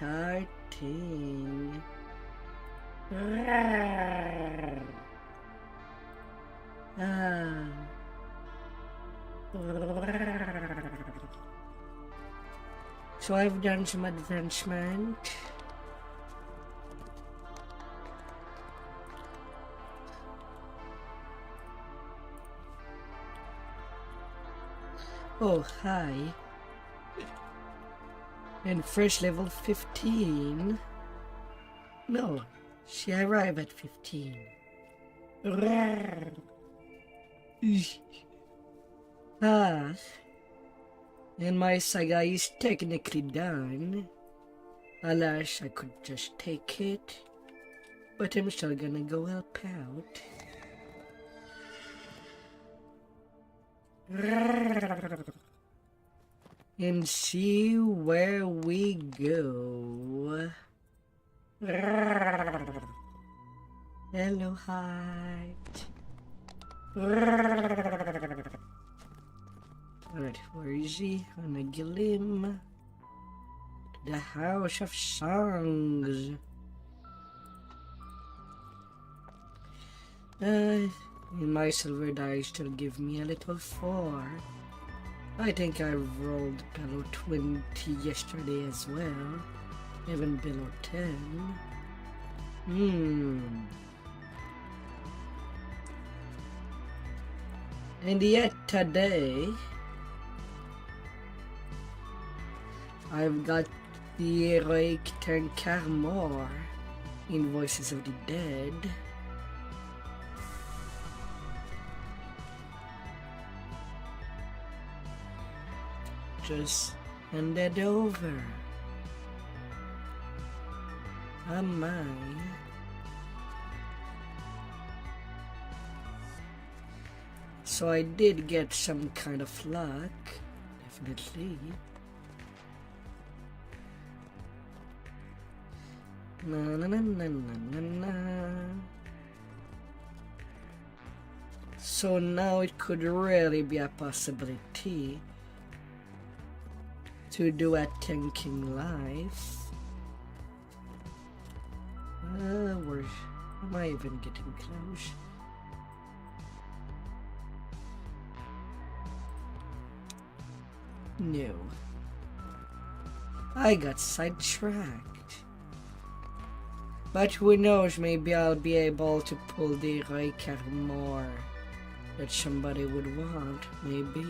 starting. So I've done some advancement. Oh, hi. And first level 15. No, she arrived at 15. And my saga is technically done. Alas, I could just take it, but I'm still gonna go help out. And see where we go. Hello, heart. Alright, where is he? On a glim. The House of Songs. And my silver die still give me a little 4. I think I rolled below 20 yesterday as well. Even below 10. And yet today, I've got the heroic Tankar in Voices of the Dead. Just hand it over. Am I? So I did get some kind of luck, definitely. Na na na na na na. So now it could really be a possibility to do a tanking life. Where am I even getting close? No. I got sidetracked. But who knows, maybe I'll be able to pull the heroic armor that somebody would want, maybe.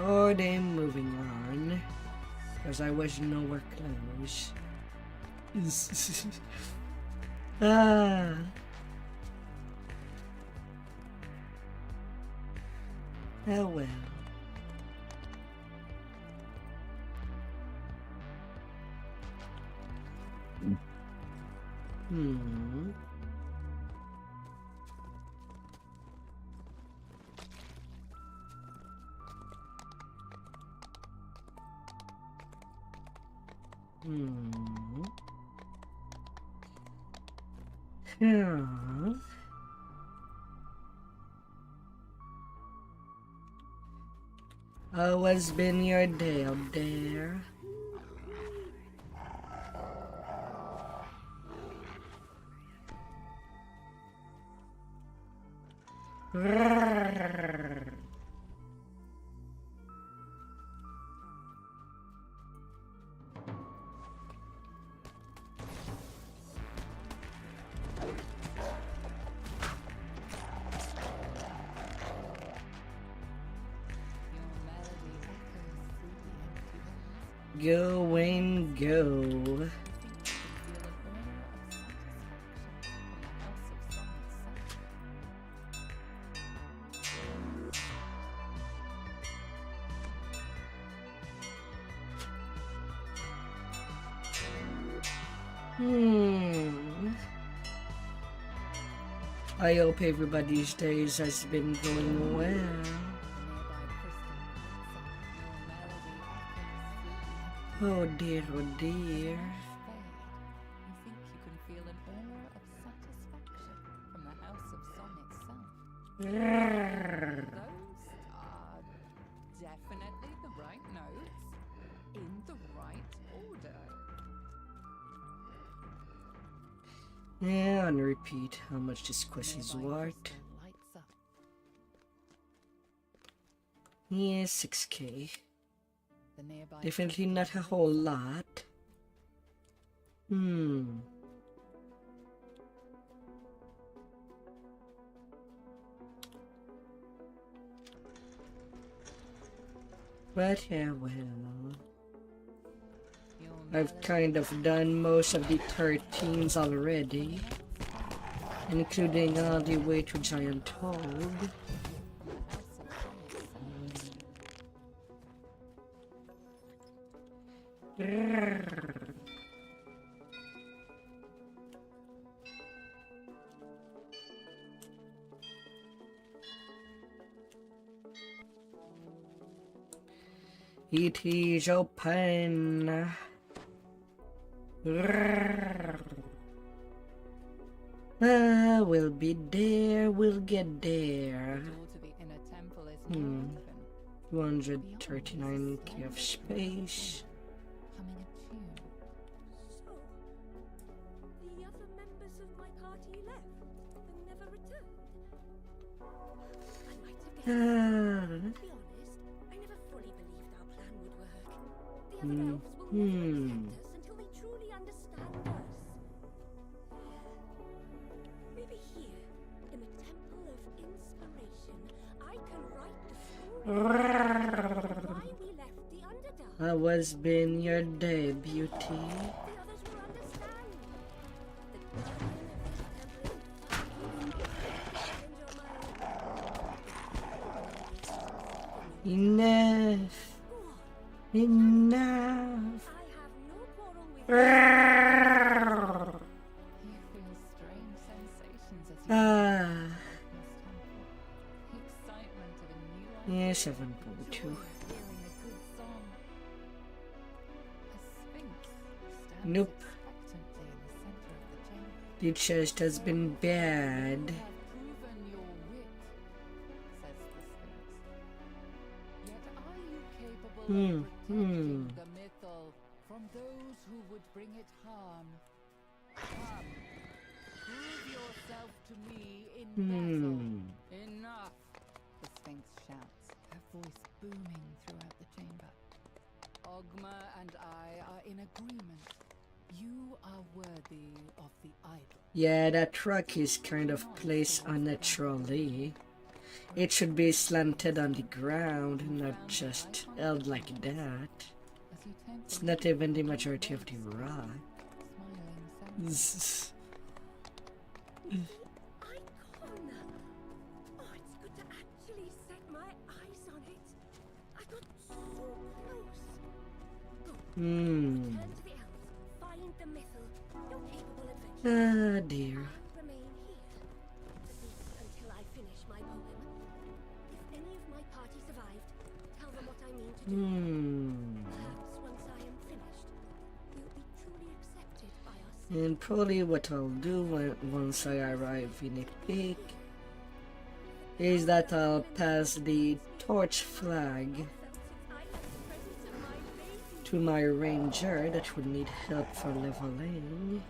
Oh, they're moving on, because I was nowhere close. Ah. Oh well. Yeah. How has been your day out there? Go and go. I hope everybody's days has been going well. Oh dear, oh dear. Those are definitely the right notes in the right order. Yeah, and repeat how much this quest is worth. Lights up. Yeah, 6k. The nearby Definitely not a whole lot. But yeah, well, I've kind of done most of the 13s already, including all the way to Giant Toad. It is open. We'll be there, we'll get there. 239k of space. Humming a tune. So, the other members of my party left and never returned. I might have guessed. To be honest, I never fully believed our plan would work. The other elves will never accept us until they truly understand us. Maybe here, in the Temple of Inspiration, I can write the story of why we left the Underdark. How has been your day, beauty? The others will understand. The guardian of this temple Enough. Enough. I have no quarrel with You feel strange sensations as you Ah, the excitement of a new life. yeah, 7.2. Hearing a good song. A sphinx stands Nope. expectantly in the center of the chamber. The chest has been bad. You have proven your wit, says the sphinx. Yet are you capable of protecting the mythal from those who would bring it harm? Come, prove yourself to me in battle. Enough! The sphinx shouts, her voice booming throughout the chamber. Ogma and I are in agreement. You are worthy of the idol. Yeah, that rock is kind of placed unnaturally. It should be slanted on the ground, not just held like that. As you tend It's not even the majority of the rock. smiling sadly. icon. Oh, it's good to actually set my eyes on it. I got so close. Go, turn to the elves, find the mythal. You're capable adventurer. Ah, dear. Remain here, at least until I finish my poem. If any of my party survived, tell them what I mean to do. Perhaps once I am finished, we'll be truly accepted by us. And probably what I'll do once I arrive in a peak is that I'll pass the torch flag to my ranger that would need help for leveling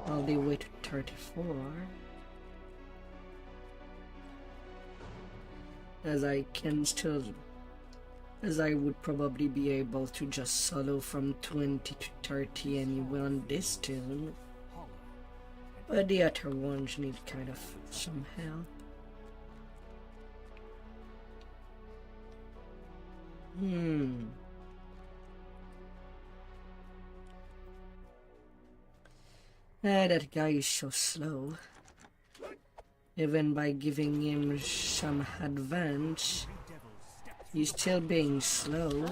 all the way to 34, as I would probably be able to just solo from 20 to 30 anyway on this tune, but the other ones need kind of some help. That guy is so slow. Even by giving him some advance, he's still being slow.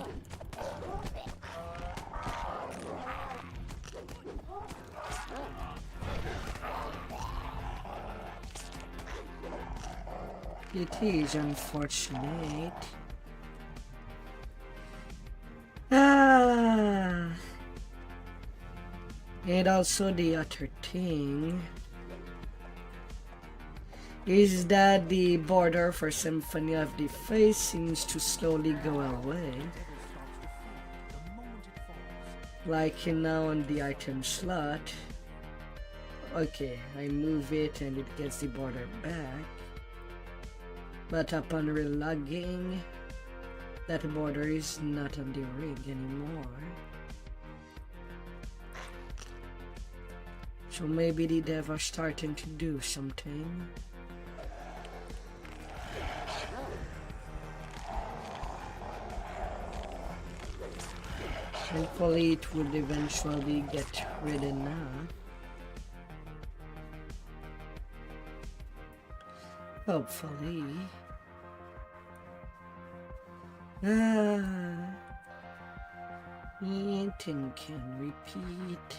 It is unfortunate. And also the other thing is that the border for Symphony of the Face seems to slowly go away. Like now on the item slot. Okay, I move it and it gets the border back. But upon relogging, that border is not on the rig anymore. So maybe the devs are starting to do something. Hopefully it would eventually get rid enough. Hopefully. Anything can repeat.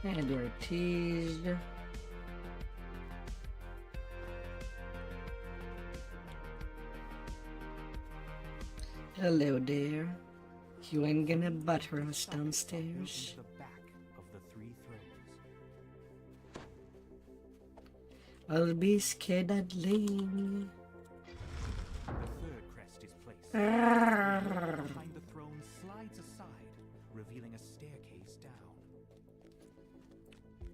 And they're teased. Hello there. You ain't gonna butter us downstairs. The back of the 3 throws. I'll be skedaddling. The 3rd crest is placed. Behind the throne slides aside, revealing a staircase down.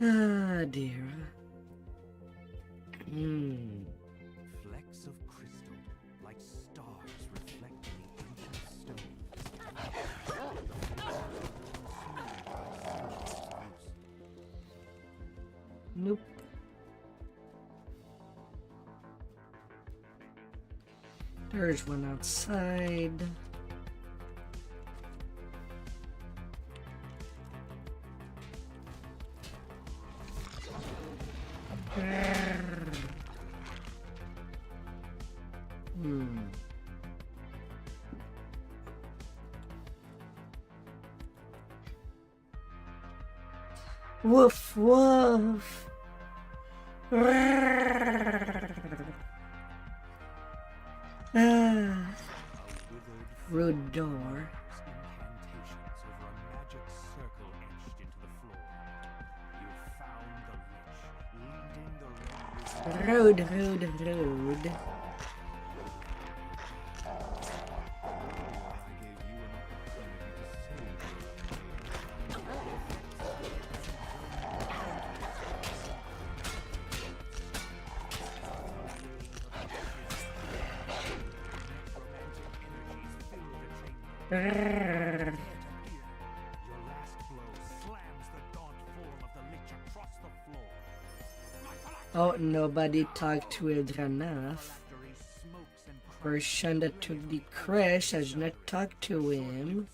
Ah, dear. Flecks of crystal, like stars reflecting the ancient stone. Nope. There's one outside. Woof woof. Rude door. Incantations over a magic circle etched into the floor. You found the lich, leading the Rude. Your last blow slams the gaunt form of the lich across the floor. Oh, nobody talked to Eldranath. Person that took the crash has not talked to him.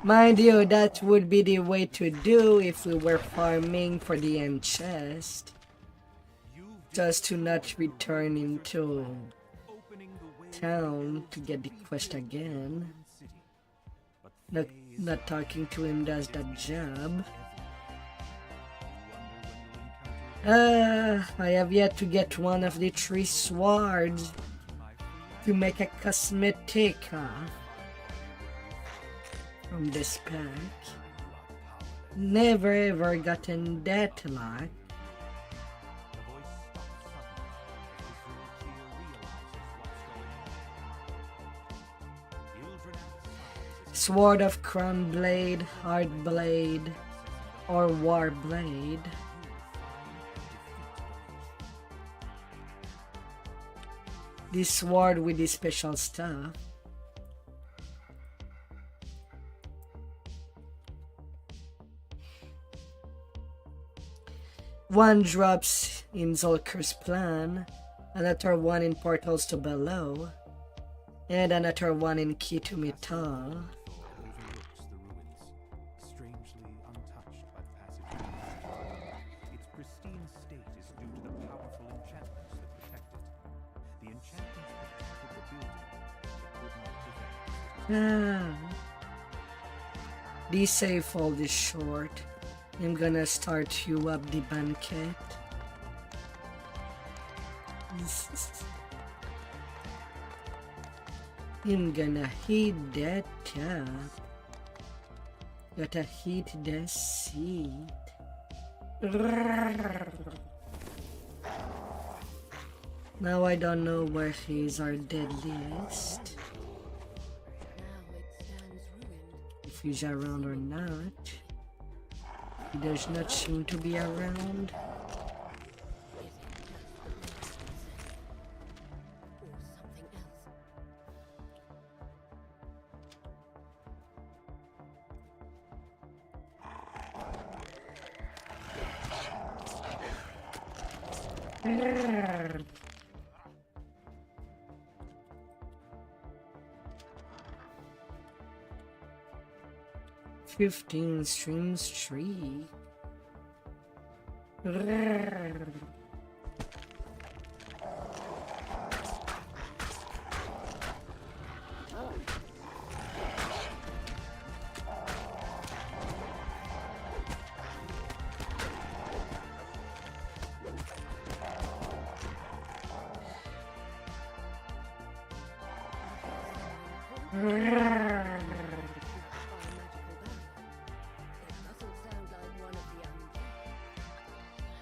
Mind you, that would be the way to do if we were farming for the end chest. Just to not return into town to get the quest again. Not talking to him does that job. I have yet to get one of the 3 swords to make a cosmetic from this pack. Never ever gotten that luck. Sword of Crown Blade, Hard Blade, or War Blade. This sword with the special stuff. One drops in Zolker's Plan, another one in Portals to Below, and another one in Key to Metal. Overlooks the ruins, strangely untouched by the passage. Its pristine state is due to the powerful enchantments that protect it. The enchantments protected the building, but could not prevent it. The safe hold is short. I'm gonna start you up the banquet. I'm gonna heat that up. Gotta heat the seat. Now I don't know where he's our deadliest. Now it stands ruined. If he's around or not. He does not seem to be around. Or something else. 15 streams tree.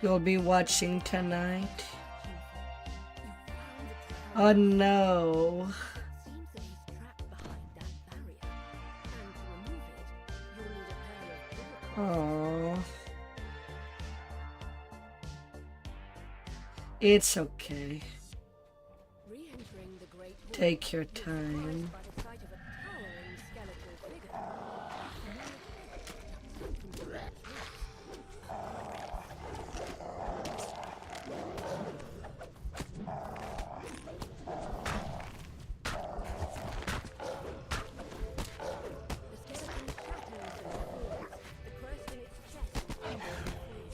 You'll be watching tonight? Oh no. Seems that he's trapped behind that barrier. And to remove it, you'll need a pair of claws. Oh. It's okay. Re-entering the great hall, Take your you're time. surprised by the sight of a towering skeletal figure. The skeleton shatters and falls, the crest in its chest tumbles free.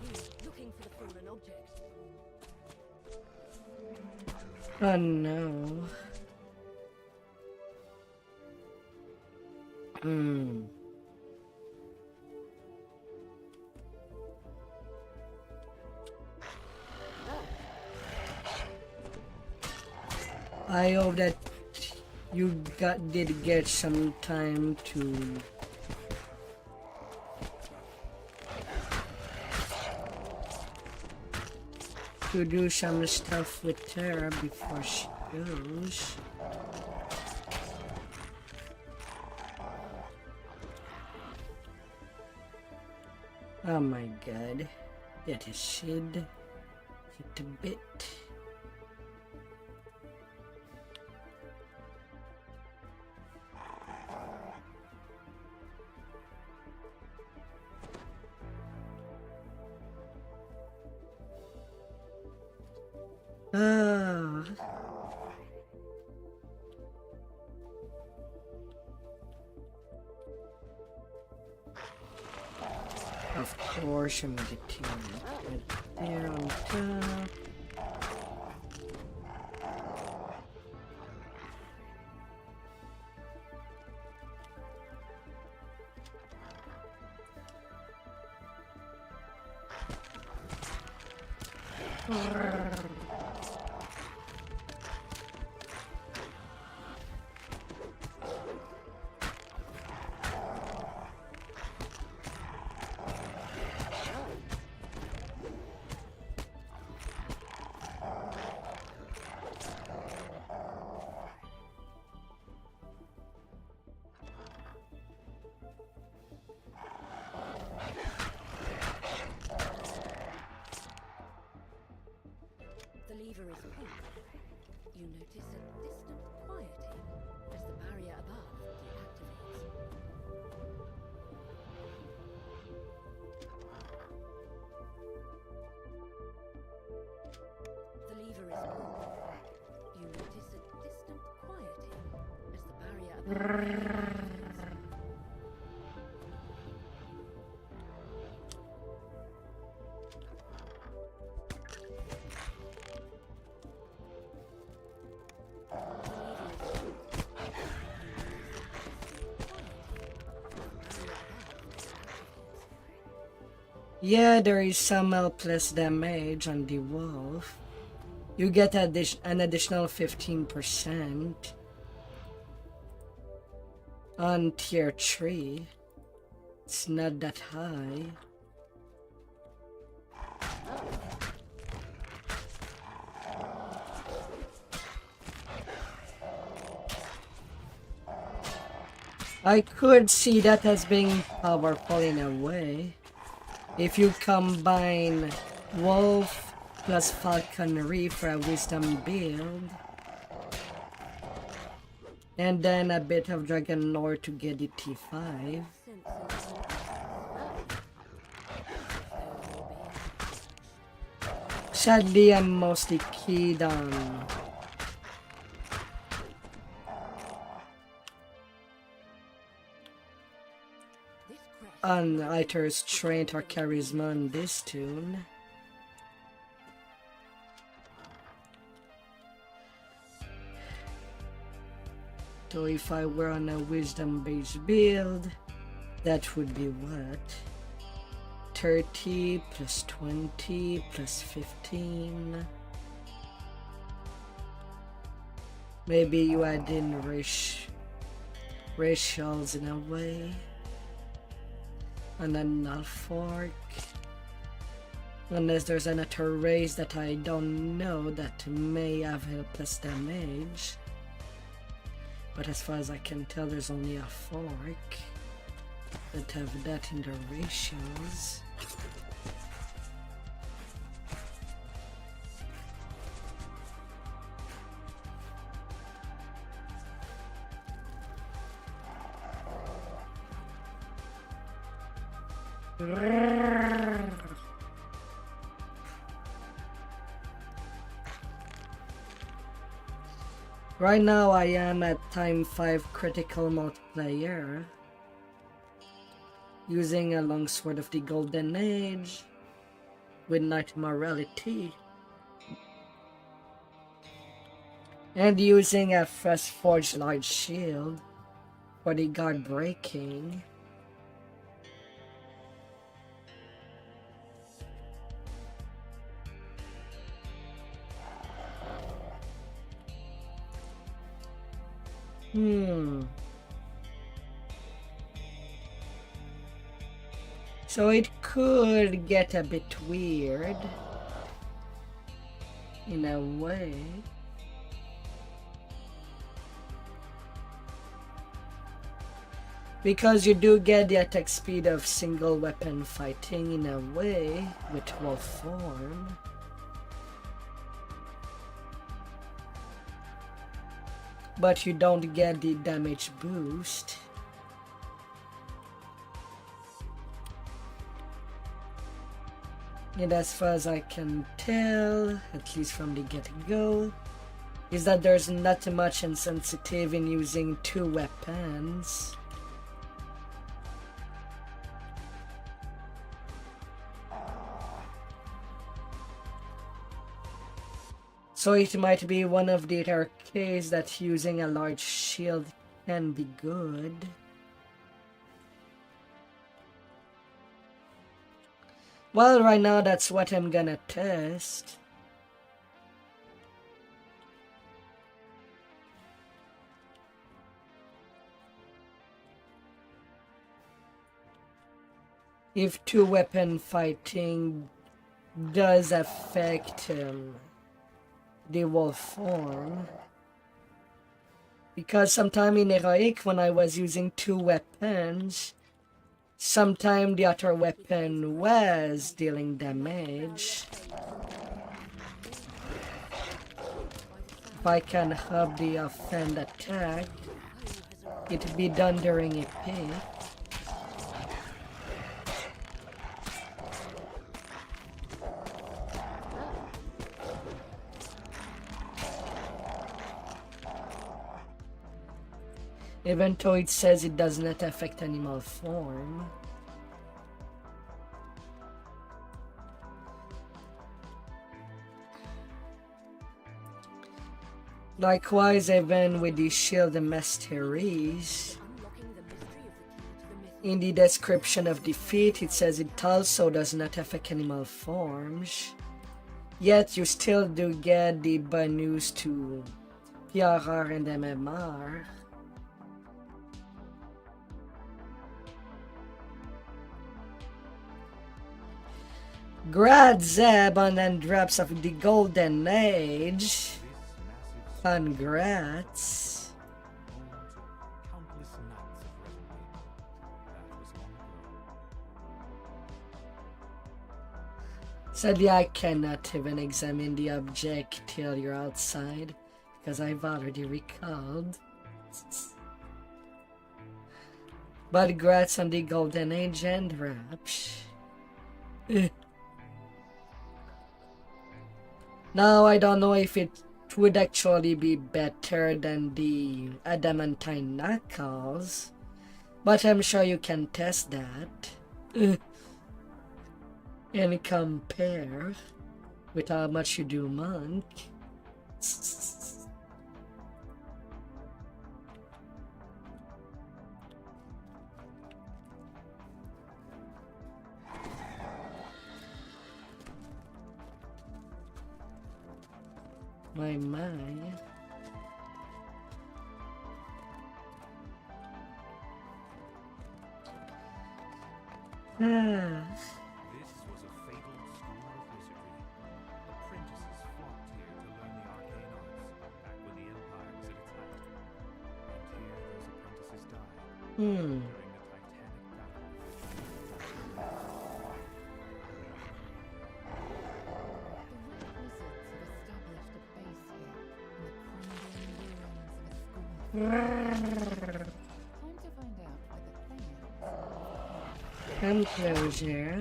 It's Lv15 looking for the fallen object. Oh no. I hope that you did get some time to do some stuff with her before she goes. Oh my god, that is Sid. Hit a bit. Of course, I'm gonna get right there on top. The lever is pulled. You notice a distant quieting as the barrier above deactivates. The lever is pulled. You notice a distant quieting as the barrier above deactivates. Yeah, there is some helpless damage on the wolf. You get an additional 15% on tier 3. It's not that high. I could see that as being powerful in a way. If you combine Wolf plus Falconry for a Wisdom build, and then a bit of Dragon Lore to get it T5. Sadly, I'm mostly keyed on either Strength or Charisma on this tune. So if I were on a Wisdom based build, that would be what? 30 plus 20 plus 15. Maybe you add in racials in a way. And then null fork. Unless there's another race that I don't know that may have helpless damage. But as far as I can tell, there's only a fork that have that in the ratios. Right now I am at time 5 critical multiplayer, using a longsword of the Golden Age with Knight Morality, and using a Fresh Forged Large Shield for the guard breaking. So it could get a bit weird in a way. Because you do get the attack speed of single weapon fighting in a way with wolf form. But you don't get the damage boost. And as far as I can tell, at least from the get-go, is that there's not much insensitive in using 2 weapons. So it might be one of the rare cases that using a large shield can be good. Well, right now that's what I'm gonna test. If 2 weapon fighting does affect the wolf form. Because sometime in Heroic, when I was using 2 weapons, sometime the other weapon was dealing damage. If I can hub the offend attack, it be done during a pick. Even though it says it does not affect animal form. Likewise, even with the Shield and Mysteries, In the description of the feat, it says it also does not affect animal forms. Yet you still do get the bonus to PRR and MMR. Gradzeb on and drops of the golden age. Congrats. Countless nights of revelry. That was long ago. Sadly, I cannot even examine the object till you're outside, because I've already recalled. But congrats on the golden age and wraps. Now, I don't know if it would actually be better than the adamantine knuckles, but I'm sure you can test that and compare with how much you do monk. My. This was a fabled school of wizardry. Apprentices flocked here to learn the arcane arts, back when the Empire was at its height. And here those apprentices died during the Titanic battle. The Red Wizards have established a base here in the crumbling ruins of a school. Time to find out why the thing is. Enclosure.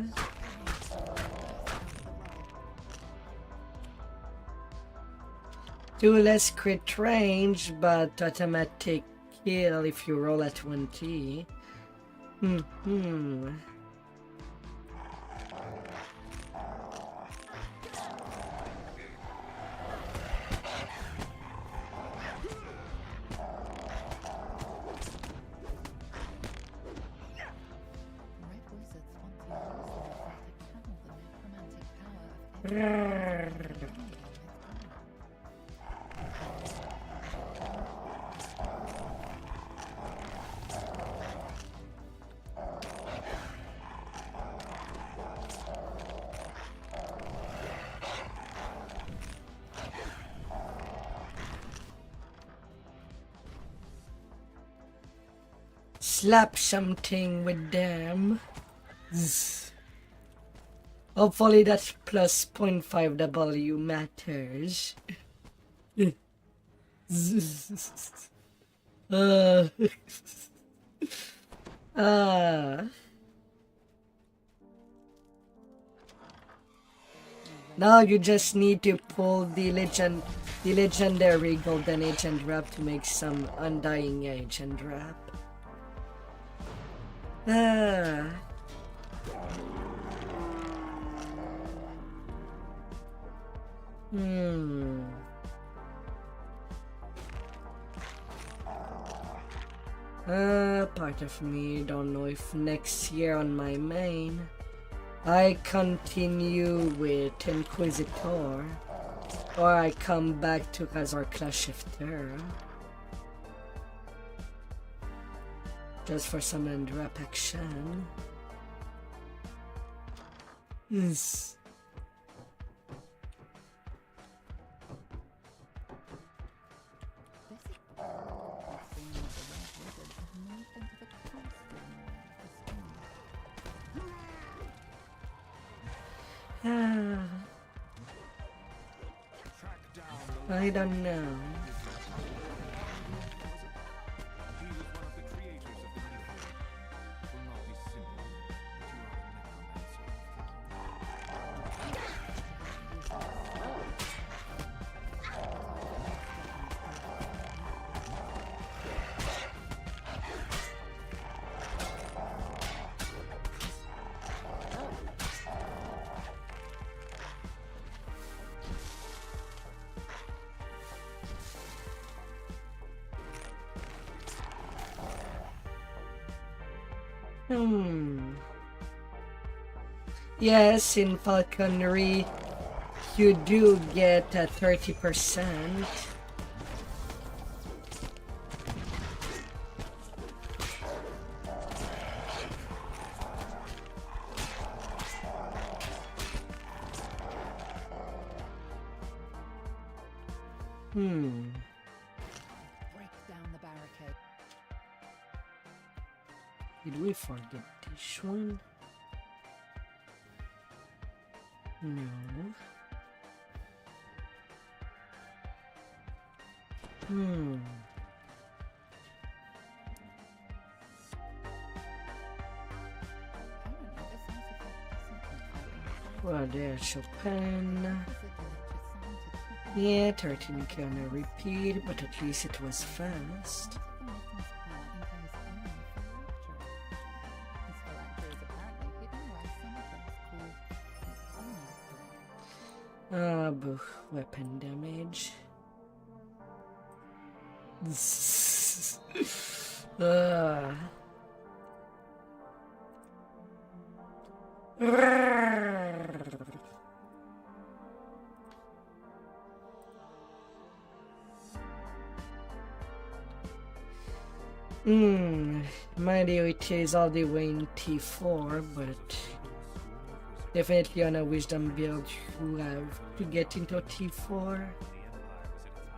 Do less crit range, but automatic kill if you roll at 20. Red Wizards want to use them to channel the necromantic power of every Slap something with them. Zzz. Hopefully that plus 0.5 W matters. Zzz. Now you just need to pull the legendary golden age and wrap to make some undying age and wrap. Part of me don't know if next year on my main I continue with Inquisitor or I come back to Razor Class Shifter just for some end wrap action. Yes. I don't know. He was one of the creators of the new form. It will not be simple, but you are a necromancer. Hmm. Yes, in falconry, you do get 30%. Break down the barricade. Did we forget this one? No. Well, there's Chopin. Yeah, 13 on a repeat, but at least it was fast. Weapon damage. Mind you, it is all the way in T4, but definitely on a wisdom build you have to get into T4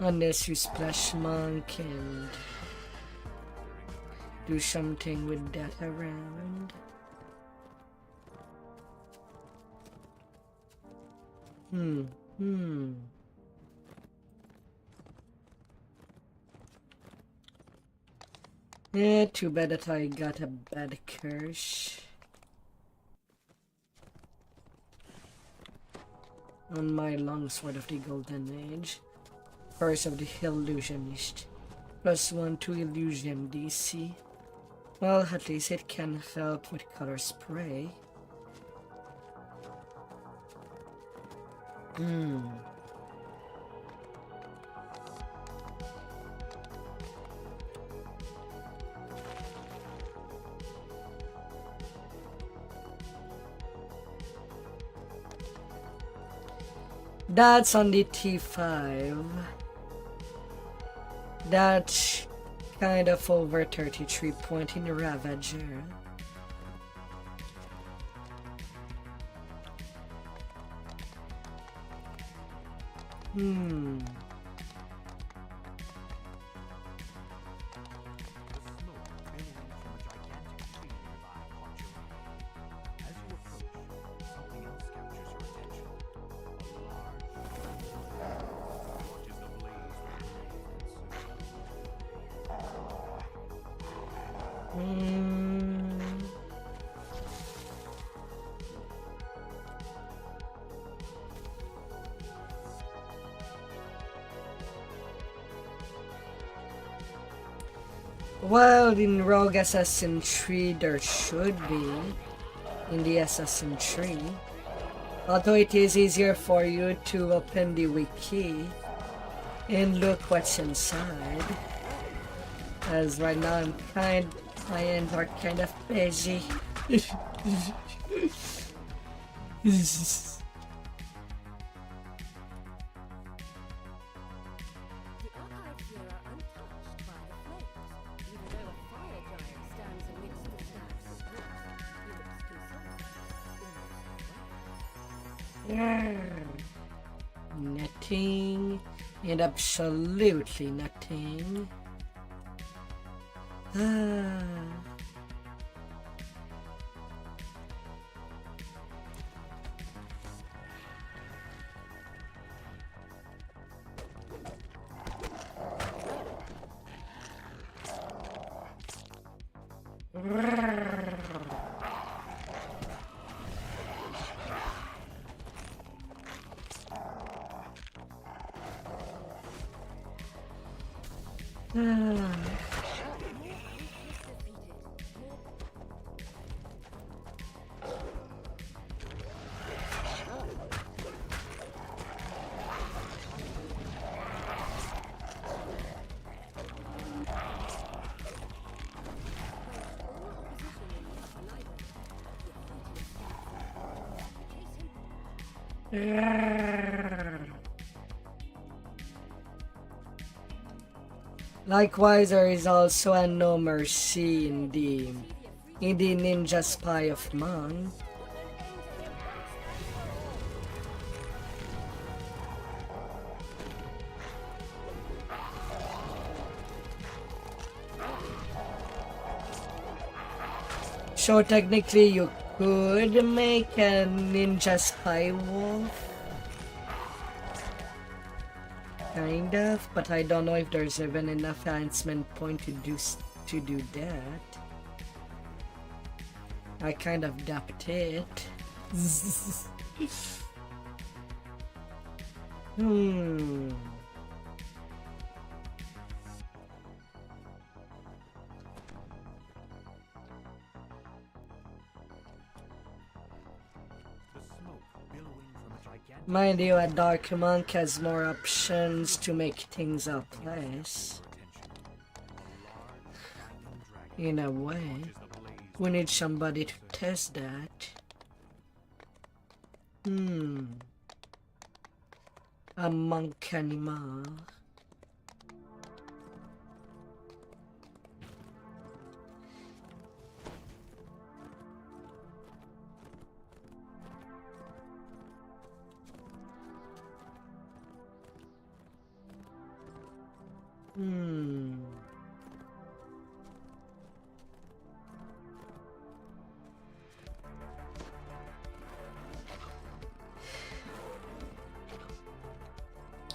unless you splash monk and do something with that around. Yeah, too bad that I got a bad curse on my longsword of the Golden Age. Curse of the Illusionist. +1 to illusion DC. Well, at least it can help with color spray. That's on the T5. That's kind of over 33 point in Ravager. Well, in Rogue Assassin 3 there should be, in the Assassin 3. Although it is easier for you to open the wiki and look what's inside. As right now my hands are kind of busy. Nothing and absolutely nothing. Likewise, there is also a No Mercy in the Ninja Spy of Man. So technically you could make a Ninja Spy Wolf. Kind of, but I don't know if there's even enough advancement point to do that. I kind of doubt it. Mind you, a Dark Monk has more options to make things up less. In a way, we need somebody to test that. A monk animal.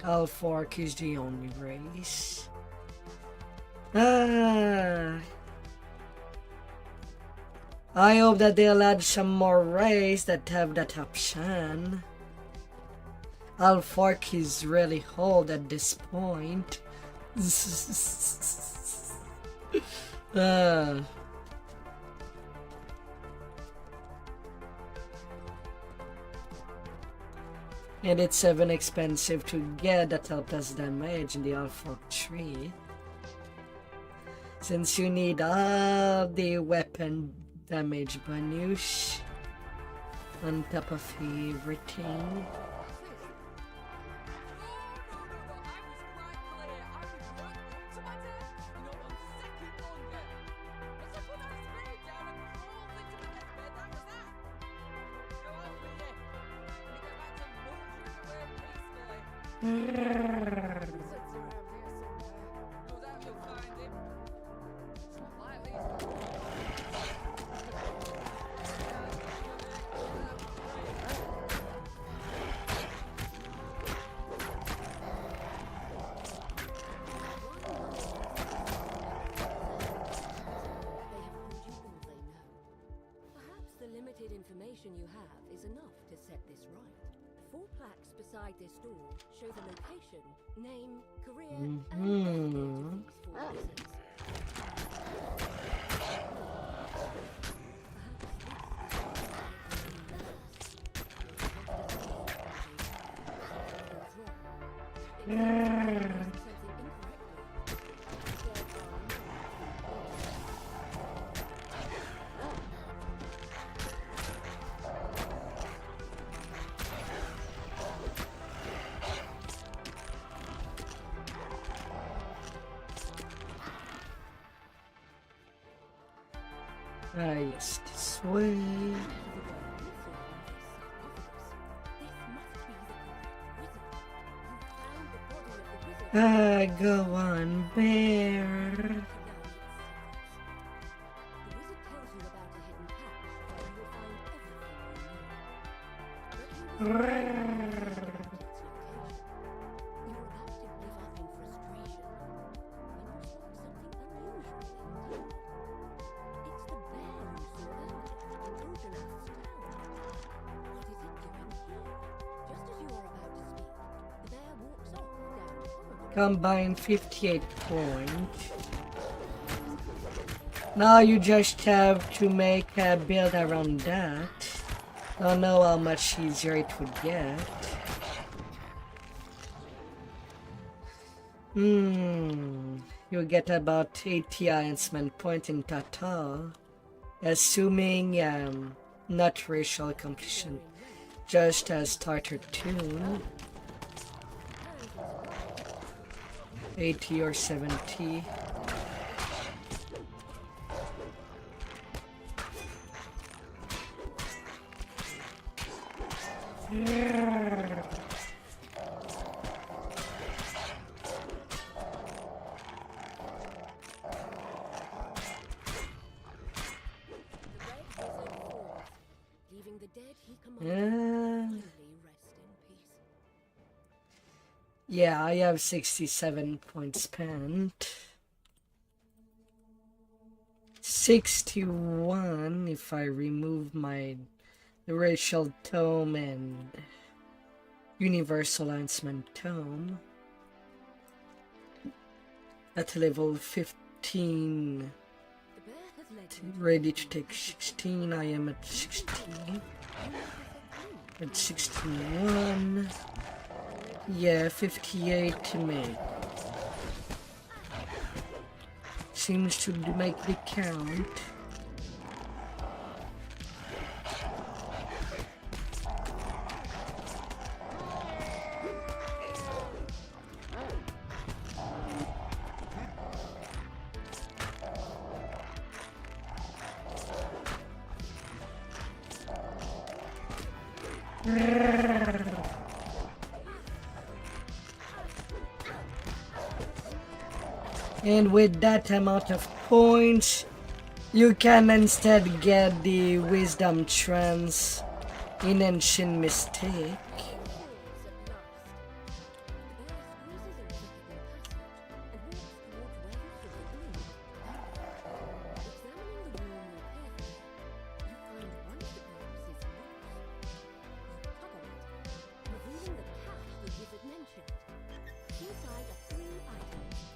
Alfork is the only race. I hope that they'll add some more race that have that option. Alfork is really old at this point. And it's even expensive to get that helpless damage in the Alfork tree. Since you need all the weapon damage bonus on top of everything. You have is enough to set this right. 4 plaques beside this door show the location, name, career, and yes, this way. Go on, bear. Combine 58 points. Now you just have to make a build around that. Don't know how much easier it would get. You get about 80 enhancement points in total, assuming not racial completion. just a starter tune. 80 or 70. Leaving the dead he commanded only rest in peace. Yeah, I have 67 points spent. 61 if I remove my racial tome and universal enhancement tome. At level 15, The bear has led you ready to take 16. I am at 16. At 61. Yeah, 58 to make. Seems to make the count. And with that amount of points, you can instead get the Wisdom Trance in Ancient Mistake.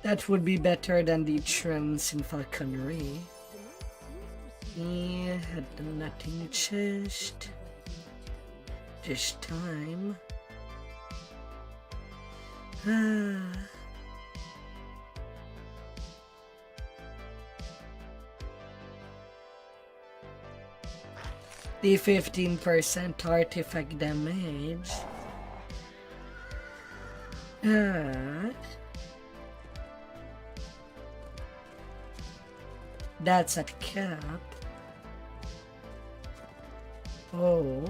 That would be better than the trance in Falconry. Yeah, had nothing in the chest. This time. The 15% artifact damage. That's at cap. Oh.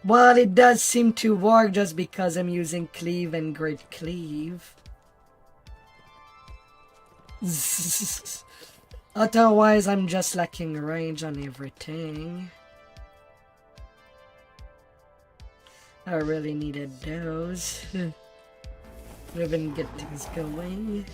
Well, it does seem to work just because I'm using Cleave and Great Cleave. Otherwise, I'm just lacking range on everything. I really needed those. Even get things going.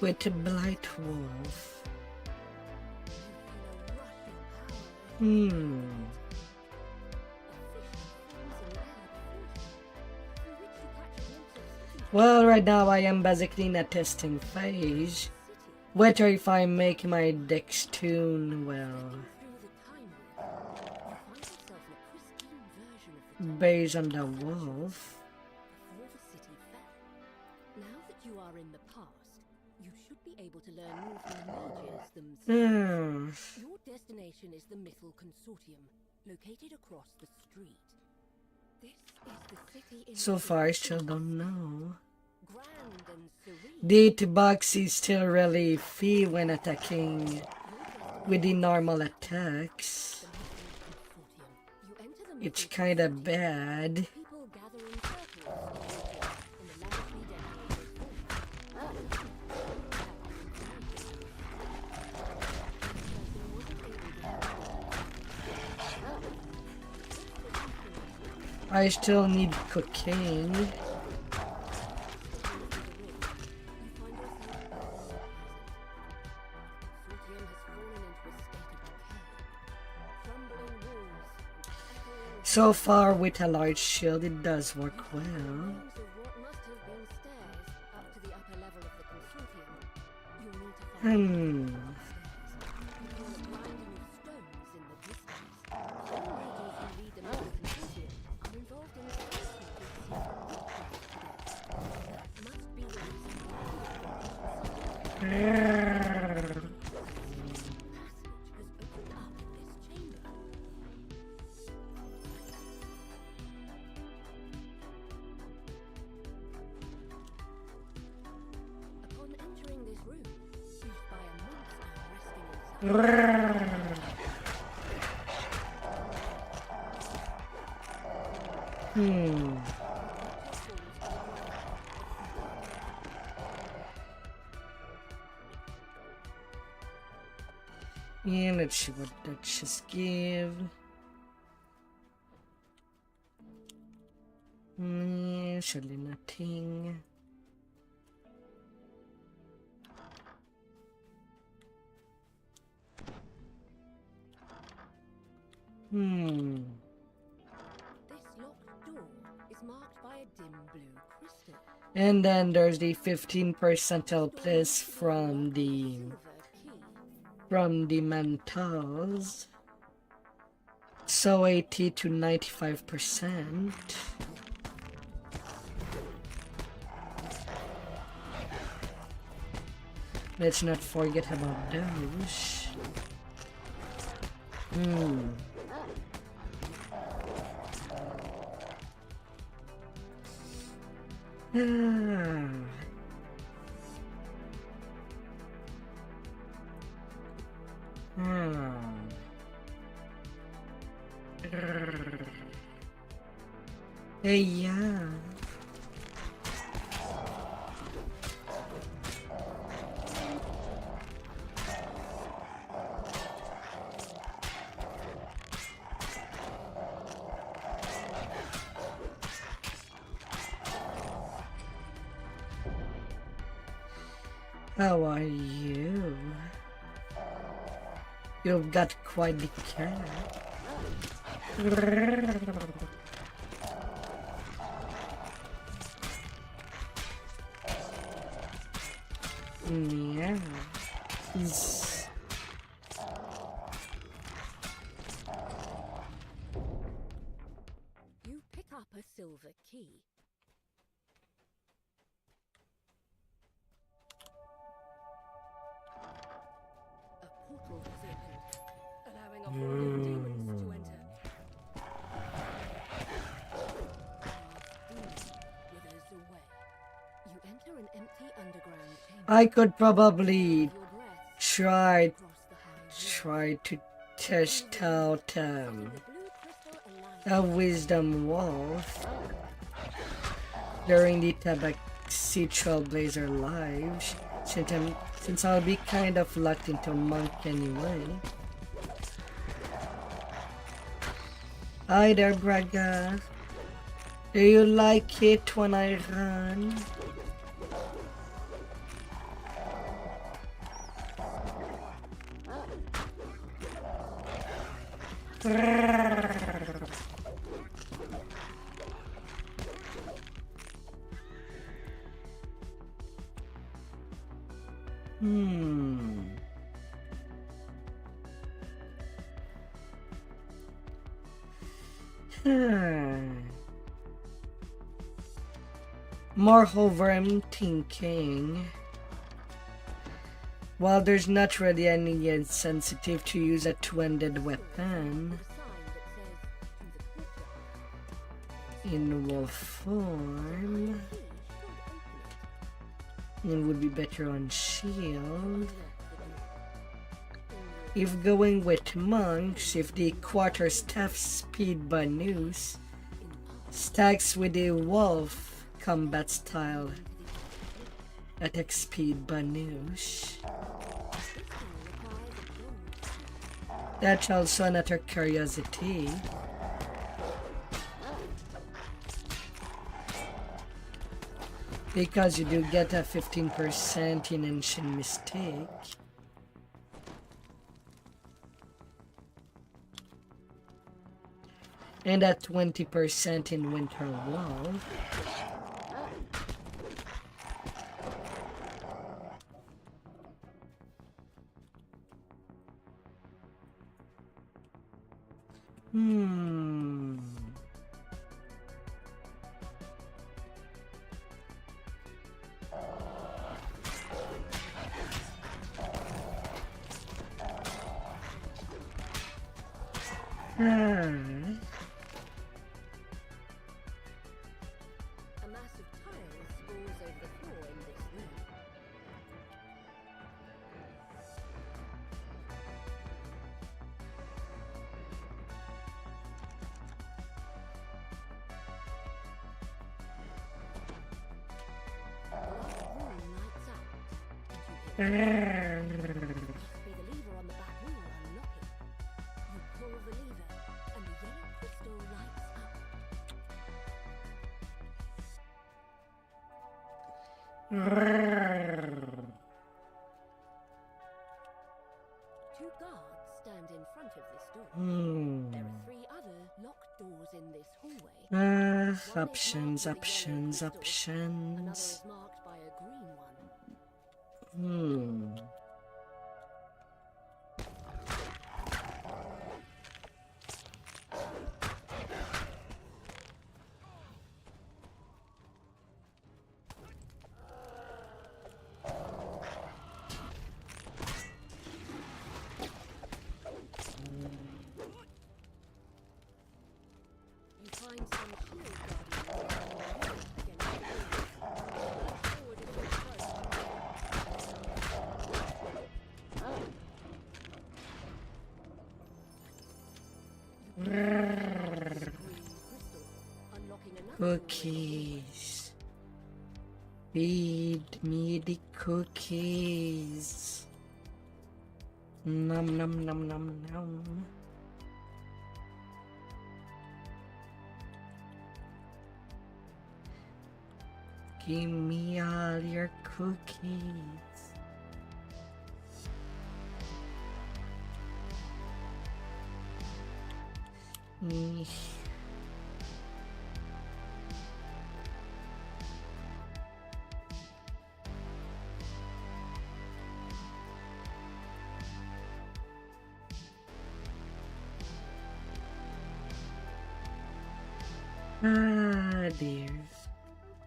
With a Blight Wolf. Well, right now I am basically in a testing phase. Whether if I make my Dex tune well. Based on the wolf. Now that you are in the past, you should be able to learn more from the mages themselves. Your destination is the Mythal Consortium, located across the street. This is the city in So far, I still don't know. grand and serene. The hitbox is still really free when attacking with the normal attacks. You enter the It's kinda bad. people gather in circles in the lavishly decorated hall. I still need cocaine. So far, with a large shield, it does work well. Yeah, let's see what that just give. Surely nothing. This locked door is marked by a dim blue crystal. And then there's the 15% plus from the mentals. So 80 to 95%. Let's not forget about those. Hey, yeah. How are you? You've got quite the cat. Yeah. You pick up a silver key. A portal has opened, allowing a horde of demons to enter. Demon withers away. You enter an empty underground chamber. I could probably Your breath try across the high to test out the blue crystal aligns. a wisdom wall during the backseat Trailblazer live, since I'll be kind of locked into monk anyway. Hi there, Braga. Do you like it when I run? Moreover, I'm thinking, while there's not really any incentive to use a two-handed weapon in wolf form, it would be better on shield. If going with monks, if the quarterstaff speed bonus stacks with the wolf combat style attack speed bonus, that's also another curiosity. Because you do get a 15% in Ancient Mistake. And a 20% in Winter Wall. A mass of tiles sprawls over the floor in this room. The room lights up. And you hear be the lever on the back wall unlocking. You pull the lever, and the yellow crystal lights up. Two guards stand in front of this door. There are 3 other locked doors in this hallway. One is Options, marked with a yellow options, crystal, Another options. is marked by a green one. You find some shield guardians against the walls. Forward is your approach. You pull this green crystal, unlocking another doorway. Cookies. Feed me the cookies. Nom nom nom nom nom. Give me all your cookies. Ah, dear.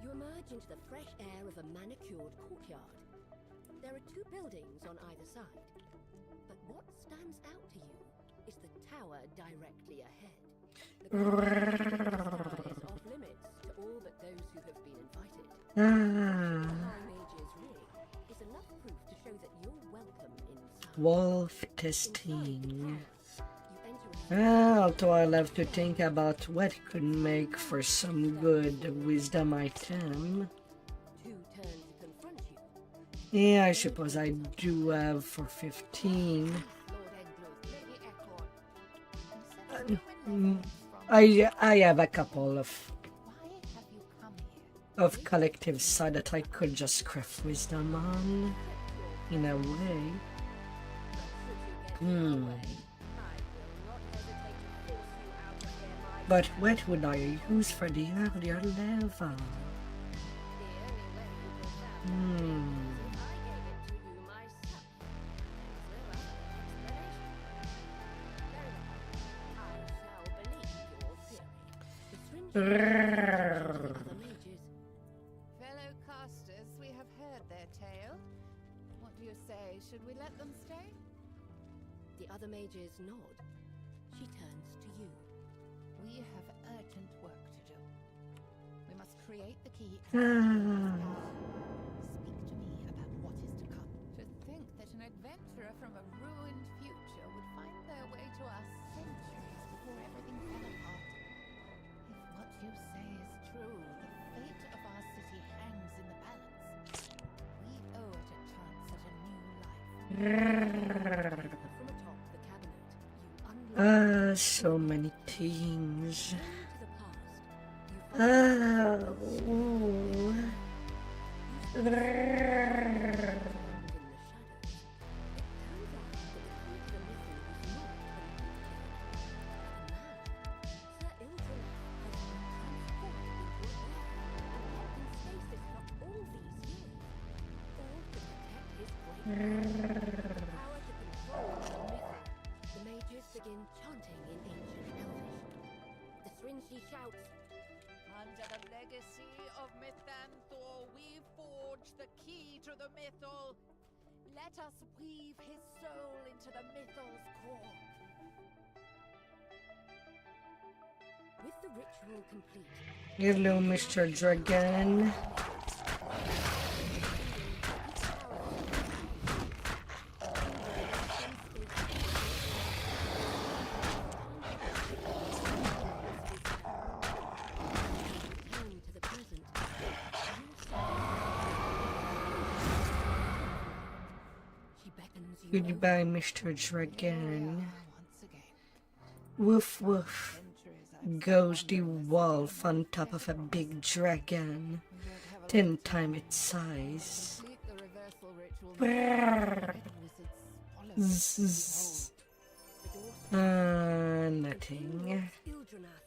You emerge into the fresh air of a manicured courtyard. There are 2 buildings on either side. But what stands out to you is the tower directly ahead. The sky is off limits to all but those who have been invited. The High Mage's ring is enough proof to show that you're welcome inside. Wolf testing. You enter a Although I love to think about what could make for some good wisdom item. 2 turn to confront you. Yeah, I suppose I do have for 15. Lord Englos, Lady Echo. I have a couple of Why have you come here? of collective side that I could just craft wisdom on, in a way. But what would I use for the earlier level? Fellow casters, we have heard their tale. What do you say? Should we let them stay? The other mages nod. She turns to you. We have urgent work to do. We must create the key. Speak to me about what is to come. To think that an adventurer from a ruined future would find their way to us centuries before everything fell apart. If what you say is true, the fate of our city hangs in the balance. We owe it a chance at a new life. From atop the cabinet, you unlock So many things. into the past. You find Oh. The mages begin chanting in ancient Elvish. The Srinshi shouts, Under the legacy of Mythanthor, we forge the key to the mythal. Let us weave his soul into the mythal's core. with the ritual complete. Hello, Mr. Dragon. Goodbye, Mr. Dragon. Woof woof. Goes the wolf on top of a big dragon, 10 times its size. Brrr. Zzz. Nothing.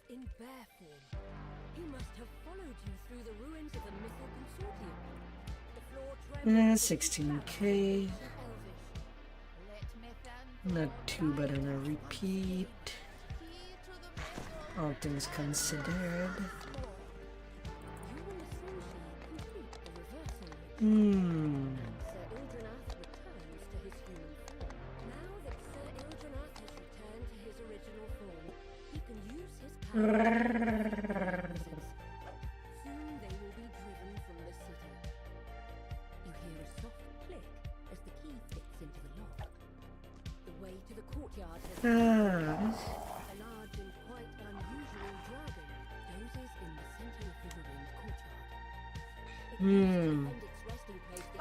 In bear form. He must have followed you through the ruins of the Mythal Consortium. The floor trembles. 16k. Not too bad on a repeat. All things considered.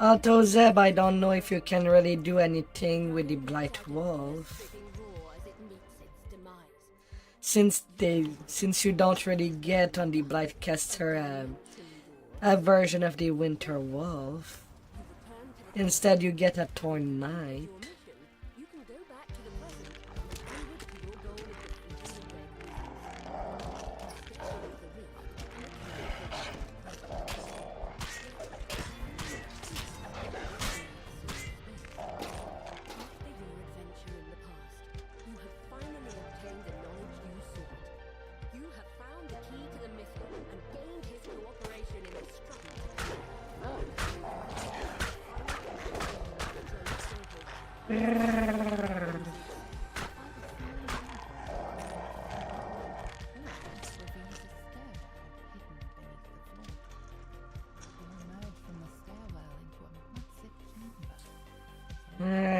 Although Zeb, I don't know if you can really do anything with the Blight Wolf. Since you don't really get on the Blightcaster a version of the Winter Wolf. Instead you get a Torn Knight.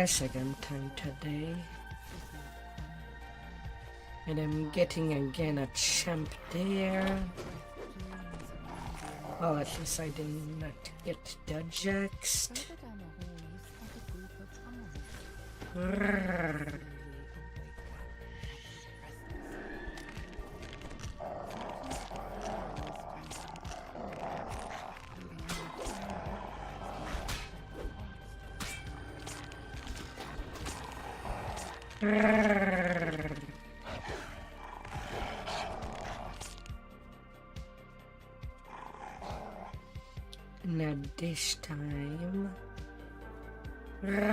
Second time today. And I'm getting again a champ there. Well, at least I did not get dodged. Not this time. Flames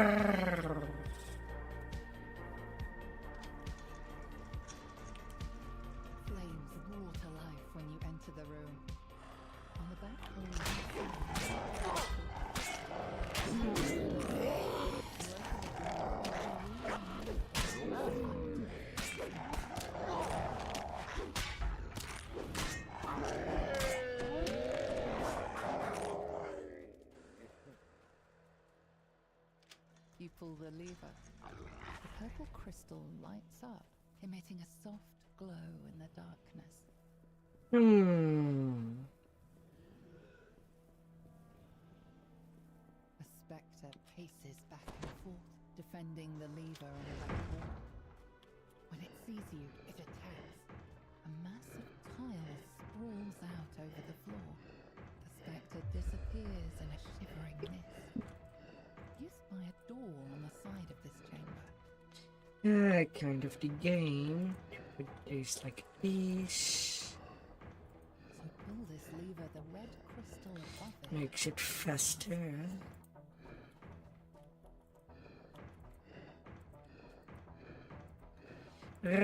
roar to life when you enter the room. On the back you pull the lever. The purple crystal lights up, emitting a soft glow in the darkness. The spectre paces back and forth, defending the lever on the back wall. When it sees you, it attacks. A mass of tiles sprawls out over the floor. The spectre disappears in a shivering mist. You spy a door on the side of this chamber. Kind of the game. It tastes like this. So pull this lever, the red crystal above it. Makes it faster. With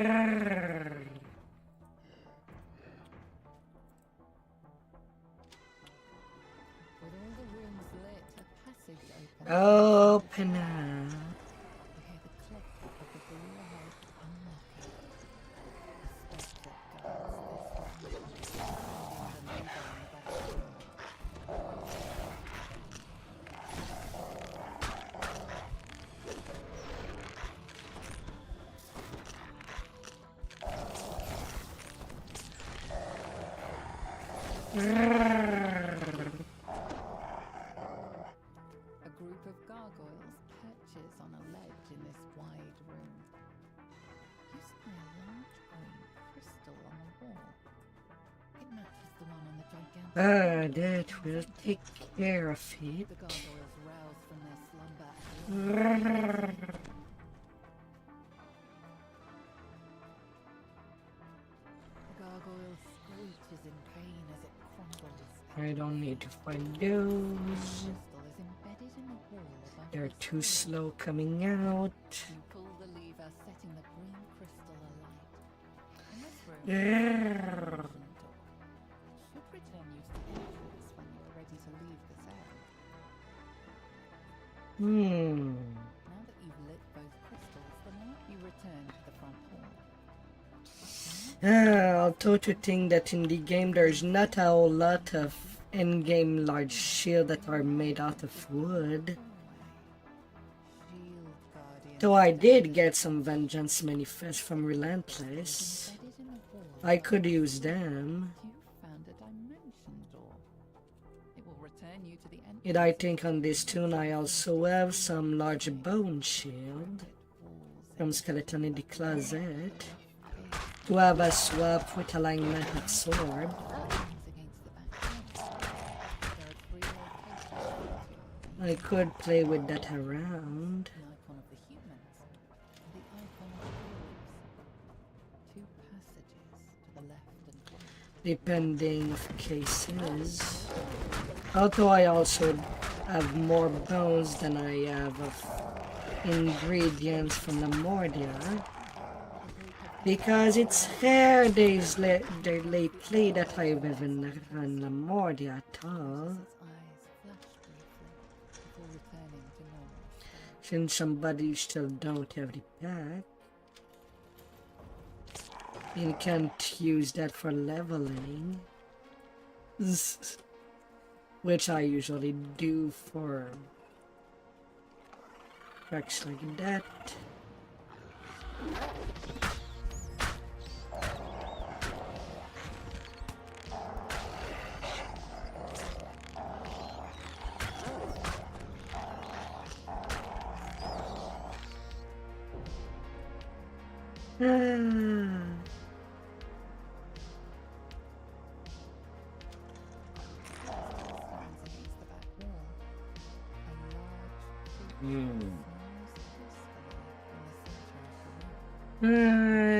all the rooms lit, a passage opens. Open up. You hear the click of the blue head unlocking. The spectre guards this room, finding the lever on the back door. A group of gargoyles perches on a ledge in this wide room. You spy a large green crystal on the wall. It matches the one on the gigantic. That will take care of it. The gargoyles rouse from their slumber. The gargoyle screeches in pain as it crumbles. I don't need to find The those. crystal is embedded in the wall above They're this too room. slow coming out. You pull the lever, setting the green crystal alight. In this room, Grrr. door. It should return you to the entrance when you are ready to leave this area. Now that you've lit both crystals, the moment you return to the front hall. Although to think that in the game there's not a whole lot of in-game large shields that are made out of wood. Shield guardian. Though I did get some vengeance manifest from Relentless. Embedded in the wall. I could use them. You found a dimension door. It will return you to the entrance. And I think on this tune I also have some large bone shield from Skeleton in the Closet to have a swap with alignment of sword. I could play with that around. The icon of the humans, the icon of the wolves. Two passages to the left and right. Depending of cases. Although I also have more bones than I have of ingredients from the Mordia. Because it's rare days they play that I've even run the Mordia at all. His eyes flash briefly before returning to normal. Since somebody still don't have the pack. You can't use that for leveling. Which I usually do for packs like that.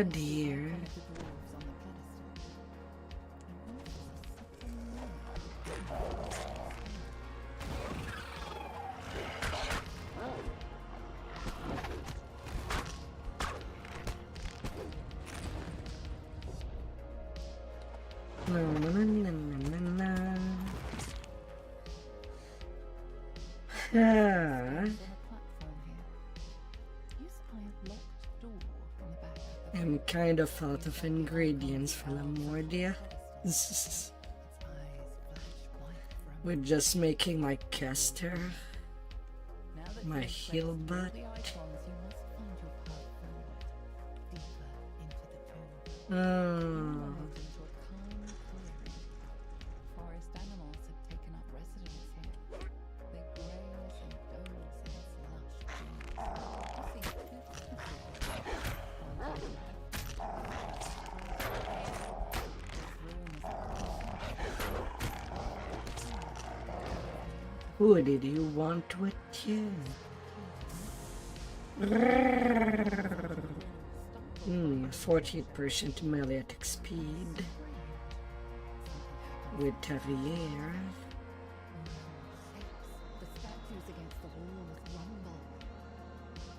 Dear. I'm kind of out of ingredients for the Mordia. We're just making my caster, my heal butt. Forest animals have taken up residence here. They graze and doze in its lush trees. You see two Who did you want to attack? 48% melee attack speed with Terrier. The statues against the walls rumble. Stone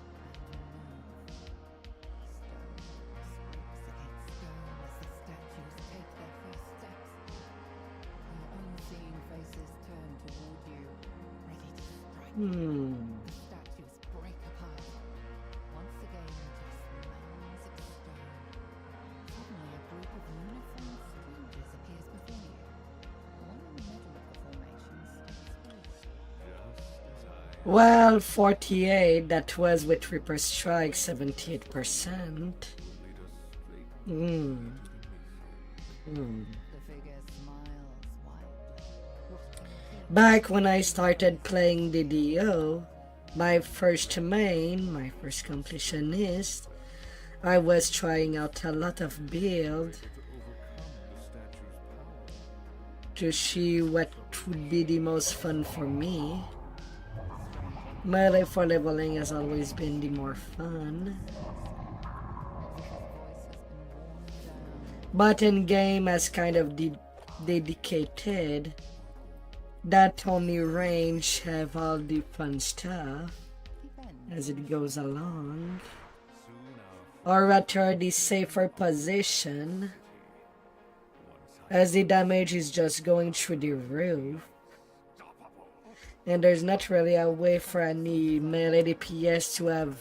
scrapes against stone as the statues take their first steps. Their unseen faces turn toward you, ready to strike. The statues break apart. Once again, just mounds of stone. Suddenly, a group of uniformed strangers appears before you. One in the middle of the formation steps forward. Well, 48, that was with Reaper Strike, 78%. The figure smiles wildly. Back when I started playing DDO, my first main, my first completionist, I was trying out a lot of builds to see what would be the most fun for me. Melee for leveling has always been the more fun. But in game as kind of dedicated, that only range have all the fun stuff as it goes along. Or rather the safer position, as the damage is just going through the roof. And there's not really a way for any melee DPS to have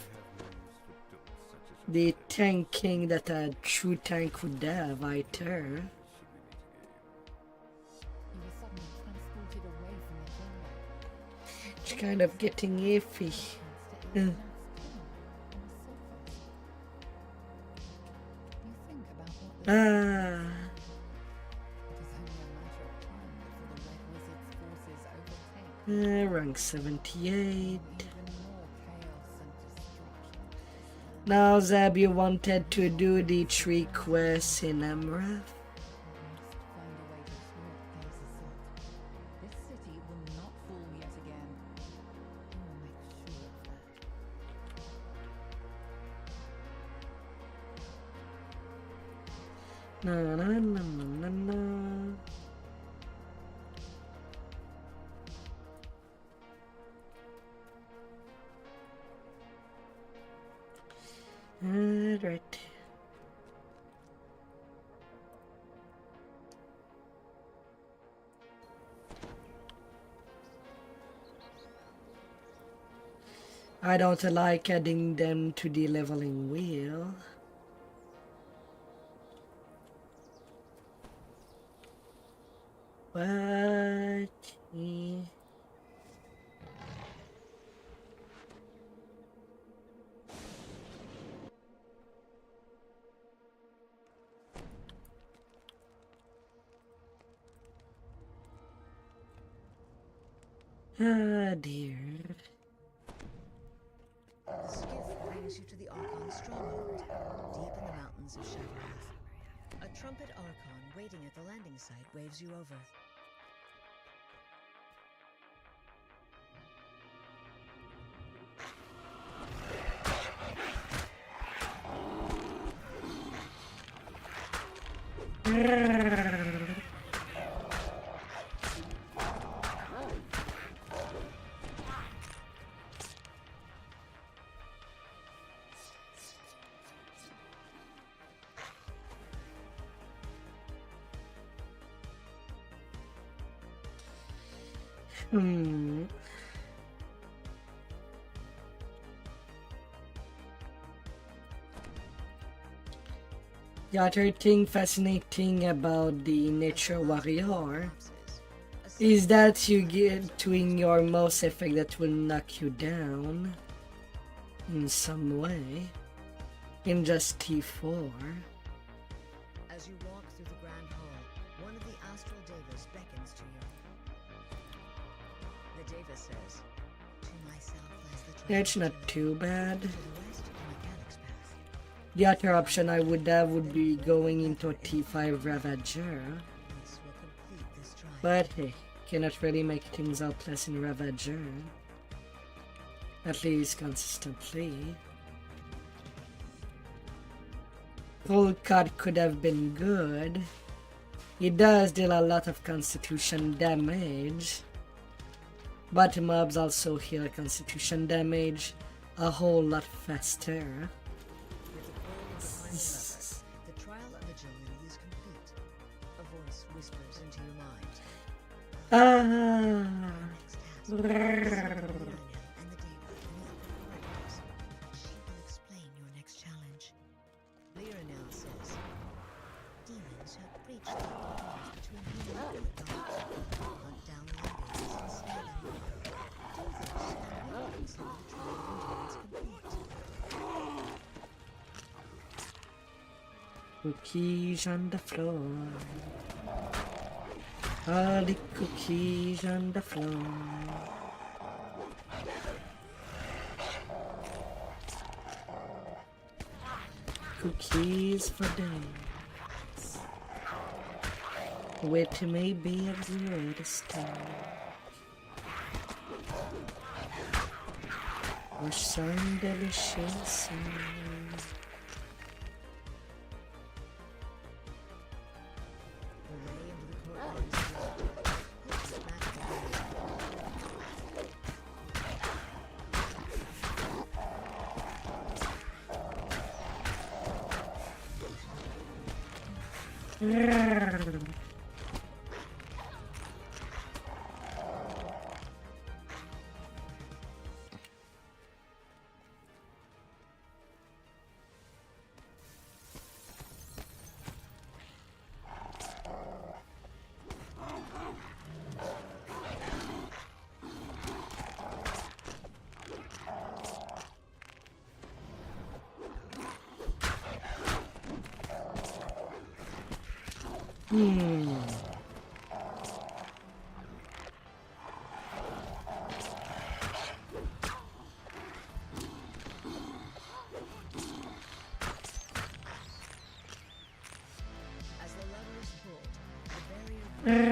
the tanking that a true tank would have either. You were suddenly transported away from the chamber. It's kind of getting iffy. You think about what the Ah, It was only a matter of time before the Red Wizard's forces overtake. rank 78. Even more chaos and destruction. Now, Zab, you wanted to do the 3 quests in Amrath? We must find a way to thwart these assaults. This city will not fall yet again. We will make sure of that. Na na na na na na. Alright. I don't like adding them to the leveling wheel. But ah dear. The skiff brings you to the Archon stronghold, deep in the mountains of Shadowlands. A trumpet Archon waiting at the landing site waves you over. The other thing fascinating about the Nature Warrior is that you get doing your most effect that will knock you down in some way in just T4. As you walk through the Grand Hall, one of the Astral Devas beckons to you. The Deva says, "To myself lies the It's not too bad. to the west, the Mechanic's Path. The other option I would have would be going into T5 Ravager, This will complete this trial." but hey, cannot really make things out less in Ravager. At least consistently. Full cut could have been good. It does deal a lot of constitution damage. But mobs also heal constitution damage a whole lot faster. With the goal of the final lever, the trial of agility is complete. A voice whispers into your mind. Next task. And the data in the upper corridors. She will explain your next challenge. Lionel says, demons have breached the borders between human and the gods. Hunt down landings and slay them. Do this, and we will consider the trial of endurance complete. Cookies on the floor. All the cookies on the floor. Cookies for days. Wait maybe at zero to start. Or some delicious Away into the courtrooms. Hope is back at the As the lever is pulled, the barrier breaks.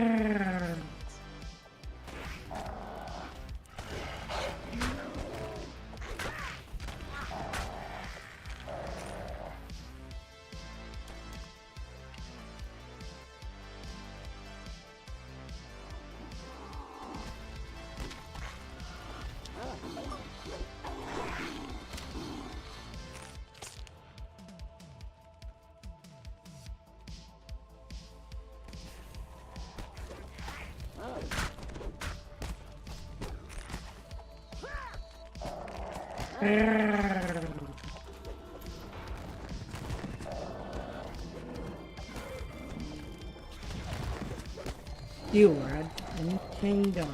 You are a kingdom.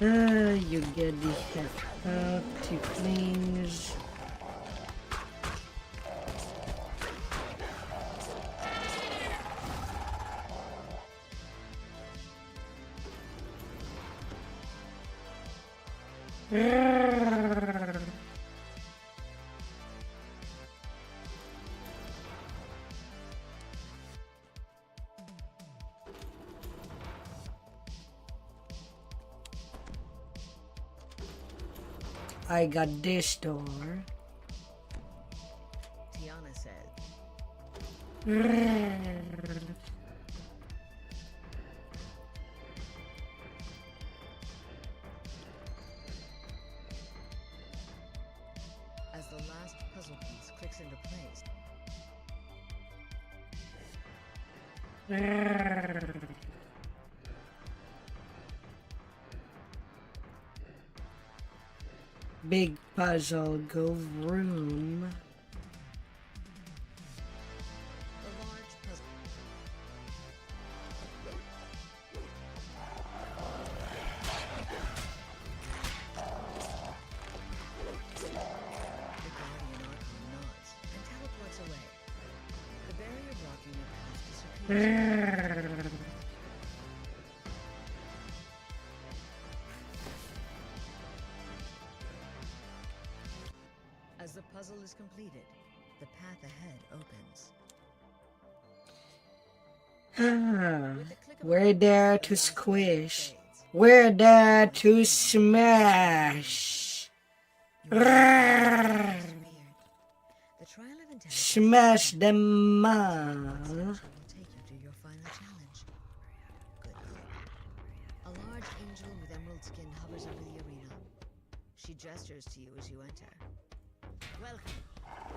You get the heck up to things. I got this door. Tiana said, as the last puzzle piece clicks into place. Big puzzle, go room. The large puzzle. The Guardian Archon nods and teleports away. The barrier blocking your path disappears. As the puzzle is completed, The path ahead opens. Ah, we're there to squish. We're there to smash. Roar. The trial of intelligence Smash them all. will take you to your final challenge. Good luck. A large angel with emerald skin hovers over the arena. She gestures to you as you enter. Welcome.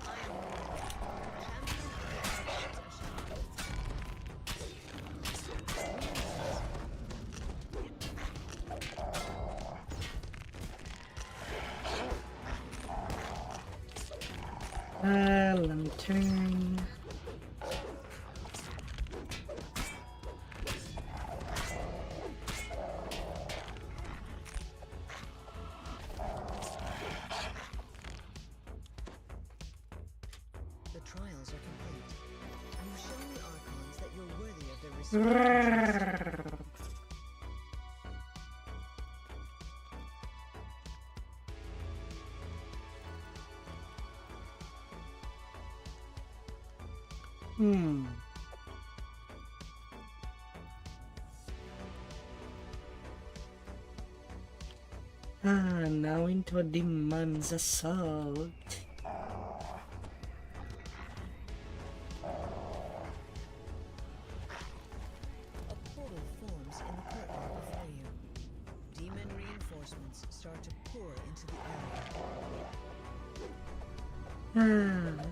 I am champion of the arts of Shadow. Lantern. The trials are complete. You've shown the Archons that you're worthy of their respect. and trust. Now into a demon's assault. A portal forms in the courtyard before you. Demon reinforcements start to pour into the area.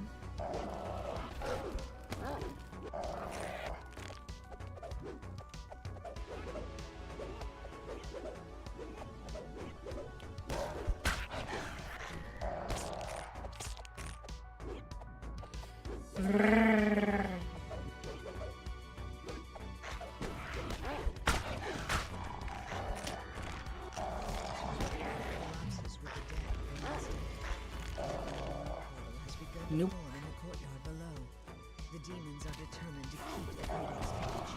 Collapses with the dead portal has begun to Nope. form in the courtyard below. The demons are determined to keep the critics cage.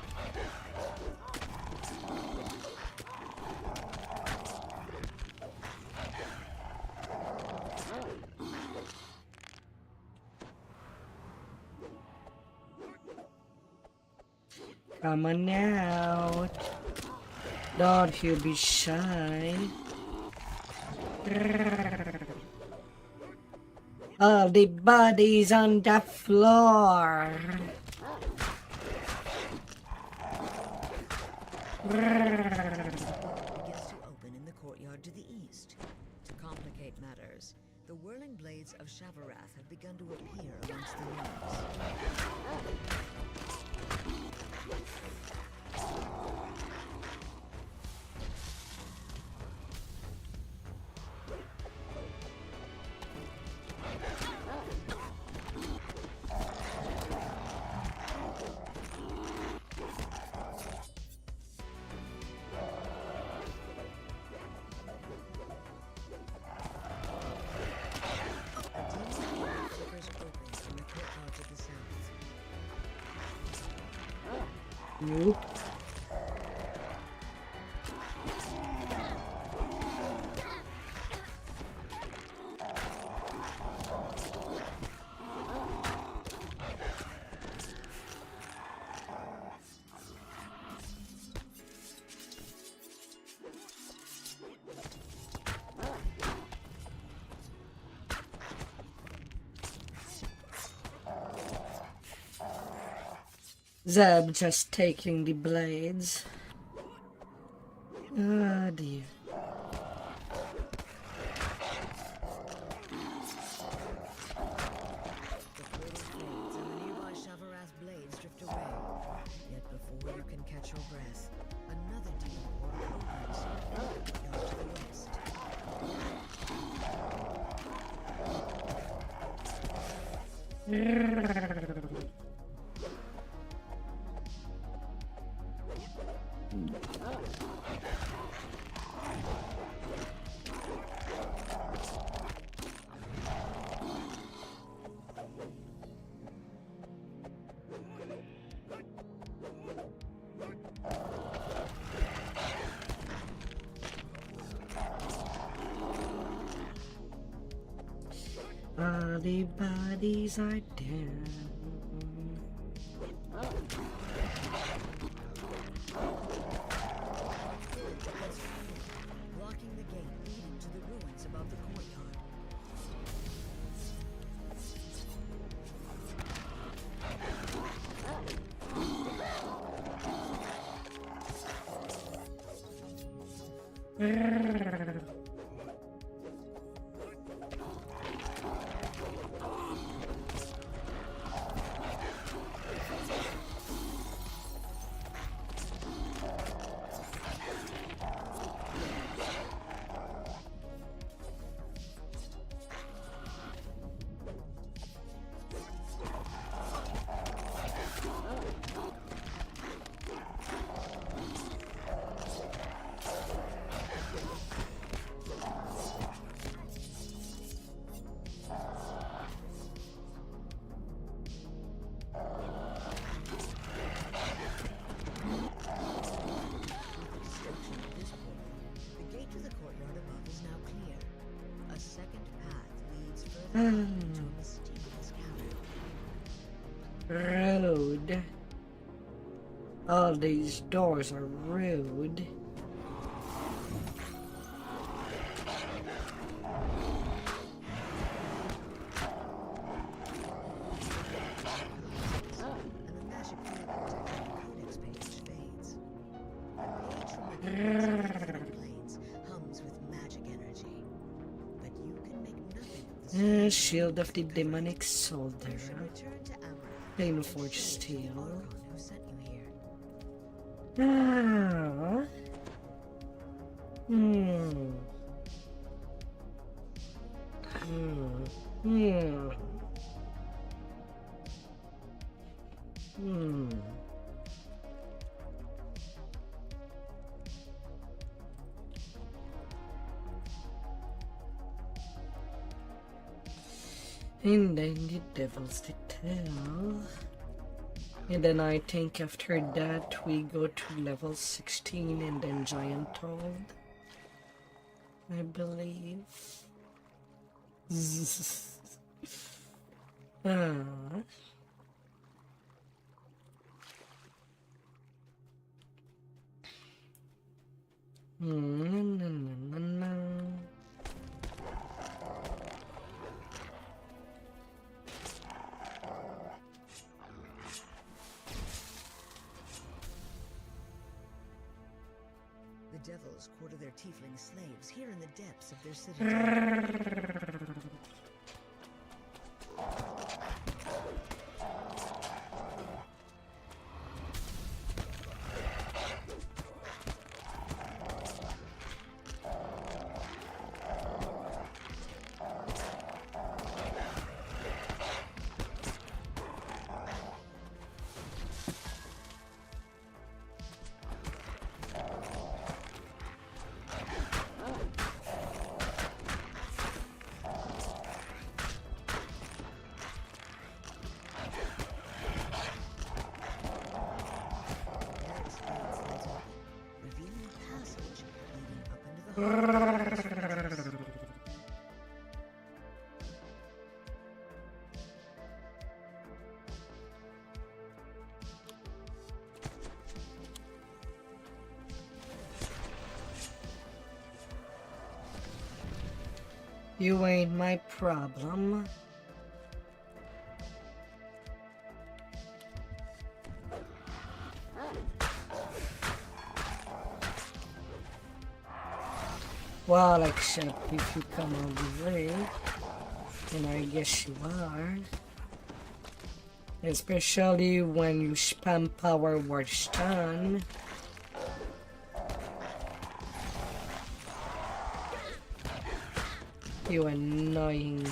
Come on out. Don't you be shy. All the bodies on the floor. Begins to open in the courtyard to the east. To complicate matters, the whirling blades of Shavarath have begun to appear amongst the ruins. Flickers open from the courtyard to the south. Nope. Zeb just taking the blades. Ah dear. The portal fades and the nearby Shavarath blades drift away. Yet before you can catch your breath, another demon portal opens in the courtyard to the west. All the bodies are down. Blocking the gate leading to the ruins above the courtyard. The gate to the courtyard above is now clear. A second path leads further up into a mysterious cavern. Rude. All these doors are rude. And the magic field protecting the codex page fades. The page from the infinite planes hums with magic energy. But you can make nothing of the Shield of the Demonic Soldier. You should return to Amaranth. Plain and Forged show it to the Steel. Archon who sent you here. Ah. Hmm. Hmm. Hmm. Hmm. And then the Devil's Detail. And then I think after that we go to level 16 and then Giant Toad, I believe. Ah. The devils quarter their tiefling slaves here in the depths of their citadel. There's gates lights open, revealing a passage leading up into the heart of the fortress. You ain't my problem. Well, except if you come all the way, and I guess you are. Especially when you spam power word stun. You annoying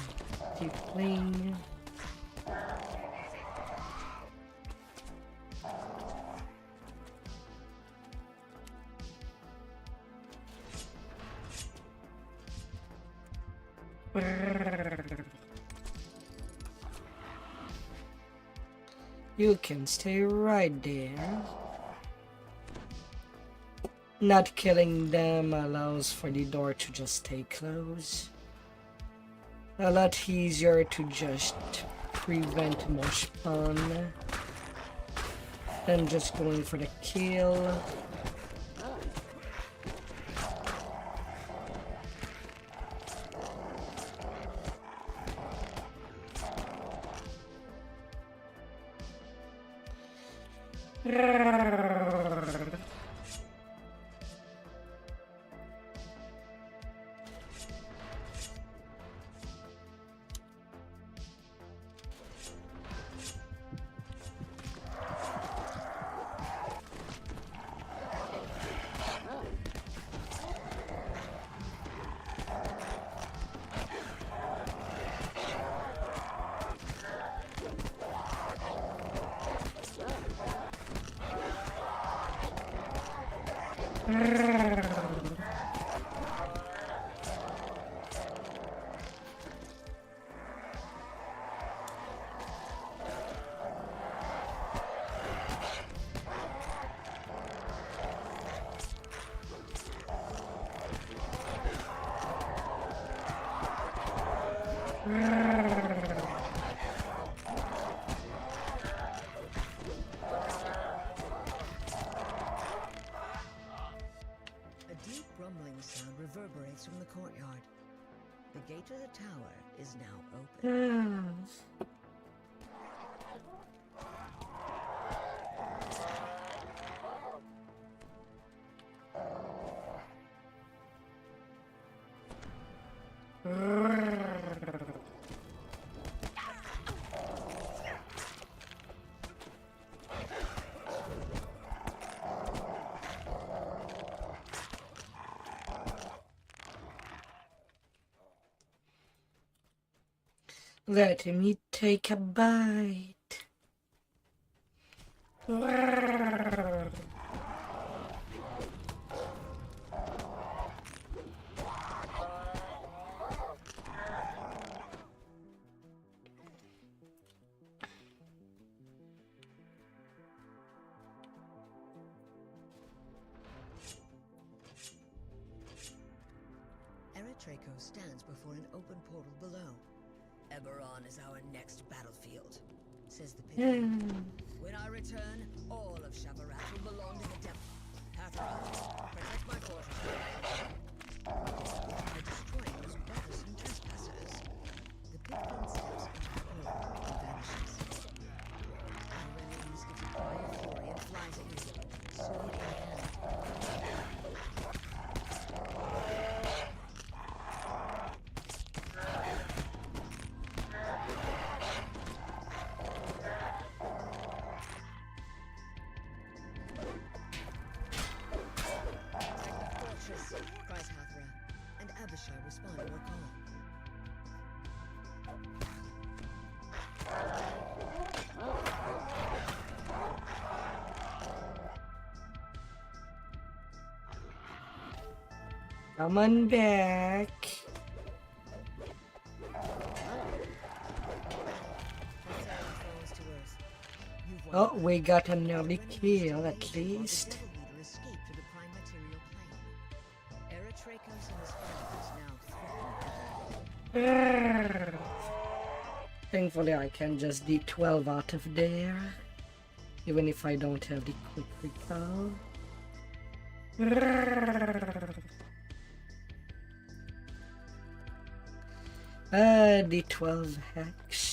tiefling. You can stay right there. Not killing them allows for the door to just stay closed. a lot easier to just prevent more spawn than just going for the kill. A deep rumbling sound reverberates from the courtyard. The gate to the tower is now open. Let me take a bite. Draco stands before an open portal below. Eberron is our next battlefield, says the pit. When I return, all of Shavarat will belong to the devil. Hathara, protect my fortress. By destroying those bothersome trespassers, the pit then steps into the portal and vanishes. Irenes gets a cry of fury and flies at you, sword in hand. Cries Hathara, and Abishai respond to her call. Come on back. Oh, we got an early kill at least. Thankfully I can just D12 out of there, even if I don't have the quick recall. D12 hex.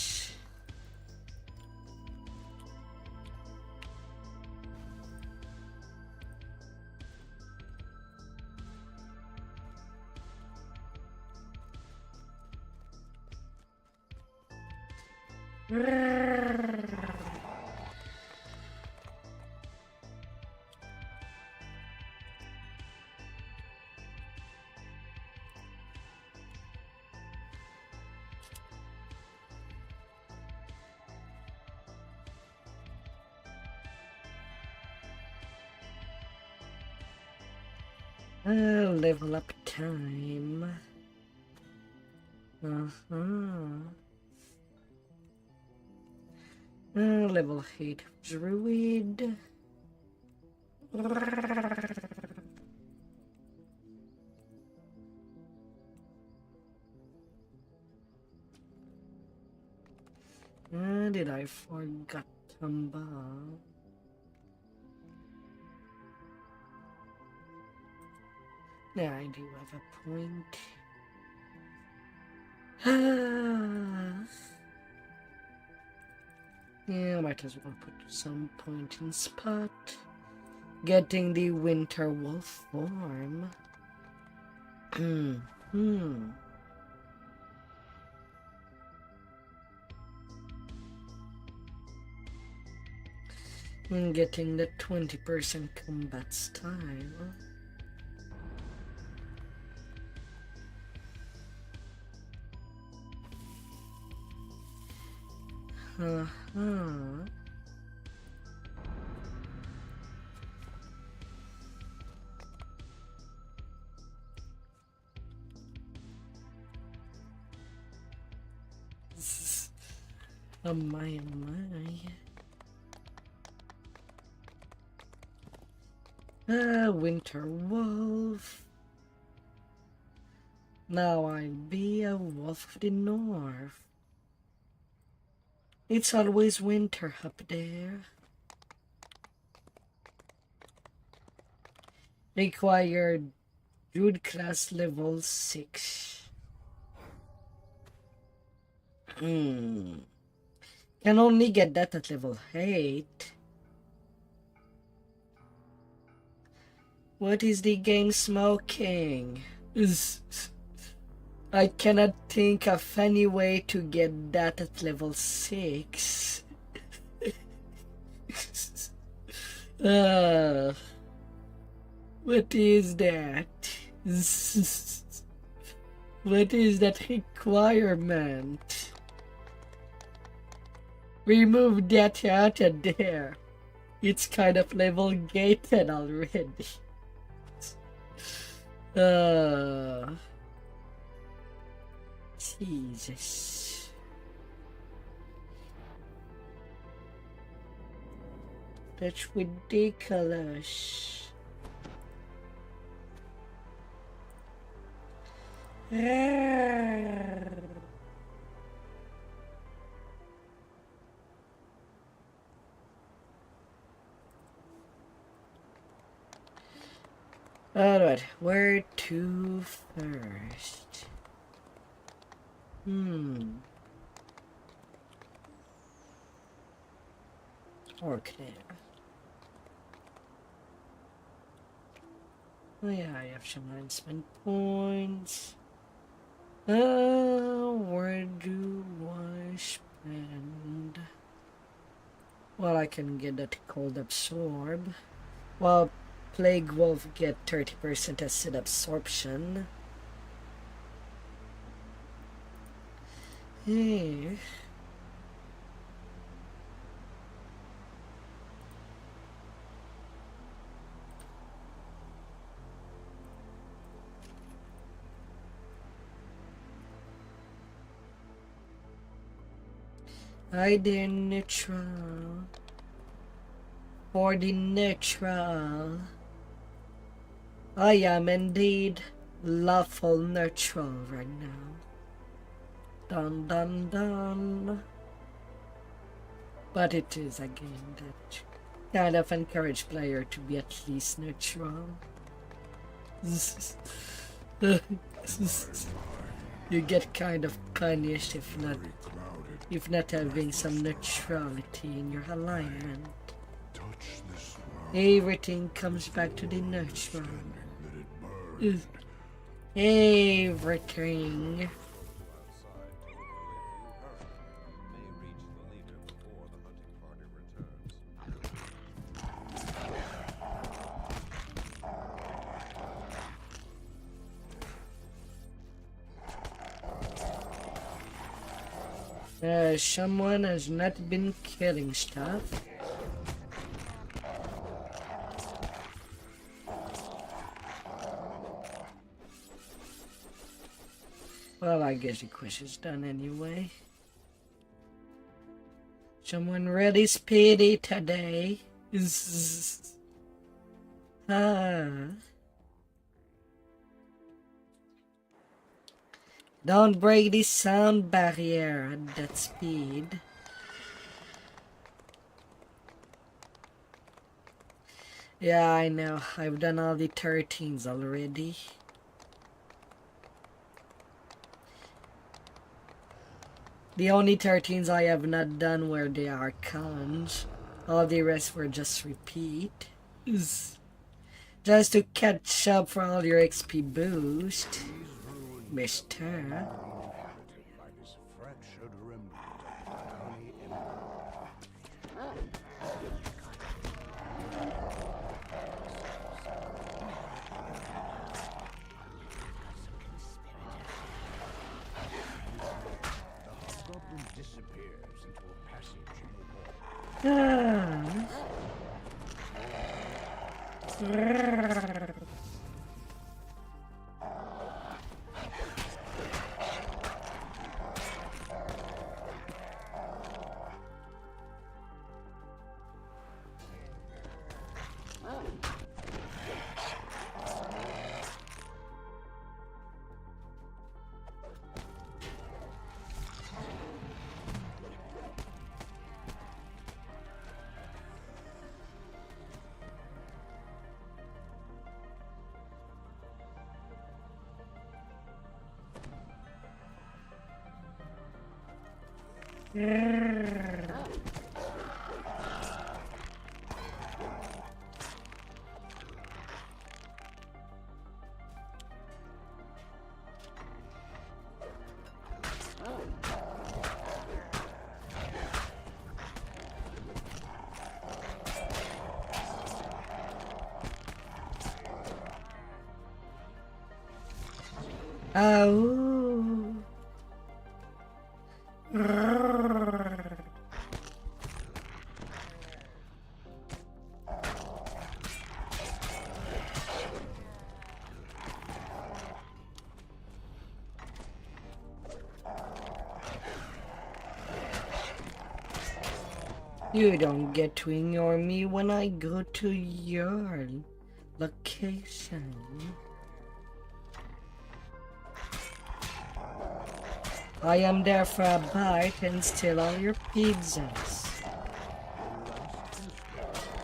Level up time. Level 8 druid. did I forget about? Yeah, I do have a point. Yeah, might as well put some point in spot. Getting the winter wolf form. And getting the 20% combat style. Oh my, oh my. Winter wolf. Now I be a wolf of the north. It's always winter up there. Required Druid class level 6. Can only get that at level 8. What is the game smoking? I cannot think of any way to get that at level 6. What is that? What is that requirement? Remove that out of there. It's kind of level gated already. Jesus. That's ridiculous. Alright, where to first? Orc there. Oh yeah, I have some spend points. Where do I spend? Well, I can get that cold absorb. Well, Plague Wolf get 30% acid absorption. Hey. I did neutral. For the neutral. I am indeed lawful neutral right now. Dun dun dun. But it is a game that kind of encourage player to be at least neutral. You get kind of punished if not having some neutrality in your alignment. Everything comes back to the neutral. Everything. Someone has not been killing stuff. Well, I guess the quest is done anyway. Someone really speedy today. Don't break the sound barrier at that speed. Yeah, I know. I've done all the 13s already. The only 13s I have not done were the Archons. All the rest were just repeat. Just to catch up for all your XP boost. Mister. Inhabited by this fractured remnant of the Holy Empire. The hobgoblin disappears into a passage in the wall. Oh. You don't get to ignore me when I go to your location. I am there for a bite and steal all your pizzas.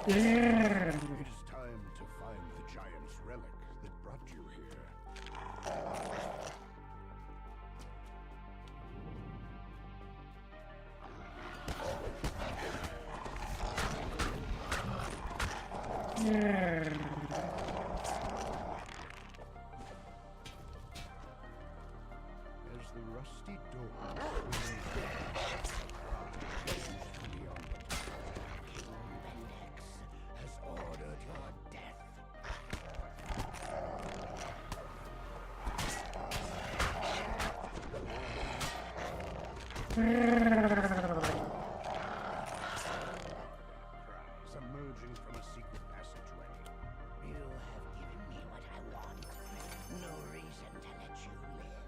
It is time to find the giant's relic that brought you here. As the rusty door swings beyond the King Bendix has ordered your death. Cries emerging from a secret passageway. You have given me what I want. No reason to let you live.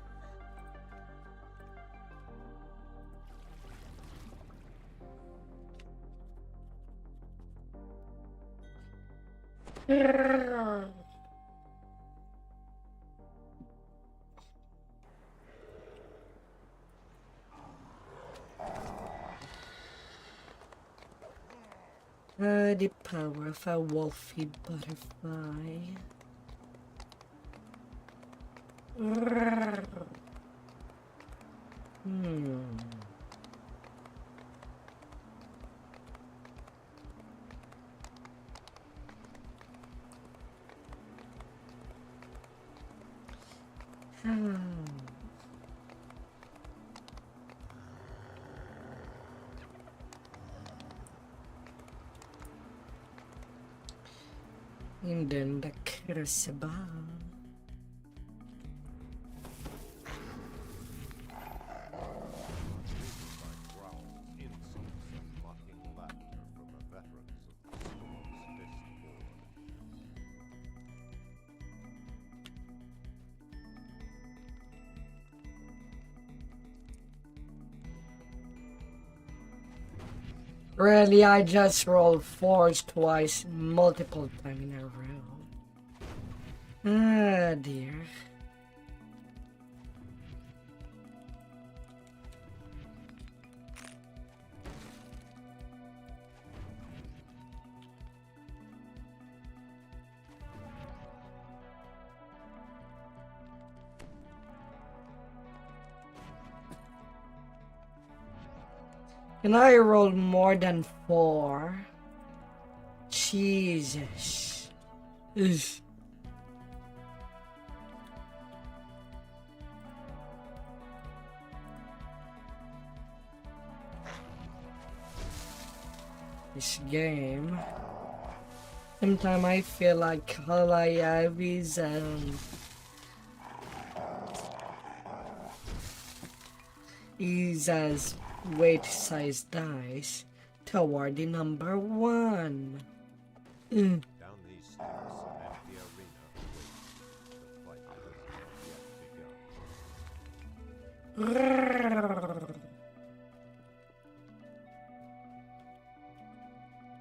The power of a wolfy butterfly. And then the crucible. Growl, insults, and mocking laughter from the veterans of the Storm's Fist Board. Really, I just rolled 4s twice, multiple times in a row. Ah, dear. And I rolled more than 4. Jesus. Ugh. This game. Sometimes I feel like all I have is as weight size dice toward the number 1. Down these steps, an empty arena awaits. The fight has not yet begun.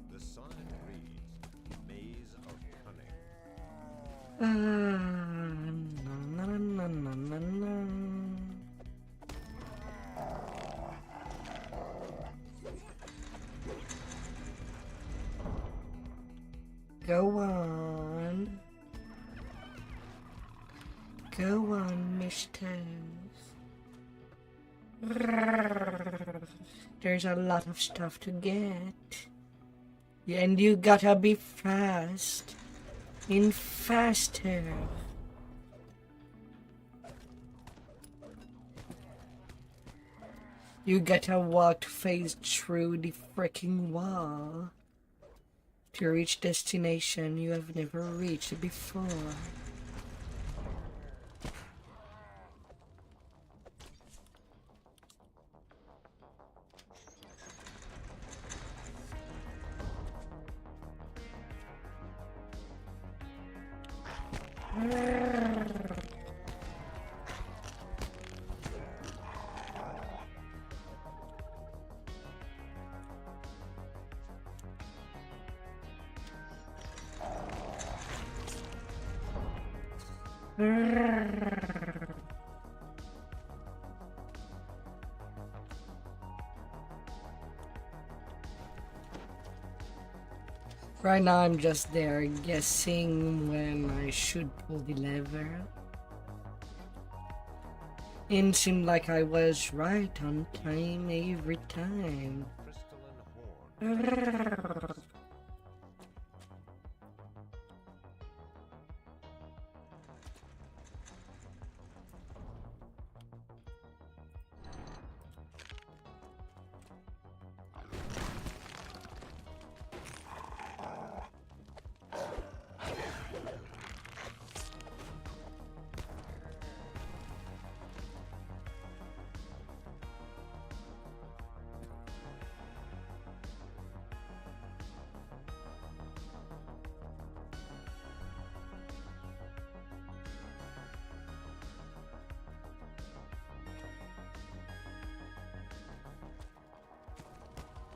The sign reads, Maze of Cunning. Na, na, na, na, na, na. Go on. Go on, mister. There's a lot of stuff to get. And you gotta be fast. And faster. You gotta walk face through the freaking wall to reach destination you have never reached before. Right now I'm just there guessing when I should pull the lever. It seemed like I was right on time every time. Crystalline horn.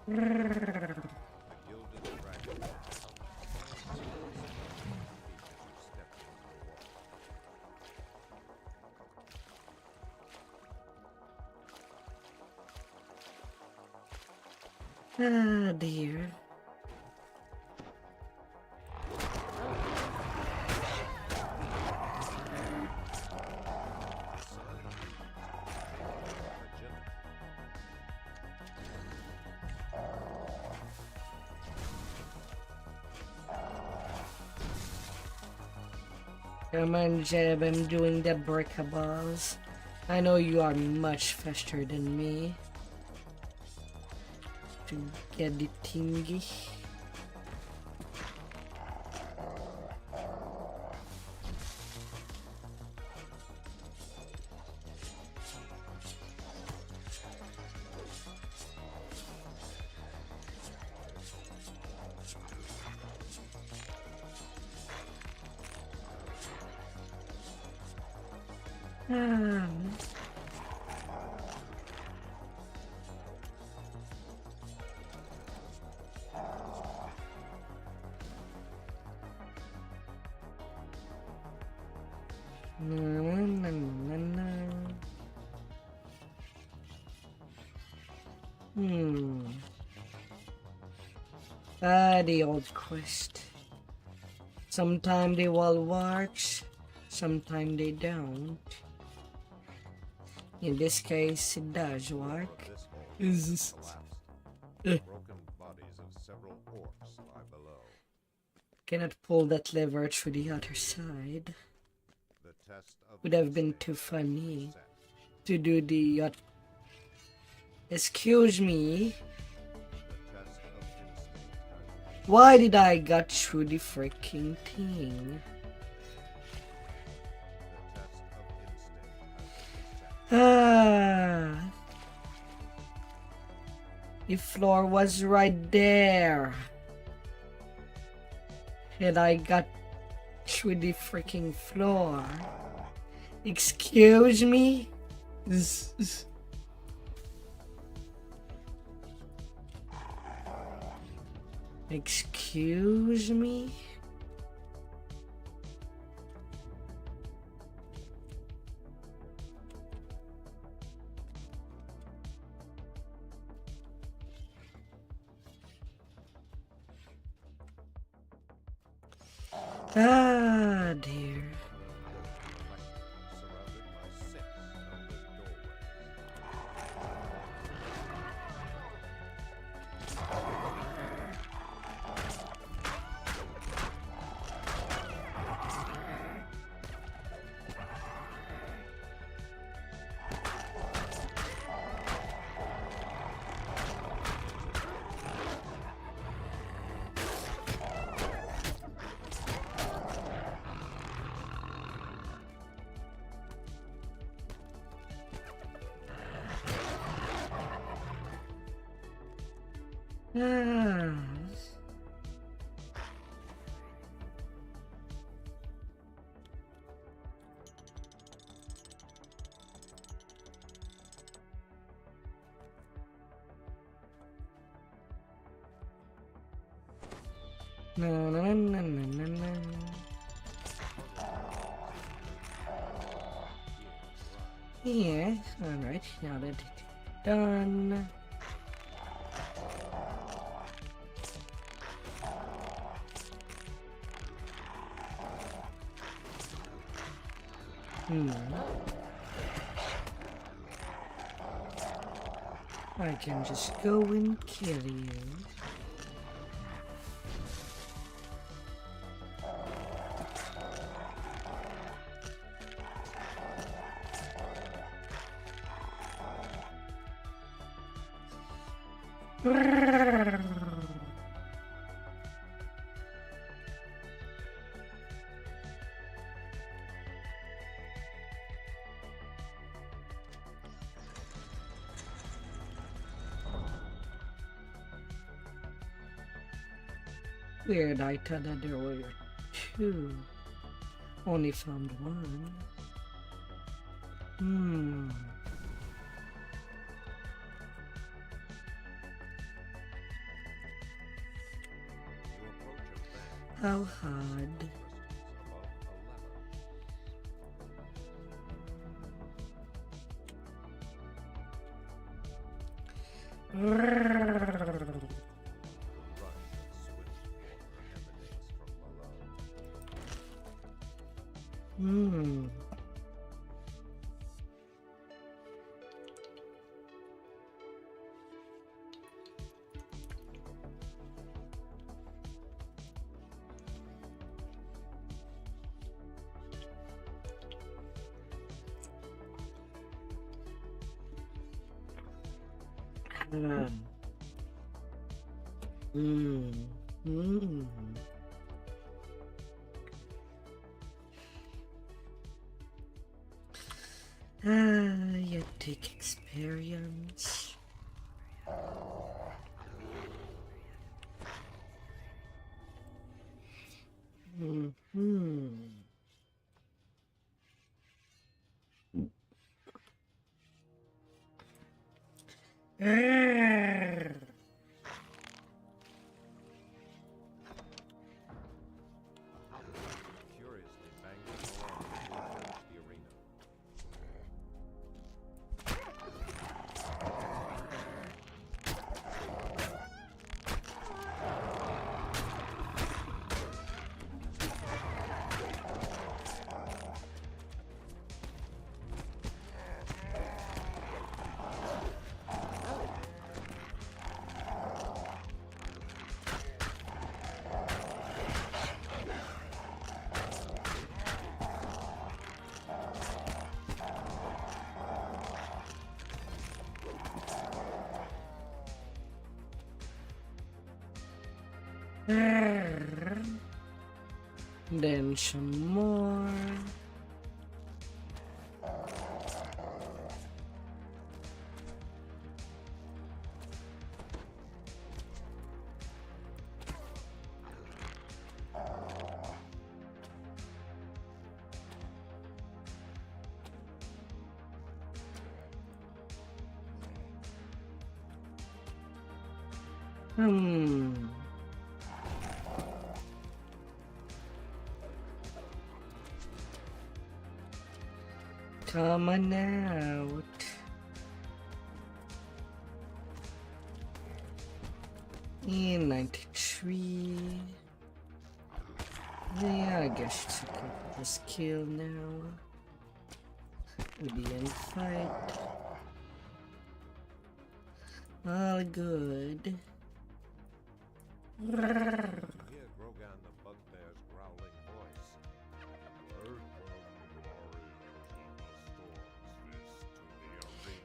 A gilded dragon. Ah, dear. Come on, Jeb, I'm doing the breakables. I know you are much faster than me. to get the thingy. The old quest. Sometimes they all works, sometimes they don't. In this case, it does work. Is Broken bodies of several orcs lie below. Cannot pull that lever through the other side. The test of Would have been too funny to do the. Excuse me. Why did I got through the freaking thing? The floor was right there. And I got through the freaking floor. Excuse me? Excuse me? Ah, dear. No, no, no, no, no, no. Yeah, alright, now that it's done. I can just go and kill you. Weird, I thought that there were two. Only found one. How hard? Hmm. Hmm. You take experience. Hmm. Curiously banging along towards the arena. Then some more. Hmm. Coming out. In 93. Yeah, I guess it's a couple skill now. With the end fight. All good. You hear Grogan the bugbear's growling voice.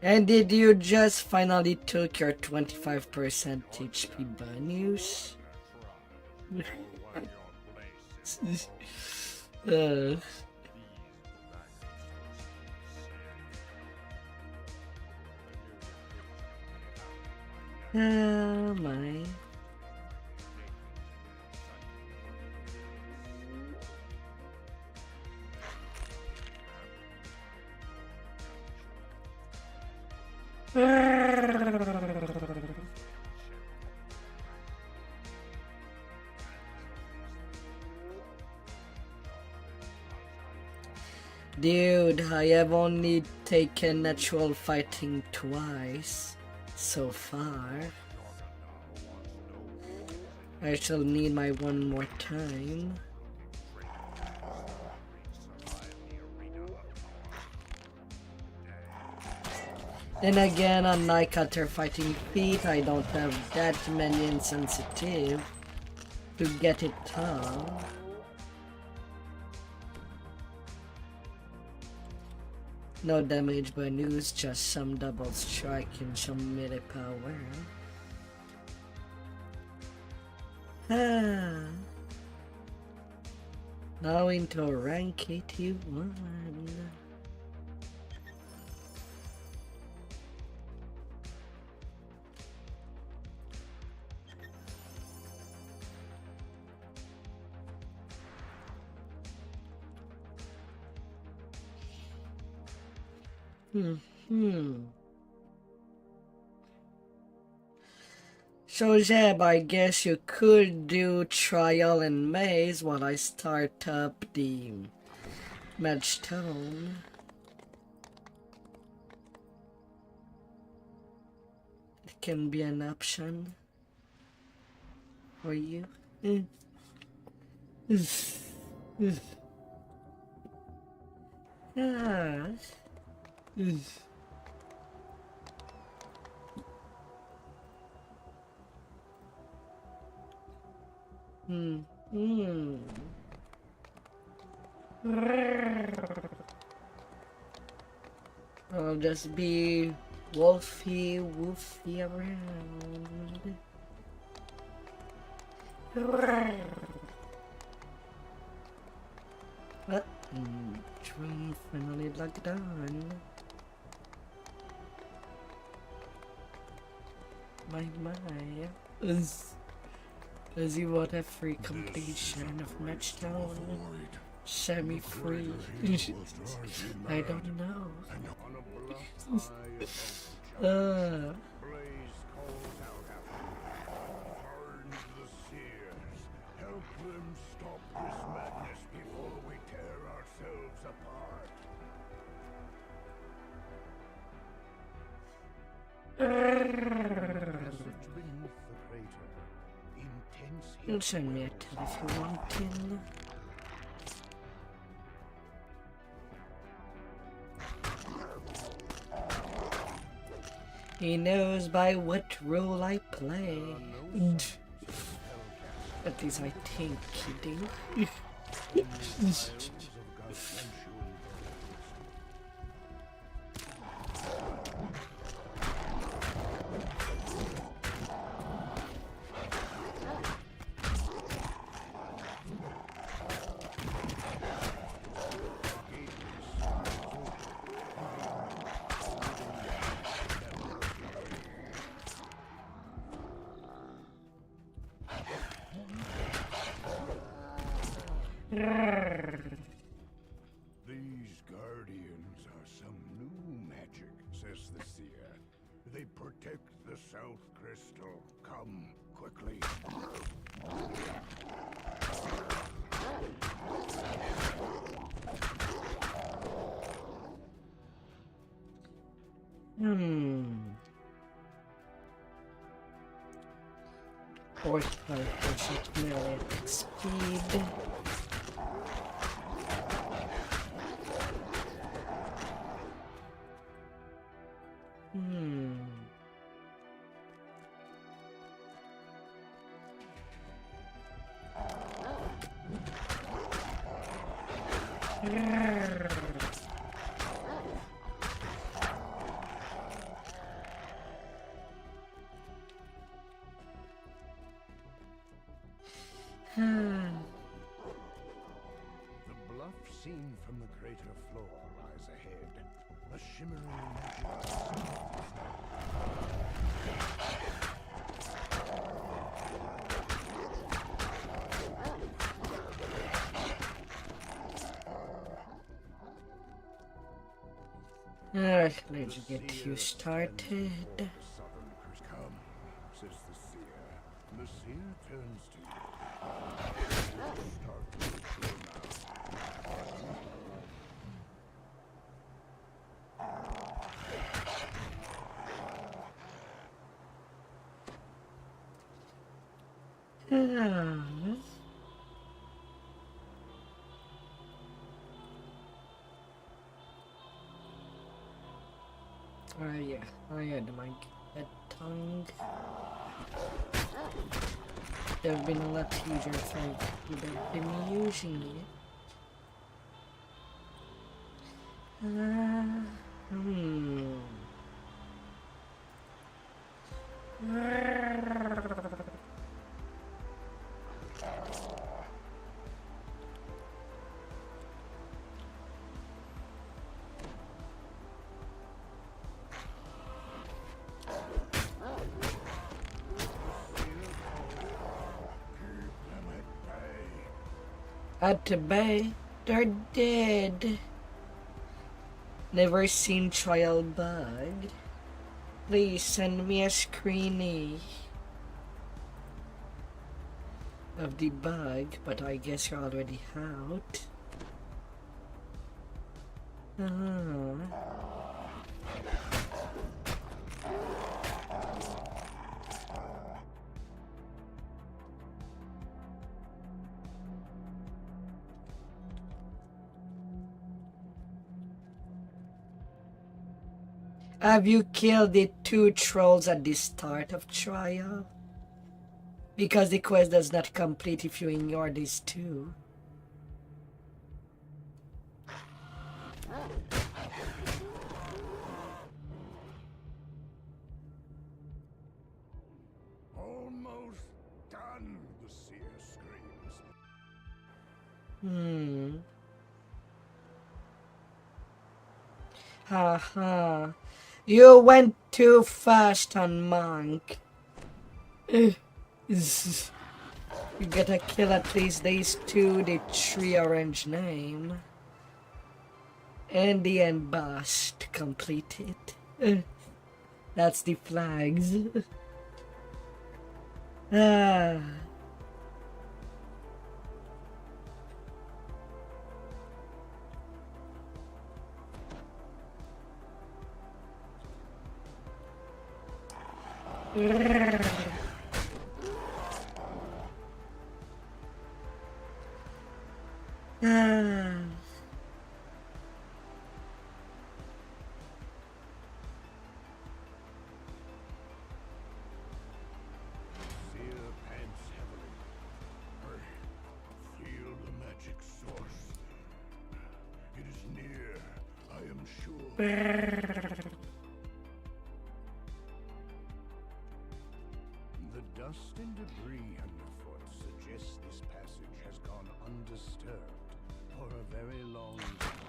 And did you just finally took your 25% HP bonus? Oh my. Dude, I have only taken natural fighting twice so far. I shall need my one more time. Then again, unlike other fighting feet, I don't have that many insensitive to get it done. No damage bonus, just some double strike and some melee power. Now into rank 81. So Zeb, I guess you could do trial and maze while I start up the Magstone. It can be an option for you. Ah. I'll just be woofy around. Dream finally logged on. My. Does he want a free completion of Matchtown? Semi-free? I don't know. On a bluff high above the giants, Blaze calls out after you. Burn the seers. Help them stop this madness before we tear ourselves apart. Passage beneath the crater. Intense You'll send me a tell if you want to. He knows by what role I play. At least I think he do. These guardians are some new magic, says the seer. They protect the South Crystal. Come quickly. Horsepower at melee attack speed. The bluff seen from the crater floor lies ahead. A shimmering magic. Let's get you started. The southern crystal. Come, says the seer. The seer turns to you. Start the ritual now. Yeah, I had my head tongue. It would have been a lot easier if I would have been using it. At the bay, they're dead. Never seen trial bug. Please send me a screenie of the bug, but I guess you're already out. Have you killed the 2 trolls at the start of trial? Because the quest does not complete if you ignore these 2. Almost done, the seer Haha. You went too fast on Monk. You gotta kill at least these two, the 3 orange name. And the end boss to complete it. That's the flags. Ah. Ah. Seer pants heavily. I feel the magic source. It is near, I am sure. The dust and debris underfoot suggests this passage has gone undisturbed for a very long time.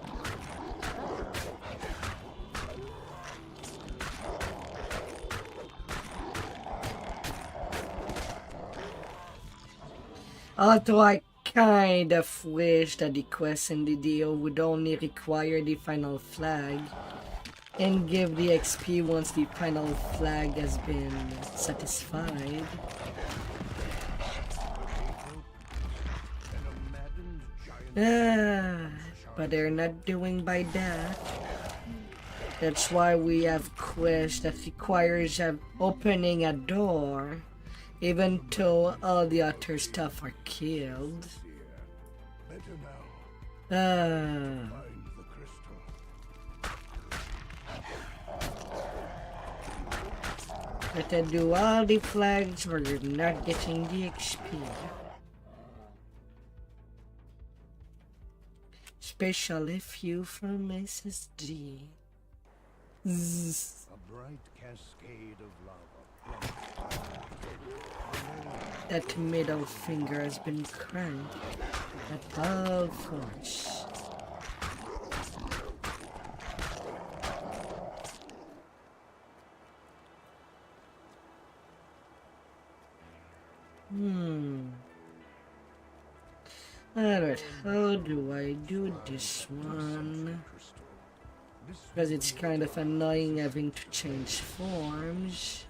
Although I kind of wish that the quest in the deal would only require the final flag and give the XP once the final flag has been satisfied. But they're not doing by that. That's why we have quests that requires opening a door, even though all the other stuff are killed. Better now. Find the crystal. But I do all the flags or you're not getting the XP. Special if you from SSG. Zzz. A bright cascade of lava. That middle finger has been cranked at all force. Alright, how do I do this one? Because it's kind of annoying having to change forms.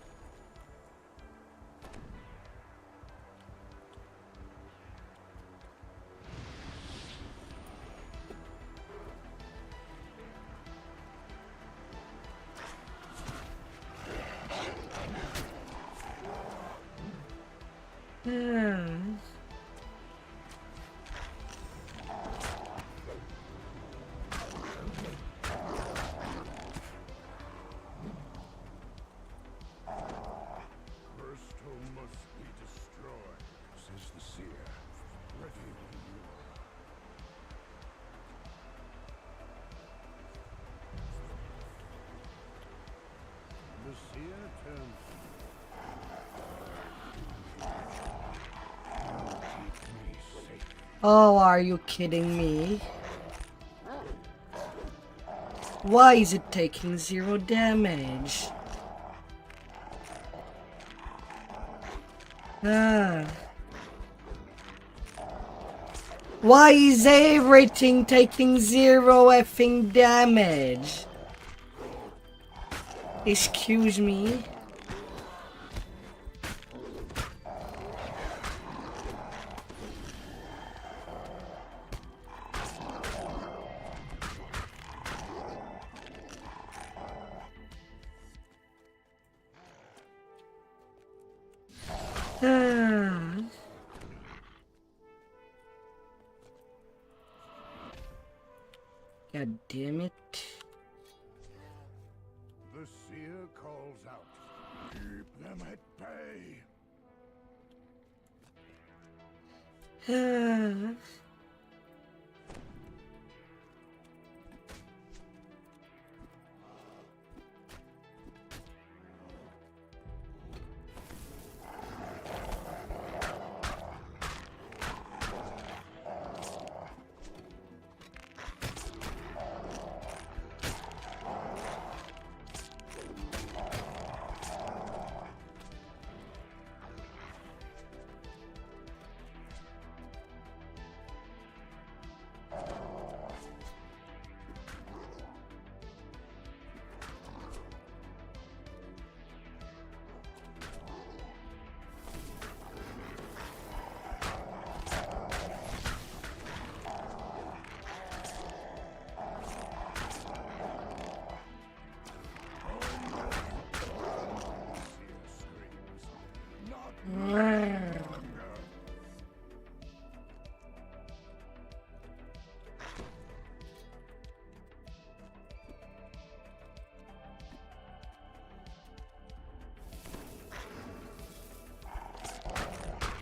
Oh, are you kidding me? Why is it taking 0 damage? Why is everything taking 0 effing damage? Excuse me? God damn it. The seer calls out. Keep them at bay.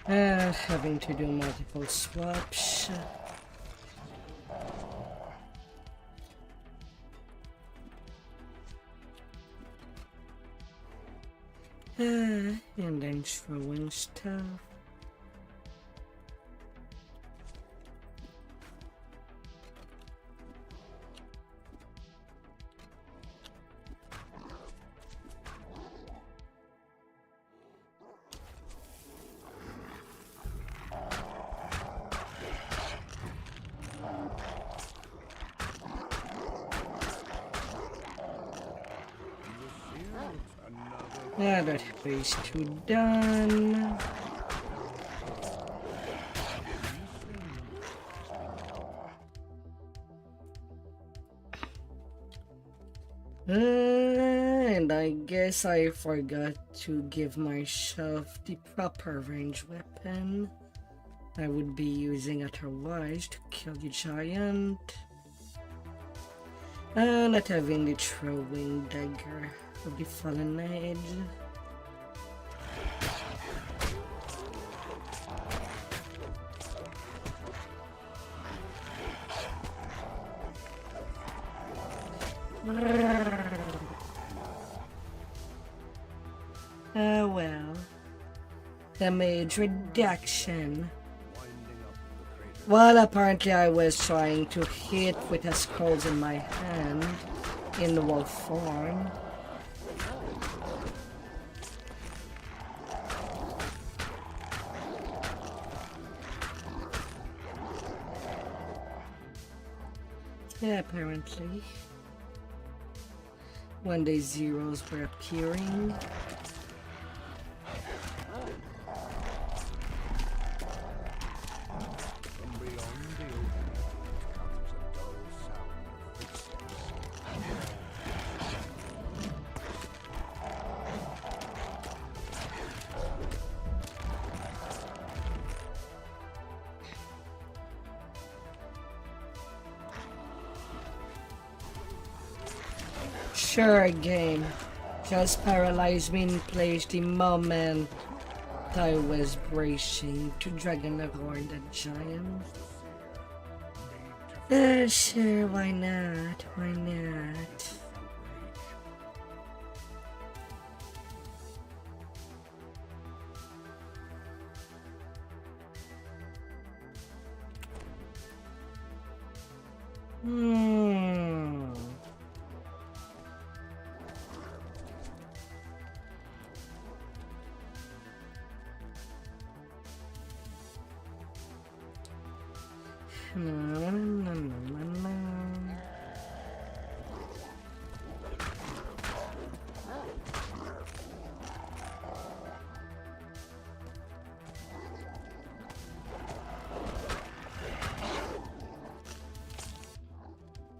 Having to do multiple swaps. And then throwing stuff. Yeah, that phase 2 done. And I guess I forgot to give myself the proper range weapon I would be using otherwise to kill the giant. Not having the throwing dagger of the fallen age. Oh well. Damage reduction. Well, apparently I was trying to hit with a scrolls in my hand in the wolf form. Yeah, apparently. When the zeros were appearing. Sure, game. Just paralyzed me in place the moment I was bracing to dragon roar the giant. Sure, why not? Why not?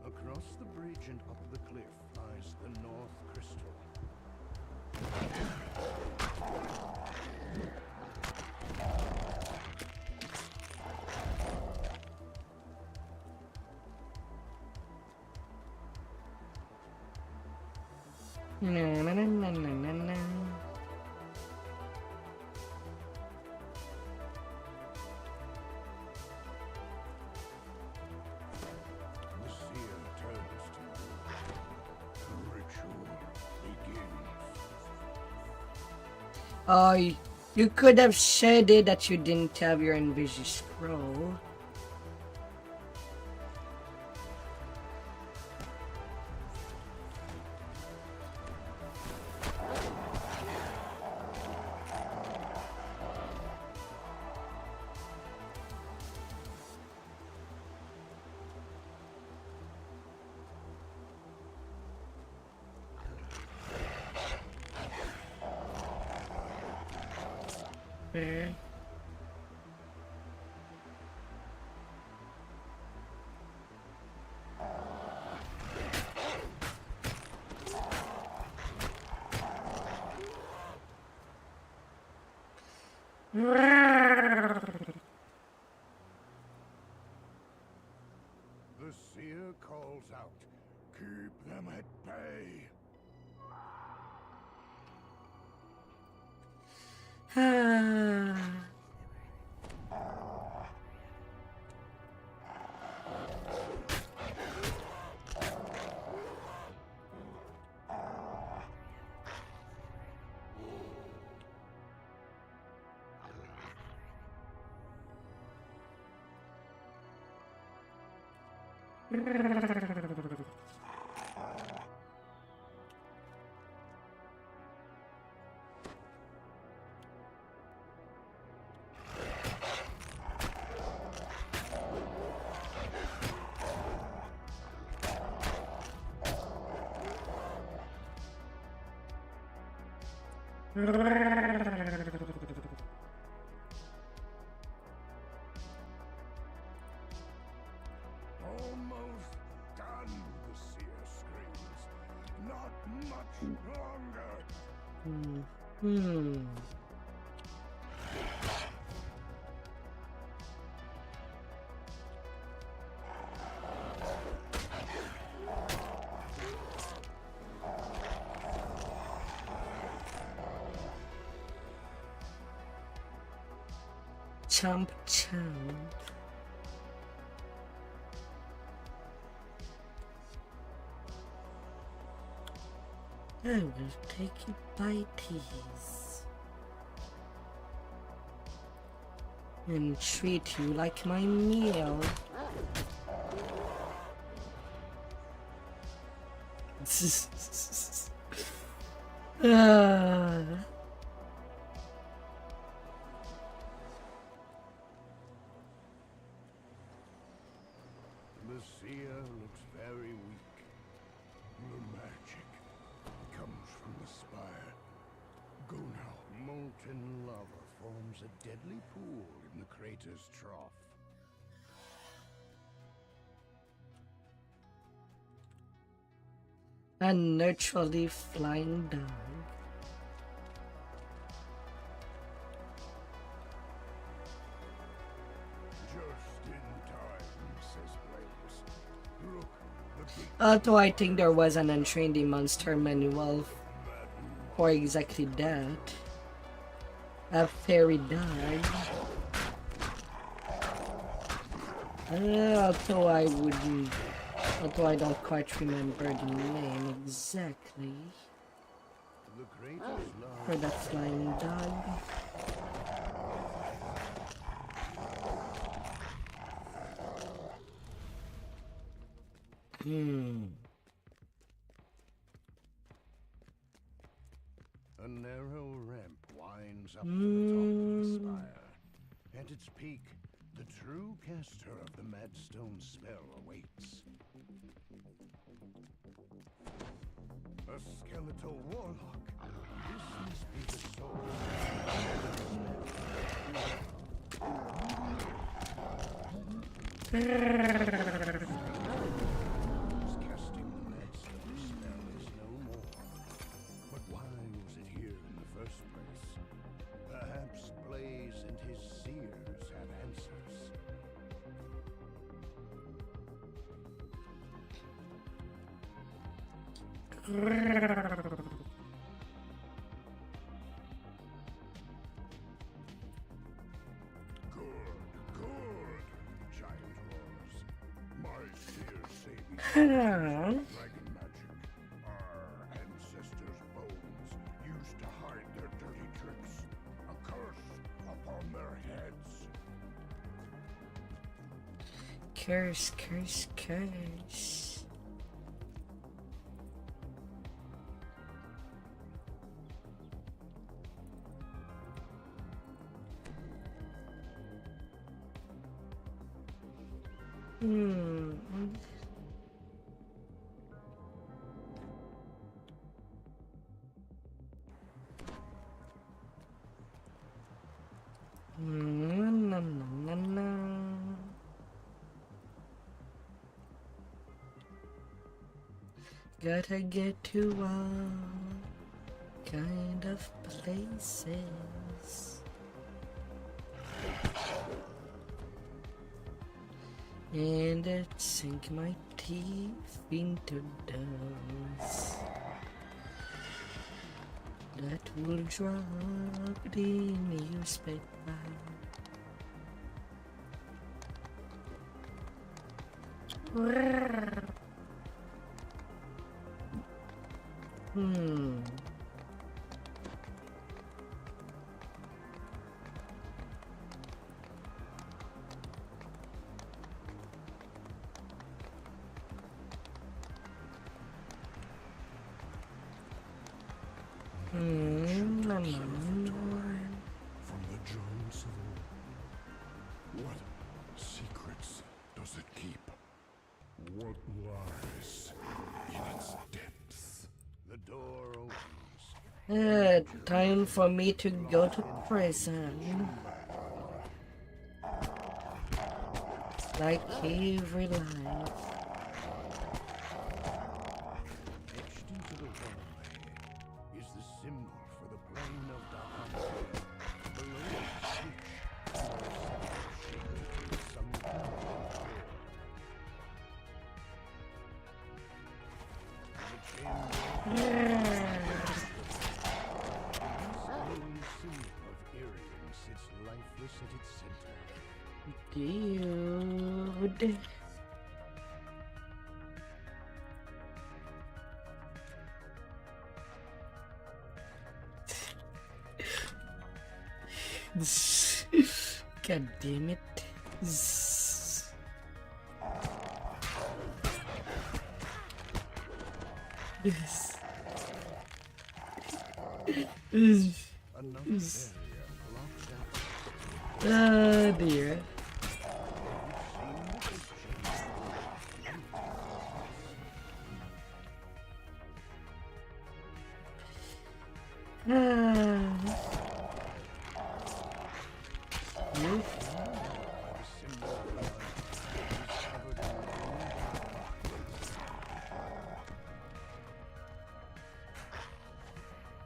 Across the bridge and up the cliff lies the North Crystal. The seer turns to you. The ritual begins. Oh, you could have said it that you didn't have your Envisi scroll. The seer calls out, keep them at bay. Almost done, the seer screams. Not much longer. Chomp chomp. I will take it by tease and treat you like my meal. The seer looks very weak. The magic comes from the spire. Go now. Molten lava forms a deadly pool in the crater's trough. A naturally flying dog. Just in time, says Blaze. Look, the big Although I think there was an untrained monster manual for exactly that. A fairy dog. Although I don't quite remember the name exactly the crater's lava for that flying dog. A narrow ramp winds up to the top of the spire. At its peak, the true caster of the Madstone spell awaits. A skeletal warlock. This must be the soul. Who's casting the Madstone spell is no more. But why was it here in the first place? Perhaps Blaze and his seers have answers. Good, giant roars. My seers say we dragon magic. Our ancestors' bones used to hide their dirty tricks. A curse upon their heads. Curse, curse, curse. Gotta get to all kind of places. And it sink my teeth into those that will drop the newspaper. From the giants of old. What secrets does it keep? What lies in its depths? The door opens. Time for me to go to prison. Like every life. Etched into the wallway is the symbol for the plane of Dahan. Below the switch, some kind of door. The chamber. This symbol of Arian sits lifeless at its center. Dude. God damn it. Yes. Another barrier blocks out. Oh dear.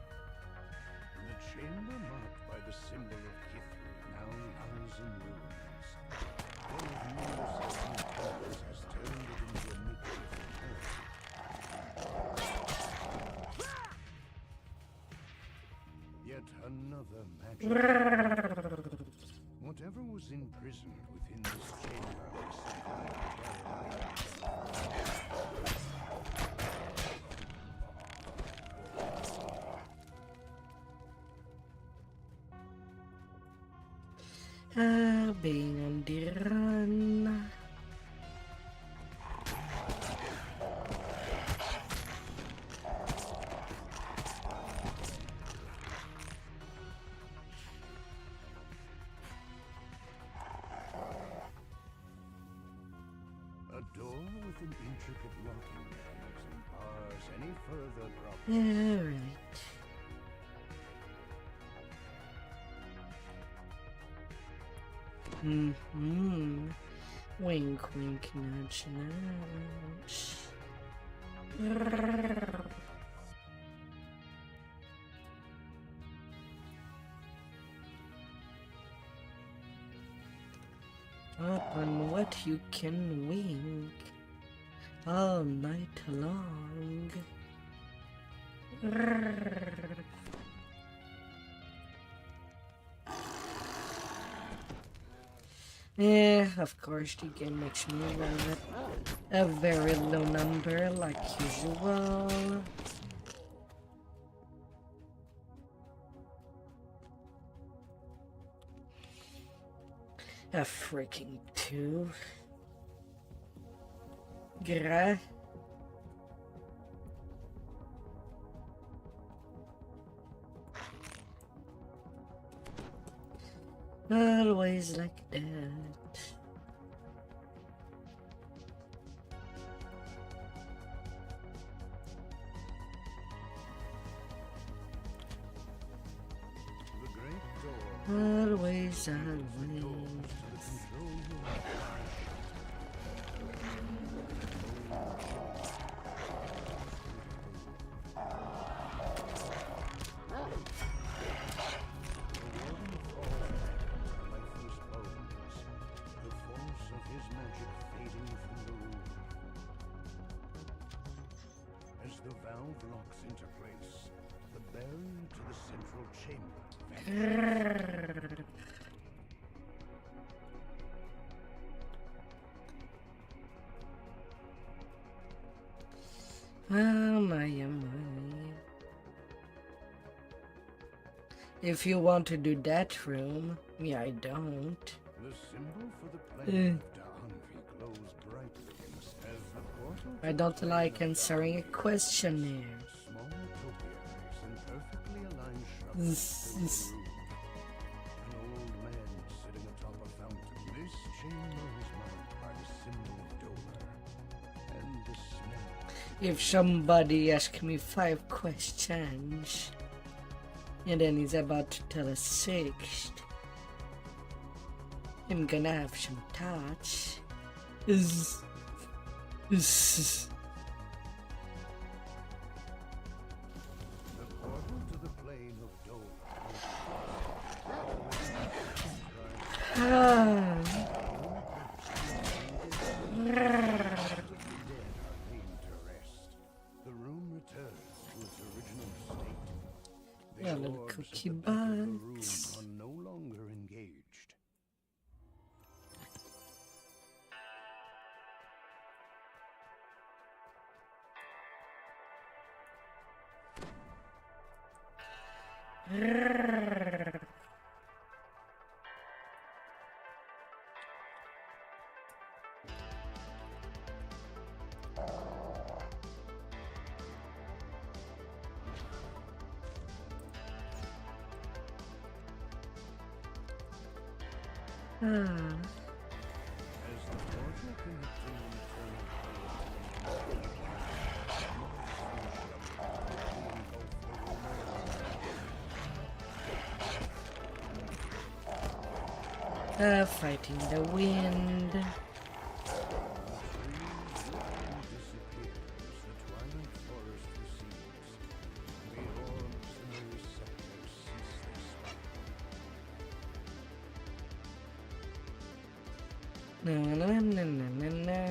The chamber marked by the symbol of Kithri now lies in ruins. One of Minos' powers has turned it into a makeshift home. Yet another magic. Whatever was imprisoned within this chamber has survived Being on the run. a door with an intricate locking mechanism bars any further progress. Alright. Wink, wink, nudge, nudge. Upon what you can wink all night long. Of course the game makes me roll at a very low number like usual. A freaking 2. Gra. Always like that. The great door Always, always. to the control room. The valve locks into place. The barrier to the central chamber vanishes. Oh my, oh my. If you want to do that room, me I don't. The symbol for the planet of Da'anvi glows brightly as the portal I don't like answering a questionnaire. small utopia lives in perfectly An old man sitting atop a fountain. This chamber is marked by the symbol of Dover. And the smell. If somebody asks me 5 questions and then he's about to tell a 6th, I'm gonna have some thoughts. The portal to the plain of Dover. The room returns to its original state. The Yeah, little orbs cookie at the back of the room buns. are no longer engaged. As the portal connecting the eternal Fighting the wind. disappears, the twilight forest recedes. The orbs and the receptors cease their sparkle. Na na na na na na.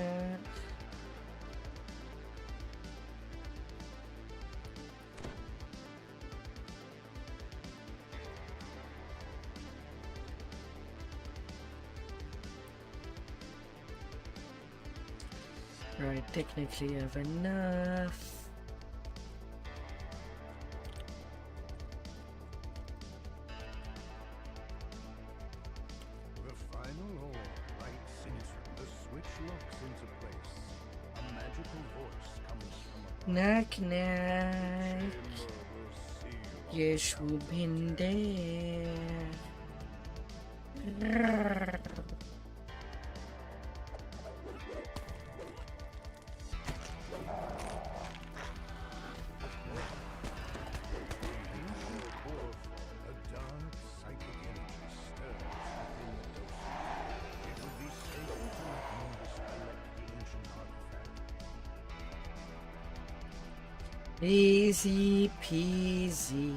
Right, technically I have enough. The final orb lights into the switch locks into place. A magical voice comes from above. Knock knock. Chamber will seal. Yes, we've been there. A dark psychic energy stirs within the dosis. It would be safer to let Mundus collect the ancient artifact. Easy peasy.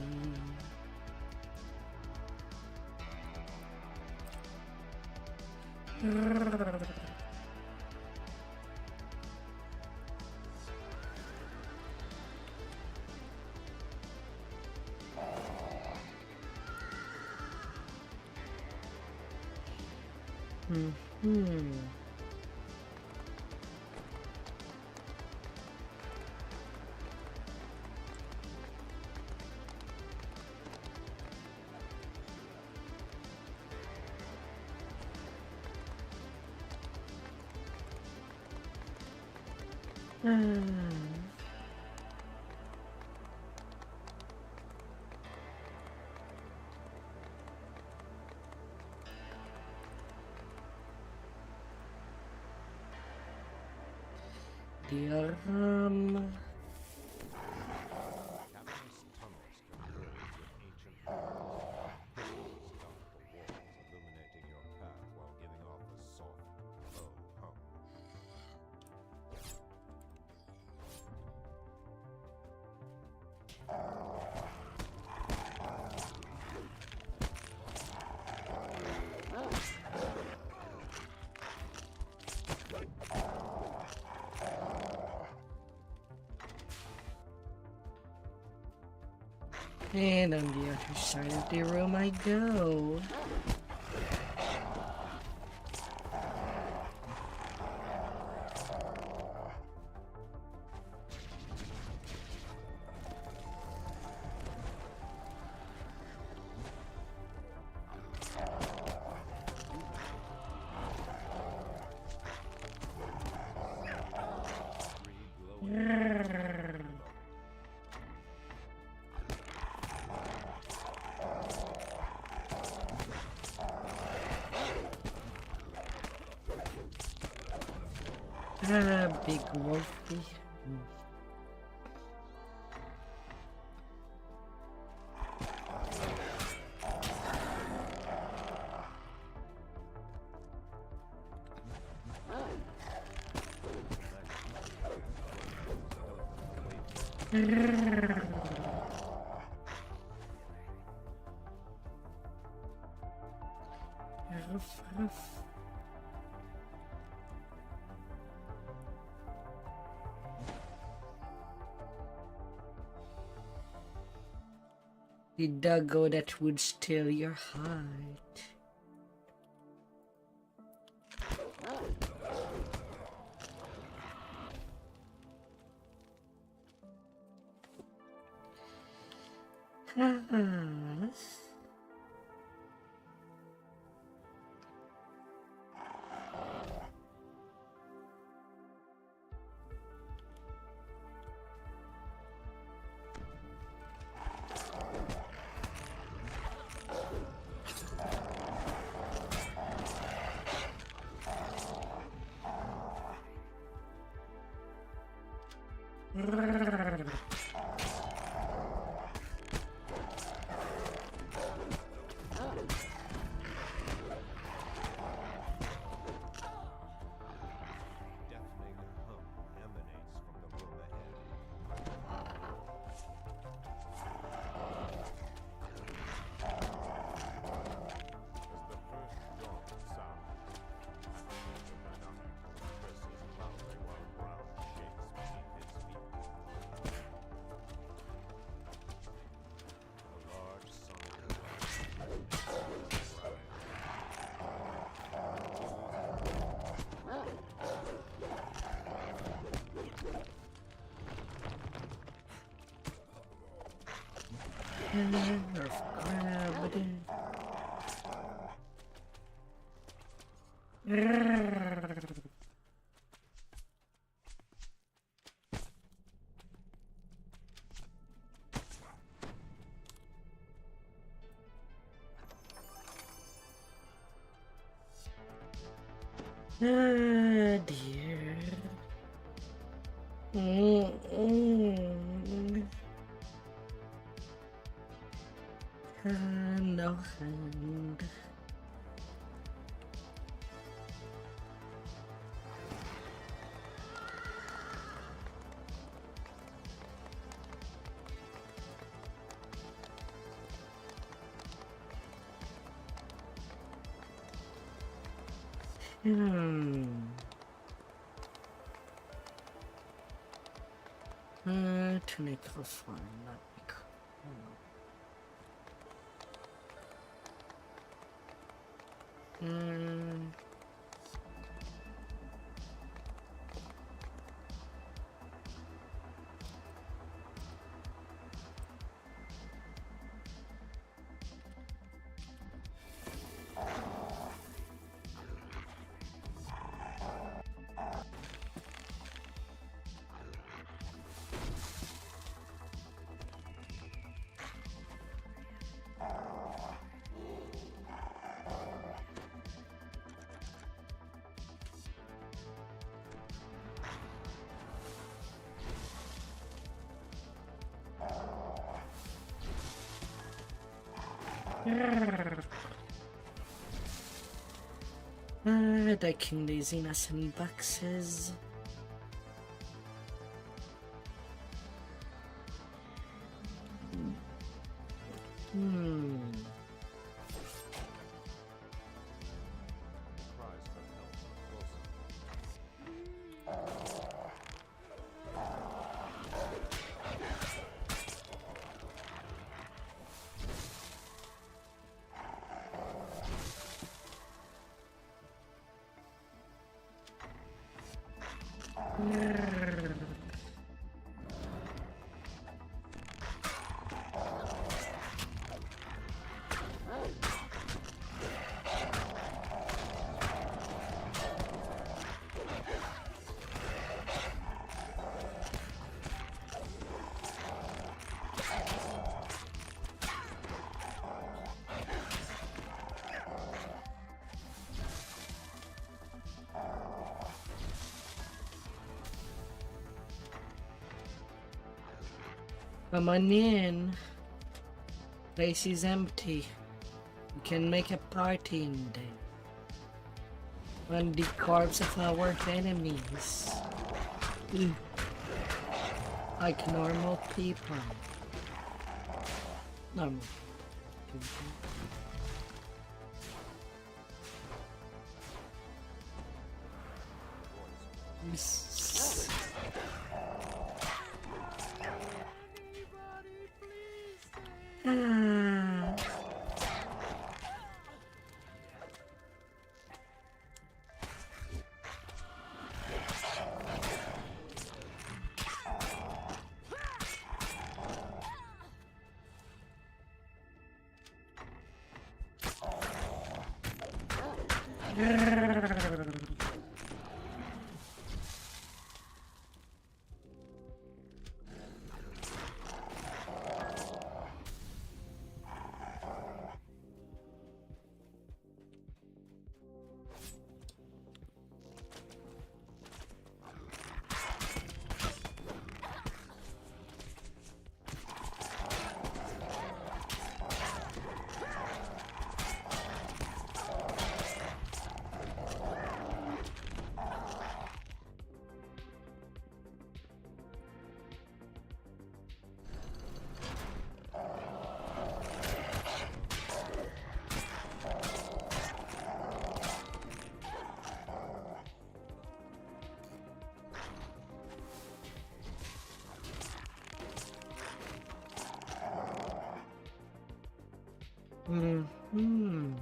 The Cavernous tunnels converge with ancient halls. Pillars dot the walls, illuminating your path while giving off a soft, low hum. And on the other side of the room I go. Big Wolfie. Ruff, ruff. The doggo that would steal your heart. Deafening hum emanates from the room ahead. As the first gong sounds, the binocular presses loudly while ground shakes beneath its feet. A large solid Center of gravity. Ah, dear. No hand. To make for fun, not because. Taking these innocent boxes. cries for help are closer. Come on in. Place is empty. We can make a party in there. On the corpse of our enemies. Ugh. Like normal people. Normal people. Ah. Mm-hmm.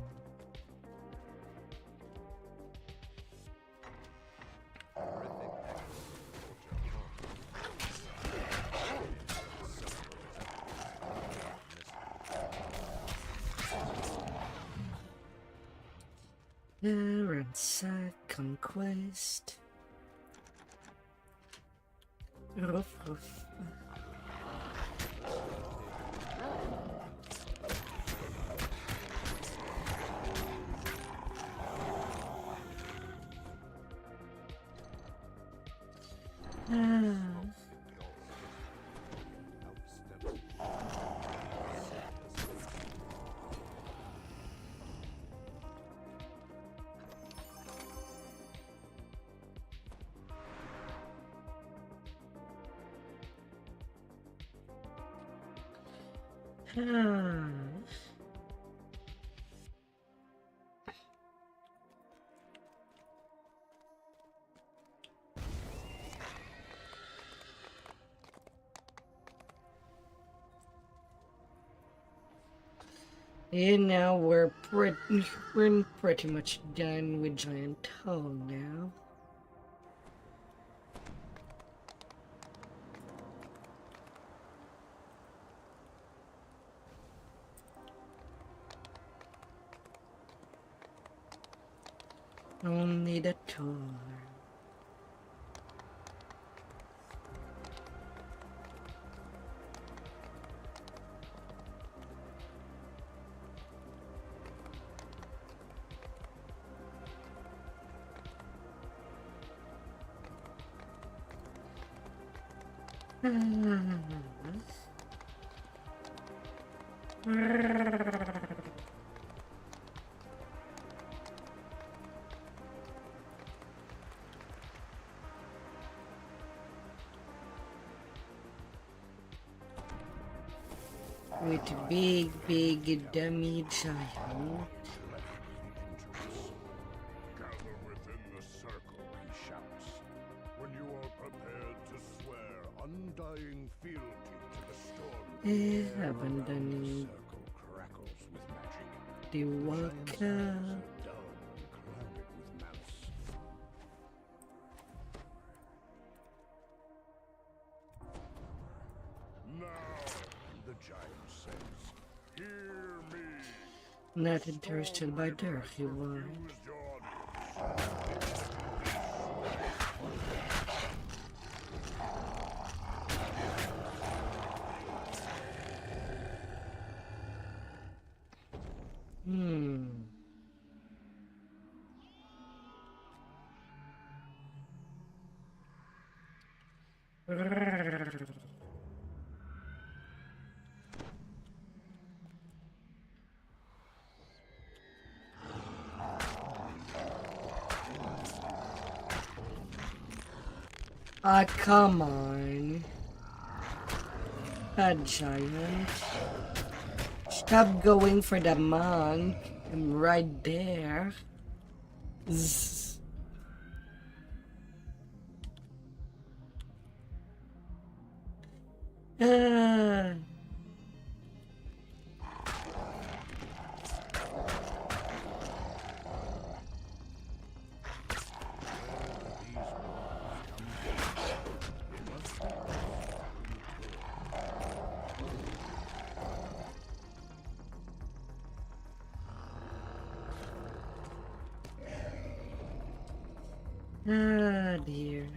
Ransack, conquest. Ruff, ruff. And now we're pretty much done with Giant Hole now. Only the tour. With big dummy giant. Gather within the circle, he shouts. When you are prepared to swear undying fealty to the storm, the air around the circle crackles with magic. The Giant's Waka. eyes are dull and clouded with malice. Now, the giant says, hear me. Not interested by dirty wine. Refused your Ah, come on. That giant. Stop going for the monk. I'm right there. Zzz. Ah. Ah, dear.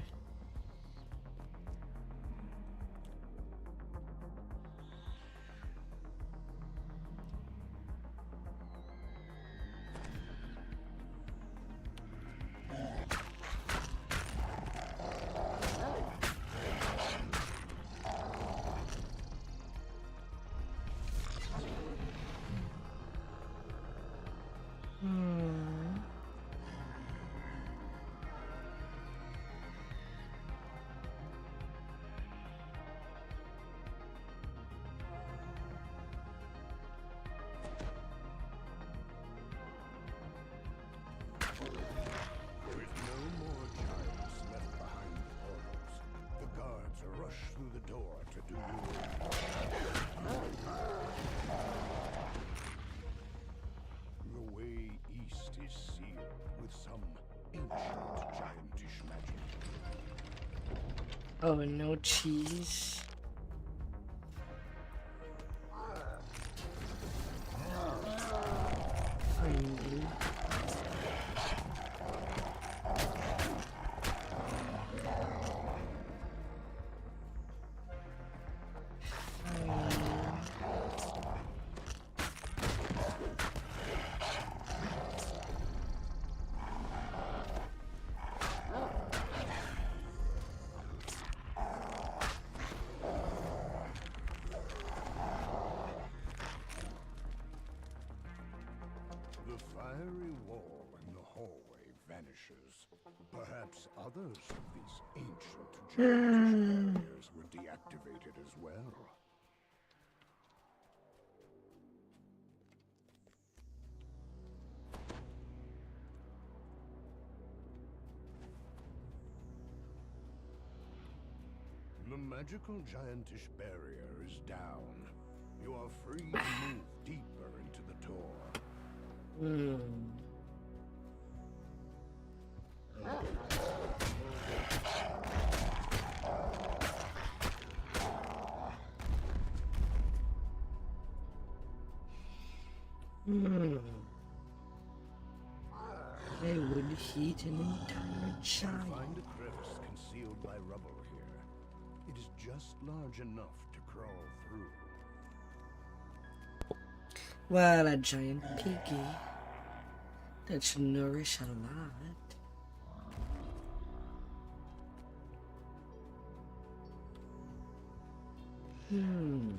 Hmm. With no more giants left behind the portals, the guards rush through the door to do your The way east is sealed with some ancient giantish magic. Oh, no cheese. Finally. The fiery wall in the hallway vanishes. Perhaps others of these ancient giantish barriers were deactivated as well. The magical giantish barrier is down. You are free to move deeper into the door. Hmm. Hmm. I would heat an entire giant. Find a crevice concealed by rubble here. It is just large enough to crawl through. Well, a giant piggy. That should nourish a lot. Hmm.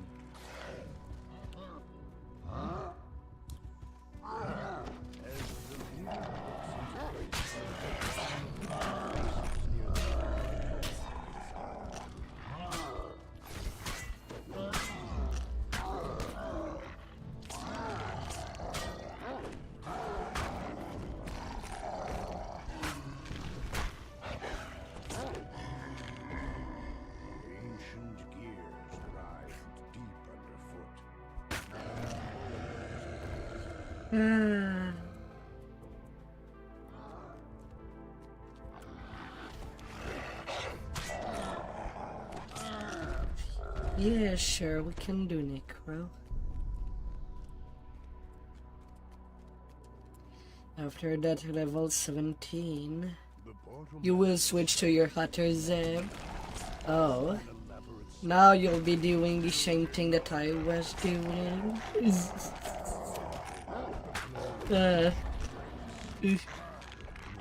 Ancient gears writhed deep underfoot. Ah. Yeah, sure, we can do Necro. After that level 17, The portal you will switch to your hotter Zeb. Oh, elaborate now you'll be doing the same thing that I was doing.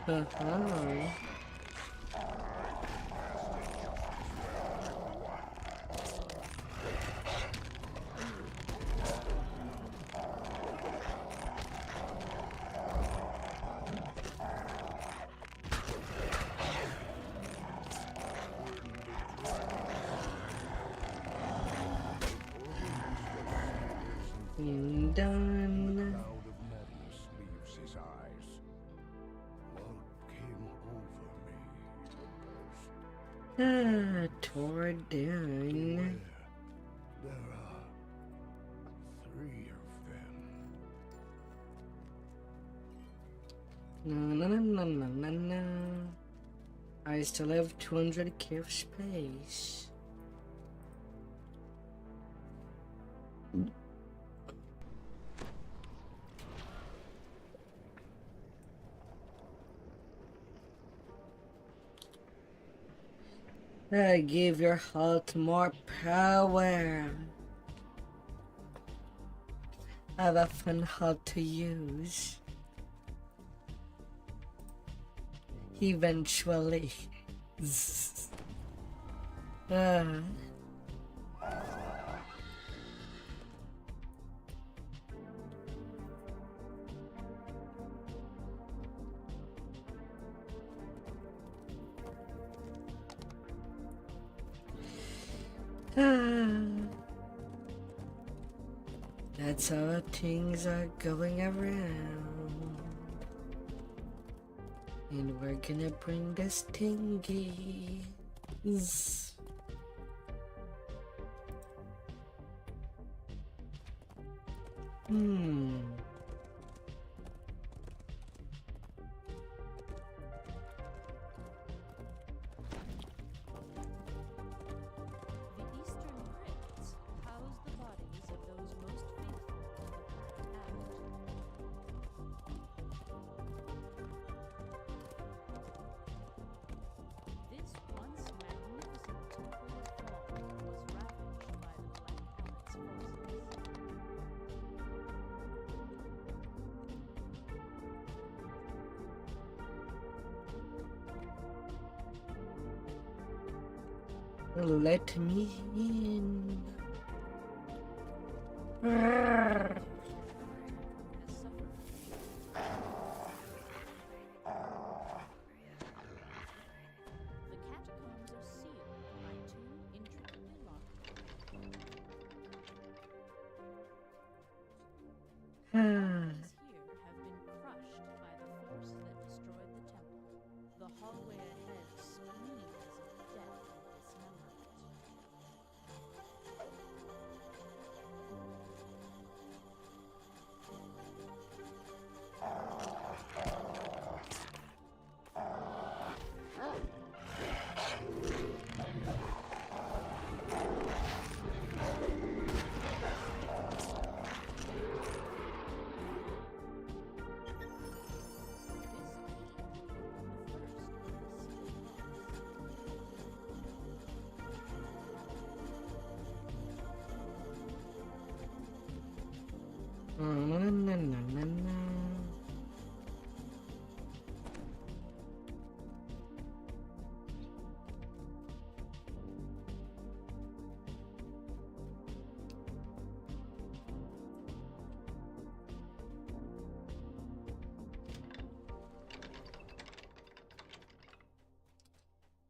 Uh-huh. Done. cloud of madness leaves his eyes. What came over me at first? Tore down. Beware. There are 3 of them. No, no, no, no, no, no, no. I still have 200k of space. Give your heart more power. Have a fun heart to use. Eventually. That's how things are going around. And we're gonna bring the stingies. The eastern crypts house the bodies of those most faithful to the Black Act. This once magnificent temple of Dawn was ravaged by the Black Act's forces. Let me in. Has suffered. The catacombs are sealed by 2 intricately locked doors. Bodies here have been crushed by the force that destroyed the temple. The hallway ahead screams of death and dismemberment.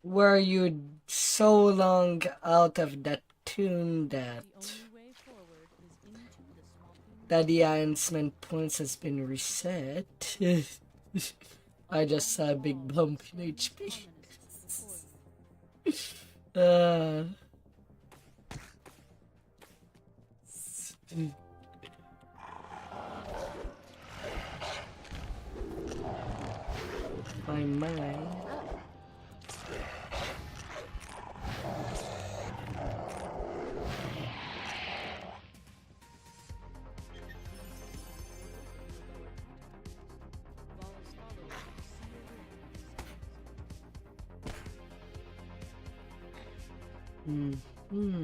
Were you so long out of that tune that The only way forward is into the swampy that the enhancement points has been reset? I just saw a big bump in HP. ominous support. My mind. Vols followed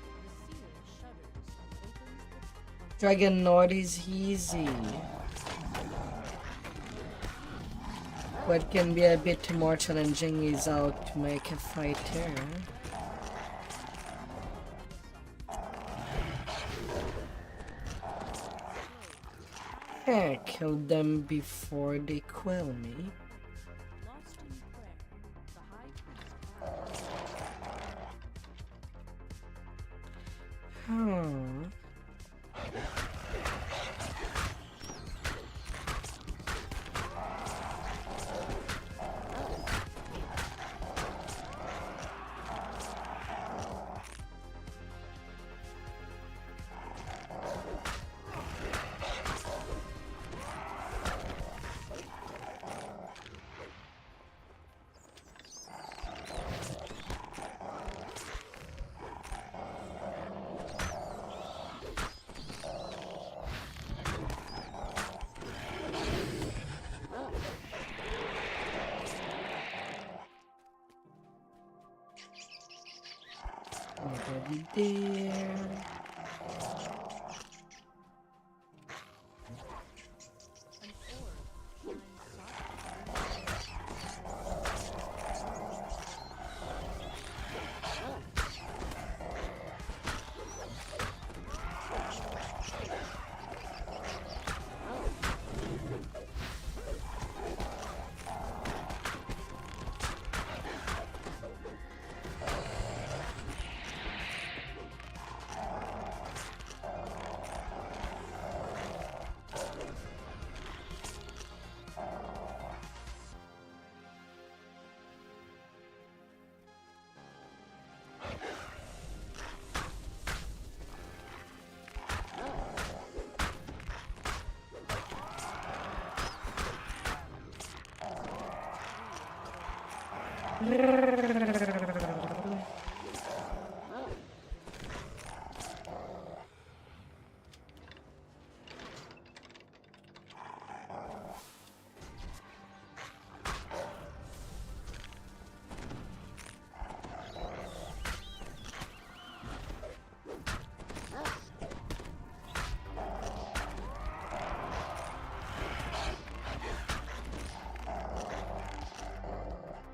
The seer shudders and opens the Dragon Lord is easy, what can be a bit more challenging is how to make a fighter. Can't kill them before they quell me. Lost in prayer, the high priest. Huh. Nobody there. An orb shines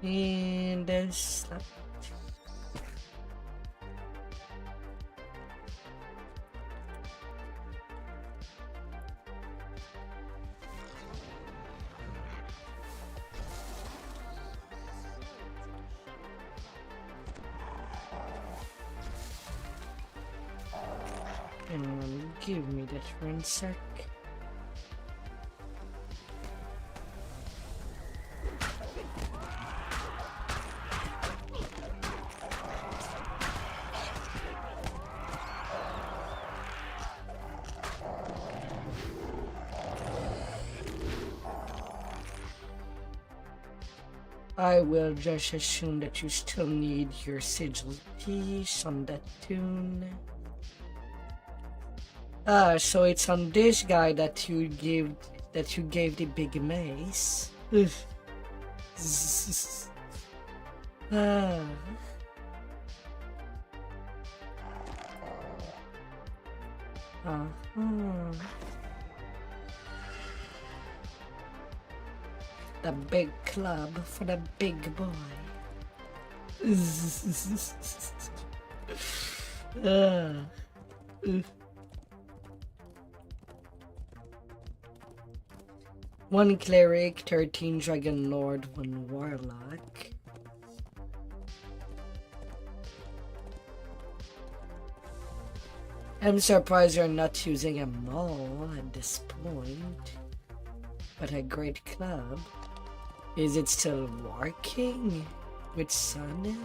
And there's that. Give me that one sec. I will just assume that you still need your sigil piece on that tune. So it's on this guy that you gave the big mace. Ah. The big club for the big boy. One cleric, 13 dragon lord, 1 warlock. I'm surprised you're not using a mall at this point. But a great club. Is it still working with Sun?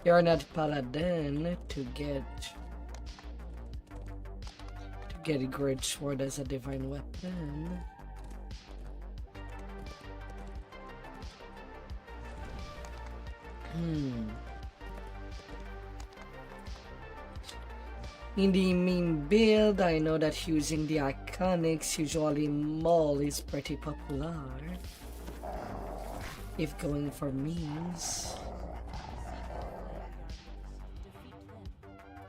You're not paladin to get a great sword as a divine weapon. In the main build, I know that using the iconics, usually Maul is pretty popular. If going for memes. defeat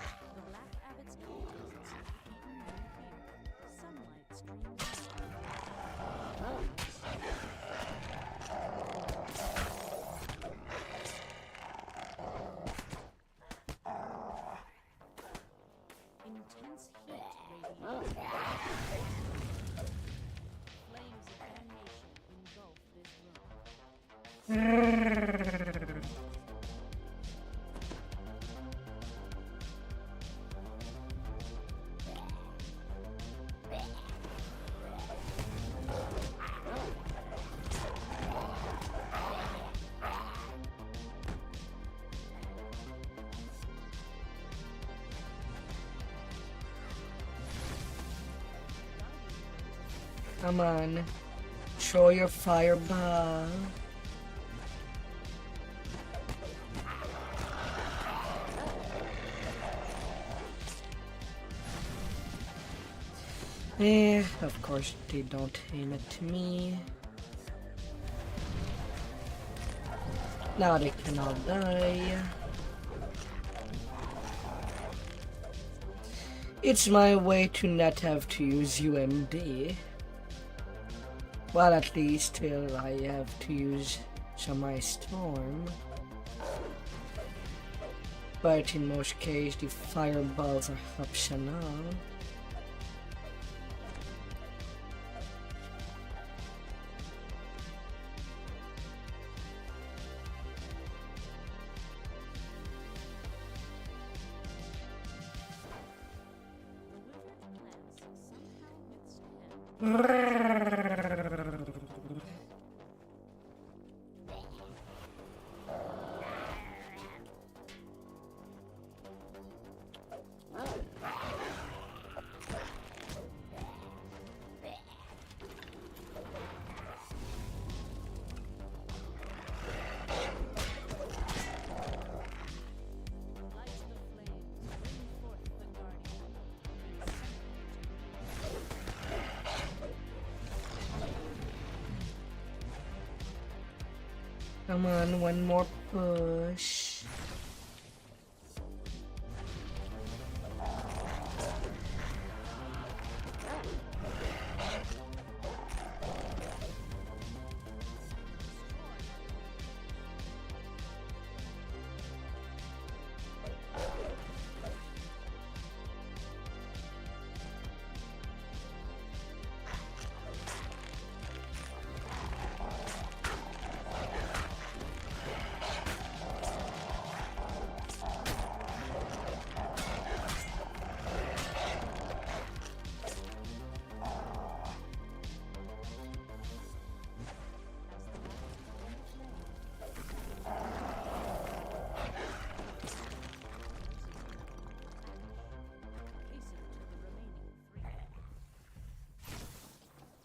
them. The Black Abbot's cultists Come on. Show your fireball. Of course they don't aim it to me. Now they can all die. It's my way to not have to use UMD. Well, at least till I have to use Semi-Storm. But in most cases, the fireballs are optional. The withered plants somehow withstand. Light the flames, bring forth the guardian, and Come on, one more push.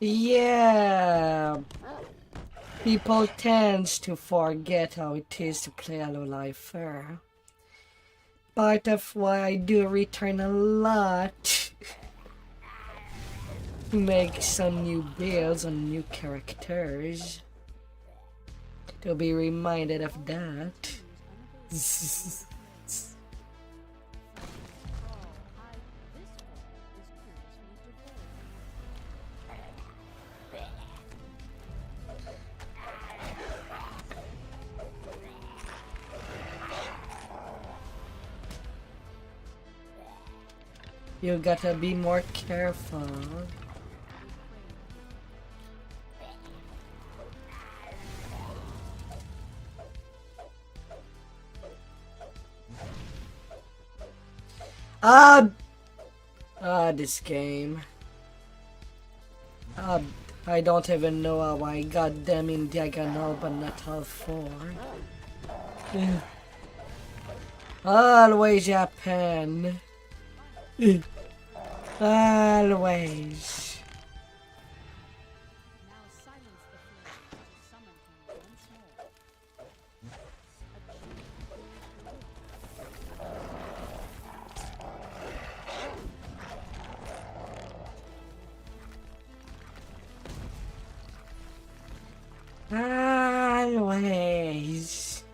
Yeah, people tends to forget how it is to play a low lifer. Part of why I do return a lot. Make some new builds on new characters. To be reminded of that. You gotta be more careful. This game. I don't even know how I got them in diagonal, but not all four. Always happen. Always. Now silence the flames to summon him once more. Always.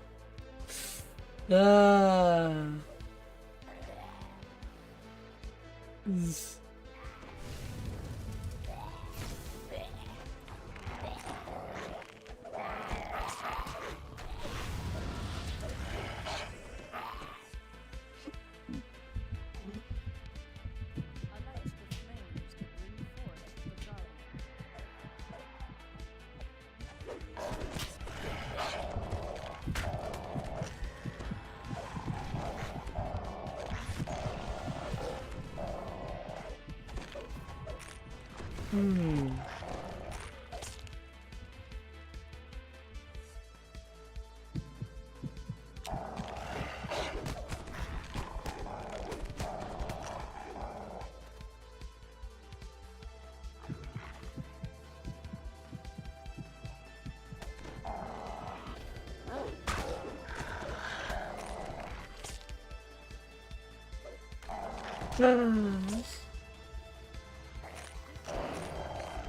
Alight the flames to bring forth the guardian. Hmm.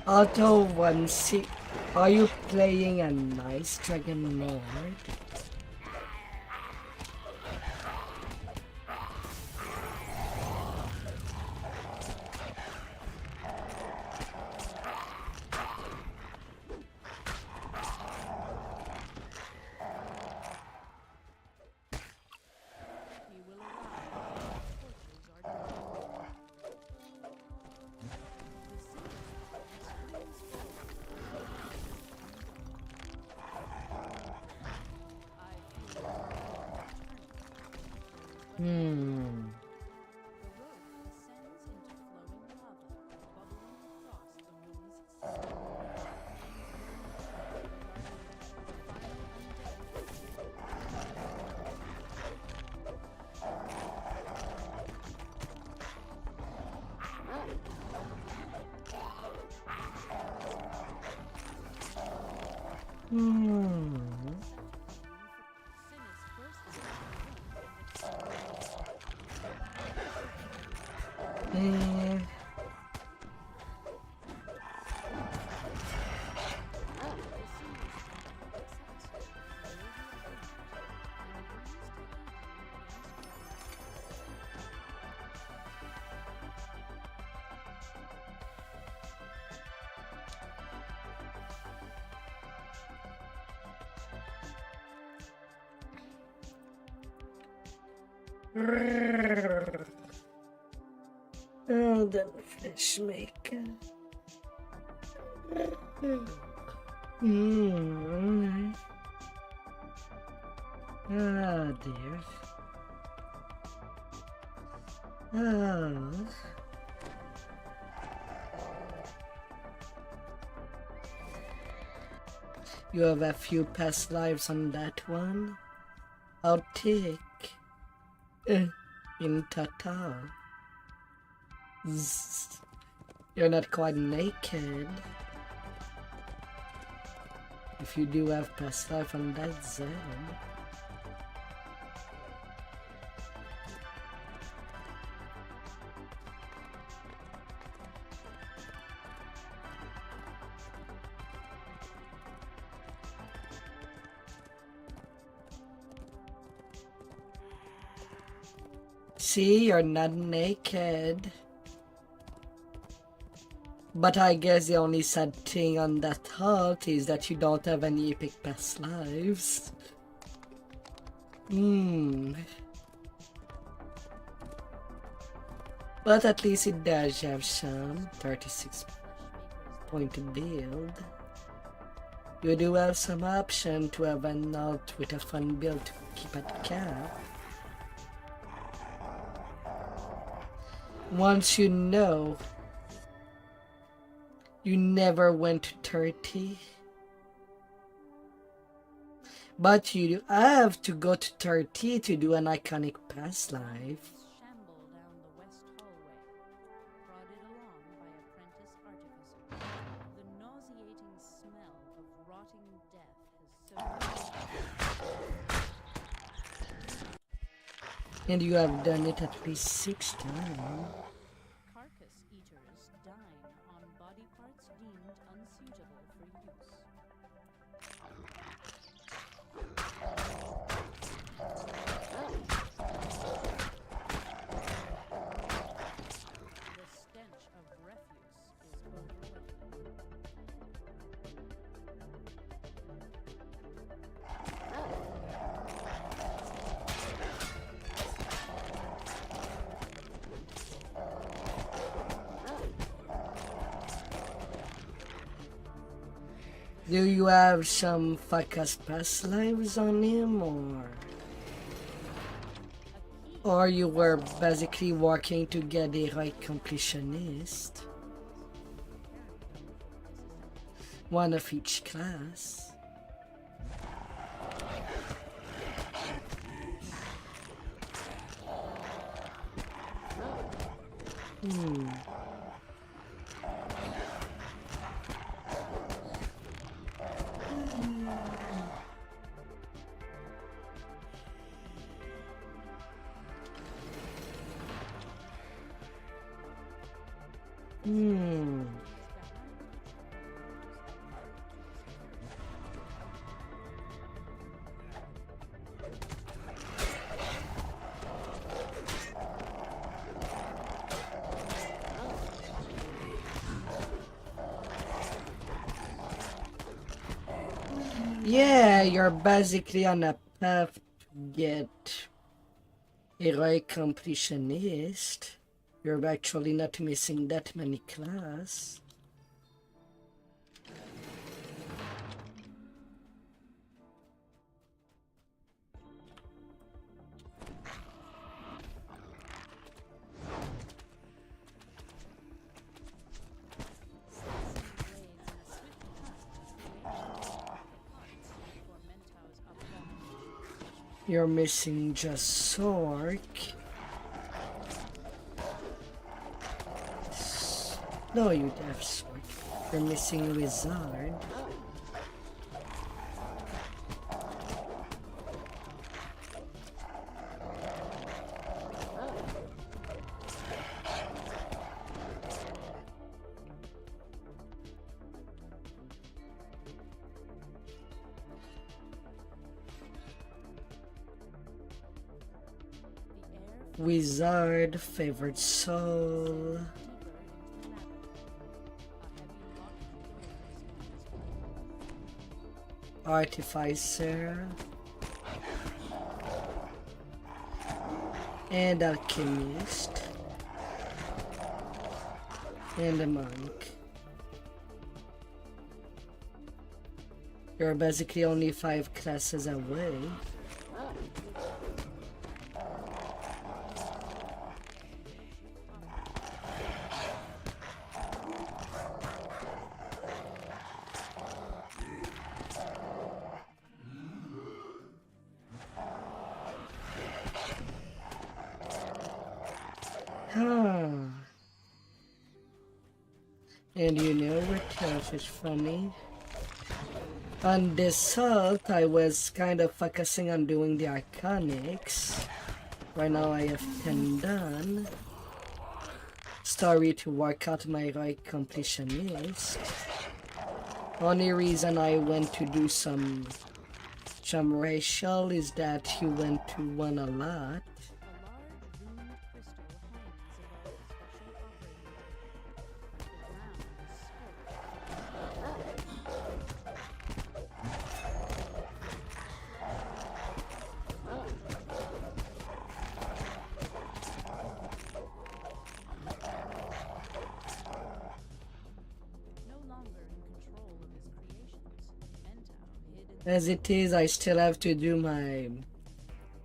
Auto 1C. Are you playing a nice dragon mode? He will arrive when the torches are done. The city's springs forward. I feel Hmm. the road descends into flowing lava, bubbling across the moon's side. Hmm. Sin is first Eh. Oh, the fish maker. Hmm. Ah, dear. Oh. You have a few past lives on that one. I'll take in total. Zzz. You're not quite naked. If you do have past life on that zone. See, you're not naked. But I guess the only sad thing on that halt is that you don't have any epic past lives. But at least it does have some 36 point build. You do have some option to have an alt with a fun build to keep at cap. Once you know, you never went to 30. But you have to go to 30 to do an iconic past life. shamble down the west hallway, prodded along by apprentice artificers. The nauseating smell of rotting death has so And you have done it at least 6 times. carcass eaters dine on body parts deemed unsuitable for use. The stench of refuse is overwhelming. Do you have some fuck-ass past lives on him, or you were basically working to get a right completionist? One of each class. Yeah, you're basically on a path to get heroic completionist. You're actually not missing that many class. You're missing just Sork. No, you have Sork. You're missing Wizard. Wizard, favorite soul. Artificer. And alchemist. And a monk. You're basically only 5 classes away. And you know what else is funny? On this halt, I was kind of focusing on doing the Arcanics. Right now I have 10 done. Story to work out my right completionist. Only reason I went to do some racial is that he went to one a lot. As it is, I still have to do my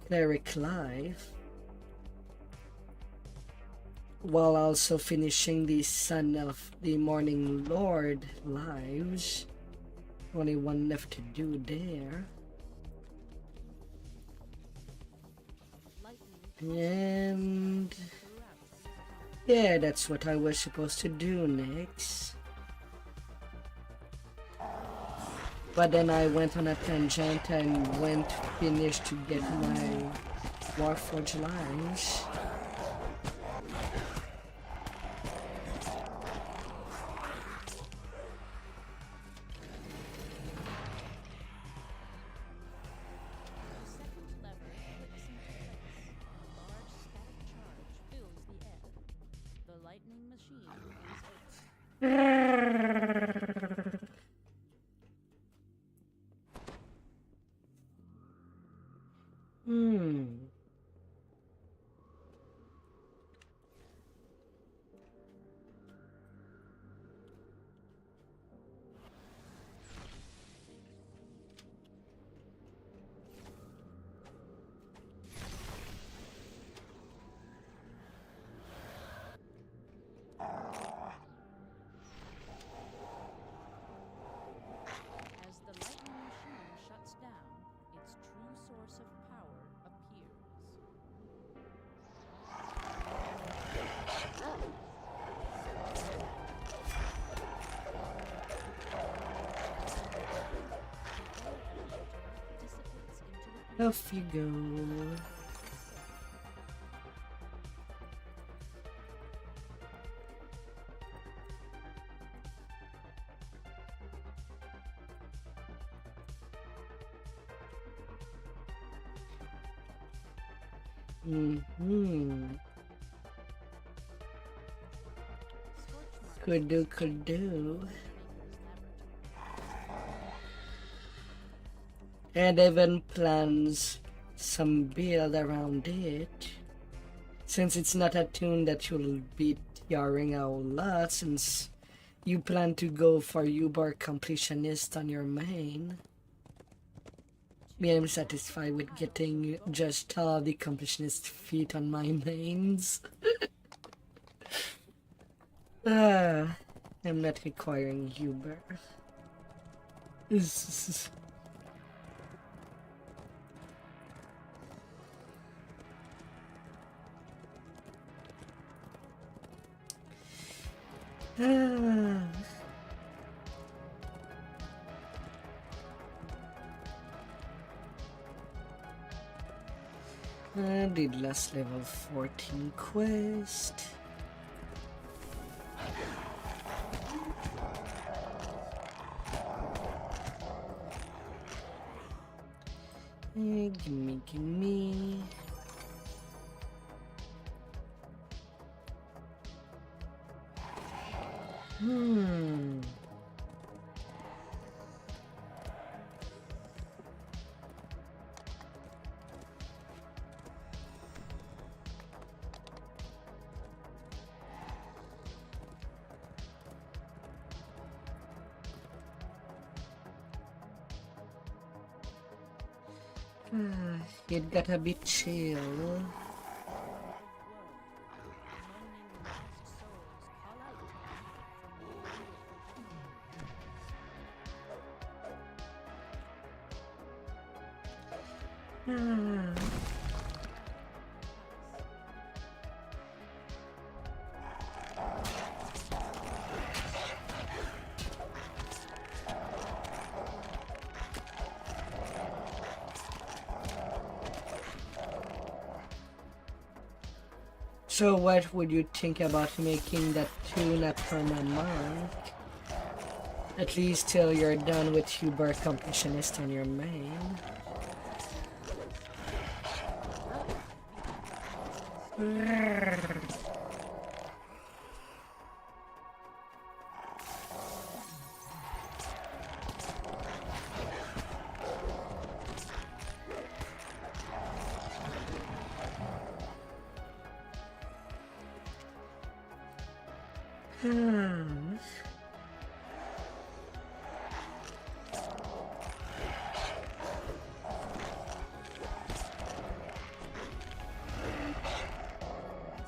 cleric life while also finishing the Son of the Morning Lord lives. Only one left to do there. And yeah, that's what I was supposed to do next. But then I went on a tangent and finished to get my Warforged lives. Off you go. Could do. And even plans some build around it. Since it's not a tune that you'll be tearing out a lot, since you plan to go for Uber completionist on your main. Me, I'm satisfied with getting just all the completionist feat on my mains. I'm not requiring Uber. I did last level 14 quest. Gimme. It got a bit chill. So what would you think about making that tune a perma-monk? At least till you're done with Uber completionist on your main.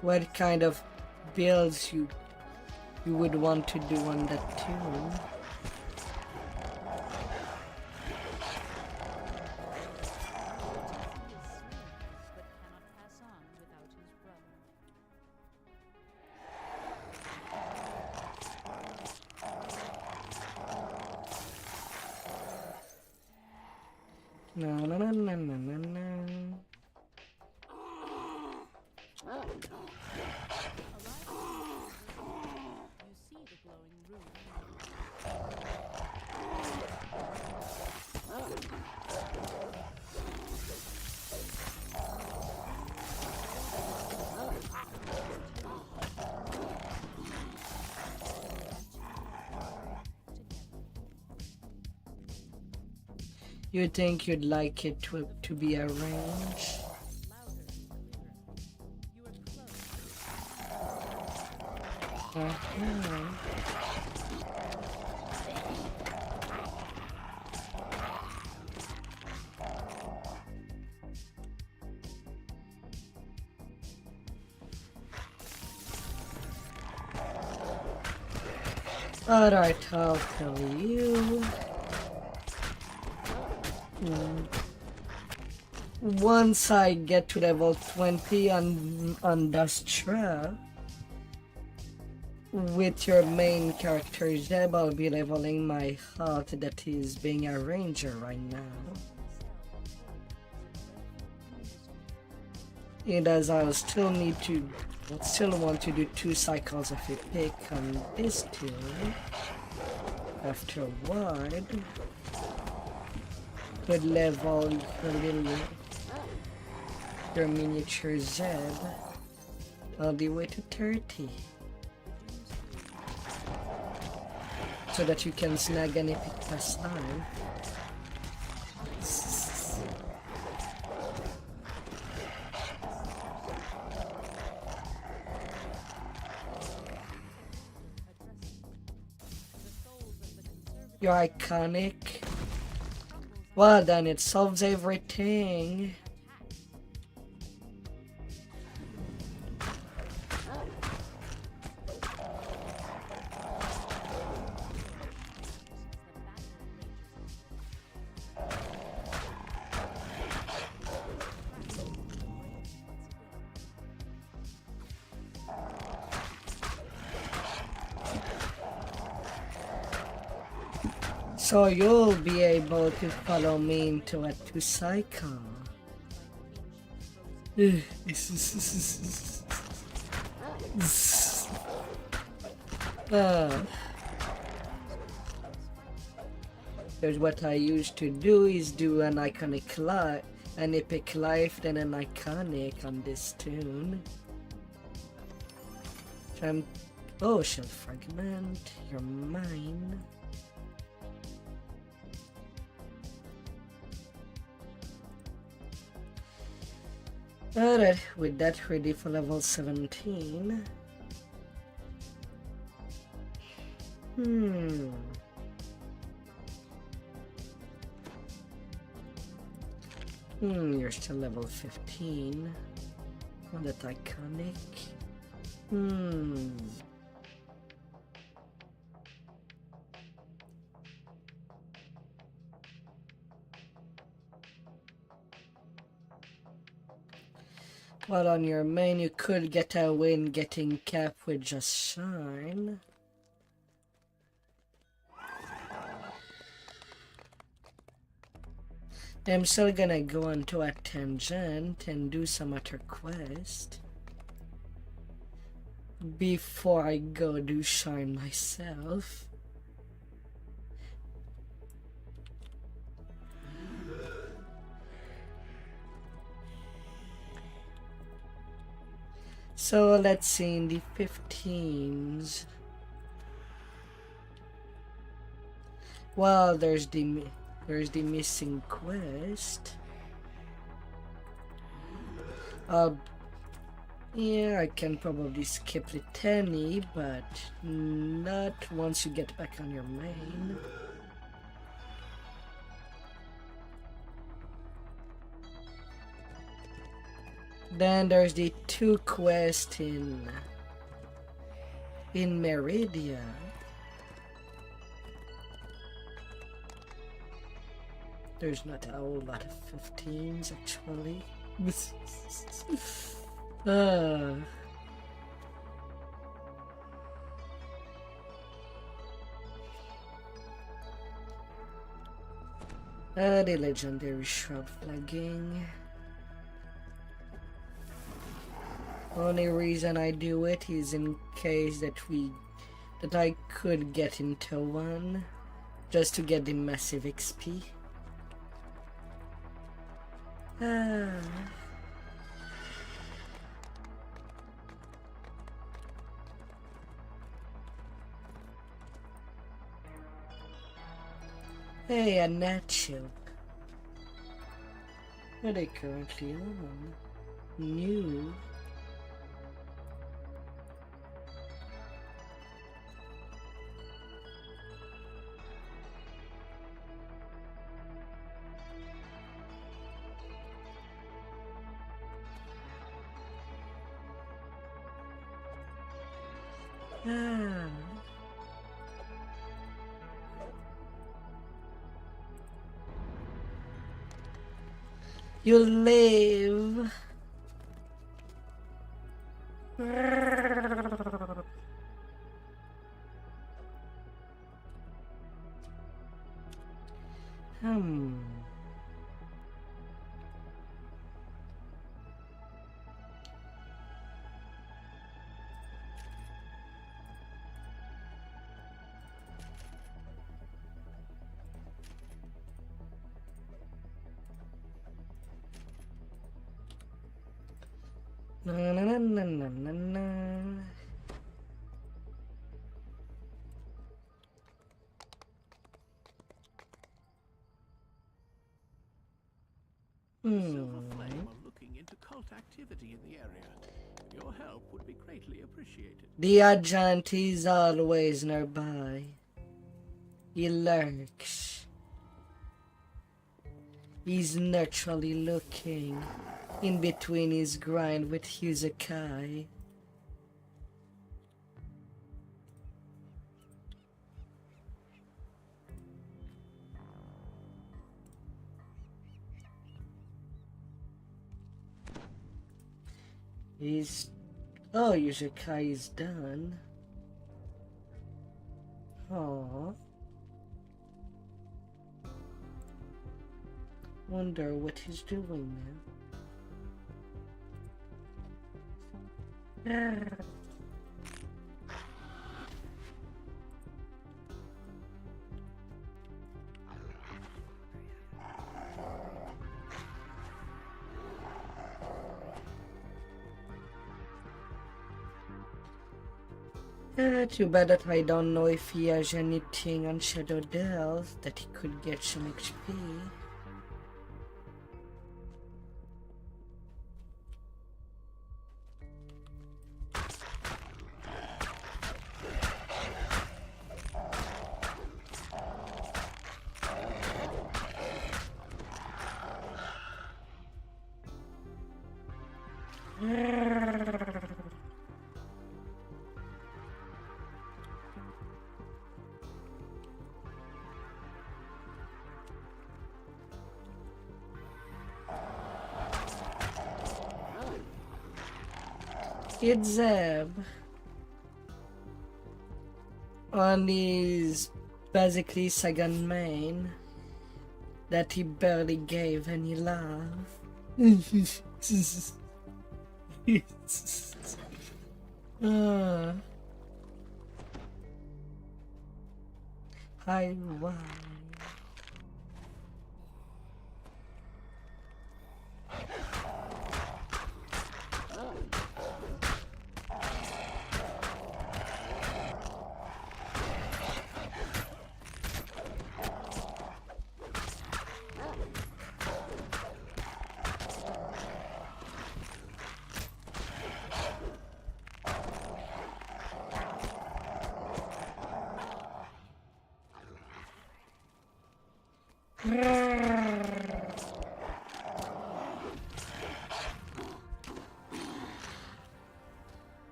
What kind of builds you would want to do on that tune? No. You think you'd like it to be arranged? Alright, I'll tell you. Once I get to level 20 on Dastra, with your main character Zeb, I'll be leveling my heart that is being a ranger right now. And as I'll still want to do 2 cycles of epic on this tune. Afterward, could level your miniature Zed all the way to 30. So that you can snag an epic pastime. You're iconic. Well then, it solves everything. So you'll be able to follow me into a 2 cycle. Here's what I used to do is do an iconic life, an epic life, then an iconic on this tune. Oh, shell fragment, you're mine. Alright, with that ready for level 17. You're still level 15. On that iconic. Well, on your main, you could get a win getting cap with just shine. I'm still gonna go onto a tangent and do some other quest before I go do shine myself. So let's see, in the 15s. Well, there's the missing quest. Yeah, I can probably skip the Tenny, but not once you get back on your main. Then there's the 2 quests in Meridia. There's not a whole lot of 15s actually. The legendary shroud flagging. Only reason I do it is in case that I could get into one, just to get the massive XP. Hey, a Natchilk. What are they currently on? New. You live. Na na na na na na na. Silver Flame are looking into cult activity in the area. Your help would be greatly appreciated. The agent is always nearby. He lurks. He's naturally looking in between his grind with Huzakai. He's... Oh, Yuzakai is done. Aww. Wonder what he's doing now. Too bad that I don't know if he has anything on Shadow Delve that he could get some XP. It's Zeb on his basically second main that he barely gave any love. Hi, why?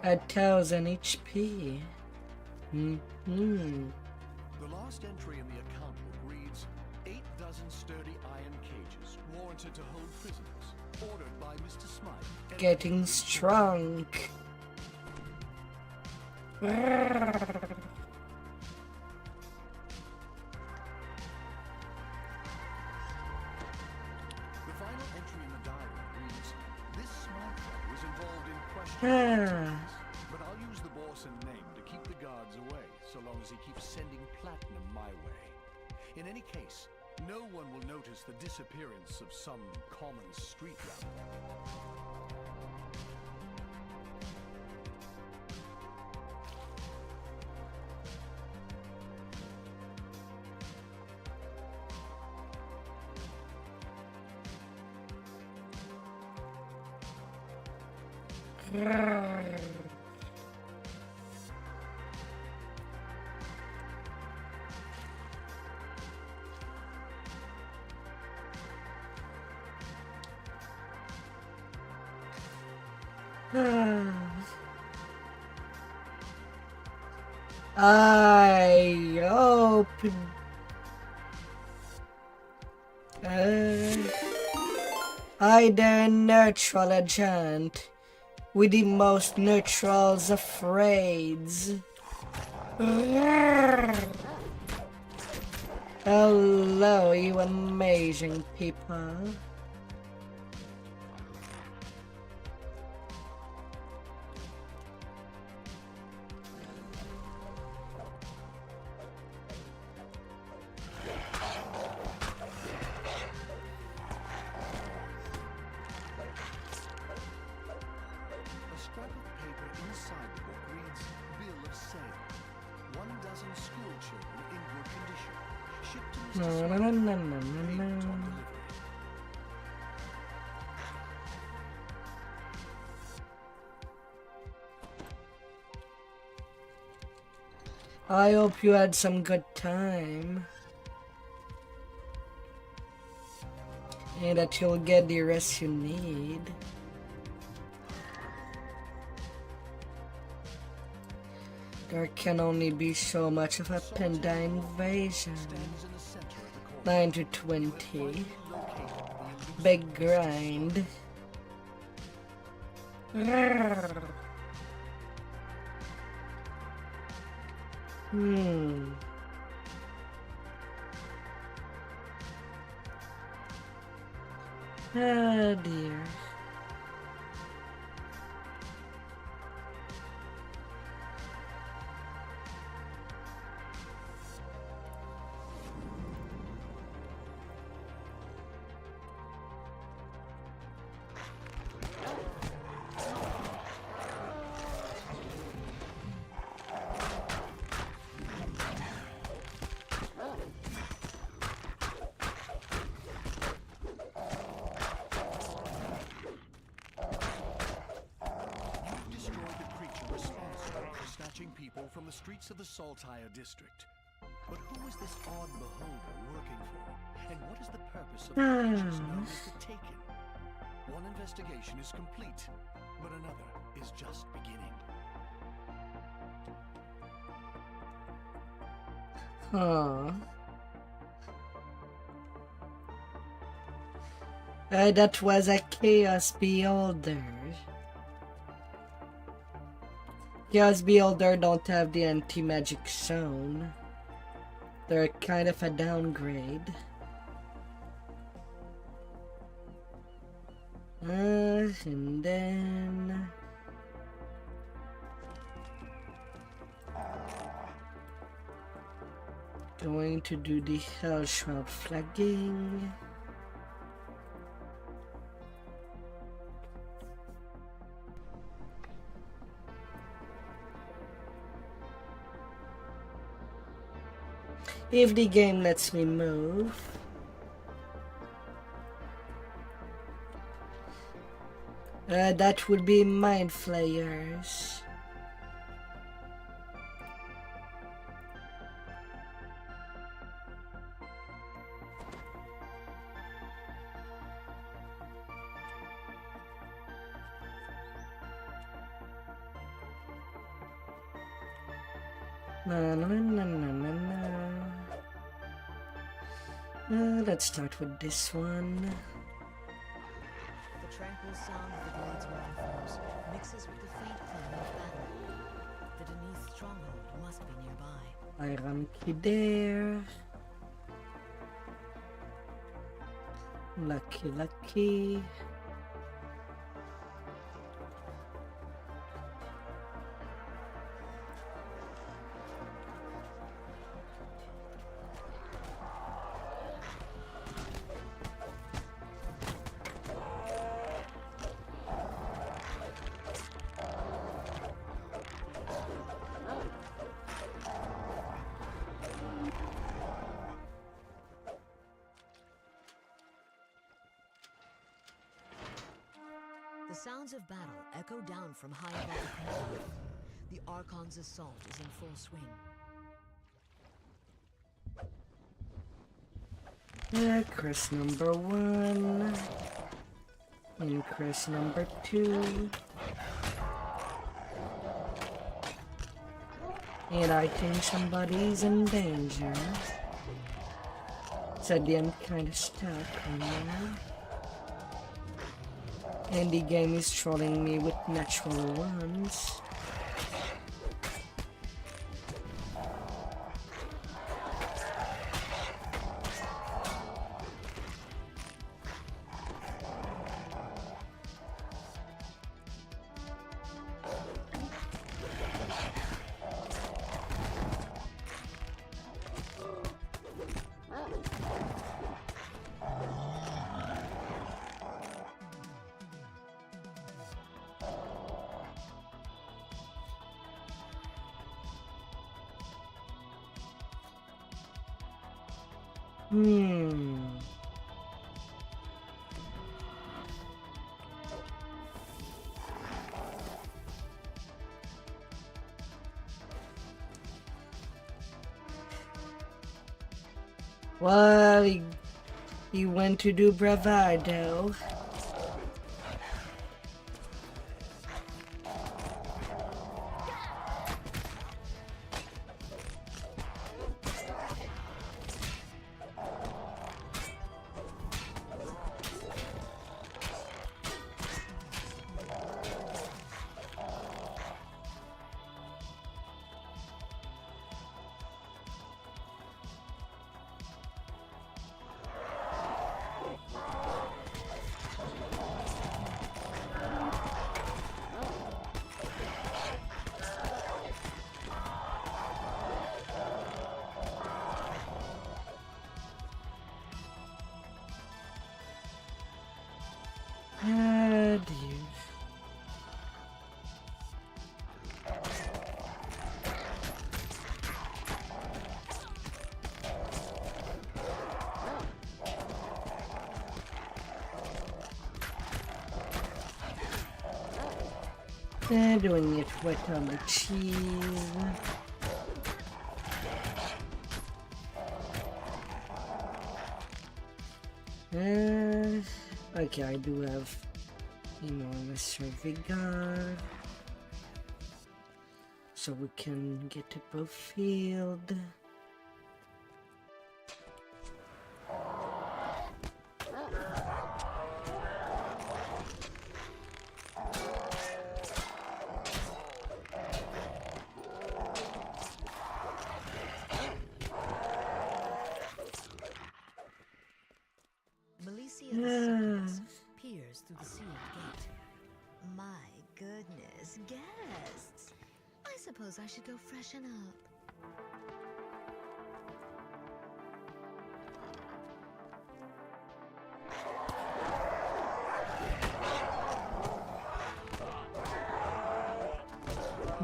At 1000 HP. The last entry in the account book reads 8 dozen sturdy iron cages warranted to hold prisoners, ordered by Mr. Smythe. Getting strong. The final entry in the diary reads, this Smythe was involved in questionable but I'll use the Borson name to keep the guards away, so long as he keeps sending platinum my way. In any case, no one will notice the disappearance of some common street rat. I hope either neutral agent with the most neutrals afraid. Hello, you amazing people. Na, to na, survive. na, na, na, na, Labels on na. delivery. I hope you had some good time. And that you'll get the rest you need. There can only be so much of a panda invasion. Stands in the center of the court. 9 to 20. Finally located the Big grind. Hmm. Oh dear. destroyed the creature responsible for snatching people from the streets of the Saltire district. But who is this odd beholder working for? And what is the purpose of the creatures known as the Taken? One investigation is complete, but another is just beginning. Huh. That was a Chaos Beholder. Chaos Beholder don't have the anti-magic zone. They're kind of a downgrade. And then... going to do the Hell Shroud flagging. If the game lets me move. That would be Mind Flayers. Na, na, na, na, na, na. Let's start with this one. The tranquil sound of the blade's waterfalls mixes with the faint clang of battle. The Denise stronghold must be nearby. Iron key there. Lucky, lucky. The sounds of battle echo down from high above the country. The Archon's assault is in full swing. Crest number 1. And crest number 2. And I think somebody's in danger. Sadly, I'm kind of stuck right now. And the game is trolling me with natural ones. Hmm. Well, he went to do bravado. Ah, dear. They're doing it wet on the cheese. Okay, I do have enormous regard, so we can get to both field. Peers through the sealed gate. My goodness, guests! I suppose I should go freshen up.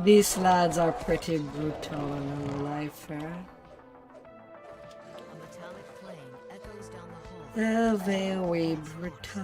These lads are pretty brutal in real life, A metallic flame echoes down the hall. They're very brutal.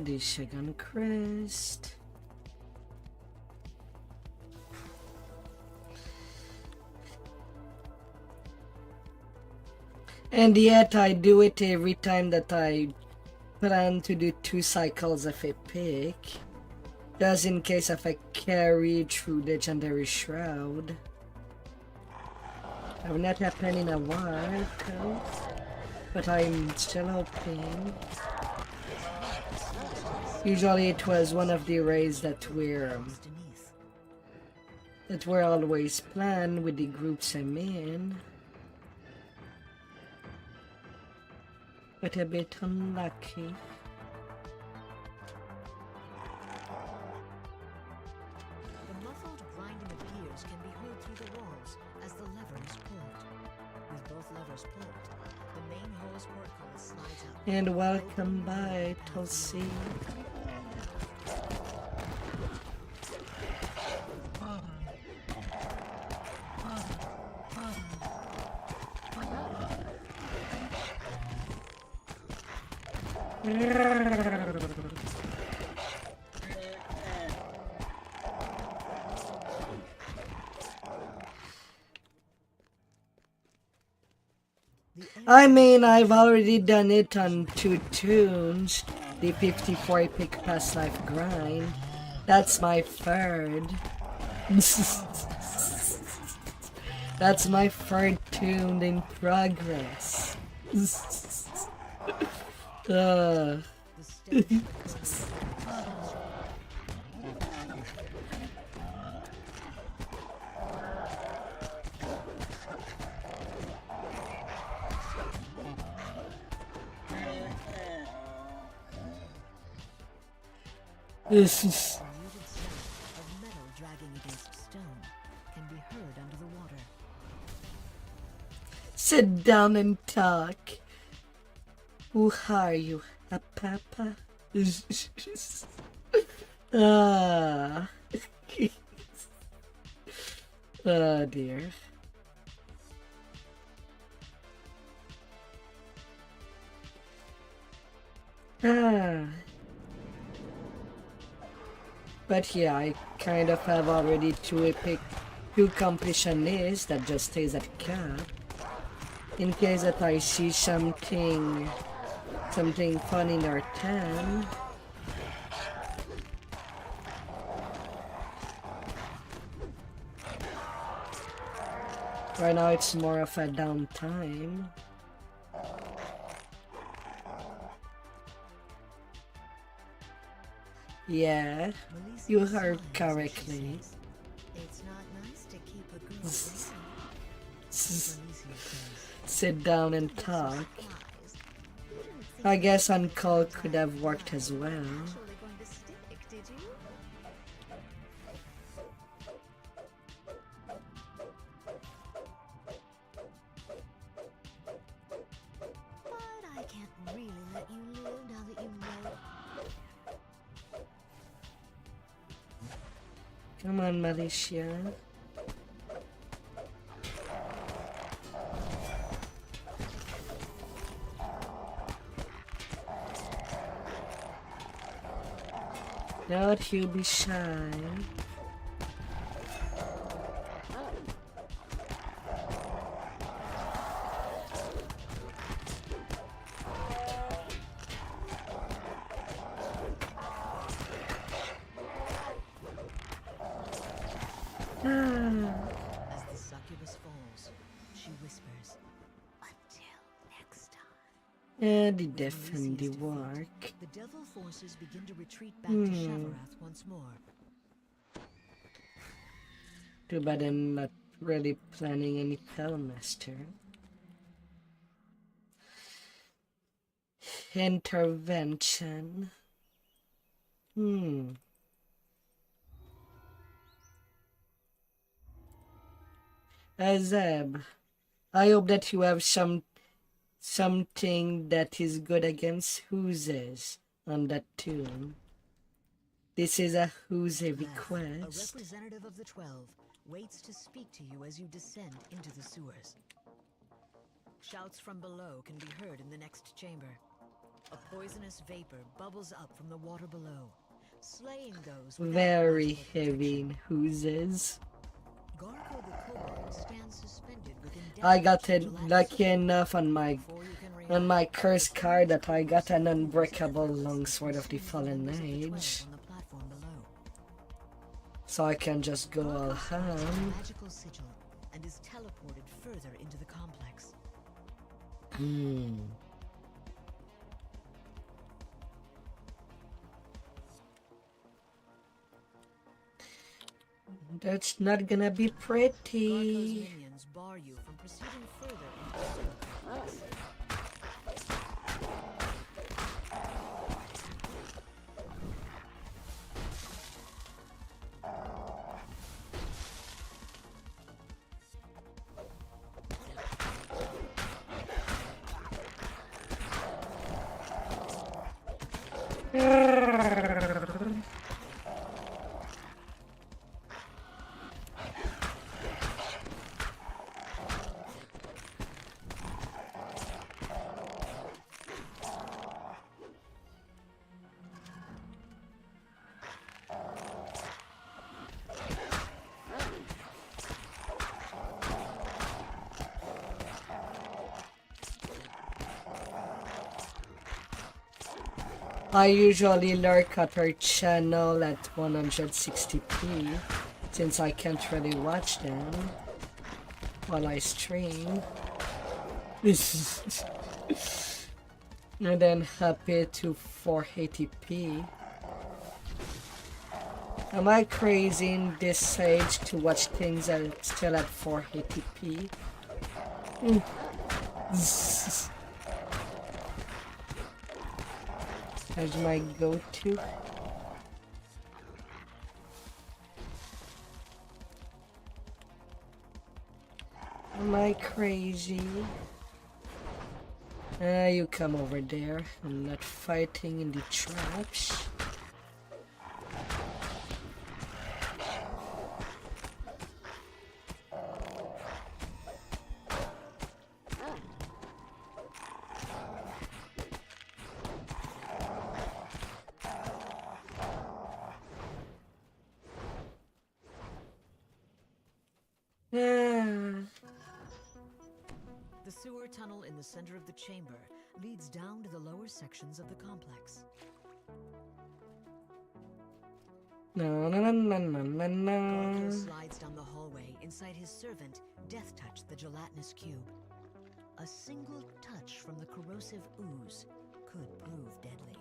The Shagun Crest. And yet I do it every time that I plan to do 2 cycles of a pick, just in case if I carry through Legendary Shroud. Have not happened in a while, but I'm still hoping. Usually it was one of the raids that were always planned with the groups I'm in. But a bit unlucky. The muffled grinding of gears can be heard through the walls as the lever is pulled. With both levers pulled, the main hall's portcullis slides up. And welcome by, Tulsi. I mean, I've already done it on 2 tunes. The 54 epic past life grind. That's my third. That's my third tune in progress. The stage This is... The muted sound of metal dragging against stone can be heard under the water. Sit down and talk. Who are you, a papa? Ah. Oh dear. Ah. But yeah, I kind of have already two completion lists that just stays at cap. In case that I see something fun in our town. Right now it's more of a downtime. Yeah, you heard correctly. It's not nice to keep a group of Sit down and talk. I guess on call could have worked as well. actually going to stick, did you? But I can't really let you live now that you know. Come on, Militia. Don't you be shy. As the succubus falls, she whispers, "Until next time." And the death and the work. The devil forces begin to retreat back to Shavarath once more. Too bad I'm not really planning any Pellmaster. Intervention. Azeb, I hope that you have something that is good against Hoozes on that tune. This is a Hooze A request. representative of the 12 waits to speak to you as you descend into the sewers. Shouts from below can be heard in the next chamber. A poisonous vapor bubbles up from the water below, slaying those without Very magical heavy in Hoozes. Garko the Kobold stands suspended within I got decades it of Gelatinous lucky Sea enough on my before you can curse card that I got an unbreakable longsword of the fallen members of the 12 age. on the platform below. So I can just go all Garko has a ham. magical sigil and is teleported further into the complex. That's not gonna be Garko's pretty. minions bar you from proceeding further into the sewer complex. I usually lurk at her channel at 160p since I can't really watch them while I stream. And then up it to 480p. Am I crazy in this age to watch things that are still at 480p? That's my go-to. Am I crazy? You come over there. I'm not fighting in the traps. The sewer tunnel in the center of the chamber leads down to the lower sections of the complex. No, no, no, no, no, no, Garfield no. slides down the hallway inside his servant, Death Touch the gelatinous cube. A single touch from the corrosive ooze could prove deadly.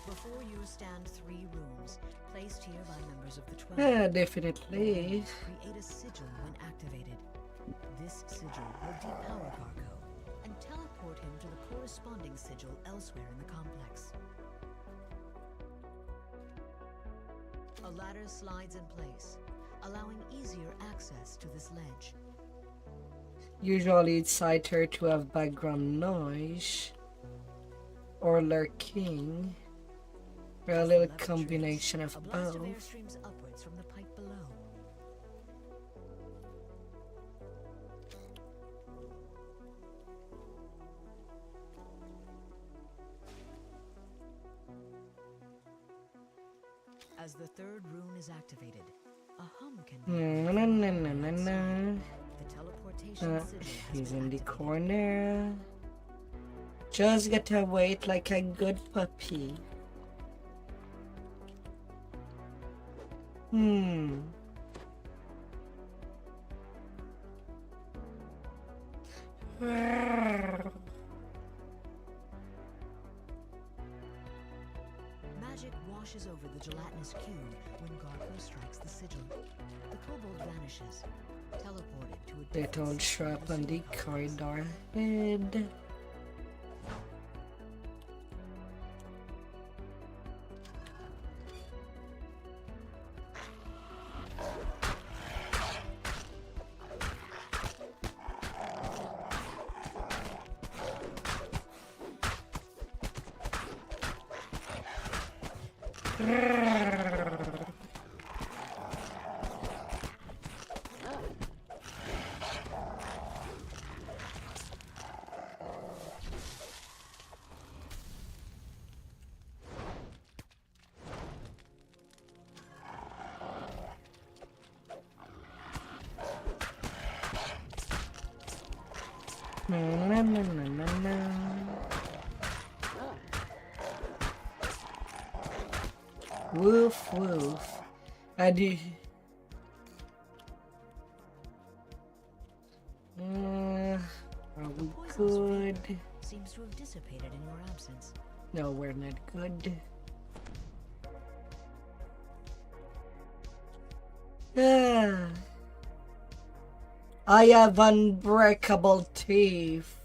Before you stand 3 rooms, placed here by members of the 12. Yeah, definitely. Create a sigil when activated. This sigil will depower Gargo and teleport him to the corresponding sigil elsewhere in the complex. A ladder slides in place, allowing easier access to this ledge. Usually it's tighter to have background noise or lurking, or a little combination of A blast of air both. streams upwards from the pipe below. As the 3rd rune is activated, a hum can be No, no, no, no, no, no. The teleportation sigil has He's been in the activated. corner. Just gotta wait like a good puppy. Magic washes over the gelatinous cube when Garko strikes the sigil. The kobold vanishes, teleported to a Little different section trap of the on the sewer complex. corridor head. No, no, no, no, no, no. Woof, woof. I do. Are we good? Seems to have dissipated in your absence. No, we're not good. Ah. I have unbreakable teeth.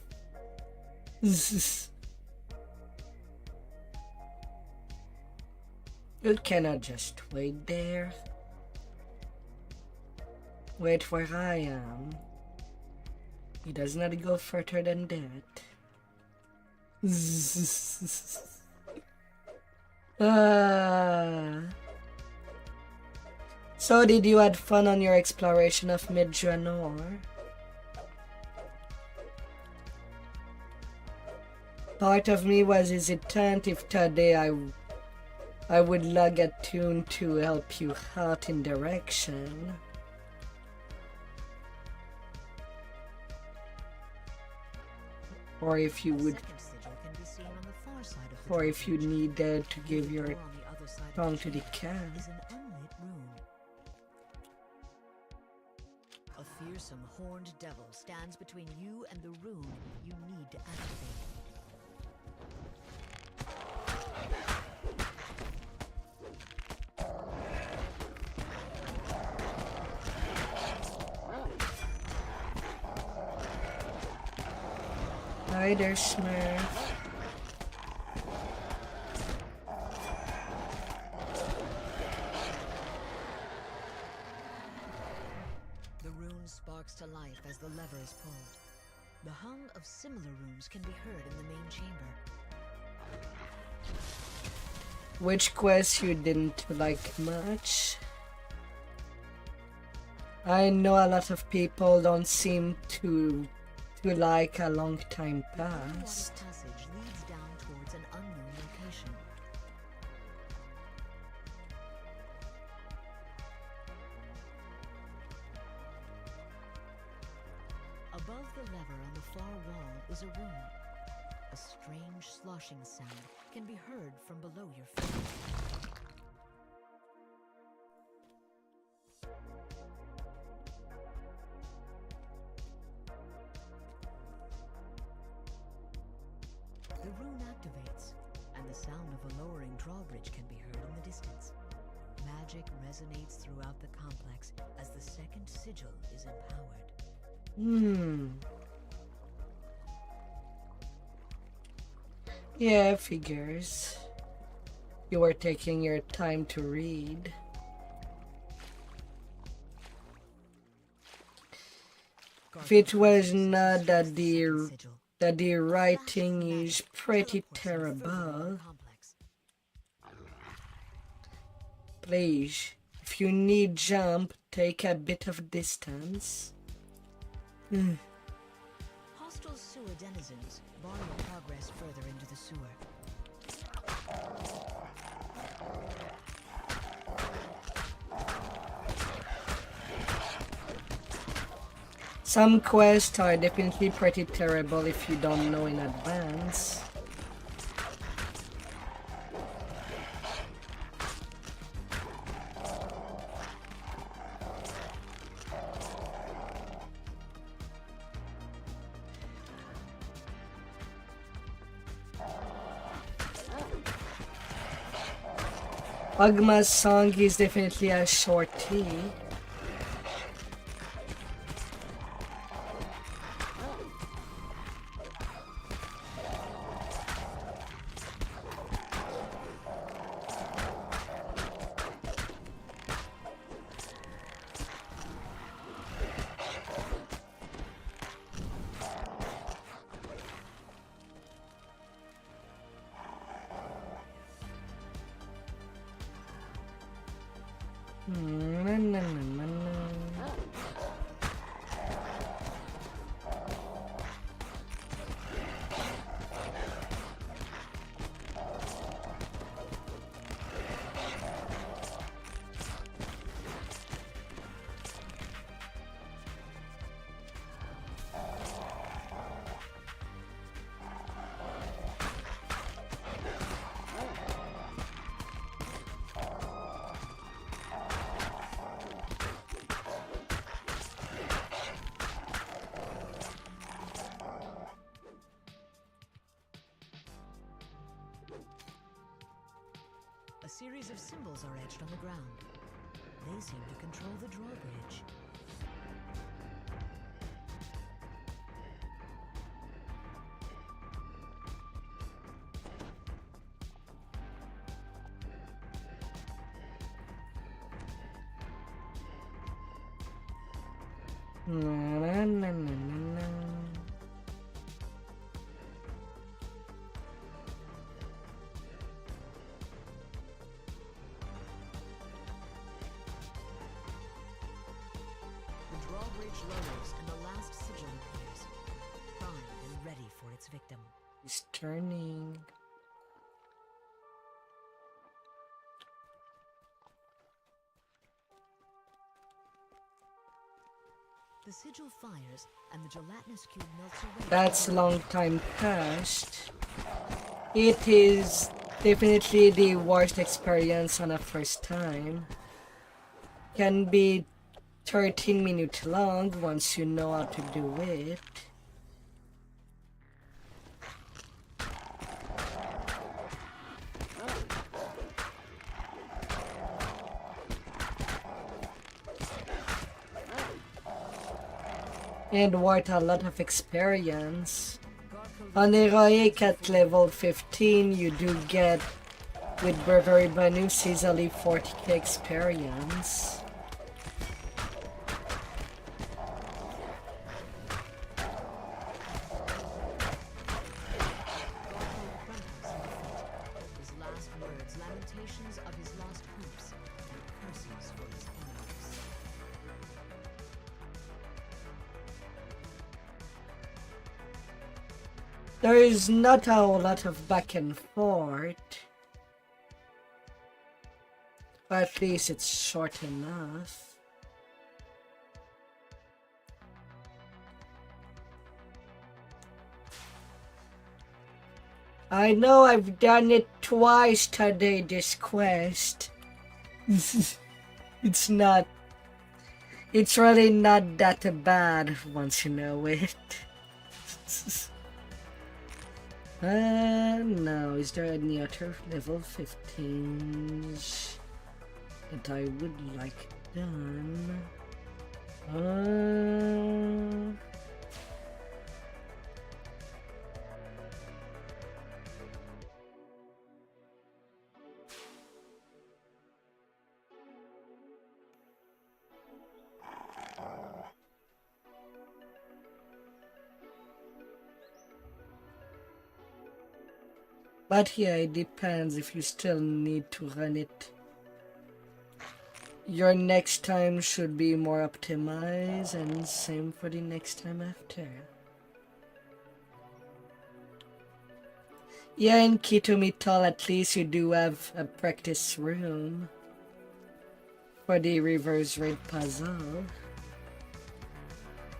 You cannot just wait there. Wait where I am. He does not go further than that. So did you had fun on your exploration of Midranor? Part of me was hesitant if today I would log a tune to help you out in direction. or if you A would, second sigil can be seen on the far side of the or if you drawbridge. needed to give The your door on the other side of tongue to the chamber cat. is an unlit room. A fearsome horned devil stands between you and the rune you need to activate. Hi there, Smurf. The rune sparks to life as the lever is pulled. The hum of similar runes can be heard in the main chamber. Which quest you didn't like much? I know a lot of people don't seem to like a long time The underwater past. passage leads down towards an unknown location. Above the lever on the far wall is a rune. A strange sloshing sound can be heard from below your feet. The rune activates, and the sound of a lowering drawbridge can be heard in the distance. Magic resonates throughout the complex as the second sigil is empowered. Yeah, figures. You were taking your time to read. If it was not that the writing is pretty terrible, please, if you need jump, take a bit of distance. Hostile sewer denizens bar your progress further into the sewer. Some quests are definitely pretty terrible if you don't know in advance. Agma's song is definitely a shorty. A series of symbols are etched on the ground. They seem to control the drawbridge. The drawbridge lowers and the last sigil appears, primed and ready for its victim. It's turning. The sigil fires, and the gelatinous cube melts away. That's a long time past. It is definitely the worst experience on a first time. Can be 13 minutes long once you know how to do it. And worth a lot of experience. On Heroic at level 15, you do get, with Bravery bonus, easily 40k experience. His last words, lamentations of his lost hopes, and curses for his enemies. There is not a whole lot of back and forth. But at least it's short enough. I know I've done it twice today, this quest. It's really not that bad once you know it. Now, is there any other level 15s that I would like done? But yeah, it depends if you still need to run it. Your next time should be more optimized, and same for the next time after. Yeah, in Kitomital at least you do have a practice room for the reverse raid puzzle.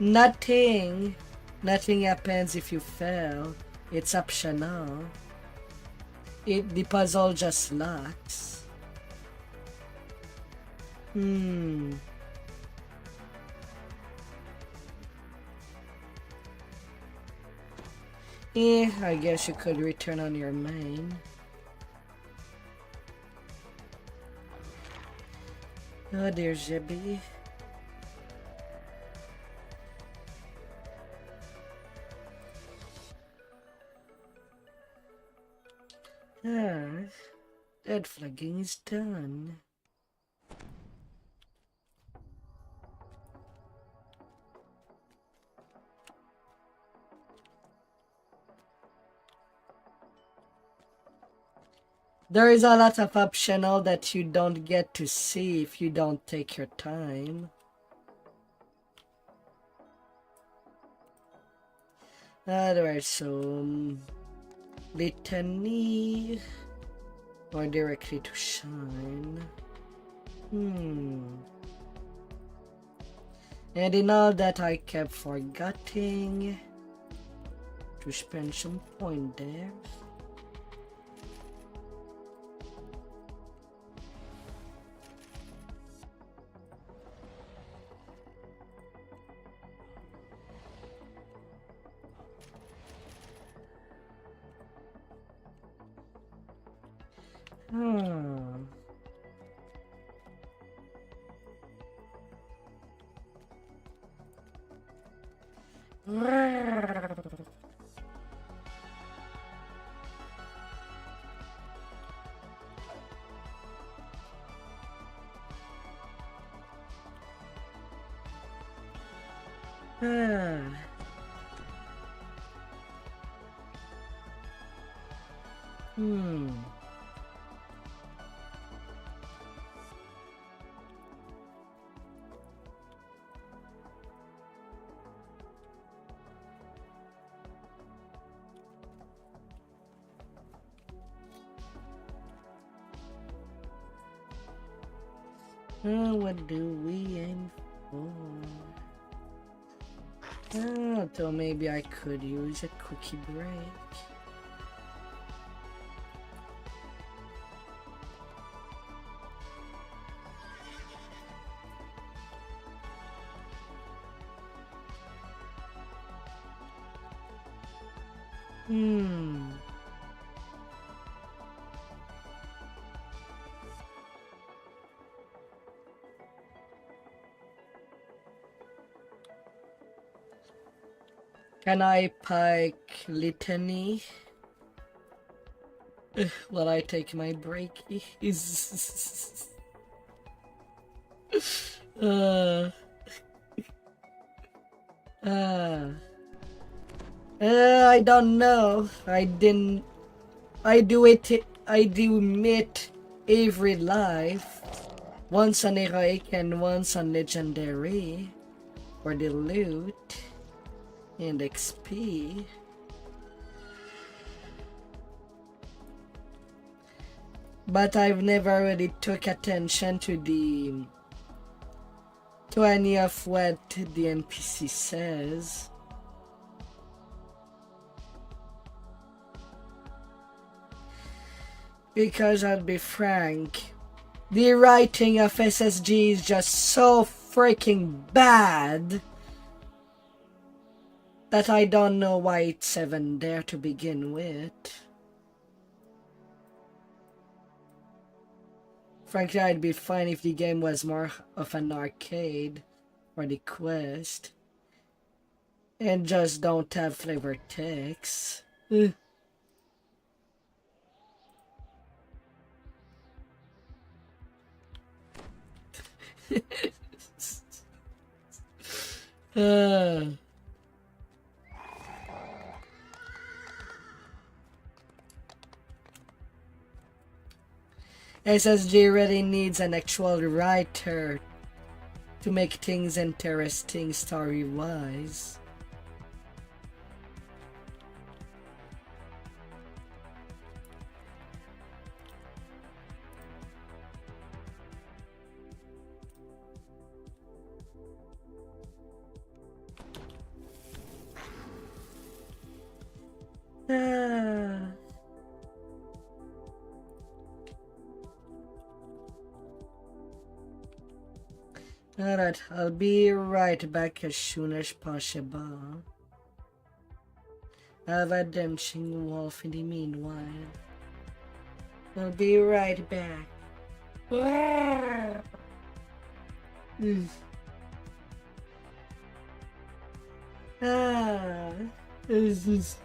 Nothing happens if you fail. It's optional. The puzzle just locks. I guess you could return on your main. Oh, there's Jebby. Dead flagging is done. There is a lot of optional that you don't get to see if you don't take your time. There are some litany or directly to shine. And in all that I kept forgetting to spend some point there. What do we aim for? So maybe I could use a quickie break. Can I pike litany while I take my break? I don't know. I do it every life. Once on heroic and once on legendary for the loot and XP. But I've never really took attention to any of what the NPC says. Because I'll be frank, the writing of SSG is just so freaking bad that I don't know why it's even there to begin with. Frankly, I'd be fine if the game was more of an arcade for the quest and just don't have flavor text. SSG really needs an actual writer to make things interesting story-wise. Alright, I'll be right back as soon as possible. Have a dancing wolf in the meanwhile. I'll be right back. This is...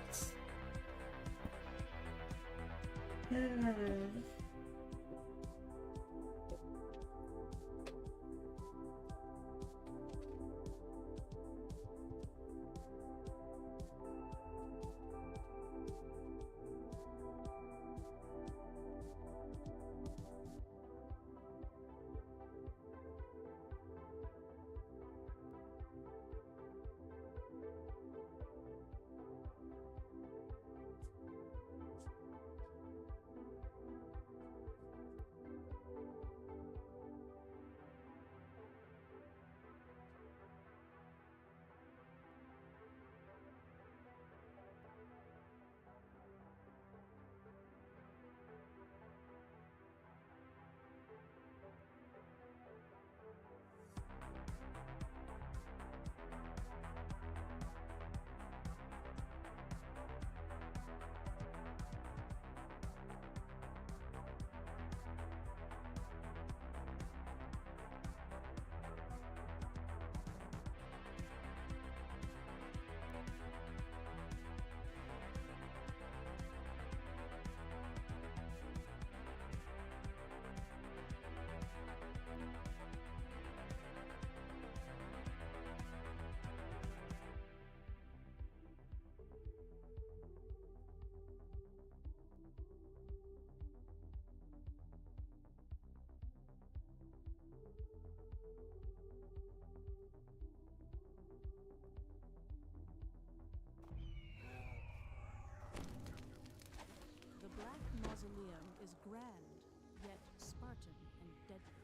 The Black Mausoleum is grand, yet Spartan and deadly.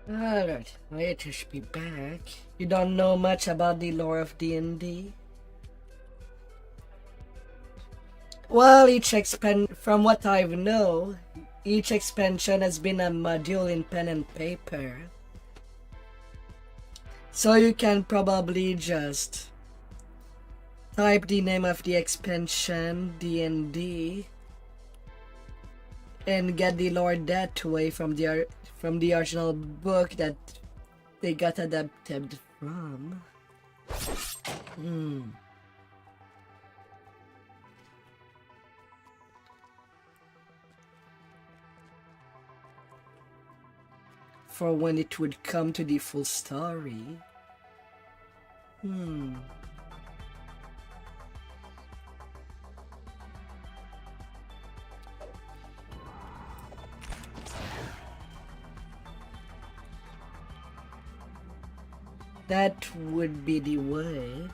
Alright, great to be back. You don't know much about the lore of D&D? Well, from what I know, each expansion has been a module in pen and paper. So you can probably just type the name of the expansion, D&D, and get the lore that way from the original book that they got adapted from. For when it would come to the full story. That would be the way.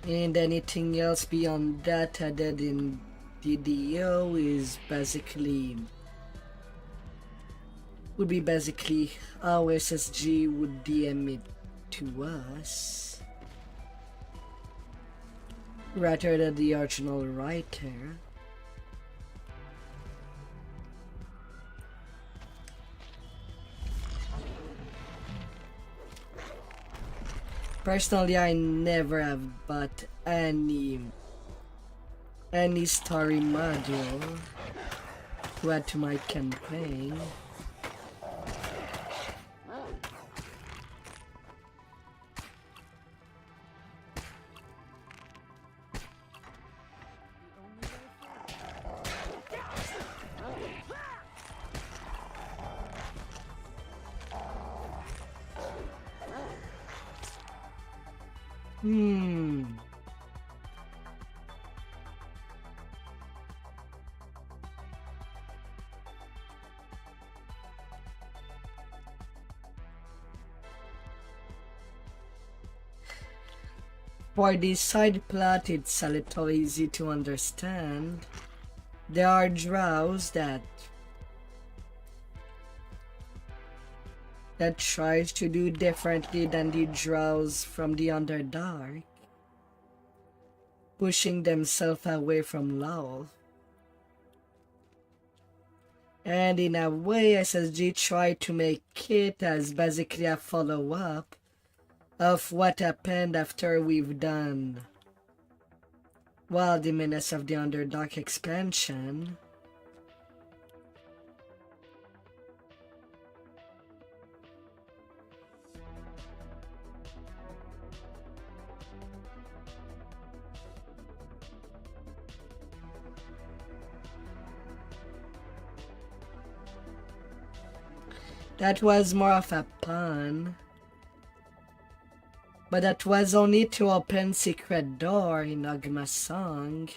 And anything else beyond that added in DDO would be basically how SSG would DM it to us rather than the original writer. Personally, I never have bought any story module to add to my campaign. For the side plot, it's a little easy to understand. There are drows that tries to do differently than the drows from the Underdark, pushing themselves away from law. And in a way, SSG tried to make it as basically a follow-up of what happened after we've done the Menace of the Underdark expansion. That was more of a pun. But that was only to open secret door in Ogma's song,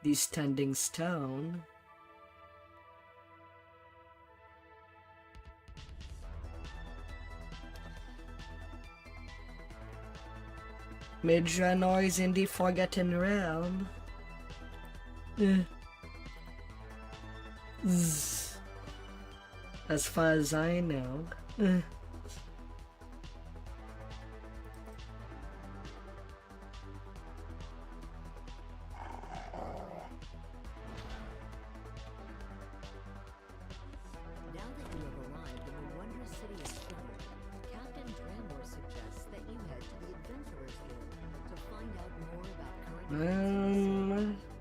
The Standing Stone. Midranor is in the Forgotten Realm. As far as I know.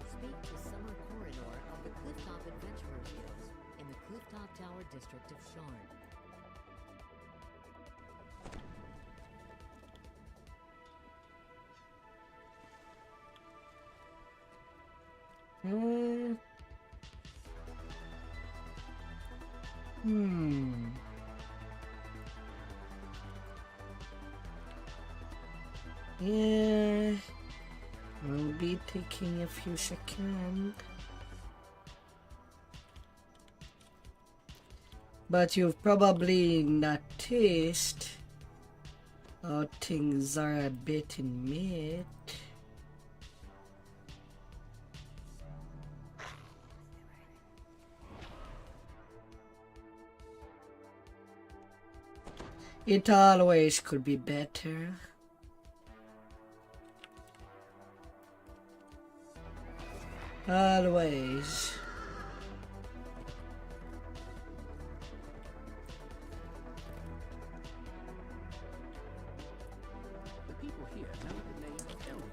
Speak to Summer Corridor of the Clifftop Adventurers Guild in the Clifftop Tower district of Sharn. Yeah, I'll be taking a few seconds. But you've probably noticed how things are a bit in mid. It always could be better. Always.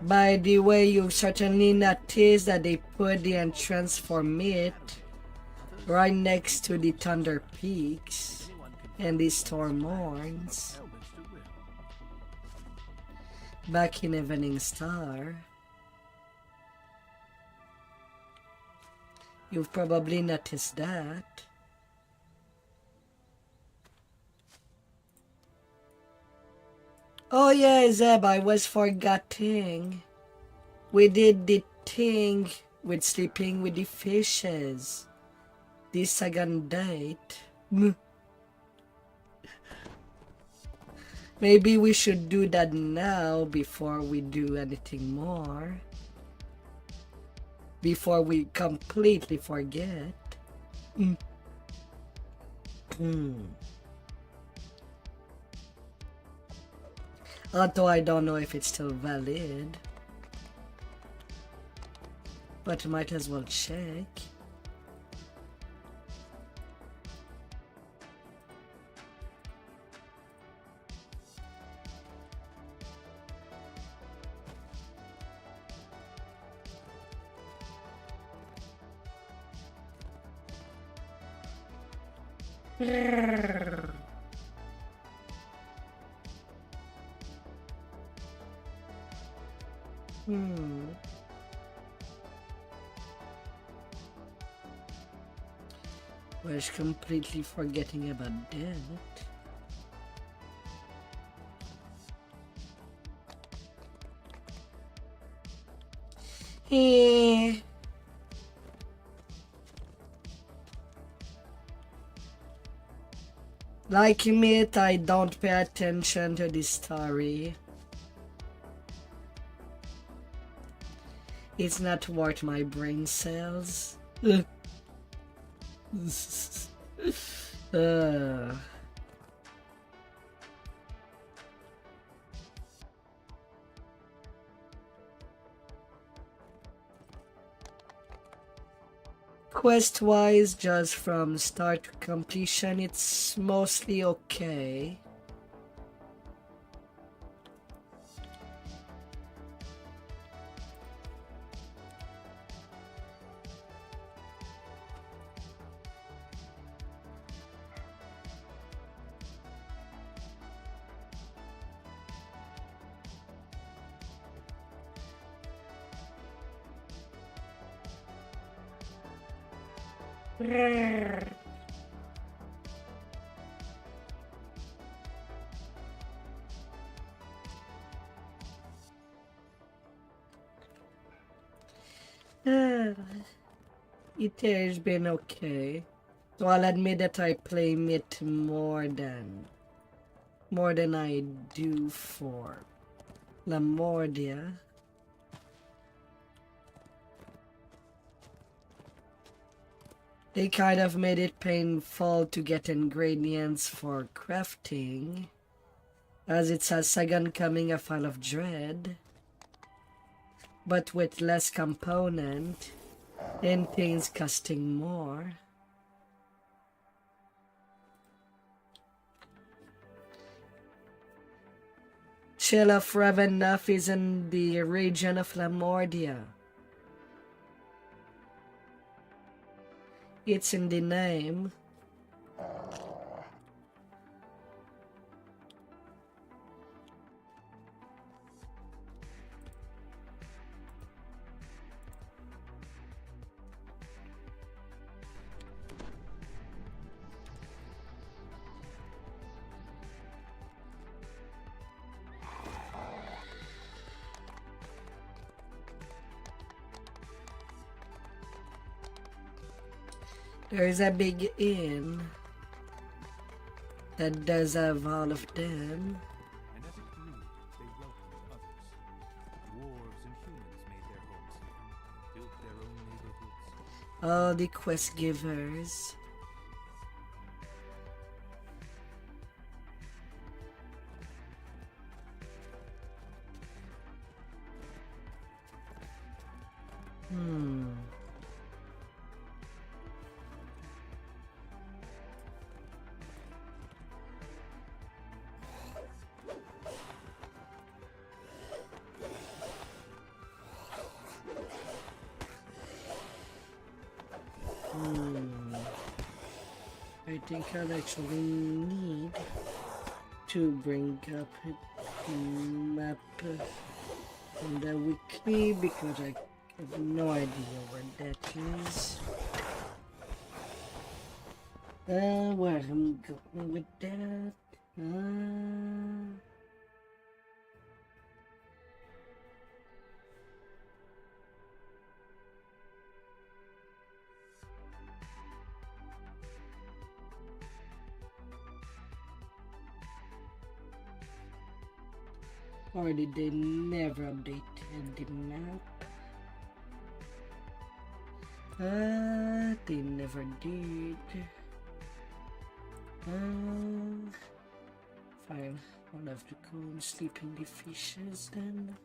By the way, you've certainly noticed that they put the entrance for meat right next to the Thunder Peaks and the Storm Horns. Back in Evening Star. You've probably noticed that. Oh yeah, Zeb, I was forgetting. We did the thing with sleeping with the fishes. The second date. Maybe we should do that now before we do anything more. Before we completely forget. Although I don't know if it's still valid. But might as well check. Was completely forgetting about that. Like meat, I don't pay attention to the story. It's not worth my brain cells. Quest-wise, just from start to completion, it's mostly okay. It has been okay. So I'll admit that I play it more than I do for Lamordia. They kind of made it painful to get ingredients for crafting, as it's a second coming of Isle of Dread, but with less component and things costing more. Chill of Ravenous is in the region of Lamordia. It's in the name. There's a big inn that does have all of them. And as it grew, they welcomed others. Dwarves and humans made their homes here, built their own neighborhoods. All the quest givers. Hmm. I think I'll actually need to bring up a map on the wiki because I have no idea where that is. Where I'm going with that? Or did they never update the map? They never did. Fine, I'll have to go and sleep in the fishes then.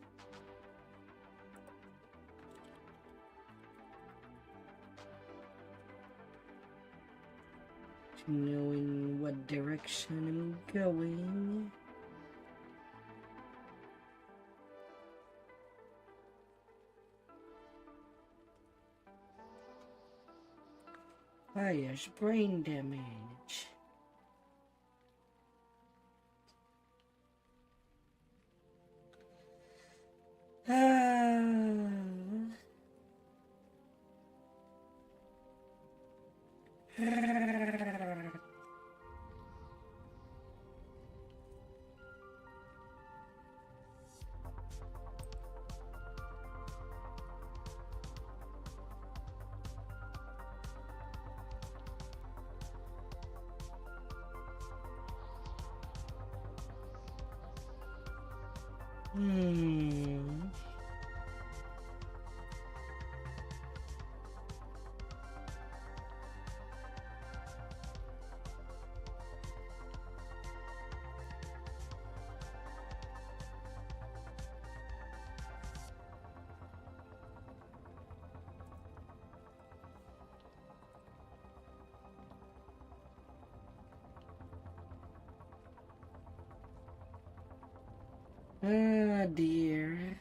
Knowing what direction I'm going. Yes, brain damage. Ah, dear.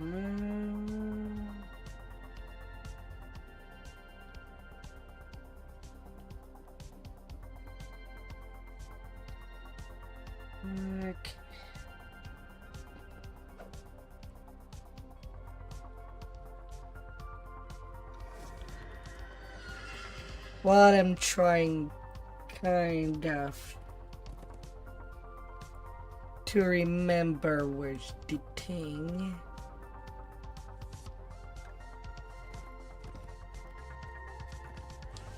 Okay. What I'm trying kind of to remember where's the thing.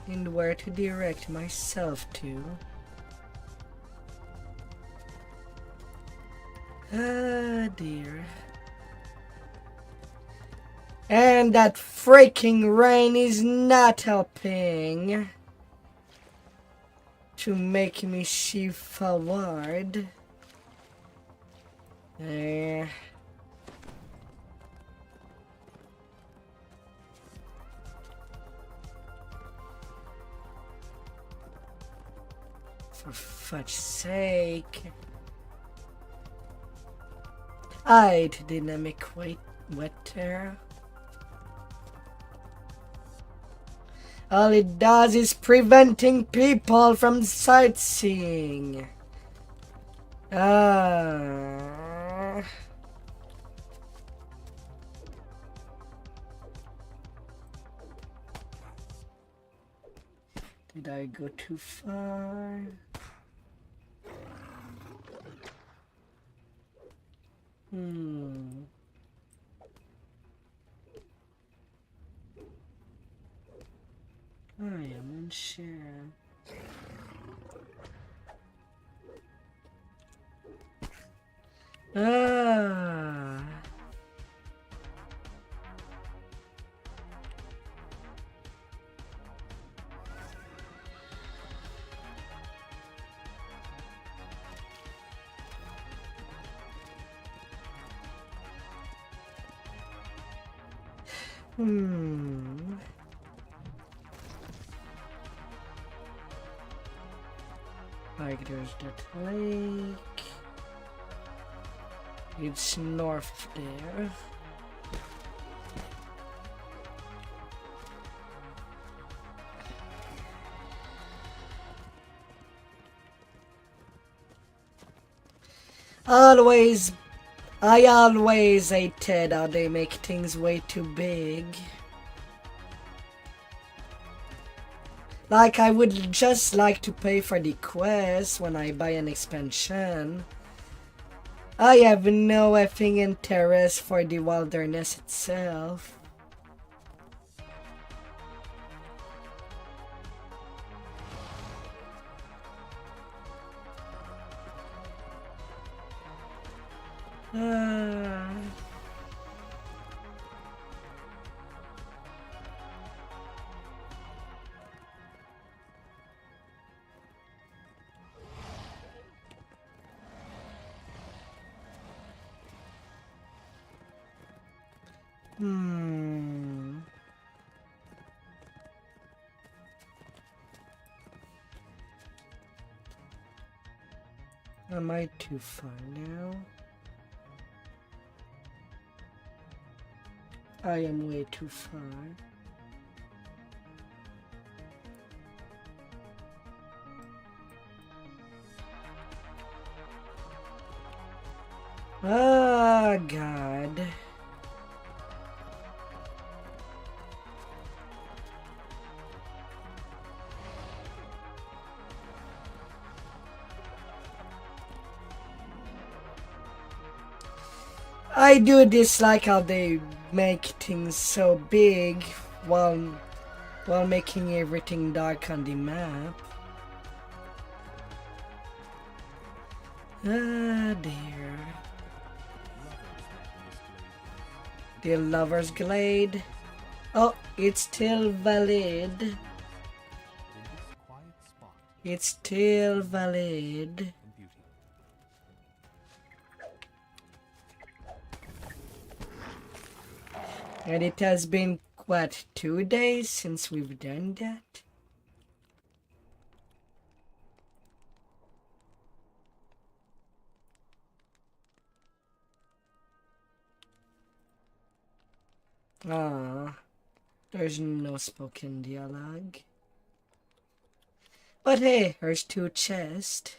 And where to direct myself to. Ah, dear. And that freaking rain is not helping to make me shift forward. For fudge's sake. I'd dynamic wetter. All it does is preventing people from sightseeing. Did I go too far? I am unsure. Like there's that lake. It's north there. I always hated how they make things way too big. Like, I would just like to pay for the quest when I buy an expansion. I have no effing interest for the wilderness itself. Am I too far now? I am way too far. Ah, God. I do dislike how they make things so big while making everything dark on the map. Ah, dear. The Lover's Glade. Oh, it's still valid. In this quiet spot It's still valid. and beauty. And it has been, what, 2 days since we've done that? Ah, there's no spoken dialogue. But hey, there's 2 chests.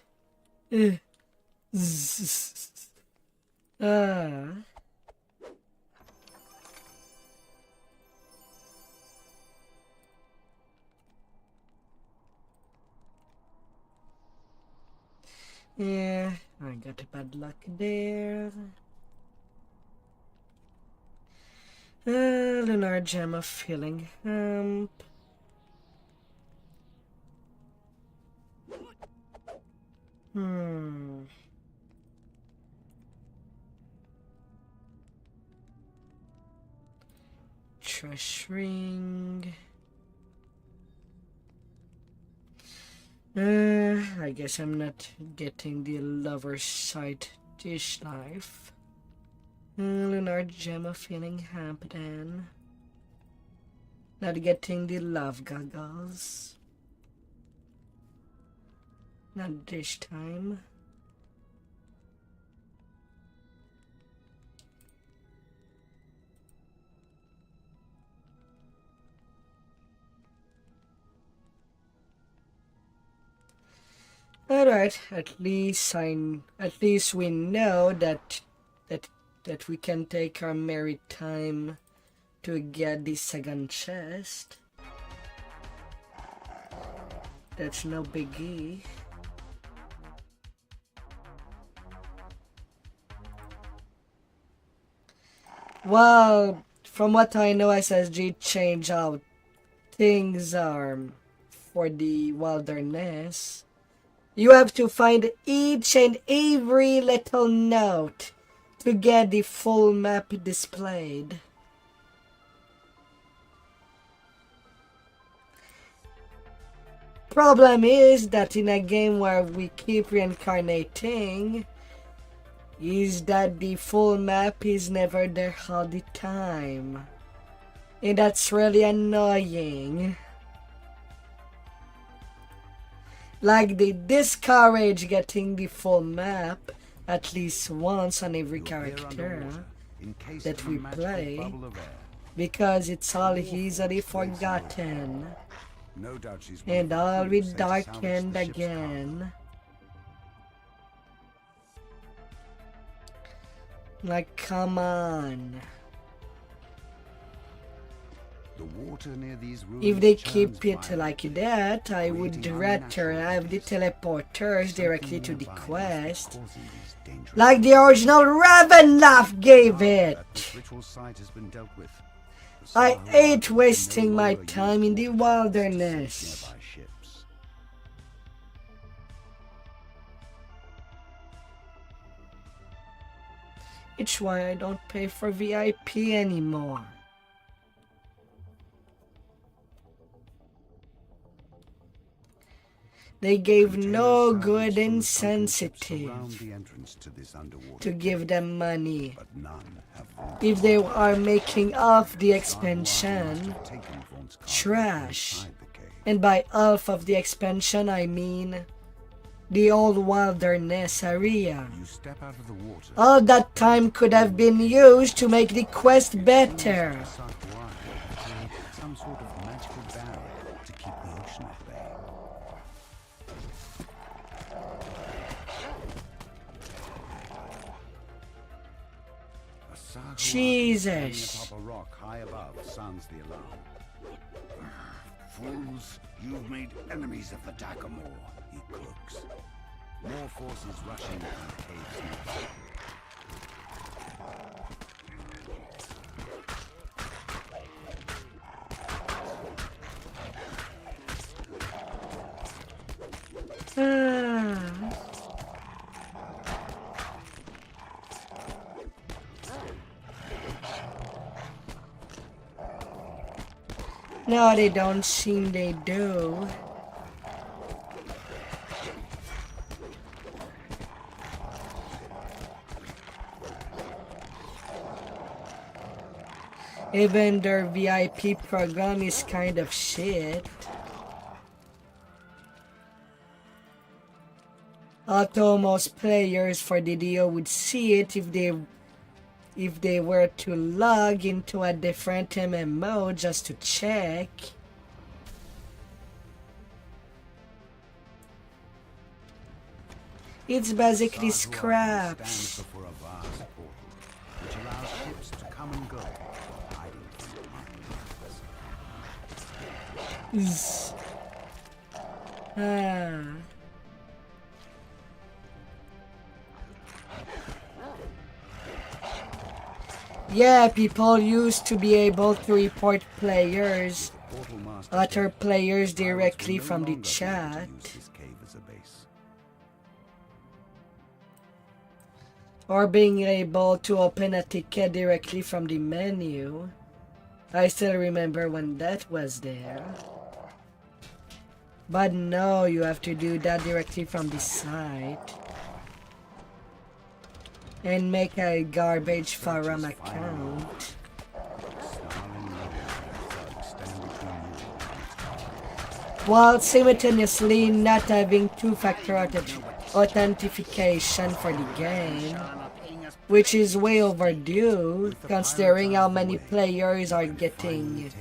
Ah. Yeah, I got bad luck there. Lunar Gem of Healing Hemp. Trash Ring. I guess I'm not getting the Lover's Sight Dish Knife. Lunar Gem of Healing Hemp then. Not getting the Love Goggles. Not this time. Alright, at least we know that we can take our merry time to get the second chest. That's no biggie. Well, from what I know, SSG changed how things are for the wilderness. You have to find each and every little note to get the full map displayed. Problem is that in a game where we keep reincarnating, is that the full map is never there all the time. And that's really annoying. Like, they discourage getting the full map at least once on every character that we play, because it's all easily forgotten. No doubt she's And all we darkened again. Like, come on. The water near these If they keep it like that, I would rather have the teleporters directly to the quest, like the original Ravenloft gave it. I hate wasting my time in the wilderness. It's why I don't pay for VIP anymore. They gave no good incentive to give them money. If they are making off the expansion, trash. And by half of the expansion, I mean the old wilderness area. All that time could have been used to make the quest better. Some sort of magical barrier to keep the ocean at bay. Jesus. A rock high above sounds the alarm. Fools, you've made enemies of the Takamor, he croaks. More forces rushing from the caves nearby. No, they don't seem they do. Even their VIP program is kind of shit. Although most players for DDO would see it if they were to log into a different MMO just to check. It's basically scraps. Yeah, people used to be able to report players, other players directly from the chat. Or being able to open a ticket directly from the menu. I still remember when that was there. But no, you have to do that directly from the site. And make a garbage forum account. While simultaneously not having two-factor authentication for the game, which is way overdue considering how many players are getting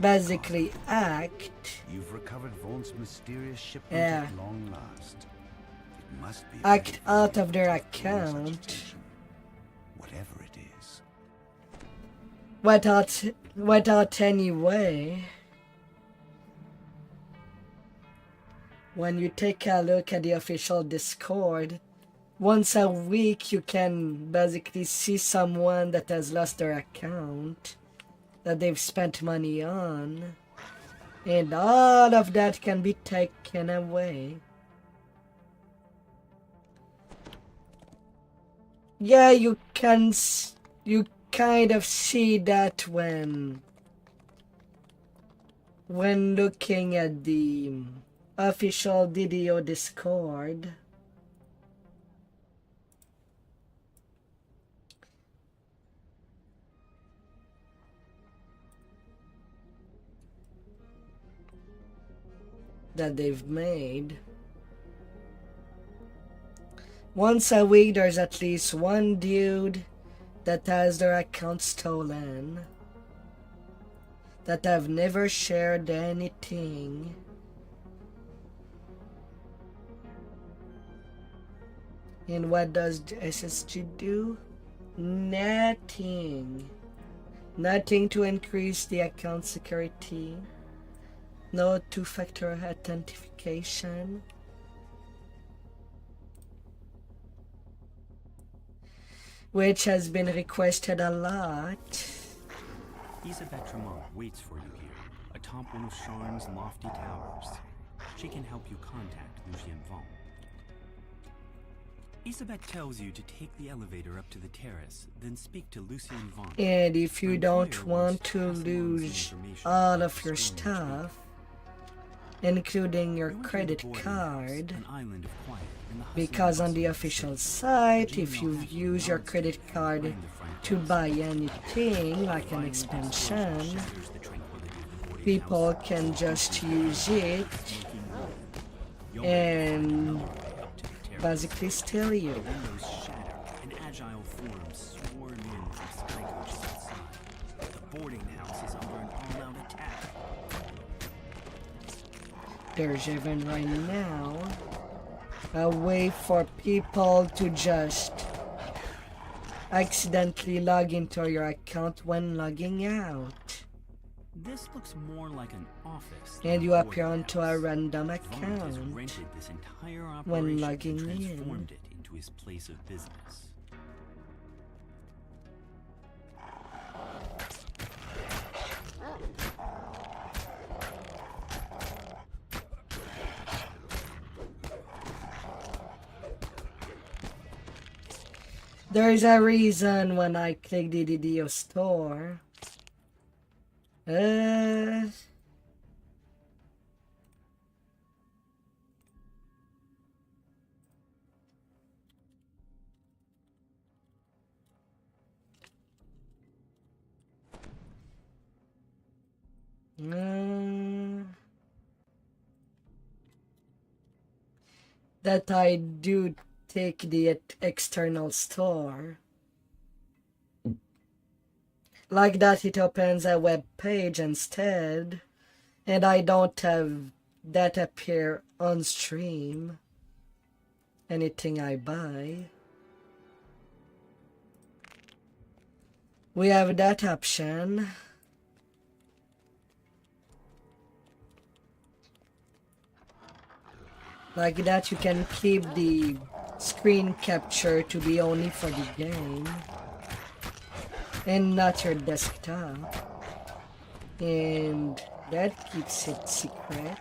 basically hacked. You've recovered Vaughnt's mysterious shipment at long last. It must be hacked out of their account. Whatever it is. Without any way. When you take a look at the official Discord, once a week you can basically see someone that has lost their account that they've spent money on, and all of that can be taken away. Yeah, you kind of see that when looking at the official DDO Discord. that they've made. Once a week, there's at least one dude that has their account stolen, that have never shared anything. And what does the SSG do? Nothing. Nothing to increase the account security. No two-factor authentication. Which has been requested a lot. Isabelle Tremont waits for you here, atop one of Charn's lofty towers. She can help you contact Lucien Vaughn. Isabelle tells you to take the elevator up to the terrace, then speak to Lucien Vaughn. And if you don't want to lose all of your stuff, including your credit card, because on the official site, if you use your credit card to buy anything like an expansion, people can just use it and basically steal you. Windows shatter and agile forms swarm in from sky coaches outside. The boarding house is under an all-out attack. There's even right now a way for people to just accidentally log into your account when logging out. This looks more like an office. And you appear onto a random Vaughn has account rented this entire when operation logging and in. transformed it into his place of business. There's a reason when I click the DDO store. That I do take the external store. Like that, it opens a web page instead, and I don't have that appear on stream. Anything I buy. We have that option. Like that, you can keep the screen capture to be only for the game and not your desktop, and that keeps it secret.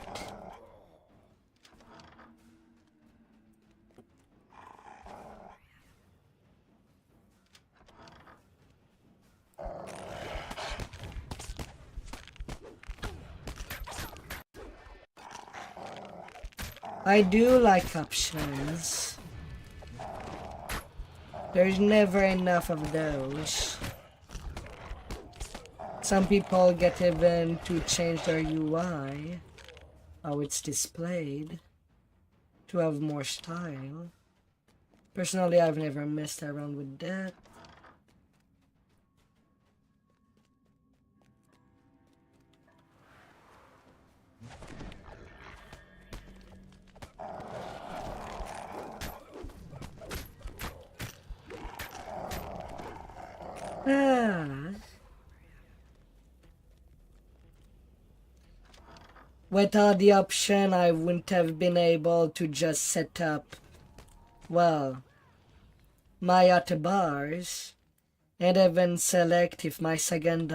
I do like options. There's never enough of those. Some people get even to change their UI, how it's displayed, to have more style. Personally, I've never messed around with that. Without the option, I wouldn't have been able to just set up, well, my auto bars, and even select if my second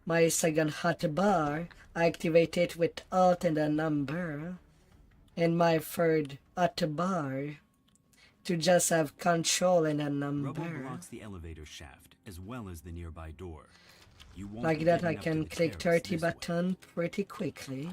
hotbar, I activate it with Alt and a number, and my third hotbar to just have Control and a Rubble number. blocks the elevator shaft as well as the nearby door. You won't Like be that, getting I up to can the click terrace 30 this way. button pretty quickly.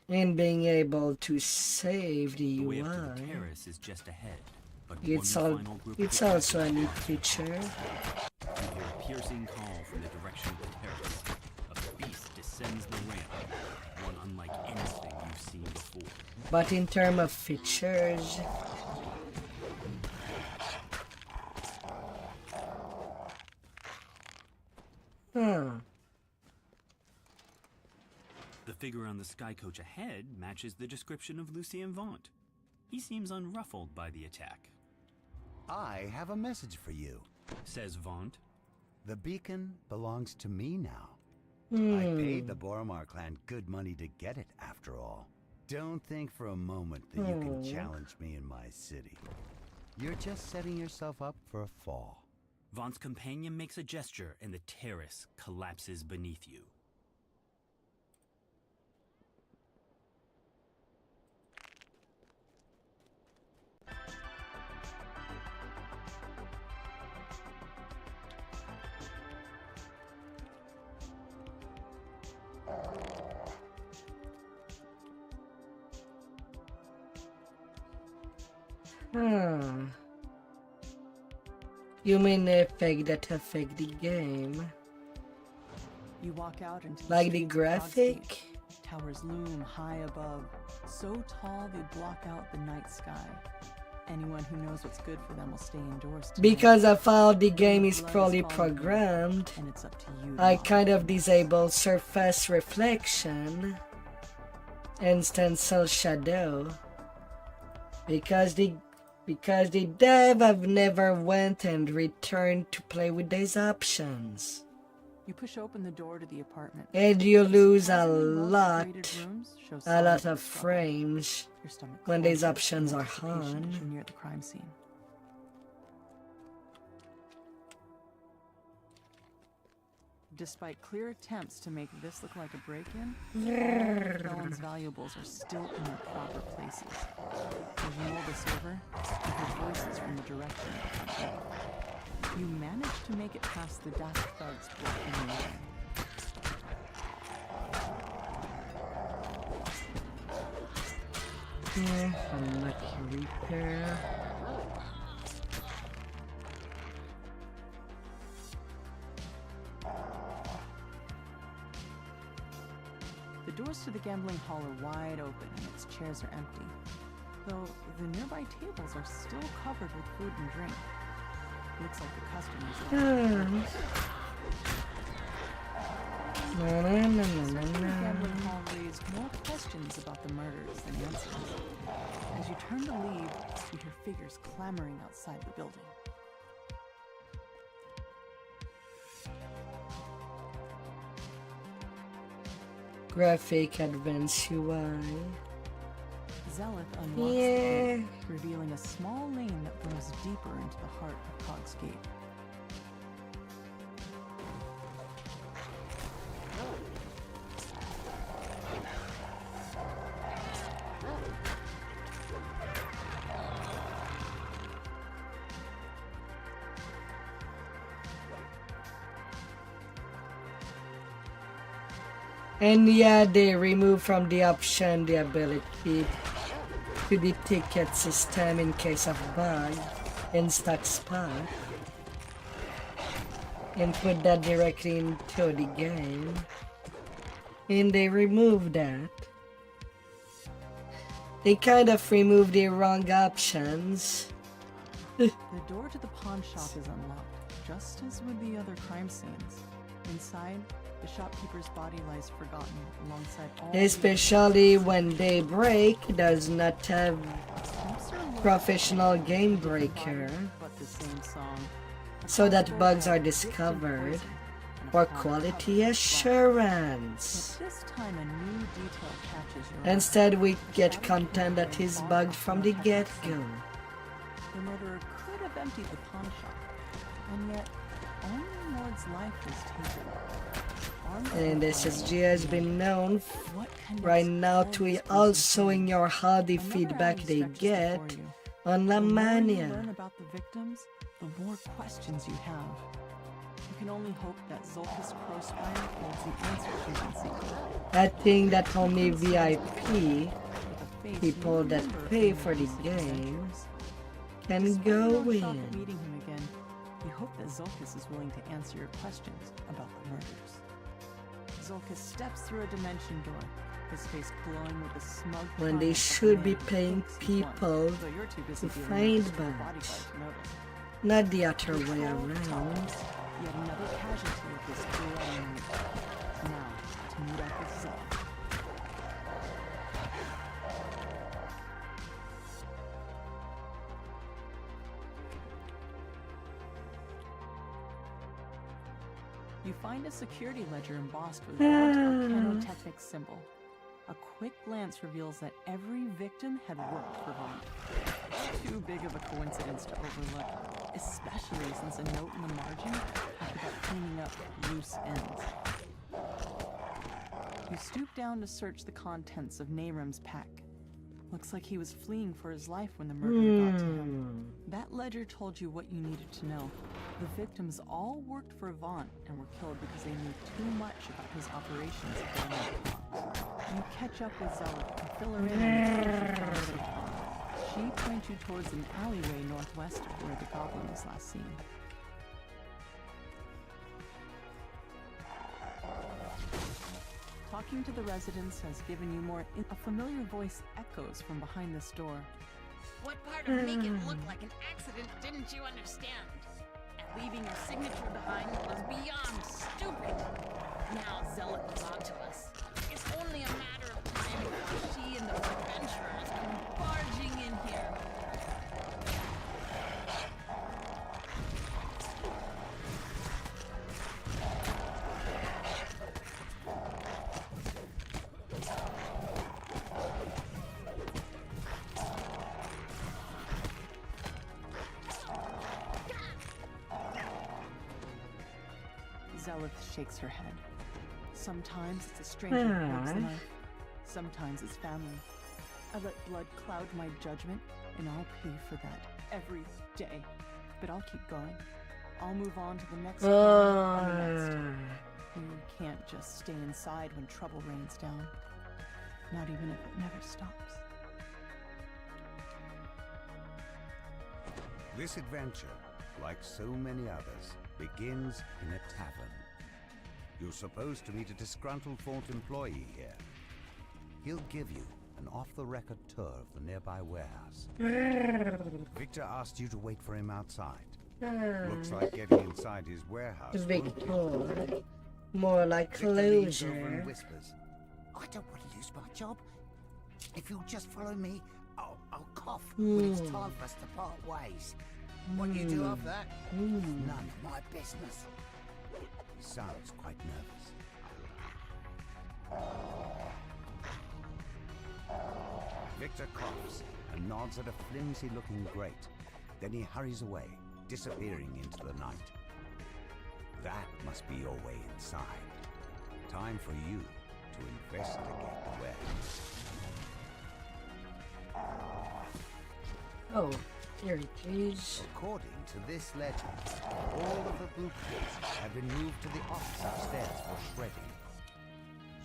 And being able to save the The way up to the UI. terrace is just ahead. It's One all. final group It's of also a neat feature. You hear a piercing call from the direction of the terrace. A beast descends the ramp, one unlike anything you've seen before. But in terms of features, The figure on the sky coach ahead matches the description of Lucien Vaunt. He seems unruffled by the attack, I have a message for you. says Vaunt. The beacon belongs to me now. I paid the Boromar clan good money to get it, after all. Don't think for a moment that you can challenge me in my city. You're just setting yourself up for a fall. Vaunt's companion makes a gesture and the terrace collapses beneath you. You mean the effect that affect the game? You walk out into Like the streets of graphic? Cogsgate. Towers loom high above, so tall they block out the night sky. Anyone who knows what's good for them will stay indoors tonight. Because of how the game Your is blood probably falling programmed, and it's up to you to I walk. kind of disable surface reflection, instant cell shadow, because the dev have never went and returned to play with these options, You push open the door to the apartment. and you lose a Surprisingly, most lot upgraded rooms show of signs struggle. frames Your stomach when these clenches options in are anticipation as on. you're near the crime scene. Despite clear attempts to make this look like a break-in, all the felon's valuables are still in their proper places. As you mull this over, you hear voices from the direction of the front door. You manage to make it past the daft thugs blocking the way. Unlucky repair. The doors to the gambling hall are wide open and its chairs are empty, though the nearby tables are still covered with food and drink. Looks like the customers are the gambling hall raised more questions about the murders than answers. As you turn to leave, you hear figures clamoring outside the building. Graphic Advance UI. Zelith unlocks the gate, revealing a small lane that flows deeper into the heart of Cogsgate. And yeah, they remove from the option the ability to the ticket system in case of bug in stock spot, and put that directly into the game, and they remove that. They kind of remove the wrong options. The door to the pawn shop is unlocked, just as with the other crime scenes. Inside, the shopkeeper's body lies forgotten alongside all Especially when Daybreak does not have the professional game breaker, but the same song. so that bugs are discovered for quality assurance. But this time a new detail catches your eye. Instead, we get content that is bugged from the get-go. The murderer could have emptied the pawn shop, and yet only Mord's life was taken. And SSG has been known What can you right now to expect also was ignore how the Another feedback enemy they stretches get before you. on La The more you learn Mania. about the victims, the more questions you have. You can only hope that Zolkus Crowspire holds the answers you've been seeking. I think that only VIP With a face people you that remember pay from for the recent game adventures. can Despite go no shock in. at meeting him again, you hope that Zolkis is willing to answer your questions about the murders. Zolkis steps through a dimension door, his face glowing with a smug When they triumph of the should be man who paying thinks he's won, people though you're too busy to dealing find with the Bat. bodyguard to notice. Not the other way Control around. toppers, yet another casualty of this bloody night. Now, to meet up with Zell. You find a security ledger embossed with Vaunt Arcanotechnic symbol. A quick glance reveals that every victim had worked for Vaunt. Too big of a coincidence to overlook, especially since a note in the margin talked about cleaning up loose ends. You stoop down to search the contents of Nahram's pack. Looks like he was fleeing for his life when the murder got to him. That ledger told you what you needed to know. The victims all worked for Vaunt and were killed because they knew too much about his operations at their own cost. You catch up with Zealot and fill her in on the truth you found so far. She points you towards an alleyway northwest of where the goblin was last seen. Talking to the residents has given you more. A familiar voice echoes from behind this door. What part of make it look like an accident didn't you understand? And leaving your signature behind was beyond stupid. Now Zealot is onto us. It's only a matter of time before she and those adventurers come barging in here. Zelith shakes her head. Sometimes it's a stranger who holds the knife. Sometimes it's family. I let blood cloud my judgment, and I'll pay for that every day. But I'll keep going. I'll move on to the next one on the next. You can't just stay inside when trouble rains down. Not even if it never stops. This adventure, like so many others, begins in a tavern. You're supposed to meet a disgruntled Vaunt employee here. He'll give you an off-the-record tour of the nearby warehouse. Victor asked you to wait for him outside. Looks like getting inside his warehouse. Big tour. More like Victor leans over closure. and whispers, "I don't want to lose my job. If you'll just follow me, I'll cough when it's time for us to part ways. What you do after that? None of my business." He sounds quite nervous. Victor coughs and nods at a flimsy-looking grate. Then he hurries away, disappearing into the night. That must be your way inside. Time for you to investigate the warehouse. Oh, here it is. According to this legend, all of the bootcases have been moved to the office upstairs for shredding.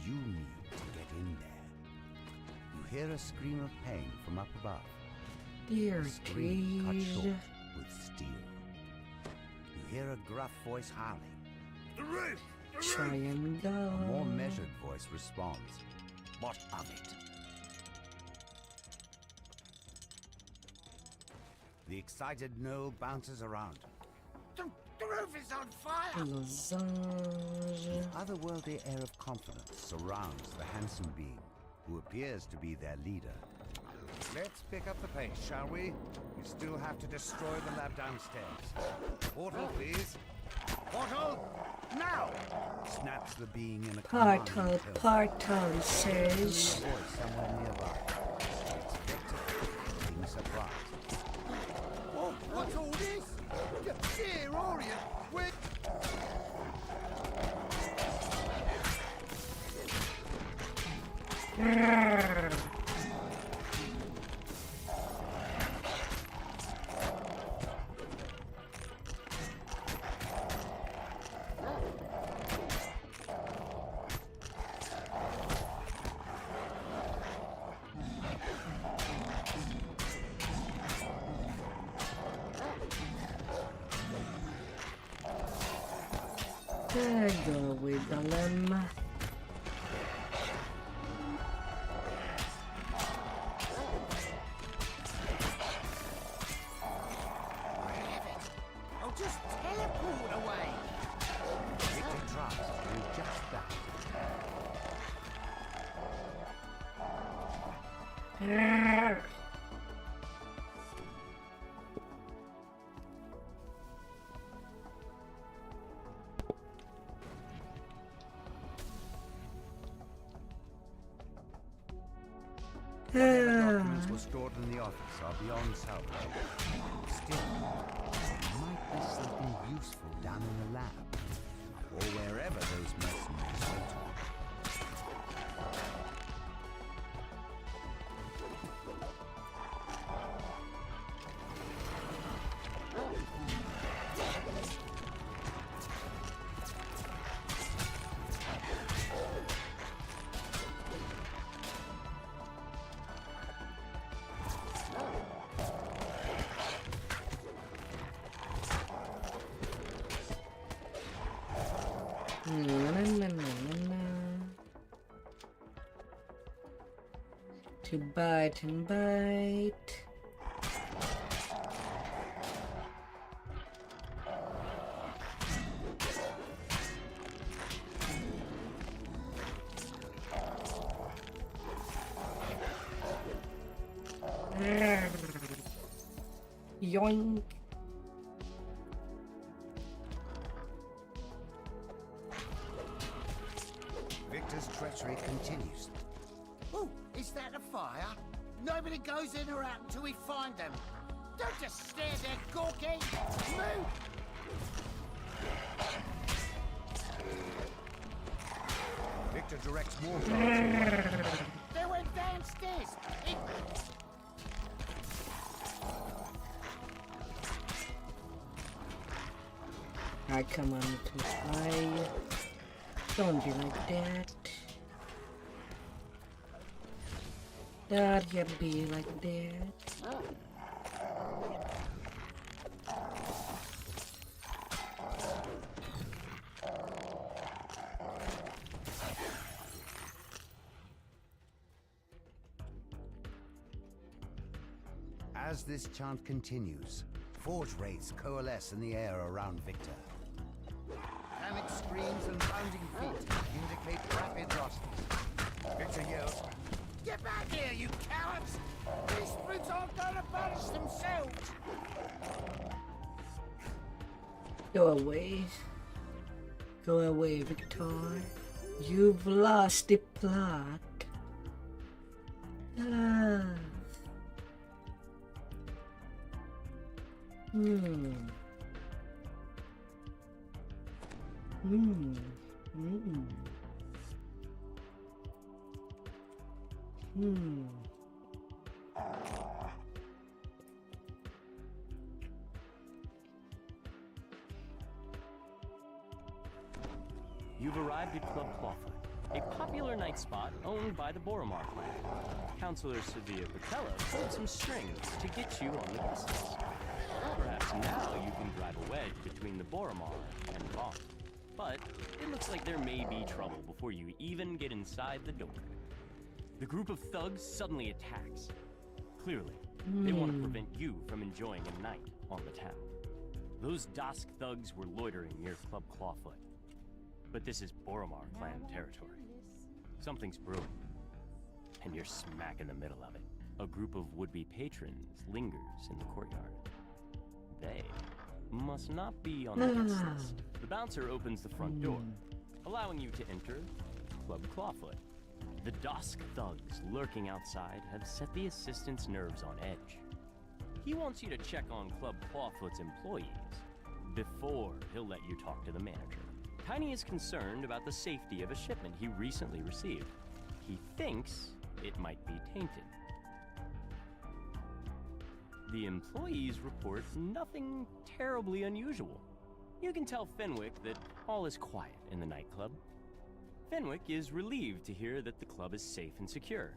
You need to get in there. You hear a scream of pain from up above. Here The it scream cut is. short with steel. You hear a gruff voice howling. The roof! Try and go. A more measured voice responds. What of it? The excited Noel bounces around. The roof is on fire! Lozenge. An otherworldly air of confidence surrounds the handsome being, who appears to be their leader. Let's pick up the pace, shall we? We still have to destroy the lab downstairs. Portal, please. Portal! Now! Snaps the being in a commanding tone. Portal, A says. voice somewhere nearby. It's Victor, being surprised. Oh, what's all this? Dear Orient, where... Go away, Golem. I'll just teleport away. Victor tries to do just that. Whatever documents were stored in the office are beyond salvage. Still, there might be something useful down in the lab, or wherever those mercenaries went to. To bite and bite. Yoink. Victor's treachery continues. Oh, is that a fire? Nobody goes in or out until we find them. Don't just stare there, gawky. Move! Victor directs more guards. They went downstairs. I come on to fly. Don't be like that. Don't you be like that. As this chant continues, forge wraiths coalesce in the air around Victor. Panic screams and pounding feet indicate rapid losses. Victor yells, Get back here, you cowards! These brutes aren't gonna punish themselves! Go away. Go away, Victor. You've lost the plot. Ah. You've arrived at Club Clawfoot, a popular night spot owned by the Boromar clan. Counselor Sevilla Patella pulled some strings to get you on the business. Perhaps now you can drive a wedge between the Boromar and Vaughn. But it looks like there may be trouble before you even get inside the door. The group of thugs suddenly attacks. Clearly, they want to prevent you from enjoying a night on the town. Those Dusk thugs were loitering near Club Clawfoot. But this is Boromar clan territory. Something's brewing, and you're smack in the middle of it. A group of would-be patrons lingers in the courtyard. They must not be on the guest list. The bouncer opens the front door, allowing you to enter Club Clawfoot. The Dusk thugs lurking outside have set the assistant's nerves on edge. He wants you to check on Club Clawfoot's employees before he'll let you talk to the manager. Tiny is concerned about the safety of a shipment he recently received. He thinks it might be tainted. The employees report nothing terribly unusual. You can tell Fenwick that all is quiet in the nightclub. Fenwick is relieved to hear that the club is safe and secure.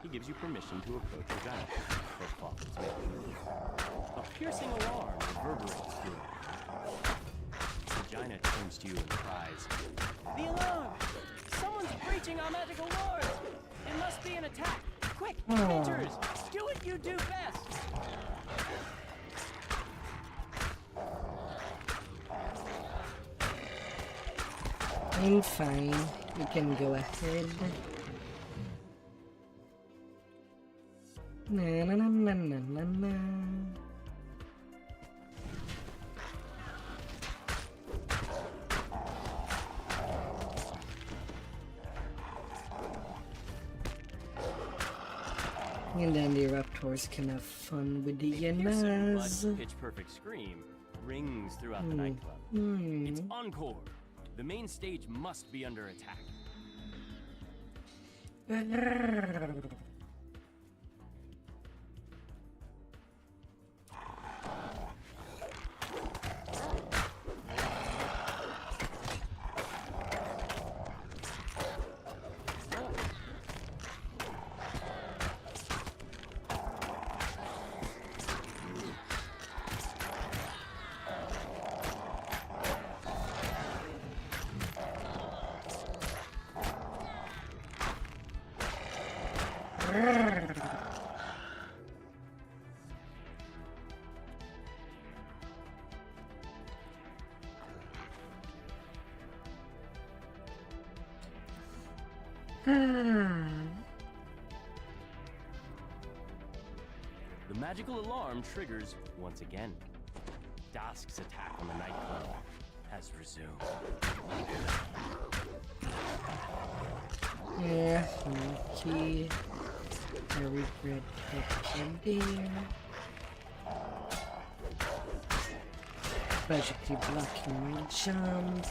He gives you permission to approach the giant for Clawfoot's making. A piercing alarm reverberates through it. Regina turns against you and cries, "The alarm! Someone's breaching our magical wards! It must be an attack! Quick, rangers! Do what you do best!" I'm fine. You can go ahead. Na na na na na na na. And then the raptors can have fun with the A piercing but hyenas. pitch-perfect scream rings throughout the Hmm. nightclub. Hmm. It's encore. The main stage must be under attack. The magical alarm triggers once again. Dusk's attack on the nightclub has resumed. Yeah, okay. I regret that there. Tragically blocking my jump.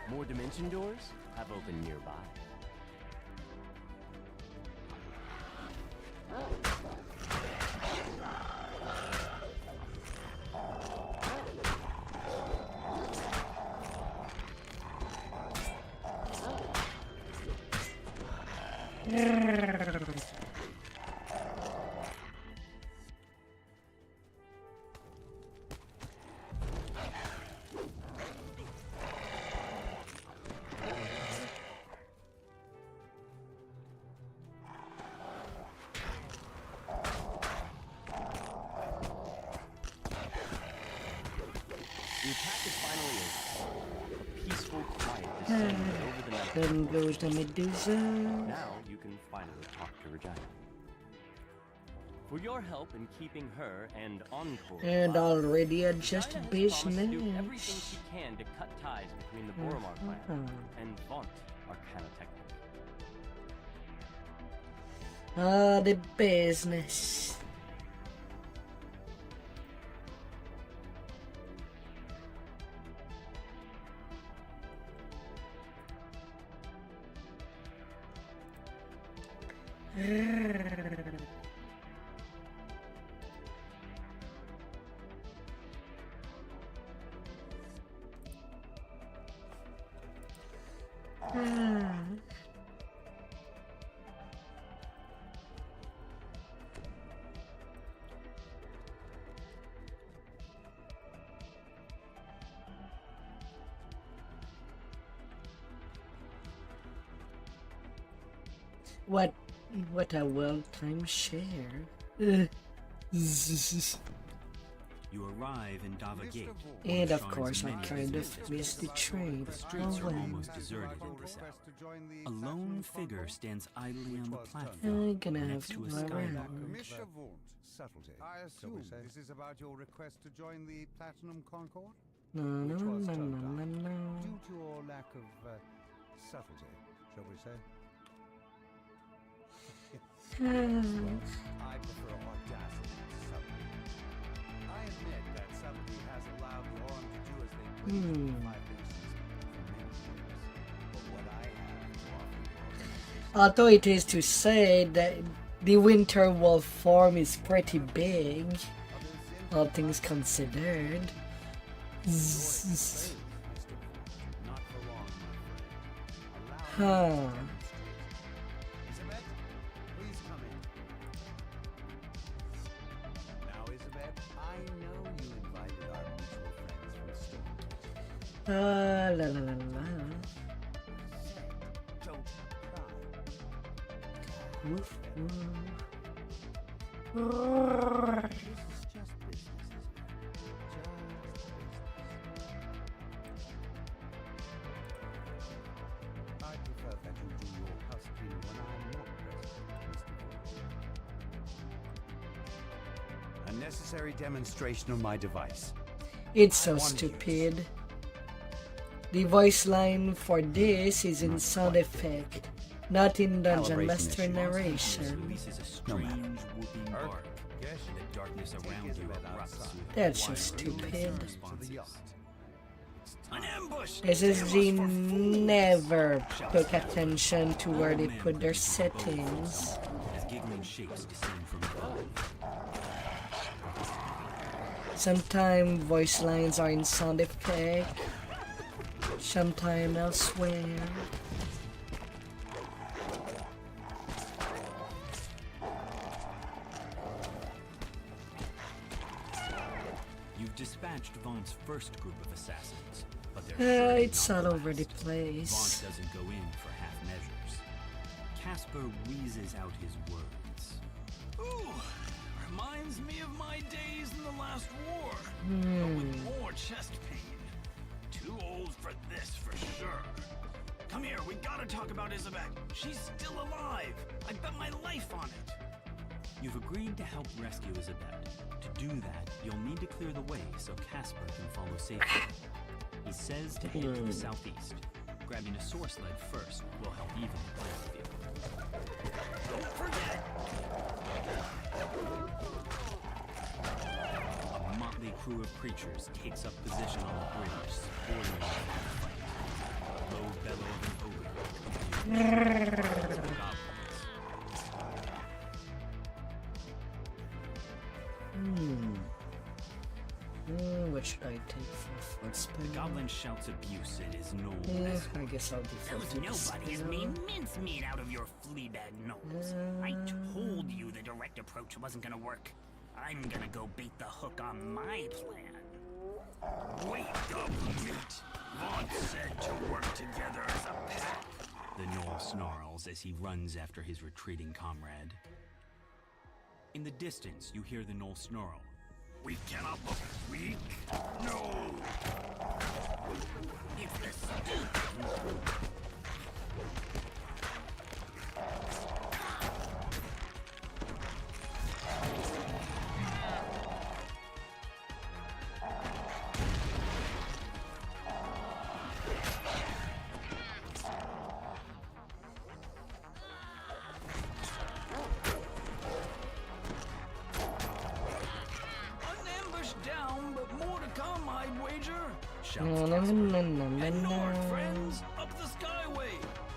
More dimension doors have opened nearby. The attack is finally over. A peaceful quiet descends over the night. Then goes the Medusa. Now you can finally talk to Regina. For your help in keeping her and Encore And alive, already adjusted Regina has promised to do business. everything she can to cut ties between the Boromar clan and vaunt Arcana Technic. Ah, the business. What a well-timed share. You arrive in Dava Gate. And of Sharn's course I many kind visitors. of missed the train. The streets Oh are well. almost deserted at this hour. A lone figure stands idly on the platform I'm gonna have next to to a go skylight. around. Subtlety. I Shall we assume say? this is about your request to join the Platinum Concord? No, no, Which no, was no, turned no, down no. due to your lack of subtlety, shall we say? Well, I prefer audacity to subtlety. I admit that subtlety has allowed the Orm to do as they please with my bases for many years. But what I have to offer the organization Although it is to say that the winter wolf form is pretty big, all things considered. Zzz. Not for long, my friend. Allow me to Huh. demonstrate. Isabet, please come in. Now, Isabet, La la la la. Don't cry. Woof, woof. This is just business, isn't it? Just business. I prefer that you do your house cleaning when I'm not present, Mr. Vtuber. A necessary demonstration of my device. It's so stupid. The voice line for this is in sound effect, not in Dungeon Master narration. Releases a strange whooping bark. The darkness around you erupts with That's wild just stupid. responses. An ambush! This is they never took attention to where they put their settings. As giggling shapes descend from above. Sometimes voice lines are in sound effect, sometimes elsewhere. You've dispatched Vaughn's first group of assassins, but they're surely It's not all the over the last. place. Vaughn doesn't go in for half measures. Casper wheezes out his words. Ooh, reminds me of my days in the last war, but with more chest pain. Too old for this, for sure. Come here, we gotta talk about Isabek. She's still alive. I bet my life on it. You've agreed to help rescue Isabek. To do that, you'll need to clear the way so Casper can follow safely. He says to head to the southeast. Grabbing a source sled first will help even the playing field. Don't forget! A motley crew of creatures takes up position on the bridge, supporting the fight. A low bellow of an ogre. Goblins. What should I take for first The spell? goblin shouts abuse at his gnoll. I guess I'll default to the Nobody's spell. made mincemeat out of your fleabag gnolls. I told you the direct approach wasn't gonna work. I'm gonna go bait the hook on my plan. Wait up, mate. Vaughn said to work together as a pack. The gnoll snarls as he runs after his retreating comrade. In the distance, you hear the gnoll snarl. We cannot look weak. No. If the Down, but more to come, I'd wager. Shouts No, no, Casper. no, no, no, And north, no. friends, up the skyway.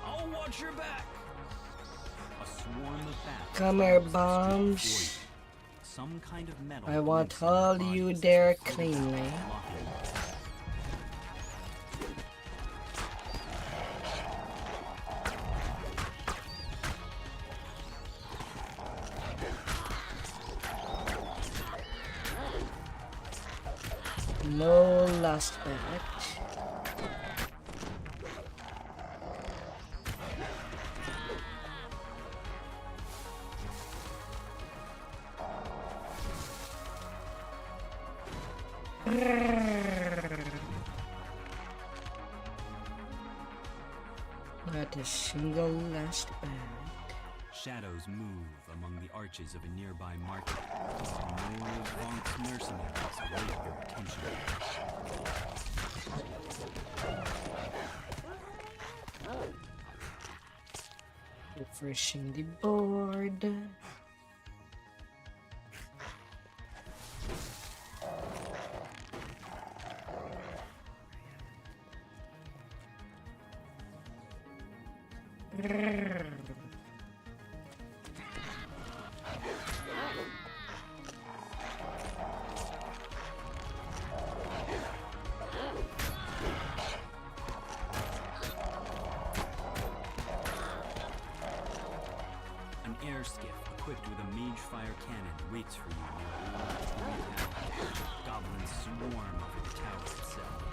I'll watch your back. A swarm of bats. Come here, crawls the street bombs. before you. Some kind of metal. I want glints in their all bodies you as there they focus cleanly. on blocking you. No last bet. Not a single last bet. Shadows move among the arches of a nearby market. And more of Vonk's mercenaries await your attention. Refreshing the board. An air skiff equipped with a mage fire cannon waits for you near a large green tower. Goblins swarm over the tower itself.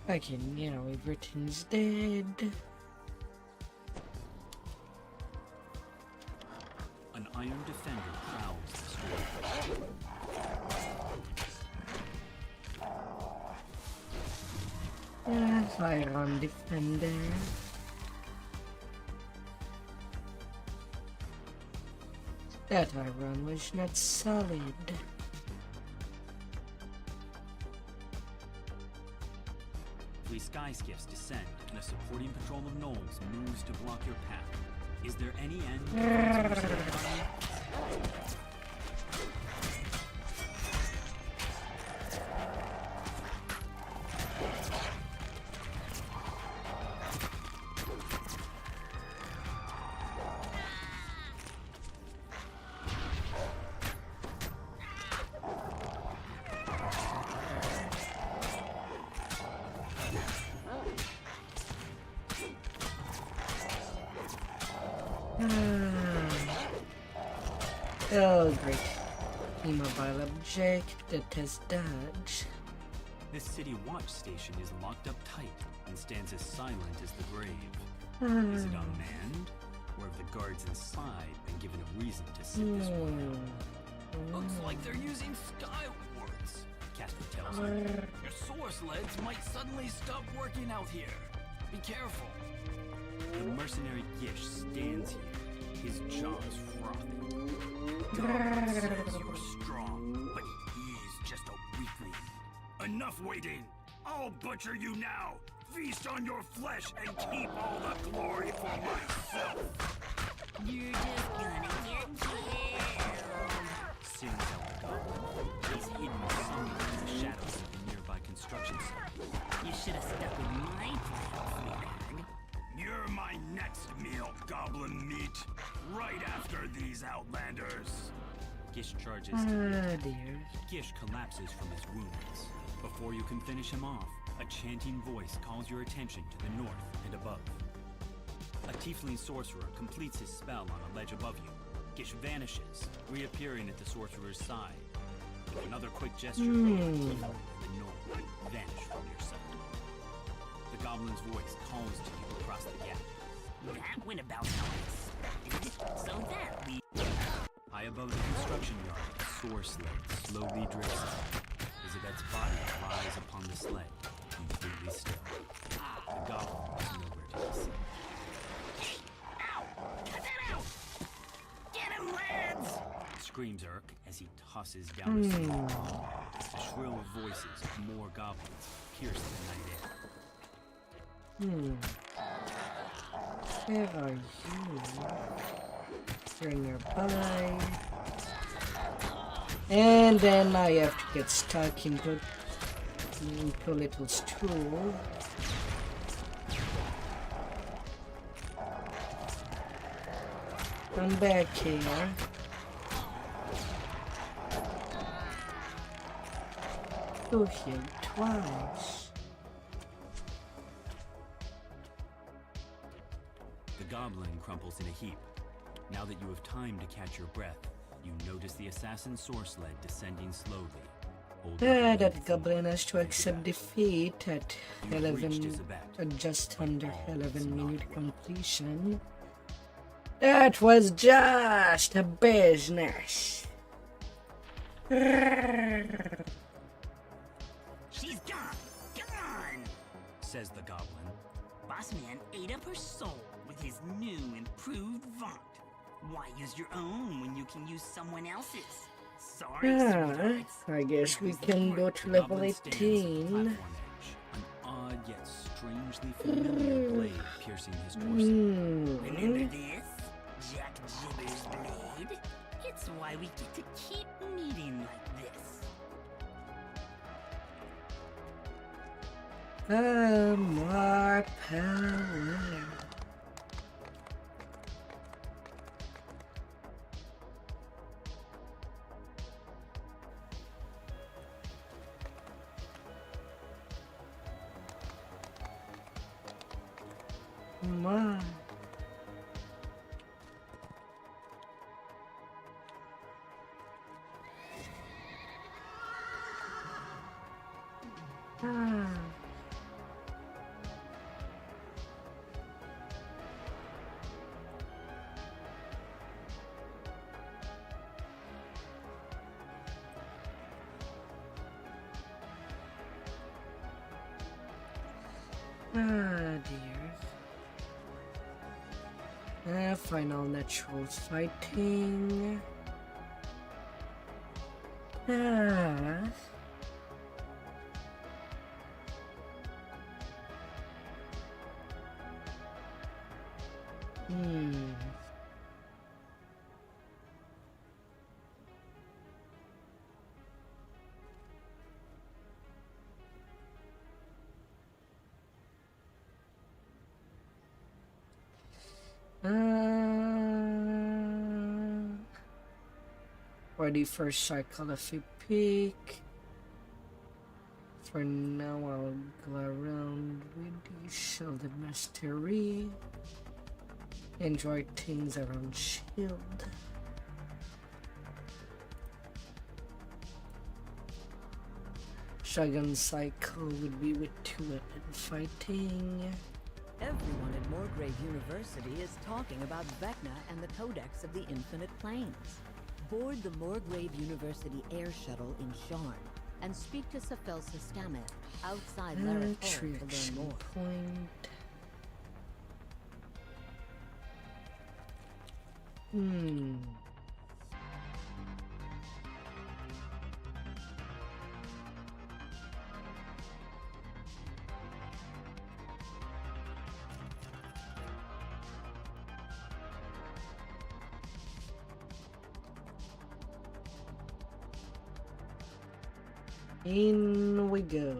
Okay, now everything's dead. An iron defender prowls the street. Iron defender. That iron was not solid. Three sky skiffs descend, and a supporting patrol of gnolls moves to block your path. Is there any end to the mercenary army? Oh, great. Immobile object that has dodge. This city watch station is locked up tight and stands as silent as the grave. Is it unmanned? Or have the guards inside been given a reason to sit this one out? Looks like they're using sky wards. Casper tells me. Your source leads might suddenly stop working out here. Be careful. The mercenary Gish stands here, his jaws frothing. God says you're strong, but he's just a weakling. Enough waiting! I'll butcher you now! Feast on your flesh and keep all the glory for myself! You're just gonna get killed. Sings out the goblin. He's hidden somewhere in the shadows of the nearby construction site. You should have stuck with my plan, Fleabag. You're my next meal, goblin meat! Right after these outlanders! Gish charges to Dear. Gish collapses from his wounds. Before you can finish him off, a chanting voice calls your attention to the north and above. A tiefling sorcerer completes his spell on a ledge above you. Gish vanishes, reappearing at the sorcerer's side. With another quick gesture, the gnome vanish from your sight. The goblin's voice calls to you across the gap. That went about how I expected. So that we... High above the construction yard, a soar sled slowly drifts up. Isabet's body lies upon the sled, completely still. The goblin is nowhere to be seen. Ow! Cut that out! Get him, lads! Screams Urk as he tosses down the ceiling. The shrill voices of more goblins pierce the night air. Where are you? You're nearby. And then I have to get stuck into a little stool. I'm back here. Go here twice. The goblin crumples in a heap. Now that you have time to catch your breath, you notice the assassin soar sled descending slowly. That goblin has to accept defeat at 11, just under 11-minute completion. That was just a business. She's gone! Gone! Says the goblin. Bossman ate up her soul with his new improved vaunt. Why use your own when you can use someone else's? Sorry, sweethearts. I guess we can go to level 18. An odd yet strangely familiar blade piercing his torso. Remember this? Jack Jibber's blade? It's why we get to keep meeting like this. More power. More. Ah, dear. Final natural fighting. Ah. Ready for cycle if you pick. For now, I'll go around with the Shield Mastery. Enjoy things around Shield. Shotgun cycle would be with 2-weapon fighting. Everyone at Morgrave University is talking about Vecna and the Codex of the Infinite Planes. Board the Morgrave University Air Shuttle in Sharn and speak to Safel Sestameth outside Lareth Hall to learn more. In we go.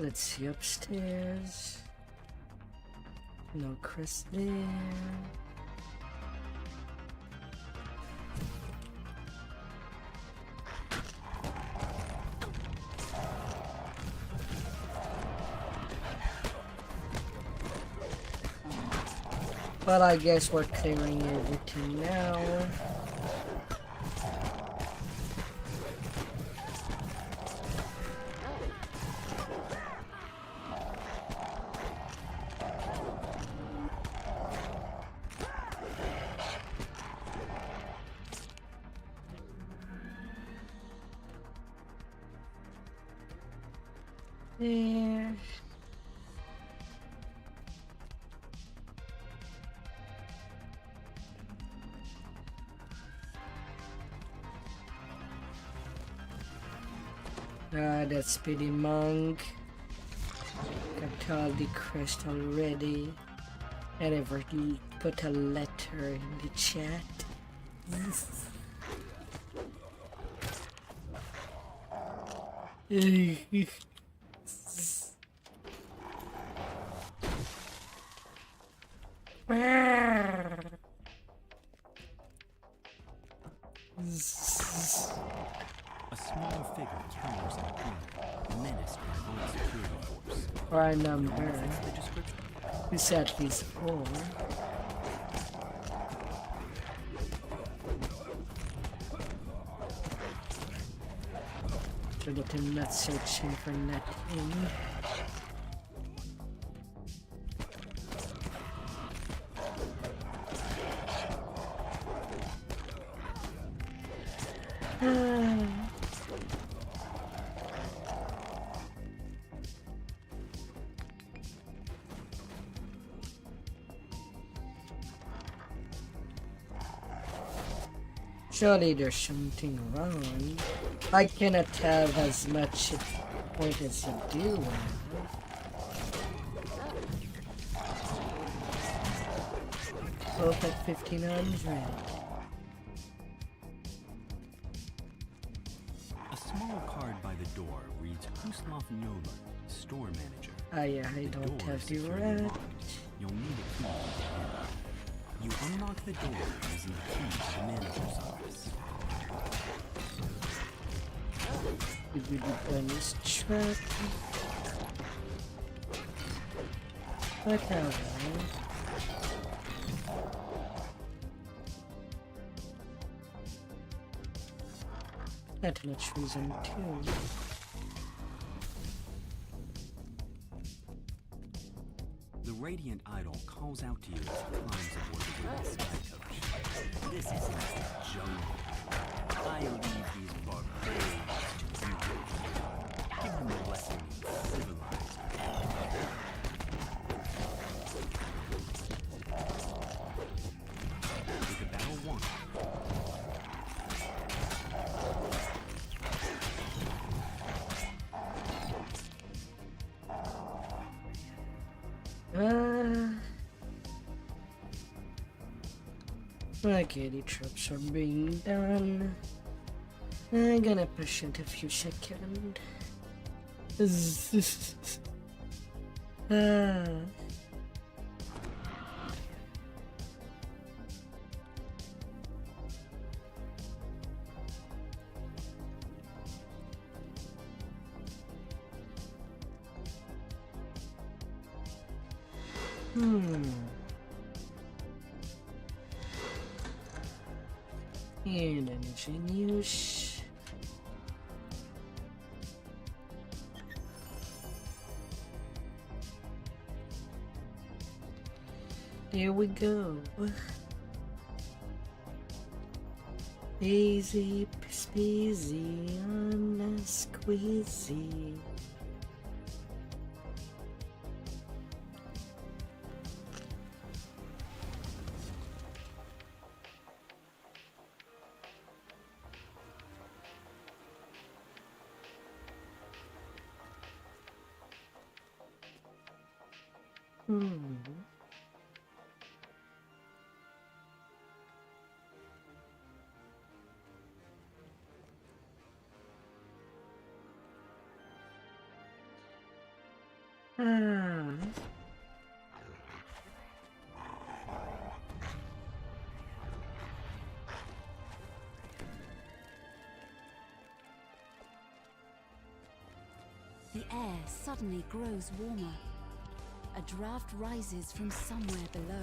Let's see upstairs. No Chris there. But I guess we're clearing everything now. There. Ah, that speedy monk. Got all the crystal ready. I never put a letter in the chat. A small figure cowers in a corner, menaced by one security force. Our number is at least 4. So that I'm not searching for nothing. Surely there's something wrong. I cannot have as much point as you do have. Both at 1500. A small card by the door reads Kuslov Nolan, store manager. I don't have the rat. You'll need a key to get in. You unlock the door using the key to the manager's office. Give me the bonus trap. Okay. Not much reason too. The Radiant Idol calls out to you as it climbs aboard the wooden sky coach. This is not the jungle. I leave these barbarians to you. Give them a lesson in civilized behavior. With a battle won. Okay, the traps are being done. I'm gonna push it a few seconds. And engine use. There we go. Easy peasy on a squeezy. The air suddenly grows warmer. A draft rises from somewhere below.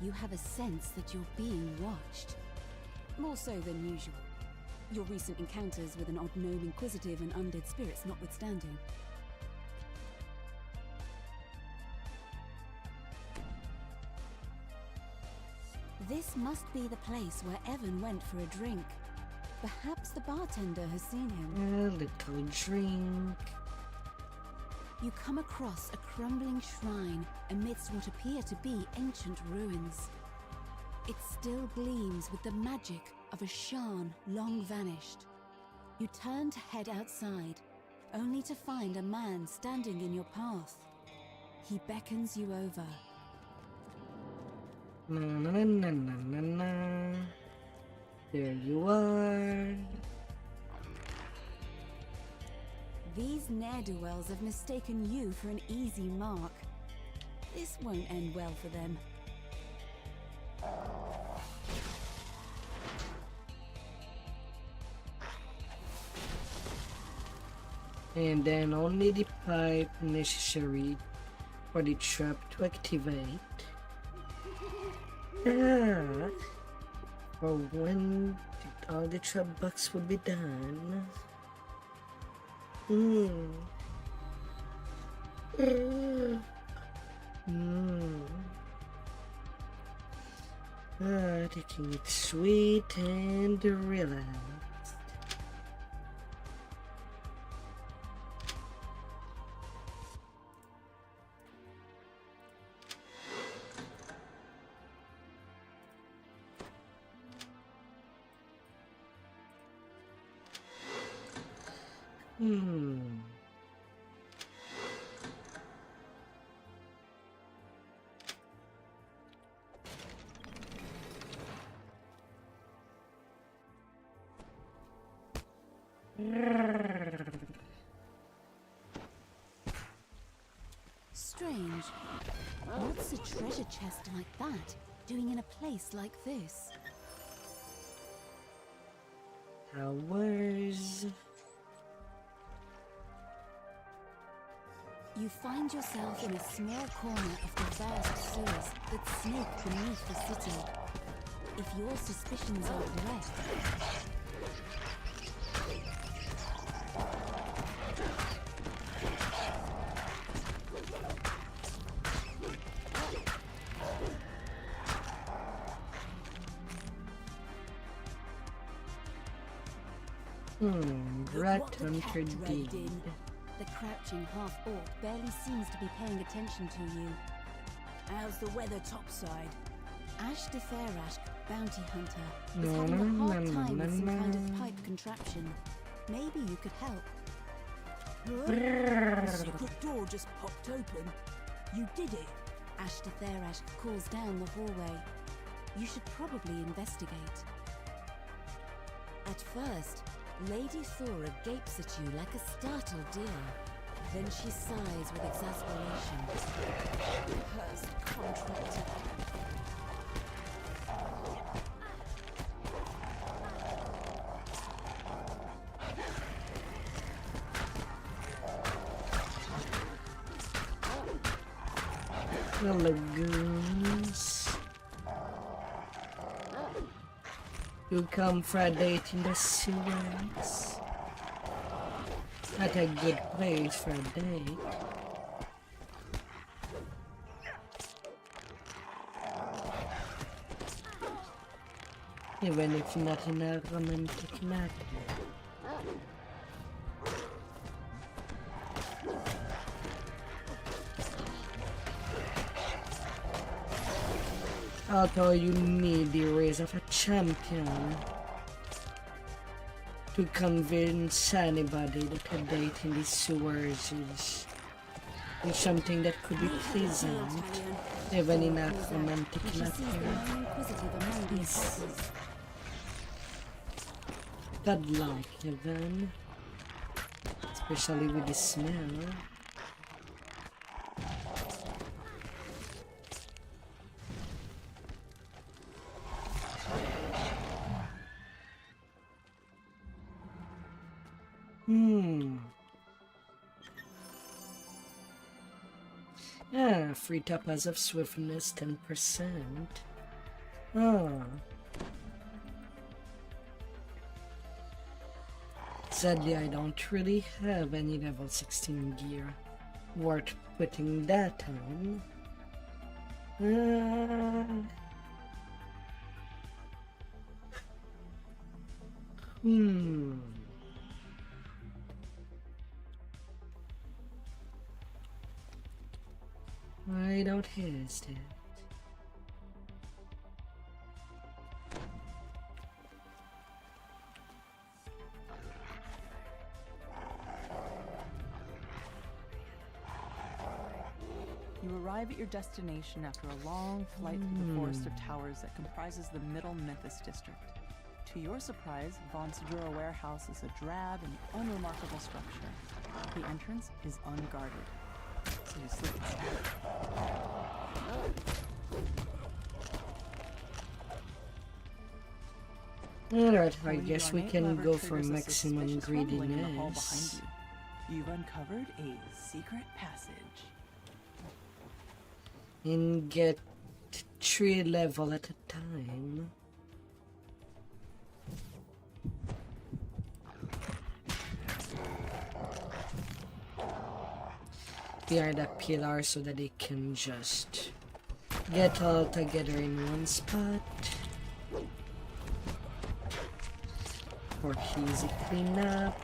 You have a sense that you're being watched. More so than usual. Your recent encounters with an odd gnome inquisitive and undead spirits notwithstanding. This must be the place where Evan went for a drink. Perhaps the bartender has seen him. A little drink. You come across a crumbling shrine amidst what appear to be ancient ruins. It still gleams with the magic of a Shan long vanished. You turn to head outside, only to find a man standing in your path. He beckons you over. Na na na na na na na. There you are. These ne'er-do-wells have mistaken you for an easy mark. This won't end well for them. And then only the pipe necessary for the trap to activate. For when all the trap bugs would be done. Taking it sweet and relaxed. Hmm. Strange. What's a treasure chest like that doing in a place like this? Towers. You find yourself in a small corner of the vast sewers that snake beneath the city. If your suspicions are correct, Rat what the Hunter cat dragged Deed. in. The crouching half-orc barely seems to be paying attention to you. How's the weather topside? Ash de Fairashk, bounty hunter, is having a hard time with some kind of pipe contraption. Maybe you could help. The secret door just popped open. You did it. Ash de Fairashk calls down the hallway. You should probably investigate. At first, Lady Thora gapes at you like a startled deer. Then she sighs with exasperation. Cursed contractor. The lagoons. You come for a date in the sewers. Not a good place for a date. Even if not in a romantic matter. Although you need the raise of a champion to convince anybody that a date in the sewers is something that could be pleasant, even in a romantic matter. Godlike, even, especially with the smell. Yeah, free tapas of swiftness 10%. Sadly, I don't really have any level 16 gear worth putting that on. I don't hesitate. You arrive at your destination after a long flight through the forest of towers that comprises the Middle Memphis district. To your surprise, Von Segura Warehouse is a drab and unremarkable structure. The entrance is unguarded, so you slip inside. Alright, I guess we can go for maximum greediness. You've uncovered a secret passage. And get 3 level at a time. Behind the pillar so that they can just get all together in one spot. For easy cleanup.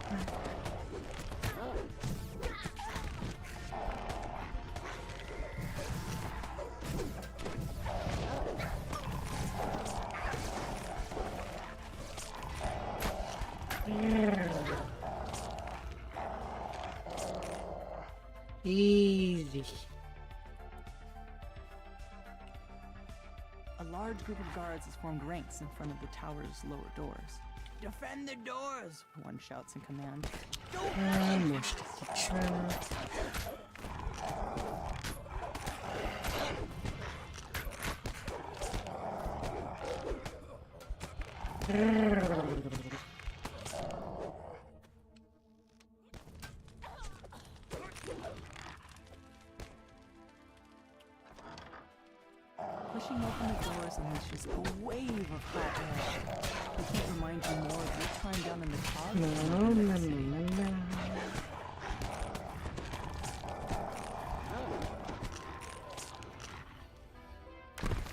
Easy. A large group of guards has formed ranks in front of the tower's lower doors. Defend the doors! One shouts in command. Most of the trap. Pushing open the doors unleashes a wave of hot air. They can't remind you more of your time down in the closet. No.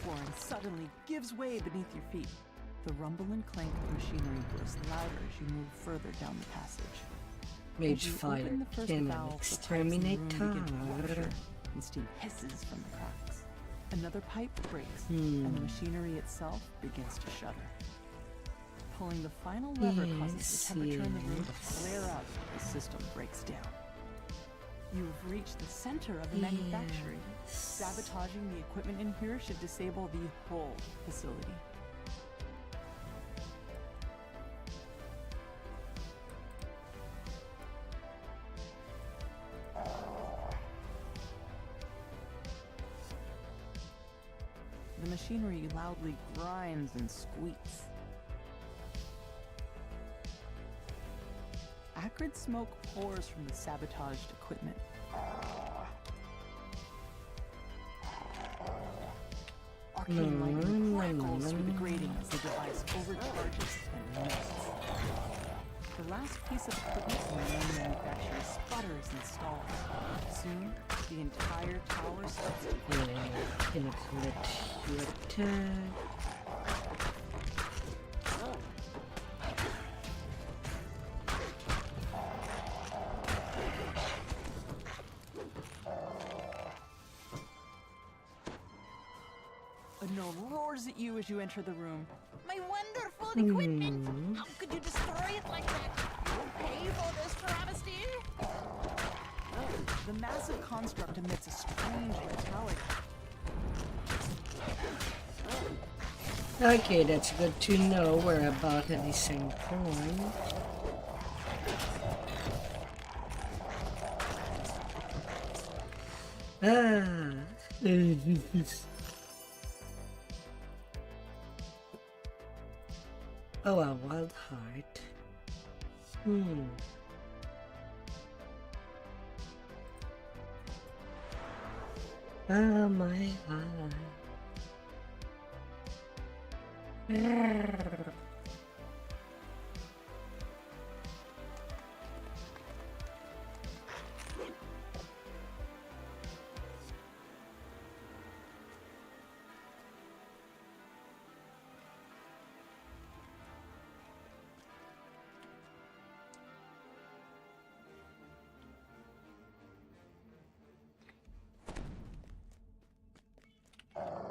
Flooring suddenly gives way beneath your feet. The rumble and clank of machinery grows louder as you move further down the passage. Mage Fighter can exterminate and steam hisses from the cracks. Another pipe breaks, Hmm. and the machinery itself begins to shudder. Pulling the final lever causes the temperature in the room to flare up as the system breaks down. You have reached the center of the manufacturing. Sabotaging the equipment in here should disable the whole facility. The machinery loudly grinds and squeaks. Acrid smoke pours from the sabotaged equipment. Arcane lightning crackles through the grating as the device overcharges and melts. The last piece of equipment in the main manufacturer sputters and stalls. Soon, the entire tower starts to Can it let you attack? A gnome roars at you as you enter the room. My wonderful equipment! How could you destroy it like that? You'll pay for this travesty! The massive construct emits a strange metallic. Okay, that's good to know. We're about at the same point. Oh, a wild heart. Oh my god.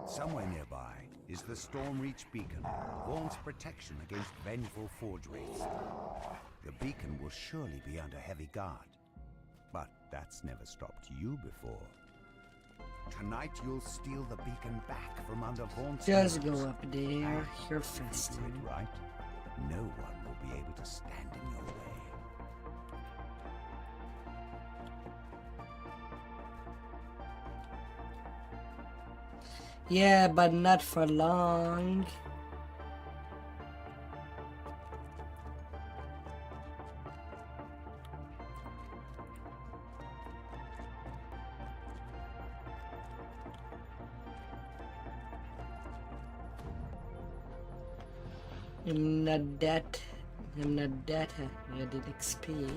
Somewhere nearby is the Stormreach Beacon, Vaughn's protection against vengeful forge wraiths. The beacon will surely be under heavy guard, but that's never stopped you before. Tonight you'll steal the beacon back from under Vaughn's. Just go up there, you're faster. If you do it right, no one will be able to stand in your way. Yeah, but not for long. I'm not that added XP.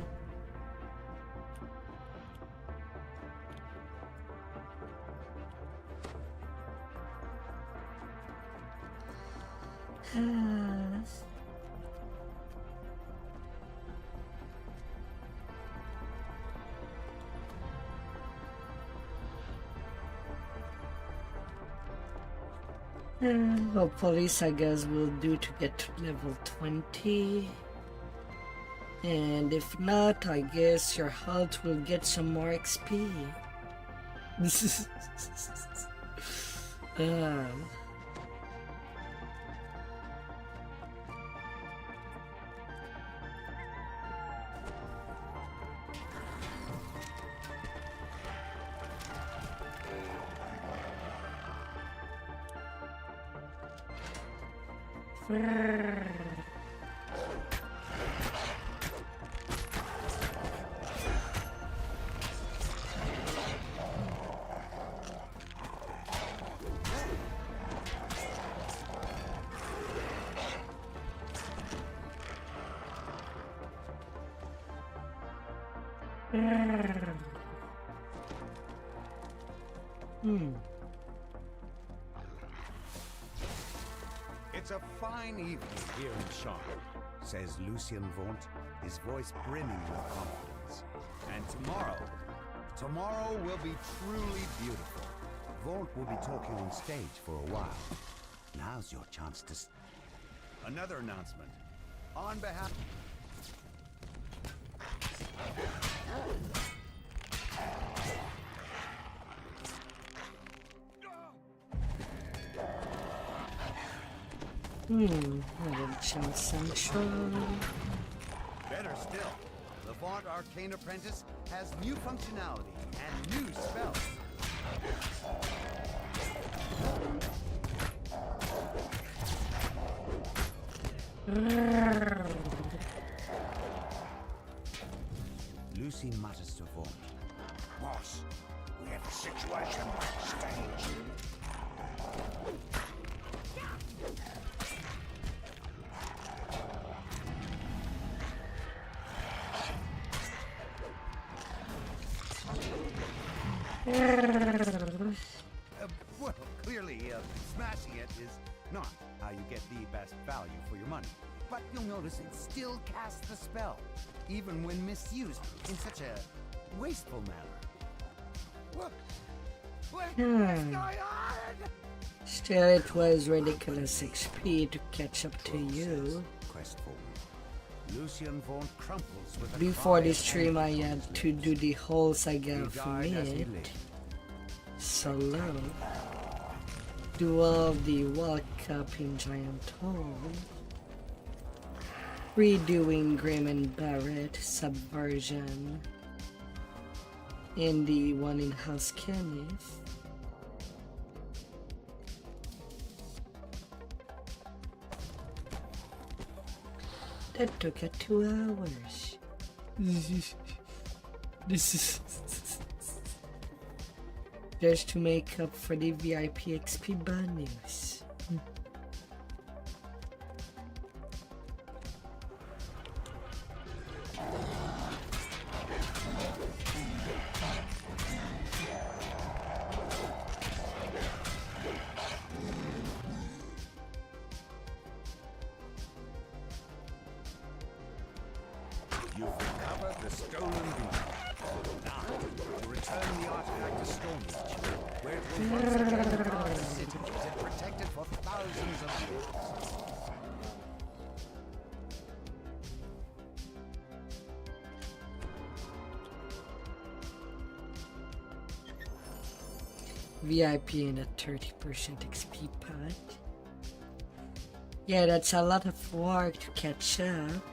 Hopefully sagas will do to get to level 20. And if not, I guess your health will get some more XP. This is... It's a fine evening here in Chartres, says Lucien Vaunt, his voice brimming with confidence. And tomorrow will be truly beautiful. Vaunt will be talking on stage for a while. Now's your chance to... Another announcement. On behalf... Redemption Central. Better still, the Vaunt Arcane Apprentice has new functionality and new spells. Lucy mutters to Vaunt. Boss, we have a situation backstage. Well, clearly, smashing it is not how you get the best value for your money. But you'll notice it still casts the spell, even when misused in such a wasteful manner. What's going on? Still, it was ridiculous XP to catch up to you. Lucien Vaunt crumples with a Before cry this of stream, I anguish. had to do the whole saga He of died as he it. lived. Solo. Do all the Walk Up in Giant Hall. Redoing Grim and Barrett Subversion. And the one in House Kenneth. That took 2 hours. This is just to make up for the VIP XP bonus. You've recovered the stolen beacon. Now, to return the artifact to Stormreach, where it will once again guard the city and protect it for thousands of years. VIP and a 30% XP pot. Yeah, that's a lot of work to catch up.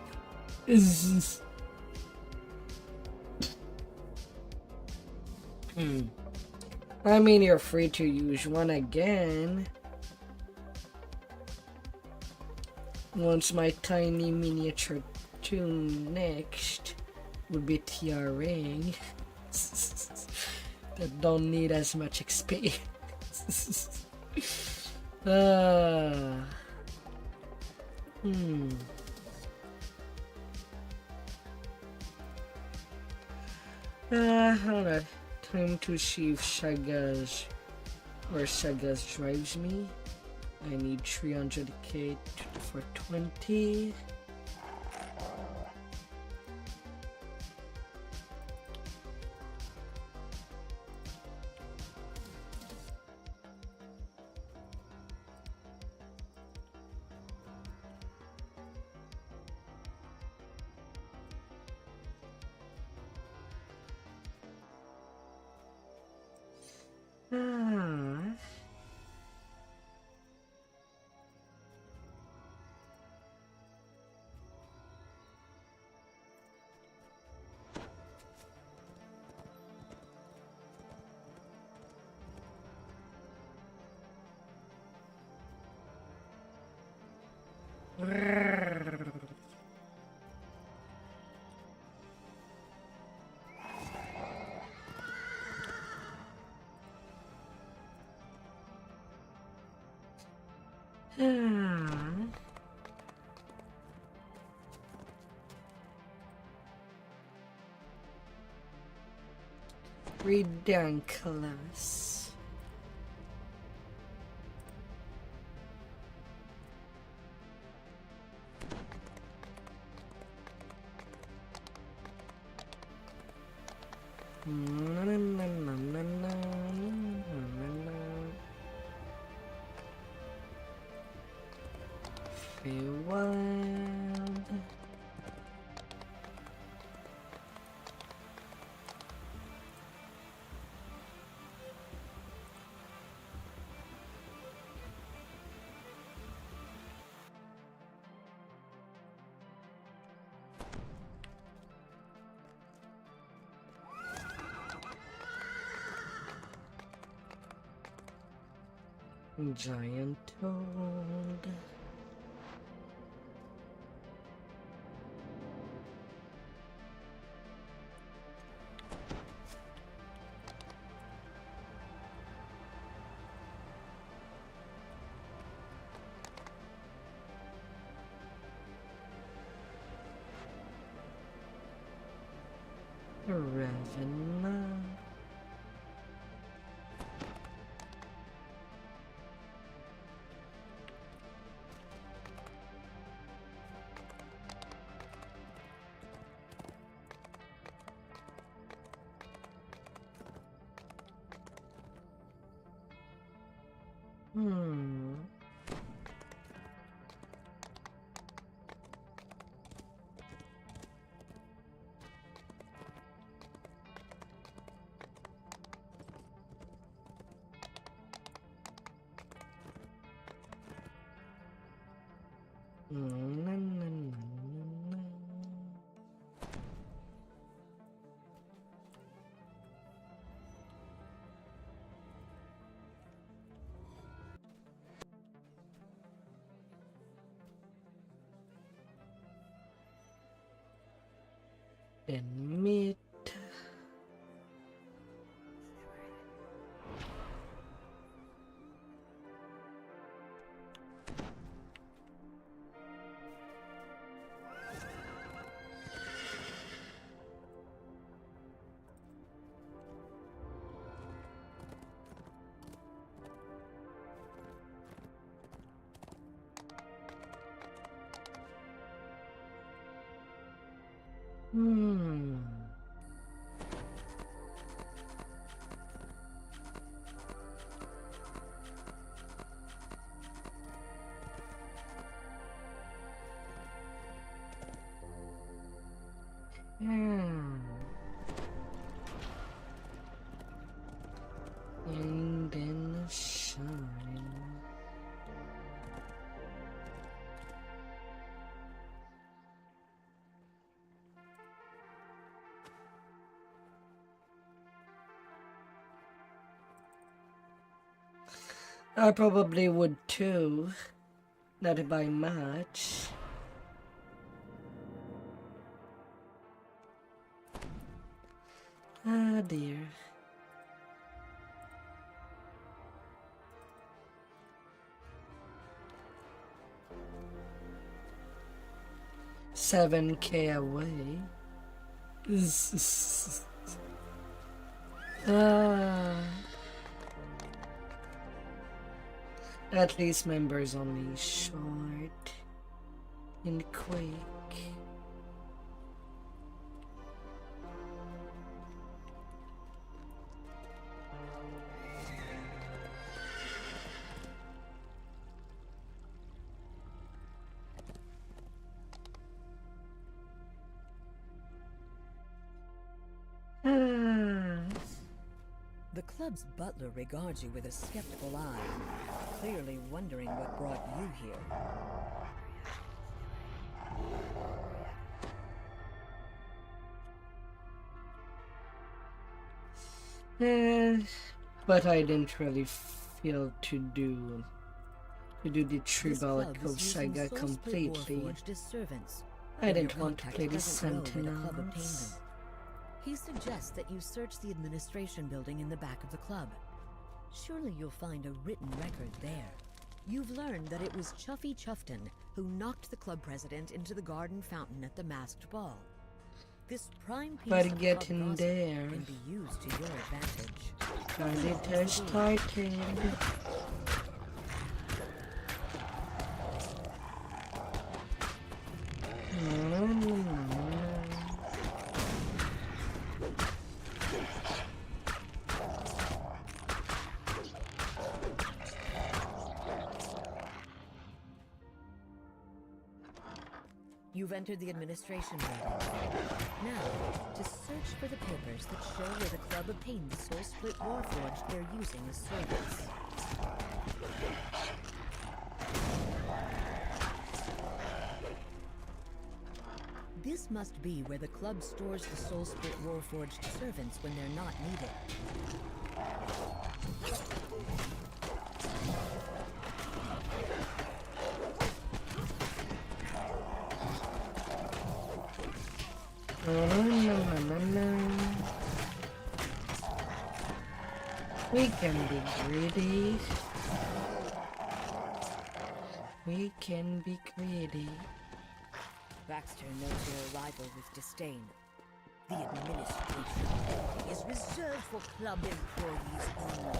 I mean, you're free to use one again. Once my tiny miniature tune next would be TRing. That don't need as much XP. Alright. Time to see if Sagas drives me. I need 300k for 20. Ah. Ridiculous. Wild. Giant toad. Raven. Admit. And then shine. I probably would too. Not by much. Ah dear. $7K away. At least members only short and quick. The club's butler regards you with a skeptical eye, clearly wondering what brought you here. But I didn't really feel to do the Tribal saga completely. I didn't want to play the Sentinels. He suggests that you search the administration building in the back of the club. Surely you'll find a written record there. You've learned that it was Chuffy Chuffton who knocked the club president into the garden fountain at the masked ball. This prime piece But of getting club there, can be used to your advantage. it has started. You've entered the administration building. Now, to search for the papers that show where the club obtained the Soul Split Warforged they're using as servants. This must be where the club stores the Soul Split Warforged servants when they're not needed. We can be greedy. We can be greedy. Baxter notes your arrival with disdain. The administration is reserved for club employees only.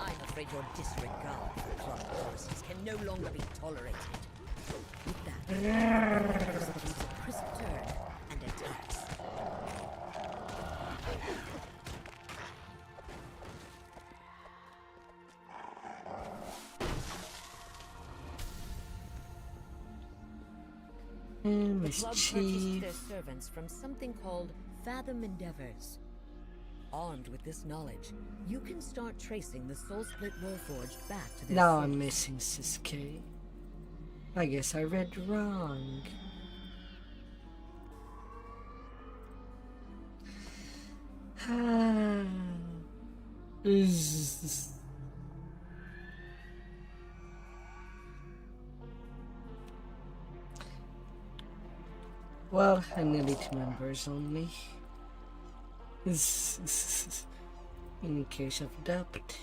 I'm afraid your disregard for club policies can no longer be tolerated. With that, executes a crisp turn and attacks. The club purchased their servants from something called Fathom Endeavors. Armed with this knowledge, you can start tracing the Soul Split Warforged back to their Now source. I'm missing Siske. I guess I read wrong. Well, an elite members only. In case of doubt.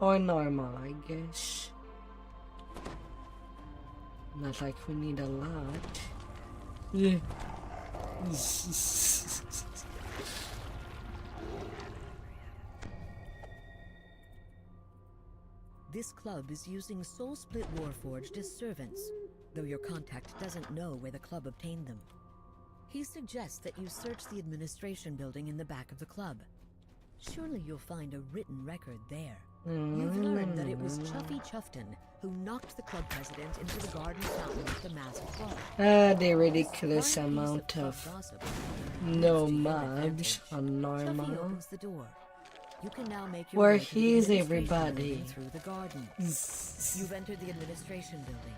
Or normal, I guess. Not like we need a lot. This club is using Soul Split Warforged as servants, though your contact doesn't know where the club obtained them. He suggests that you search the administration building in the back of the club. Surely you'll find a written record there. You've learned that it was Chuffy Chuffton who knocked the club president into the garden fountain at the masked ball. The ridiculous amount of no mobs on normal. Chuffy opens the door. You can now make your Where way to the is administration everybody? building through the garden. You've entered the administration building.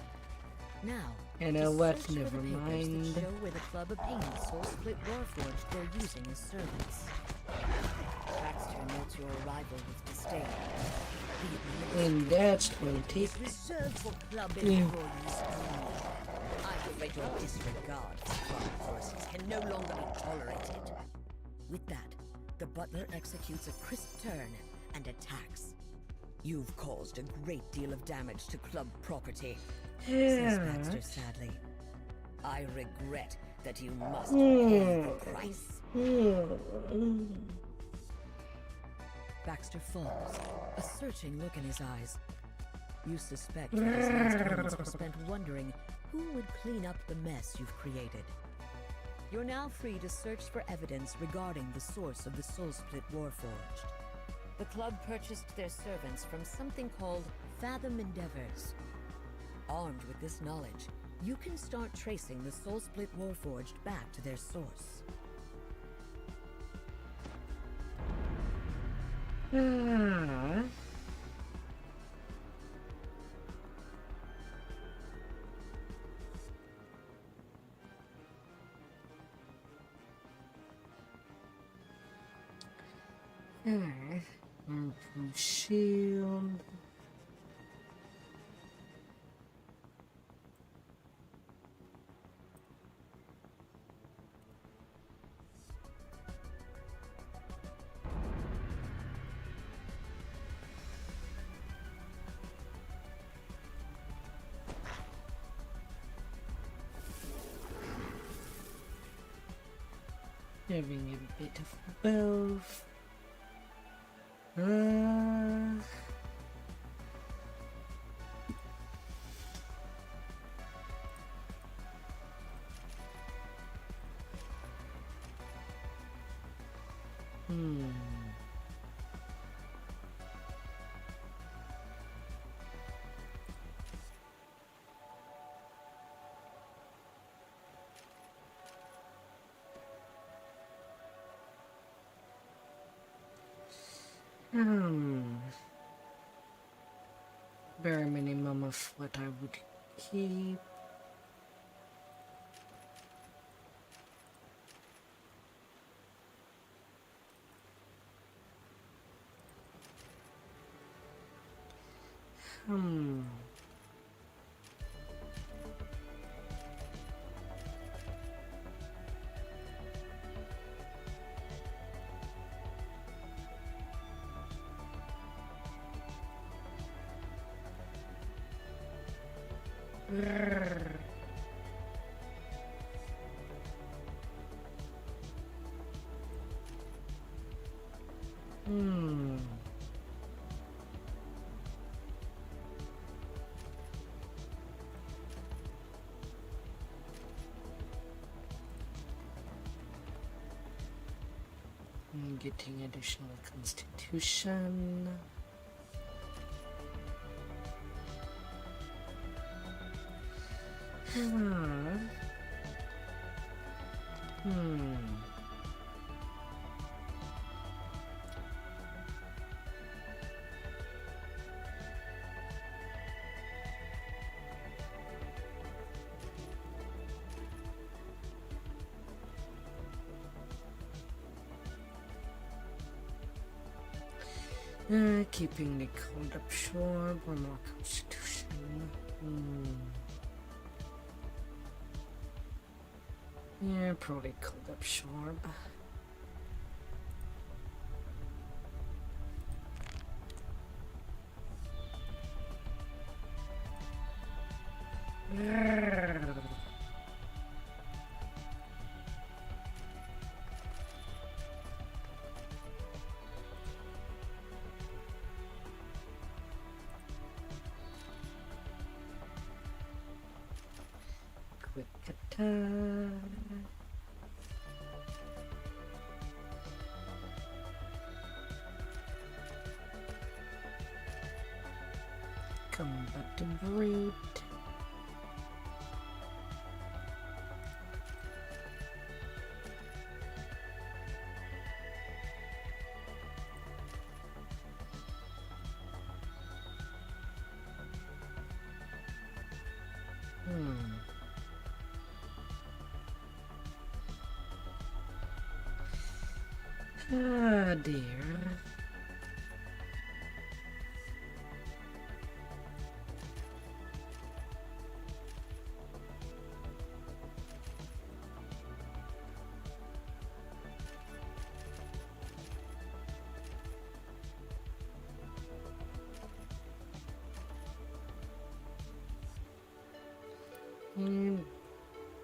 Now, You know to what? search for Never the papers mind. that show where the club obtained the Soul Split Warforged they're using as servants. Baxter notes your arrival with disdain. And that's 20. Is reserved for club employees only. I'm afraid your disregard for club policies can no longer be tolerated. With that, the butler executes a crisp turn and attacks. You've caused a great deal of damage to club property, says Baxter sadly. I regret that you must pay the price. Baxter falls, a searching look in his eyes. You suspect that his last moments were spent wondering who would clean up the mess you've created. You're now free to search for evidence regarding the source of the Soul Split Warforged. The club purchased their servants from something called Fathom Endeavors. Armed with this knowledge, You can start tracing the Soul Split Warforged back to their source. Shield. Having a bit of both. Bare minimum of what I would keep. Getting additional constitution. Keeping the cold up shore, or more constitution. Yeah, probably cold up shore. Quick attack. Combat brute. Ah, dear. And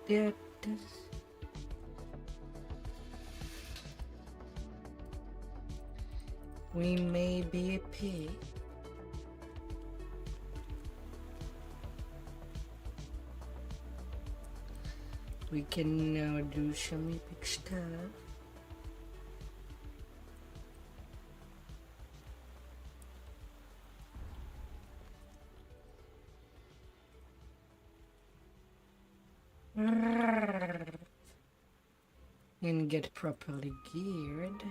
that is... We may be a pig. We can now do some epic stuff. and get properly geared.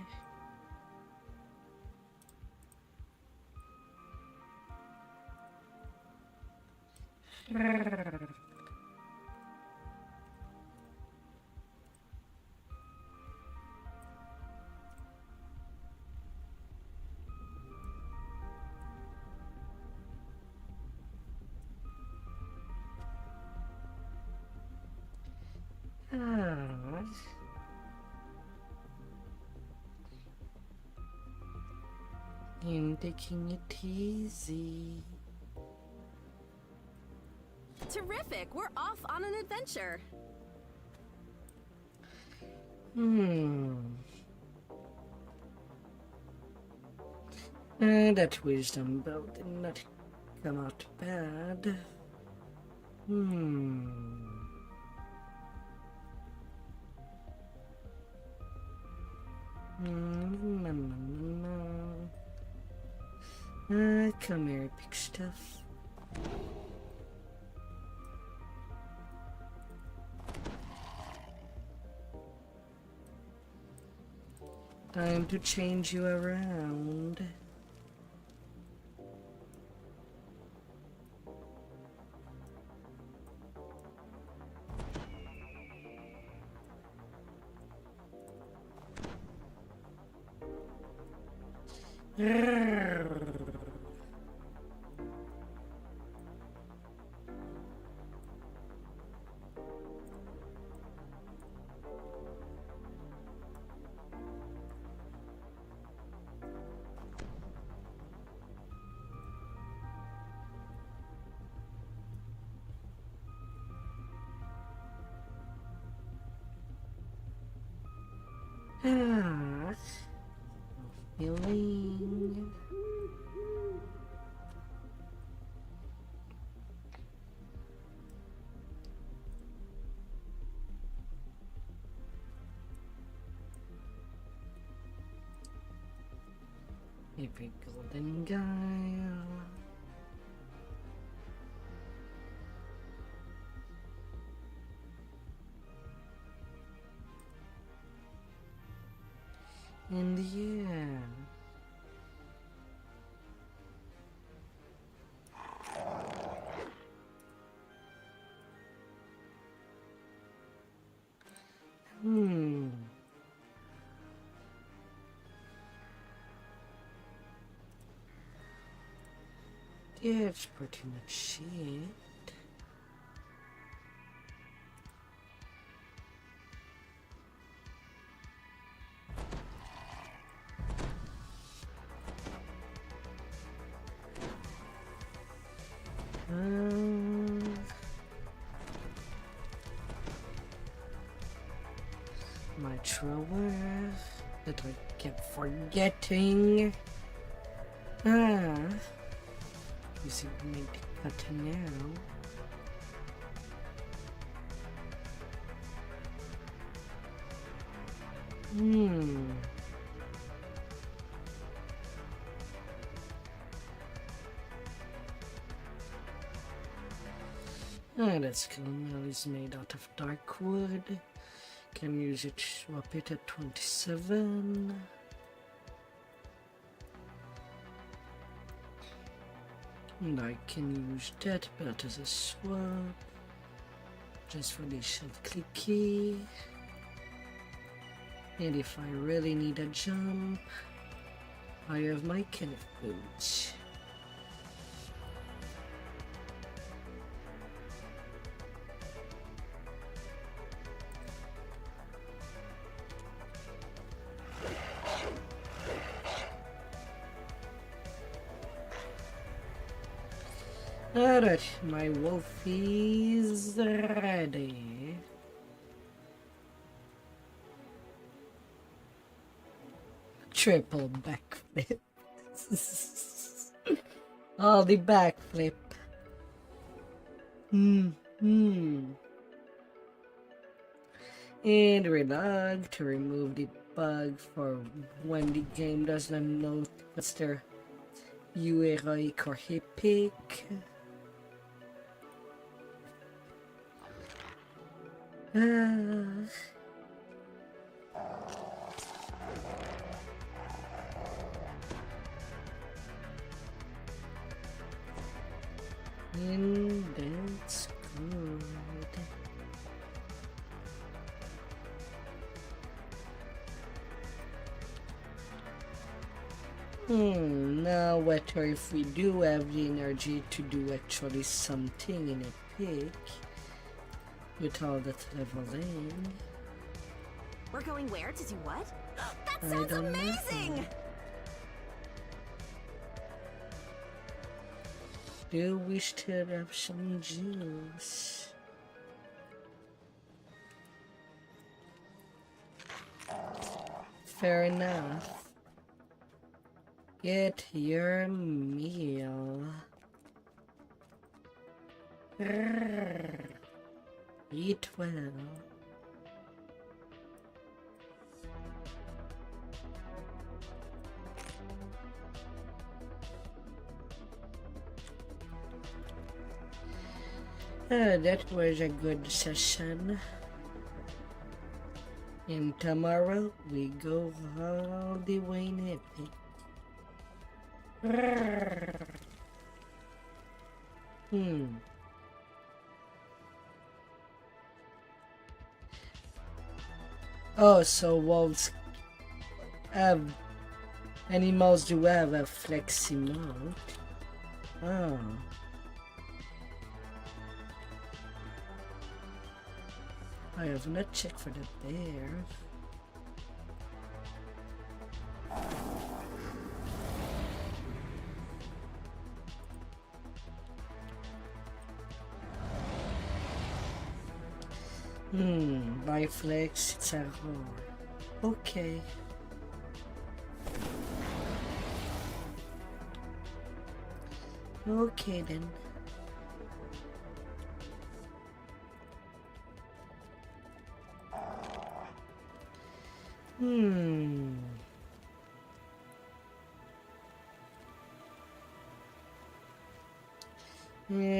And taking it easy. Terrific! We're off on an adventure. That wisdom belt did not come out bad. Come here, big stuff. Time to change you around. Feeling. Every golden guile. And yeah. Yeah, it's pretty much it. My thrower that I kept forgetting. Using make the cut now. That's cool. Now it's made out of dark wood. Can use it, swap it at 27. And I can use that belt as a swap. Just for the shield clicky. And if I really need a jump, I have my Kenneth boots. Alright, my wolf is ready. Triple backflip. Oh, the backflip. And relog to remove the bug for when the game does not know what's their heroic or epic. And that's good. Now what if we do have the energy to do actually something in a peak with all that leveling? We're going where to do what? That I sounds don't know. amazing! Do we still have some juice? Fair enough. Get your meal. Eat well. That was a good session. And tomorrow we go all the way in epic. Oh, so wolves have animals do have a flexi mode. Oh. I have not checked for the bear. By flex, it's a roll. Okay. Okay then.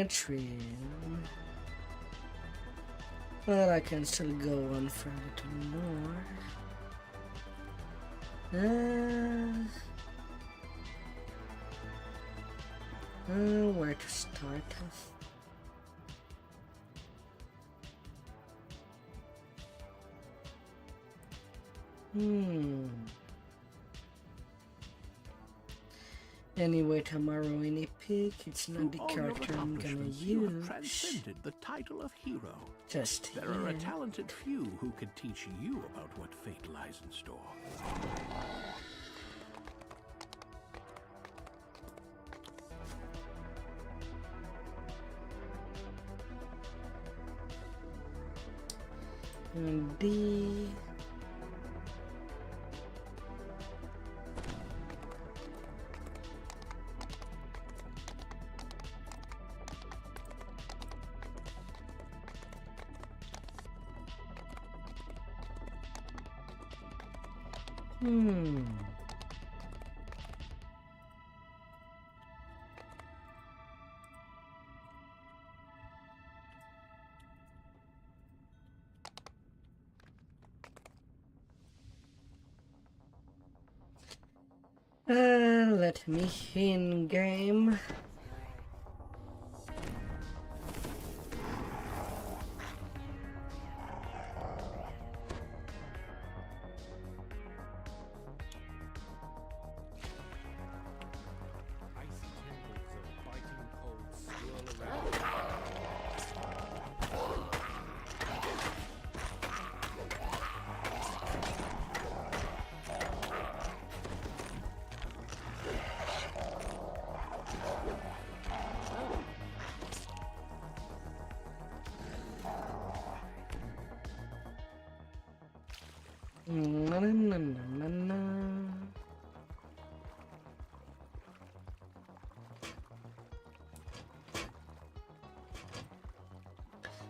Trim. Well, I can still go on for a little more. Where to start? Anyway, tomorrow in Epic, it's not the character I'm gonna You have use. transcended the title of hero. Just There are a here. talented few who could teach you about what fate lies in store. And D. Let me in game.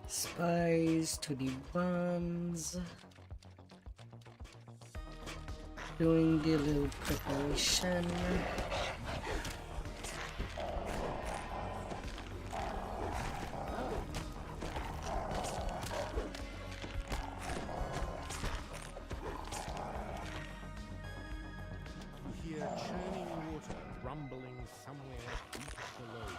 Spies to the buns. Doing the little preparation. You hear churning water rumbling somewhere deep below.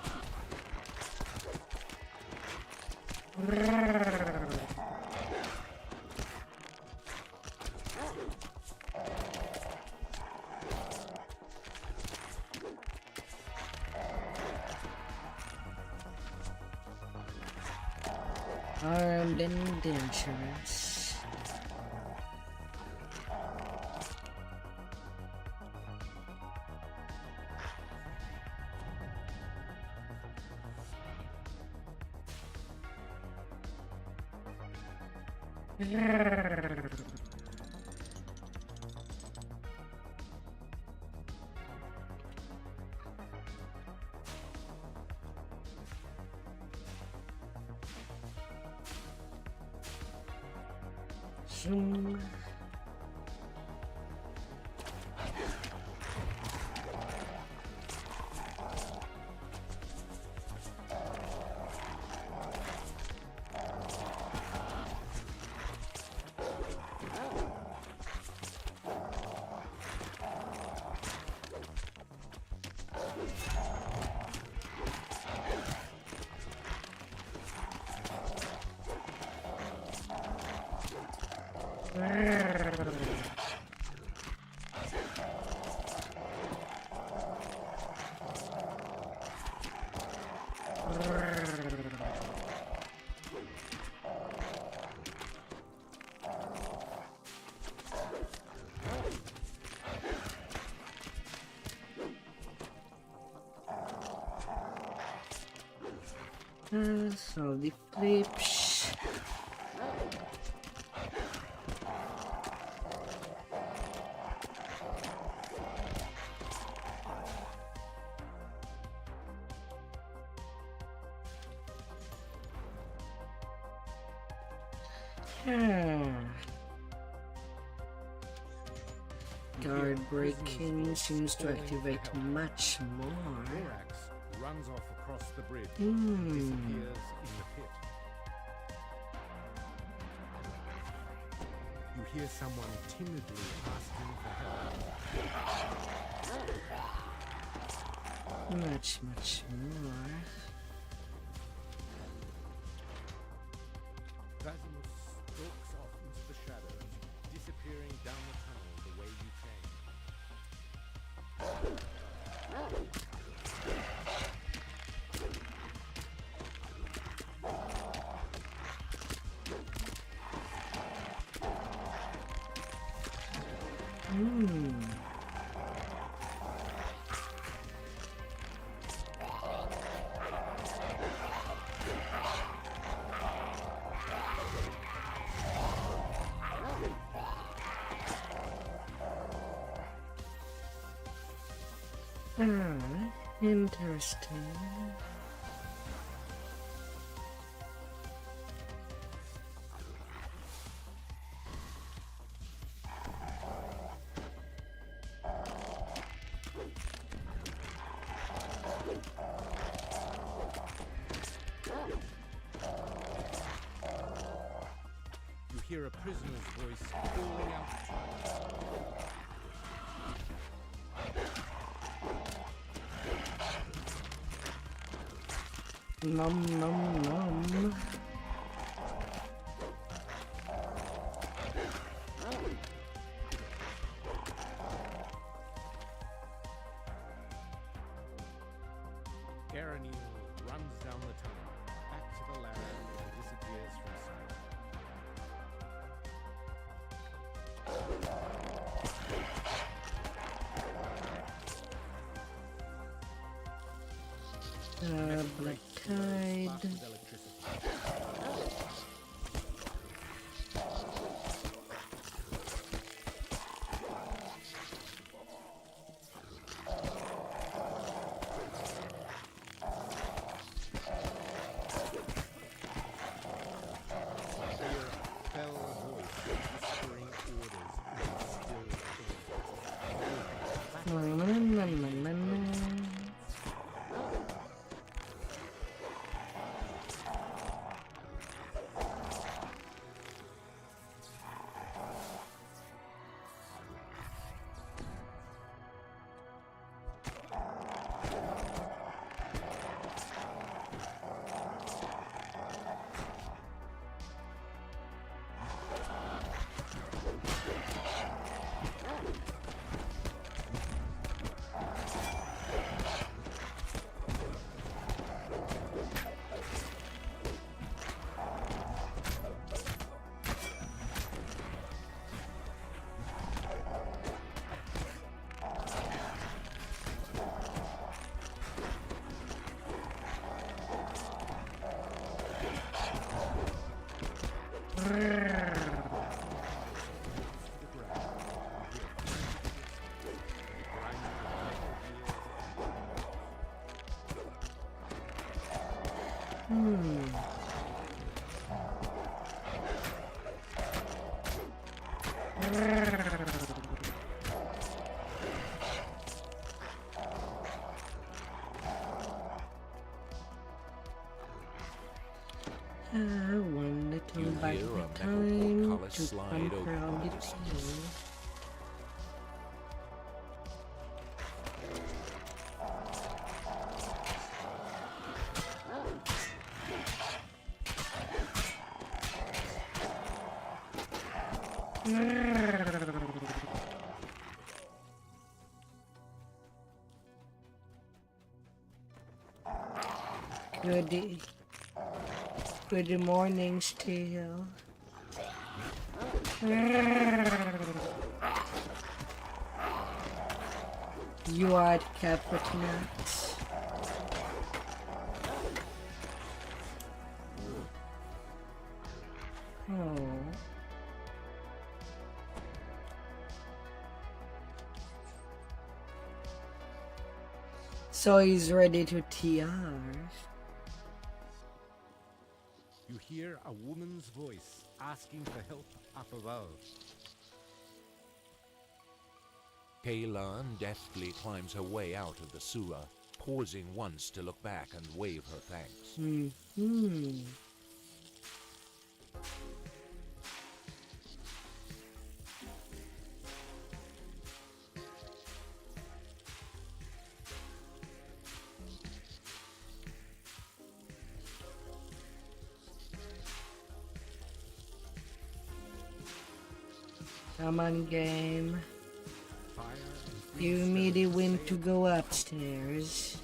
Armed and dangerous. Zoom. So the flips. Guard breaking seems to activate much more. Runs off across the bridge, disappears in the pit. You hear someone timidly asking for help. Much more. Basimus stalks off into the shadows, disappearing down the tunnel the way you came. Interesting. You hear a prisoner's voice calling out. Nom nom nom. Garanil runs down the tunnel, back to the ladder, and disappears from sight. Black Tide. One little You bite hear a at a metal time portcullis to slide pump over around the the distance. tail. Good morning, Steel. You are the captain. Oh. So he's ready to TR. You hear a woman's voice asking for help up above. Kaylan deftly climbs her way out of the sewer, pausing once to look back and wave her thanks. Come on, game. Give me the wind to go upstairs.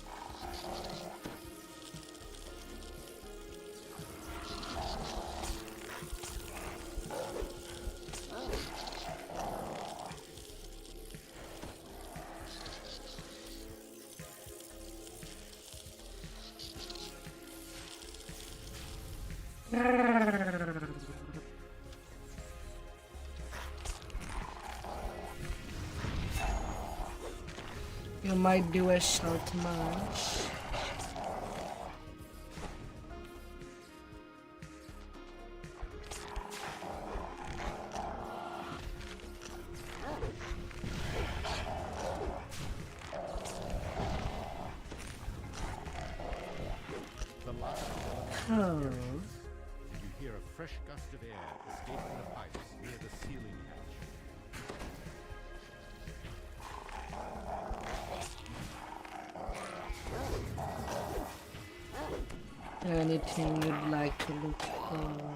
You might do a short march. Oh. You hear a fresh gust of air escaping the pipes near the ceiling hatch. Anything you'd like to look for?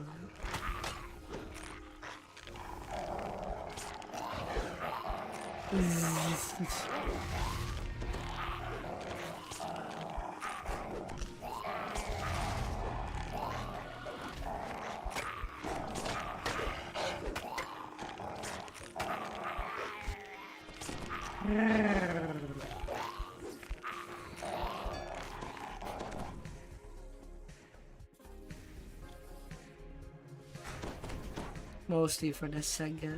Mostly for the Sega.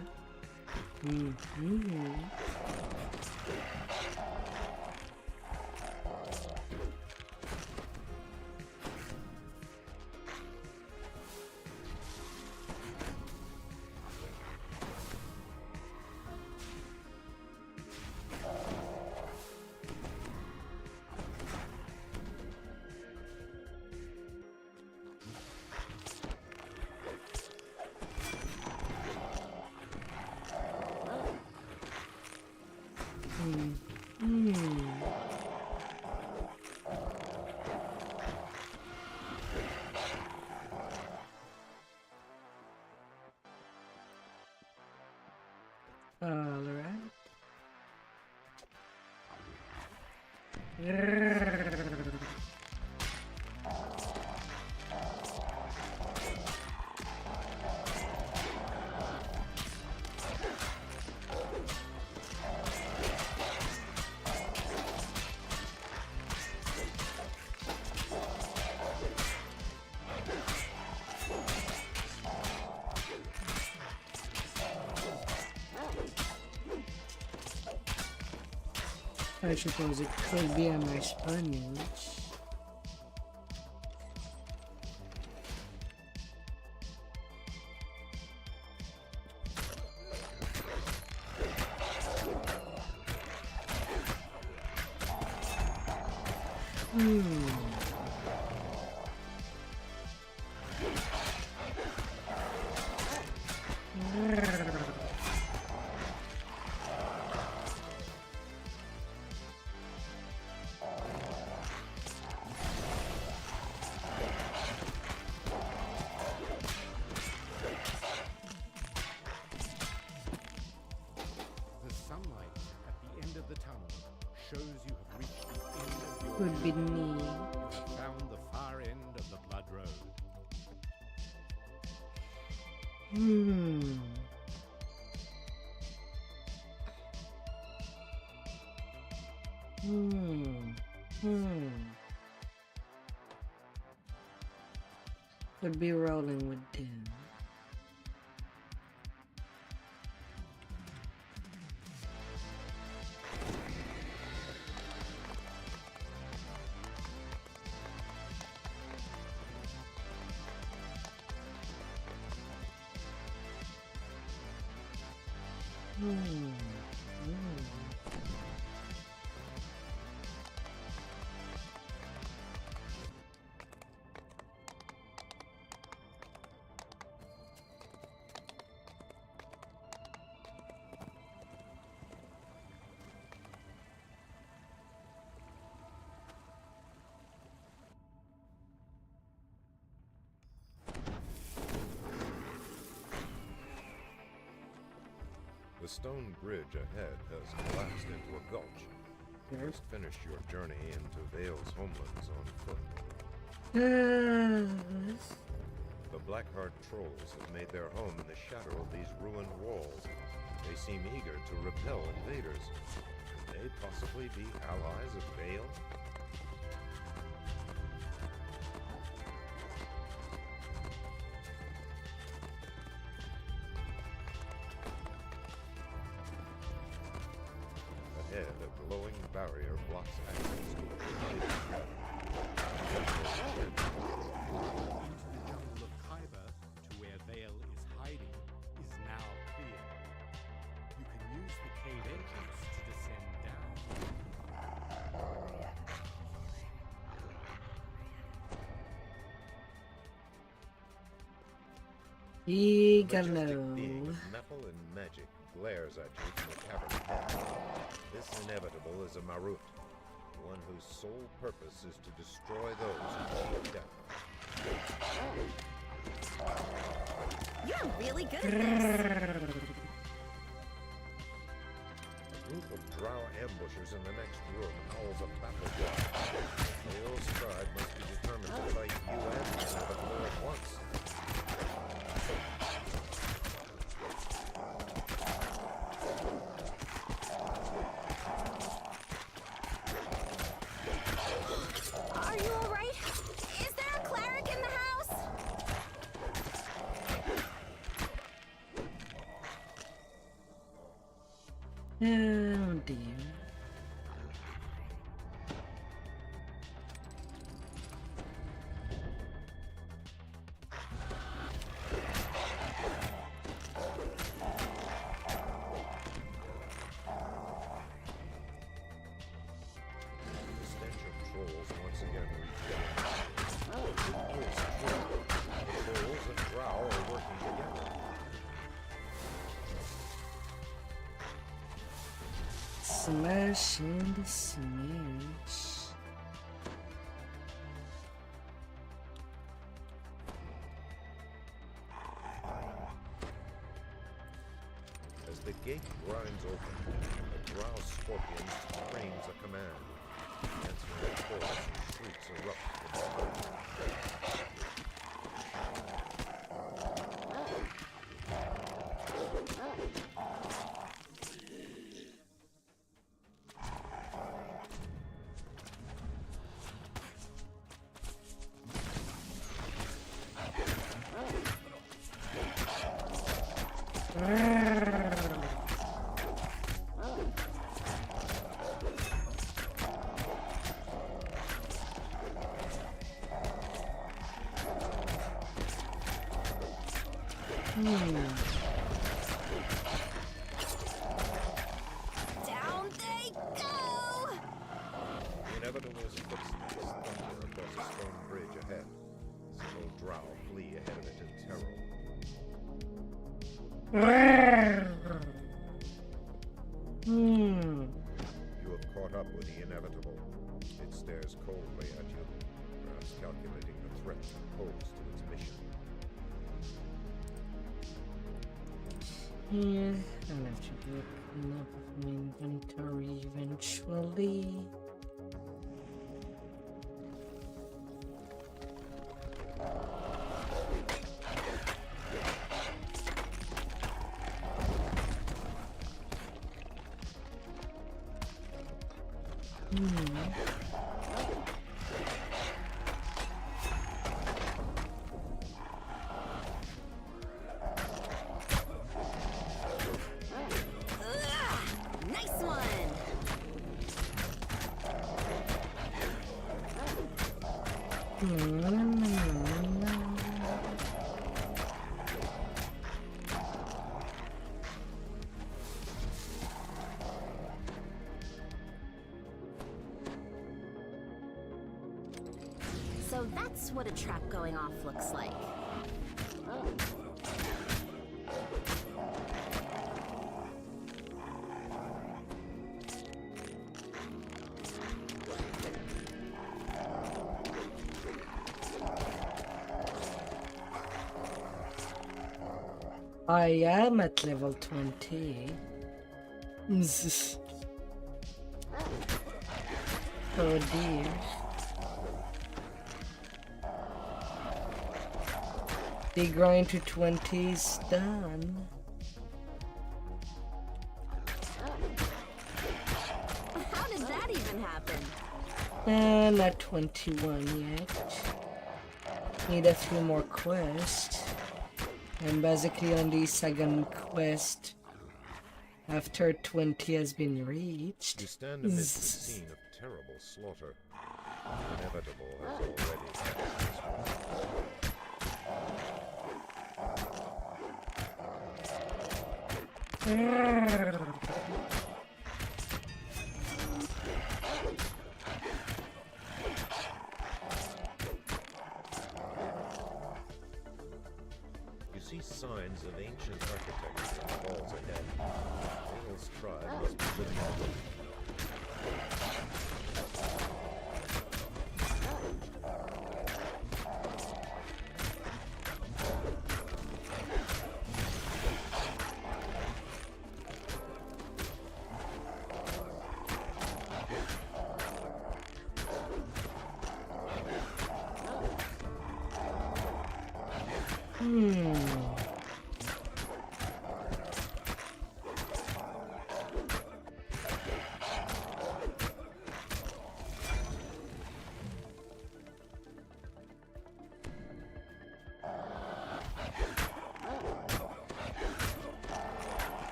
I suppose it could be a nice sponge. The sunlight at the end of the tunnel shows you have reached the end of your Could be journey. me. You have found the far end of the Blood Road. Could be rolling with them. The stone bridge ahead has collapsed into a gulch. You must finish your journey into Vale's homelands on foot. The Blackheart trolls have made their home in the shadow of these ruined walls. They seem eager to repel invaders. Could they possibly be allies of Vale? Ahead, a glowing barrier blocks access to a forbidden path. The jungle of Khyber to where Vale is hiding is now clear. You can use the cave entrance to descend down. Igalo. Being of metal and magic glares at you from the cavern ahead. This inevitable is a Marut, one whose sole purpose is to destroy those who seek death. You're really good at this. A group of drow ambushers in the next room howls a battle cry. Vale's tribe must be determined to fight you and the inevitable at once. Are you alright? Is there a cleric in the house? Oh dear. The stench of trolls once again reached out. It is true. The trolls and drow are working together. Smash and smash. As the gate grinds open, the drow scorpion screams a command. Answering chorus and shrieks erupt from the earth. Down they go! The inevitable's footsteps You have caught up with the inevitable. It stares coldly at you, perhaps calculating the threat you pose to its mission. Yeah, I'll have to do a cleanup of my inventory eventually. Nice one! So that's what a trap going off looks like. I am at level 20. Oh dear. The grind to 20 is done. How did that even happen? Not 21 yet. Need a few more quests. I'm basically on the second quest after 20 has been reached. You stand amidst a scene of terrible slaughter. The inevitable has already cast its You see signs of ancient architecture in the walls ahead. Bill's tribe must be living on them.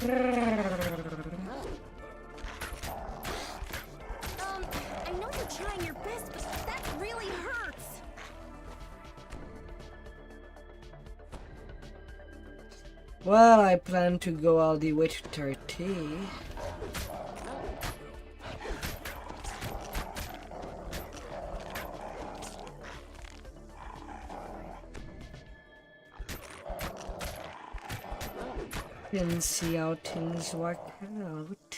I know you're trying your best, but that really hurts. Well, I plan to go all the way to 30. And see how things work out.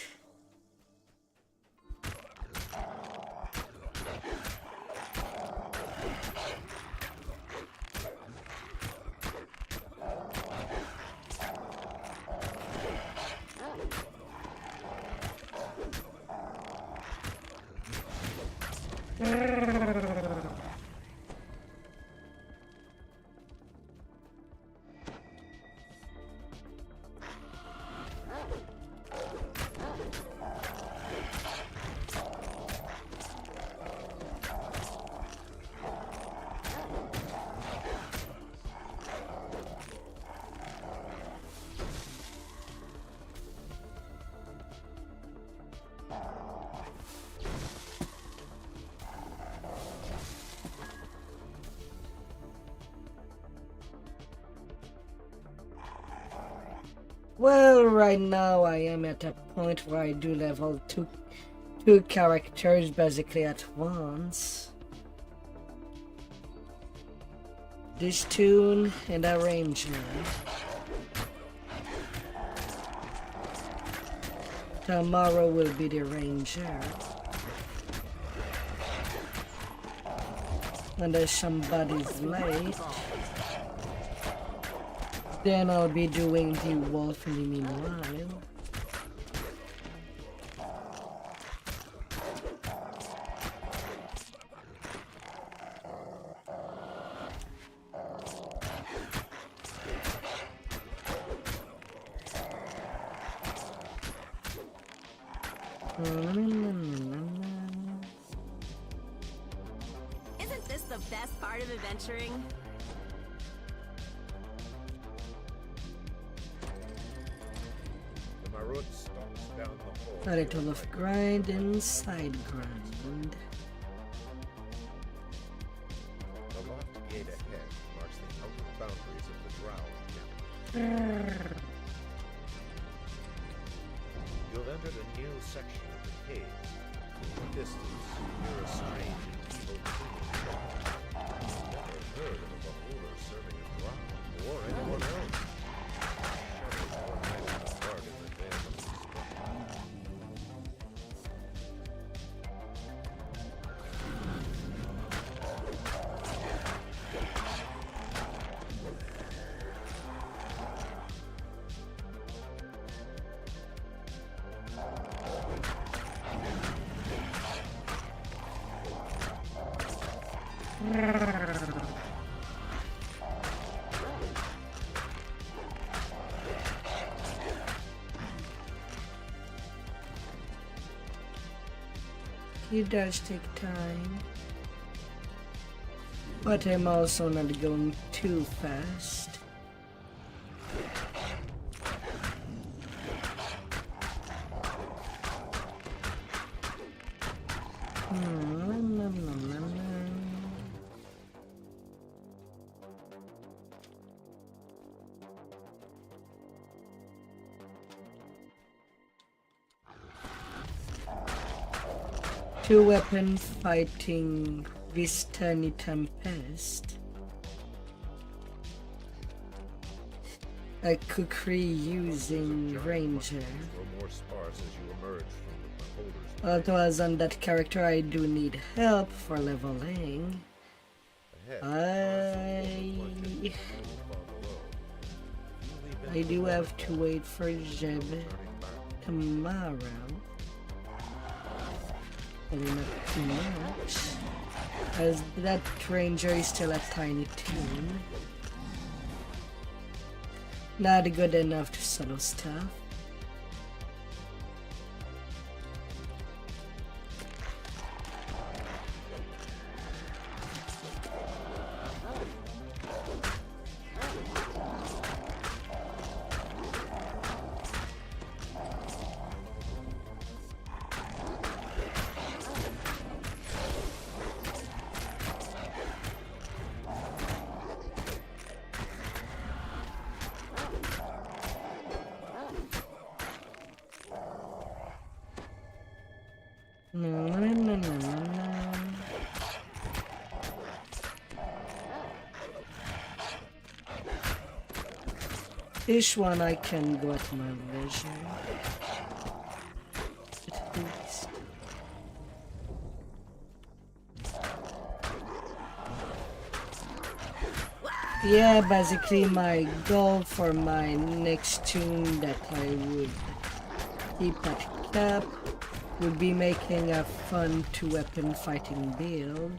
Well, right now I am at a point where I do level two characters basically at once. this tune and a ranger. Tomorrow will be the ranger. Unless somebody's late, then I'll be doing the wolf in the meanwhile. Isn't this the best part of adventuring? The Marut stalks down the hole. A little of grind and side grind. The locked gate ahead marks the outer boundaries of the Drow camp. You've entered a new section of the cave. In the distance, you're a strange and evil creature. Never heard of a beholder serving a Drow or anyone else. Shadows were hiding the heart in the veil of suspicion. It does take time, but I'm also not going too fast. Two-weapon fighting Vistani Tempest. A kukri using ranger. More sparse as you emerge from the beholder's Although as on that character I do need help for leveling. I do have to wait for Jeb tomorrow. Probably not too much, as that ranger is still a tiny toon. Not good enough to solo stuff. This one I can go at my leisure. At least. Yeah, basically my goal for my next tune that I would keep at cap would be making a fun two-weapon fighting build.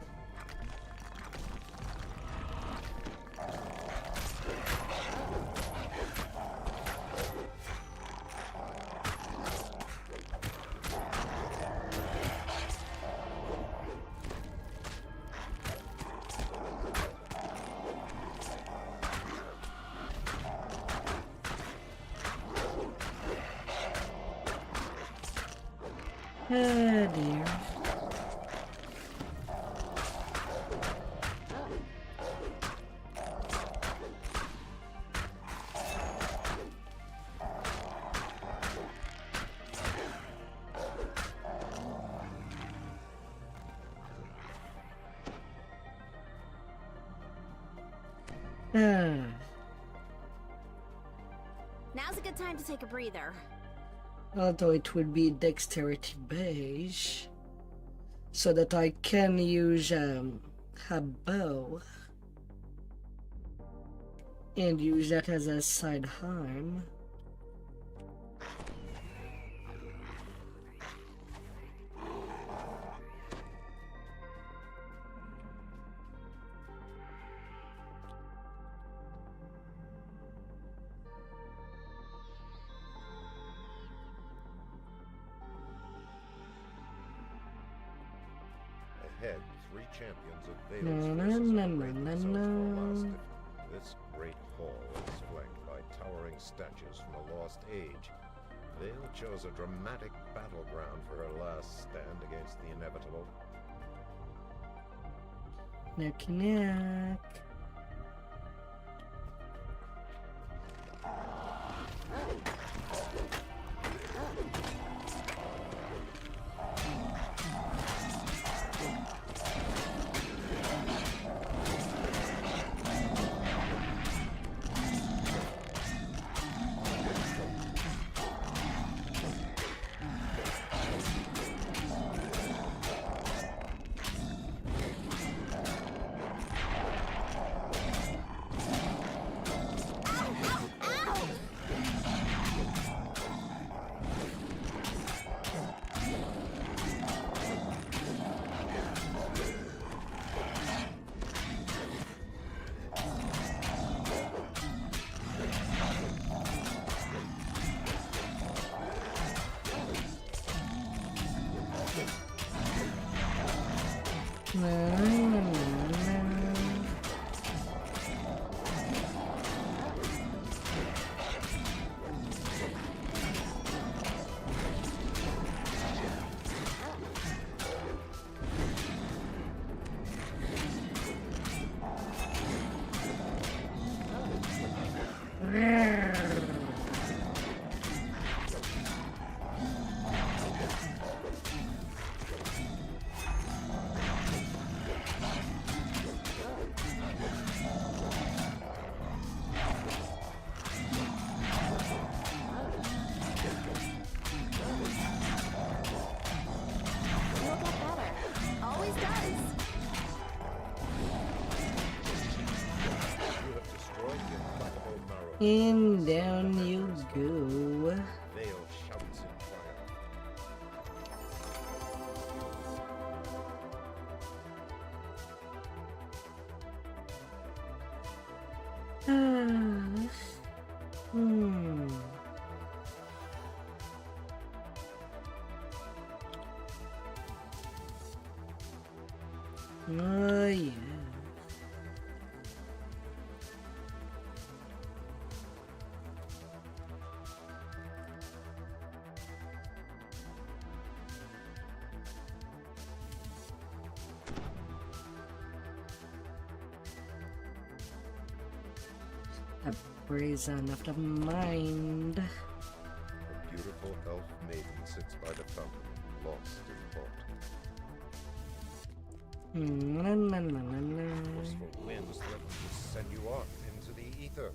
Oh dear. Ah. Now's a good time to take a breather. Although it would be dexterity beige, so that I can use a bow and use that as a sidearm. Ahead, 3 champions of Vales forces parade themselves for a last effort. This great hall is flanked by towering statues from a lost age. Vale chose a dramatic battleground for her last stand against the inevitable. Knock knock. And down you go. Vale shouts in triumph. Oh yeah. A brazen of the mind. A beautiful elf maiden sits by the fountain, lost in thought. Forceful winds threaten to send you off into the ether.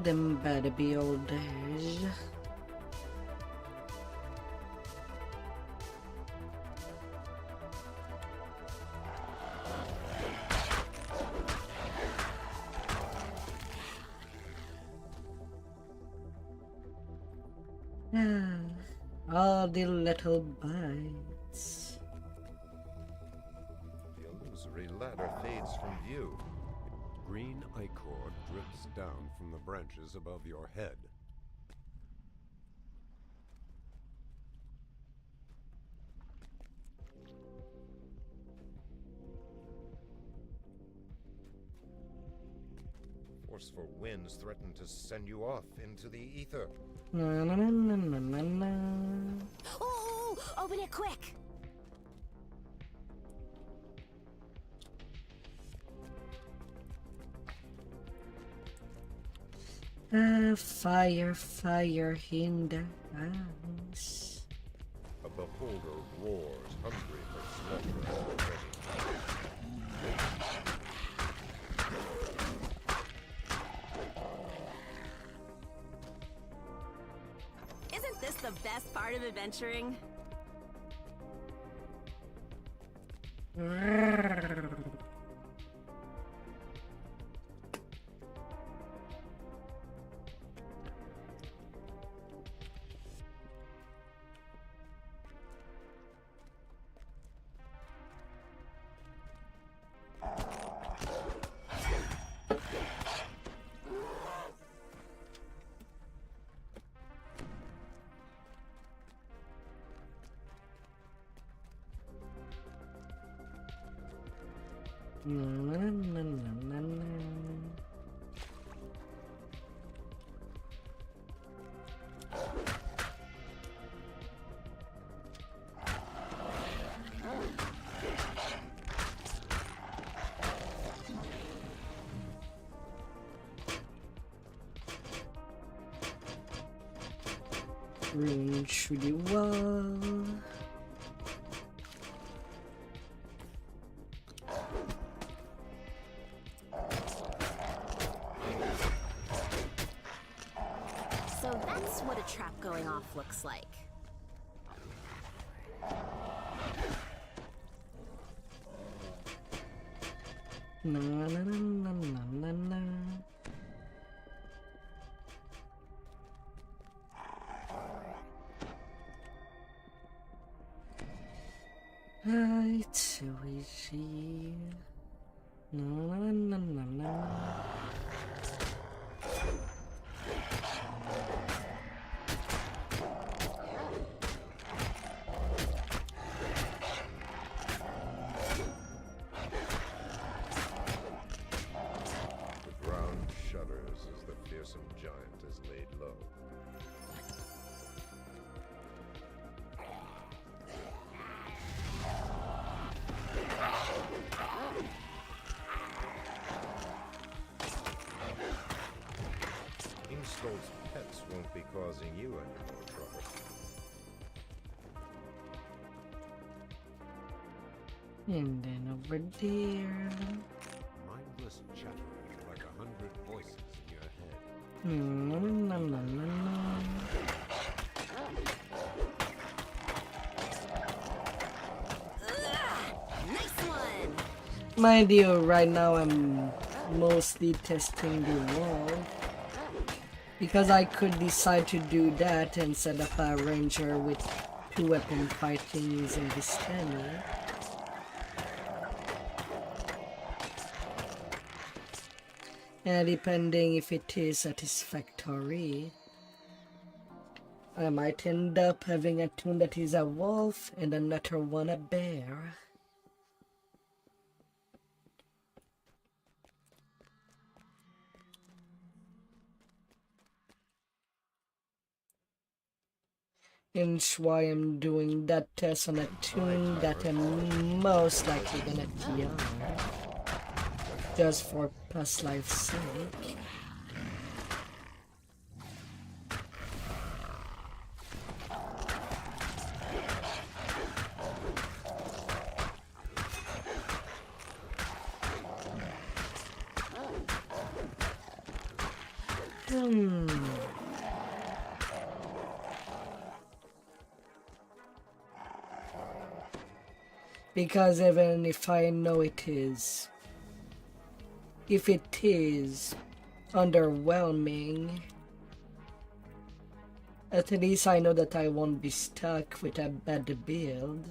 Them better be old days. All the little bites. The illusory ladder fades from view. Green ichor drips down from the branches above your head. Forceful winds threaten to send you off into the ether. Na, na, na, na, na, na, na. Ooh, open it quick. Fire, fire in the house. A beholder roars, hungry for slaughter already. Isn't this the best part of adventuring? Na, na, na, na, na, na. Run through the wall. So that's what a trap going off looks like. Na, na, na, na, na, na, na. It's so easy. Na, na, na, na, na. The ground shudders as the fearsome giant is laid low. Ingstol's pets won't be causing you any more trouble. And then over there. Mindless chattering like 100 voices in your head. Na, na, na, na, na. Nice one! Mind you, right now I'm mostly testing the wall. Because I could decide to do that and set up a ranger with 2-weapon fighting using this Stanley. And depending if it is satisfactory, I might end up having a tune that is a wolf and another one a bear. Hence why I'm doing that test on a tune that I'm most likely gonna TR. Just for past life's sake. Because even if I know it is, if it is underwhelming, at least I know that I won't be stuck with a bad build.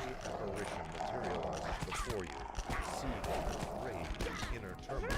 The apparition materializes before you, seething with rage and inner turmoil.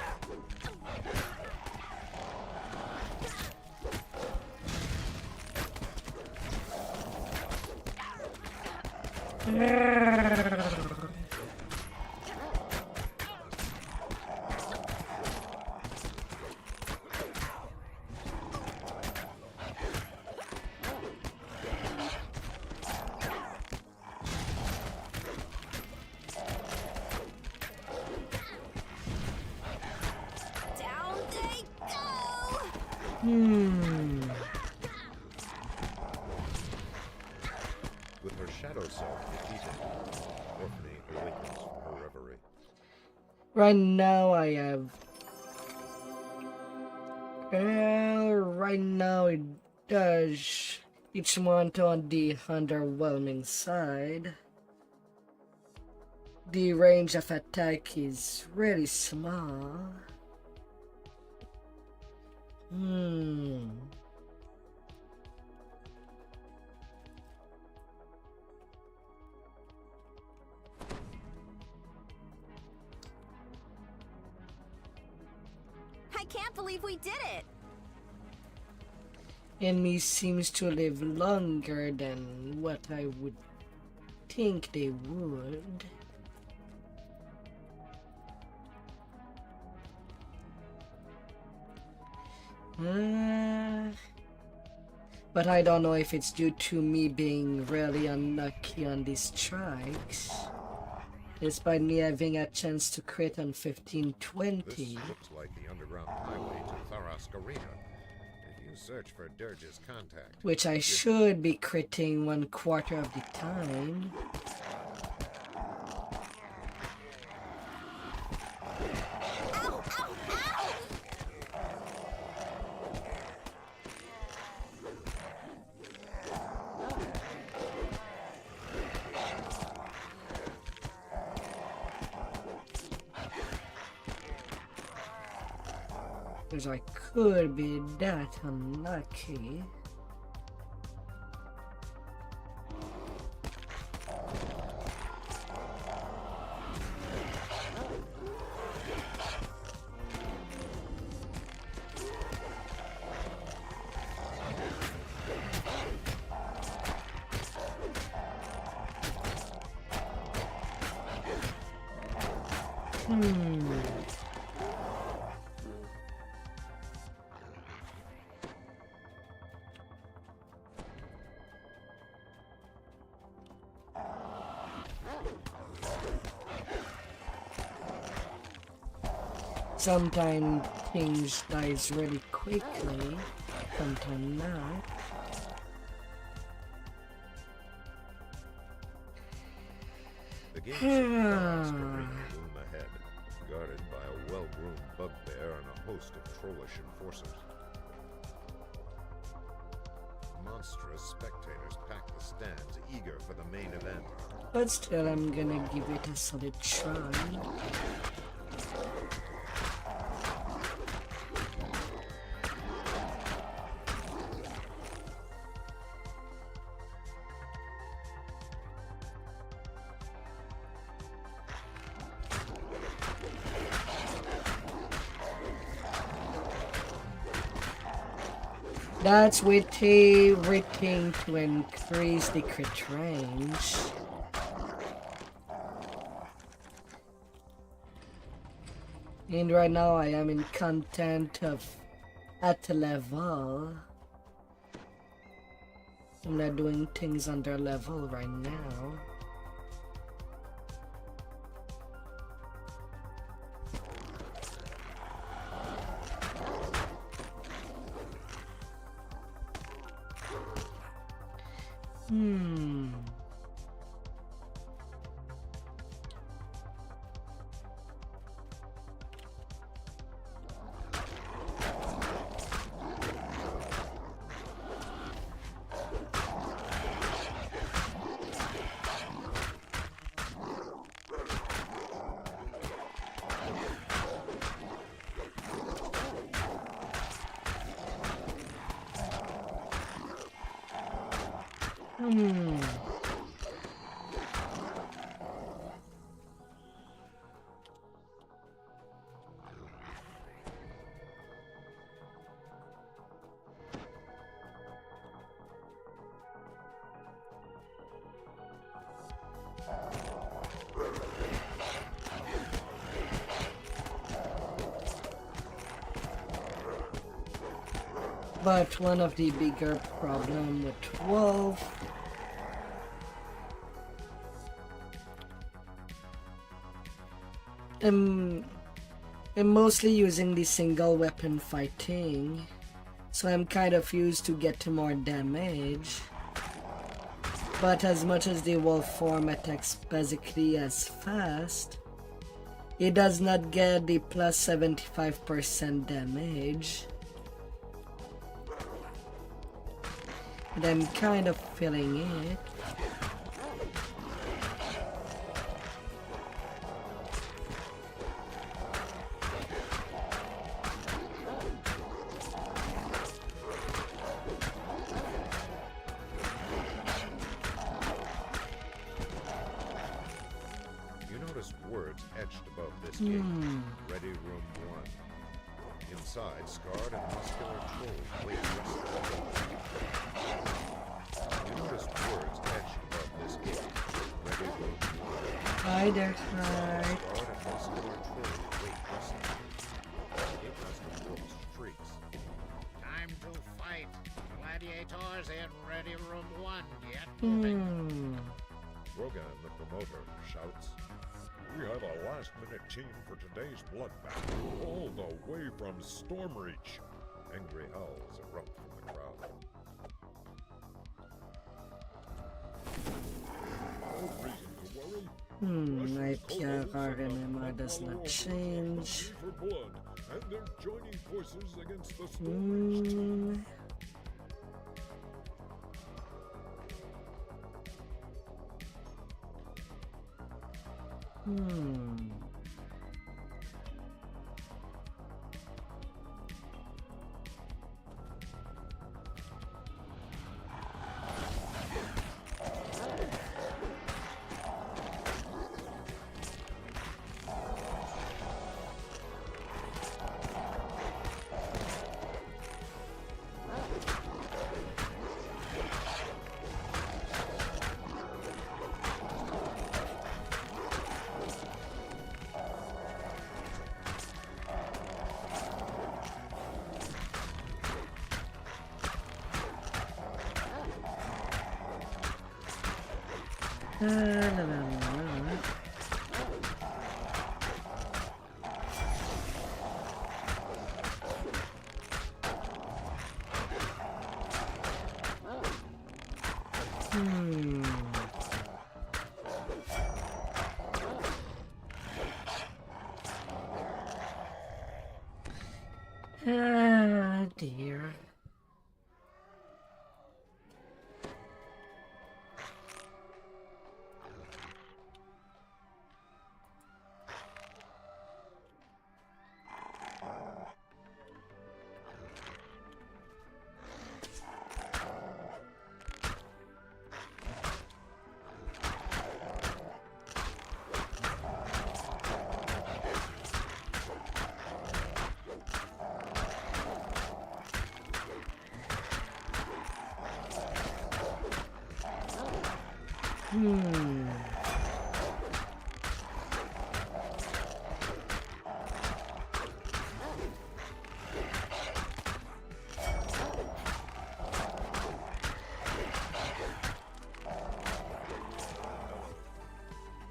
With her shadow self defeated, Orphany awakens from her reverie. Right now I have... right now it does... It's more on the underwhelming side. The range of attack is really small. I can't believe we did it! Enemy seems to live longer than what I would think they would. But I don't know if it's due to me being really unlucky on these strikes. Despite me having a chance to crit on 1520. This looks like the underground highway to Tharask Arena. If you search for Dirge's contact... Which I should be critting 1/4 of the time. Because I could be that unlucky. Sometimes things dies really quickly, sometimes not. The gates of Tharask Arena loom ahead, guarded by a well-groomed bugbear and a host of trollish enforcers. Monstrous spectators pack the stands, eager for the main event. But still, I'm gonna give it a solid try. That's with a rating to increase the crit range. And right now I am in content of at level. I'm not doing things under level right now. But one of the bigger problem with 12 I'm mostly using the single weapon fighting, so I'm kind of used to get to more damage. But as much as the wolf form attacks basically as fast, it does not get the plus 75% damage. And I'm kind of feeling it. Words etched above this gate. Ready room 1. Inside, scarred and muscular trolls wait resting. You notice words etched above this gate. Ready room 1. Hi there, Scarred and muscular trolls wait resting. It must ghost freaks. Time to fight. Gladiators in ready room 1. Get moving. Rogan, the promoter, shouts. We have a last-minute team for today's bloodbath, all the way from Stormreach. Angry howls erupt from the crowd. No reason to worry. My PRR MMR does not change. For blood, and they're joining forces against the Stormreach. Ah, dear.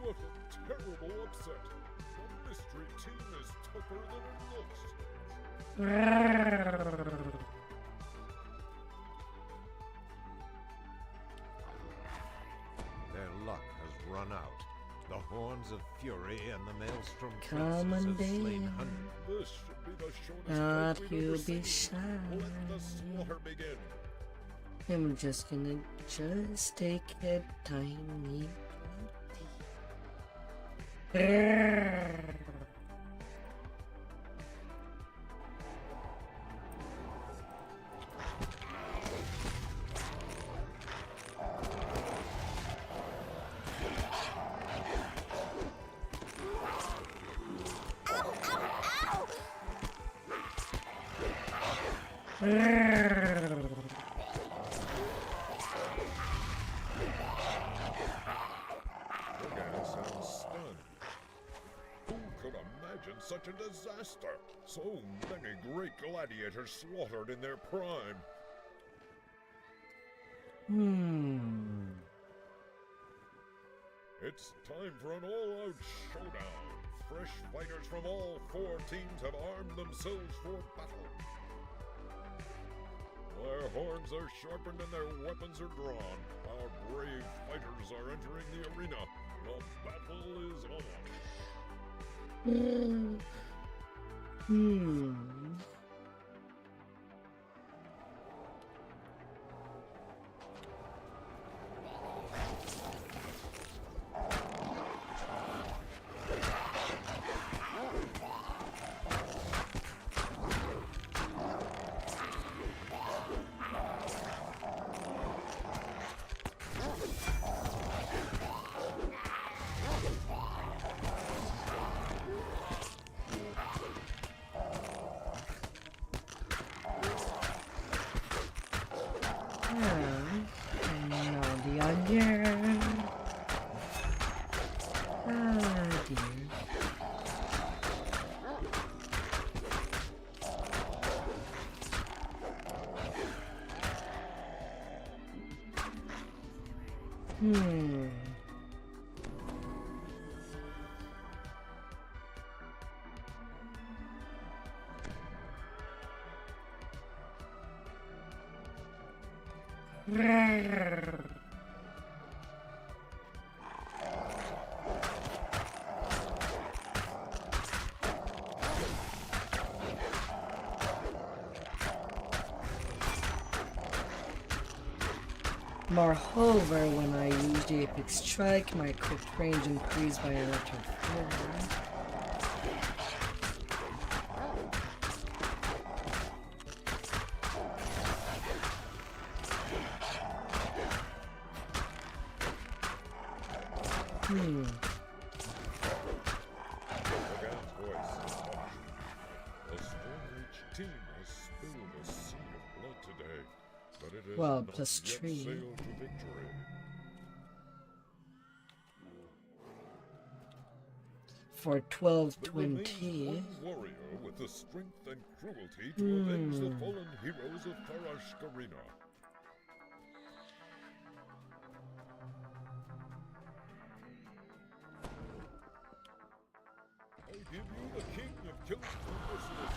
What a terrible upset. The mystery team is tougher than it looks. Their luck has run out. The horns of fury and the maelstrom Come princes on, have slain Dan. hundreds. This should be the shortest Not fight we've you ever be seen. shy. Let the slaughter begin. I'm just gonna take it tiny. Rogan sounds stunned. Who could imagine such a disaster? So many great gladiators slaughtered in their prime. It's time for an all-out showdown. Fresh fighters from all four teams have armed themselves for battle. Their horns are sharpened and their weapons are drawn. Our brave fighters are entering the arena. The battle is on. Moreover, when I use the Epic Strike, my crit range increased by a lot of 4. Well, +3. For 1220. Warrior with the strength and cruelty to avenge the fallen heroes of Farashkarina. I give you the king of Kilton merciless.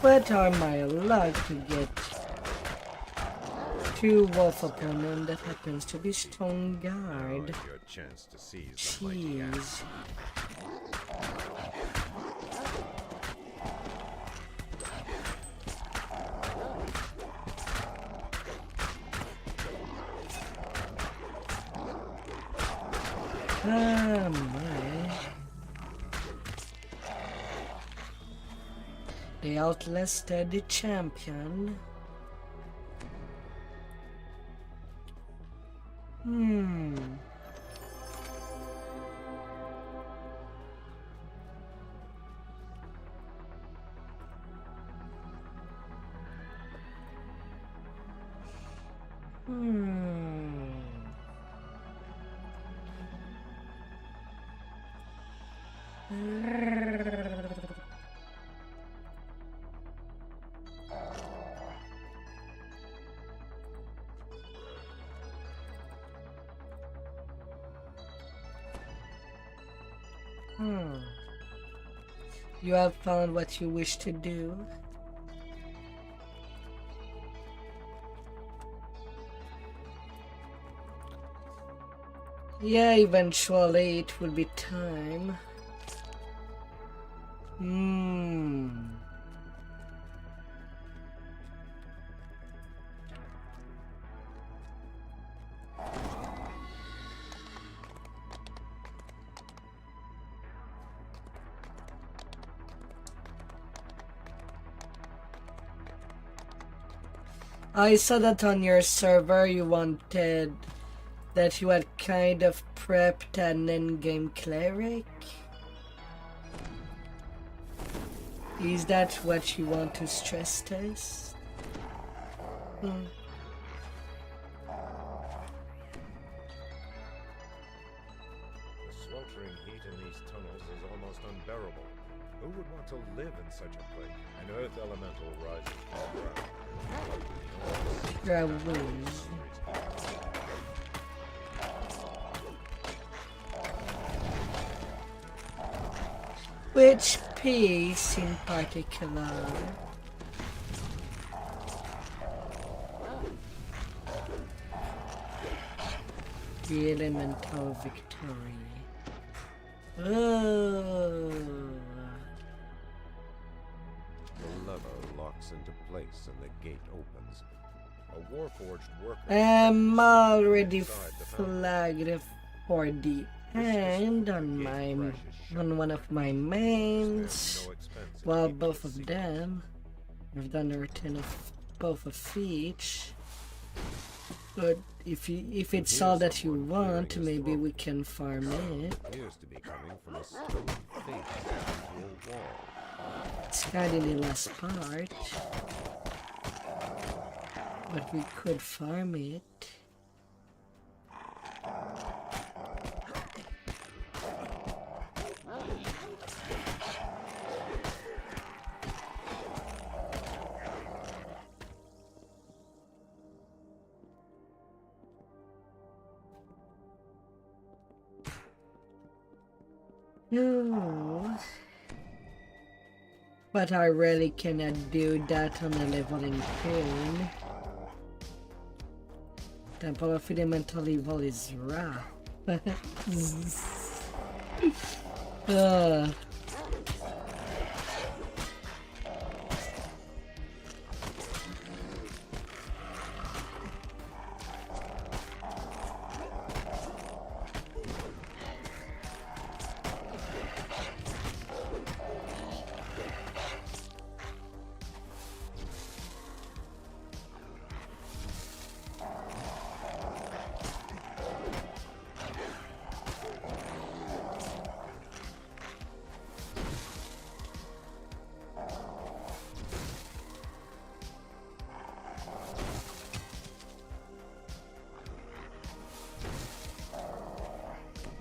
What are my luck to get 2 wolf opponent that happens to be Stone Guard? Your chance to seize the mighty axe. They outlasted the champion. You have found what you wish to do? Yeah, eventually it will be time. I saw that on your server you wanted that you had kind of prepped an endgame cleric. Is that what you want to stress test? The sweltering heat in these tunnels is almost unbearable. Who would want to live in such a place? An earth elemental rising from the ground. Which piece in particular? The elemental victory. Oh. The lever locks into place and the gate opens. A warforged worker. I'm already flagged for the end on one of my mains. Well, both of them. I've done a return of both of each. But if it's all that you want, maybe we can farm it. Appears to be coming from a stone face into a wall. It's not in the last part. But we could farm it. No. But I really cannot do that on a leveling pain. Temple of Elemental Evil is rough.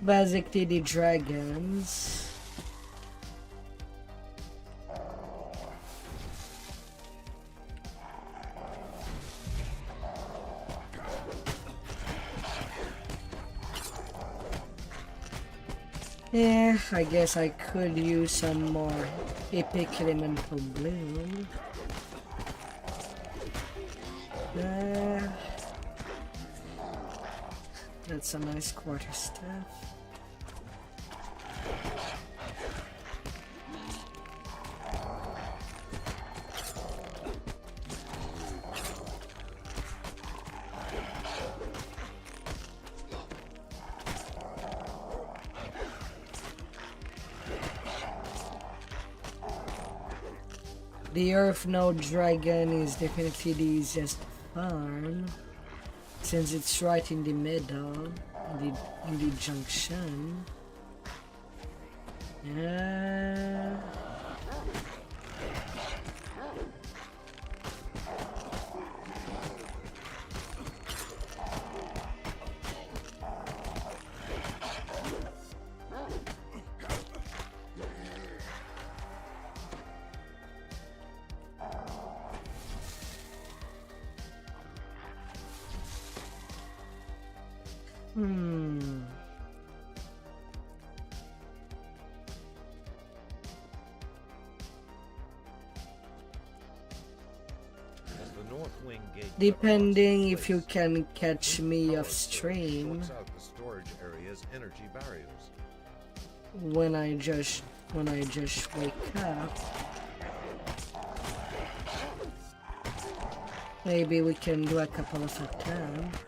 Basically the dragons. Yeah, I guess I could use some more epic elemental bloom. That's some nice quarter stuff. The Earth Node Dragon is definitely the easiest to farm, since it's right in the middle, in the junction. Yeah. Depending if you can catch me off stream when I just wake up, maybe we can do a couple of attempts.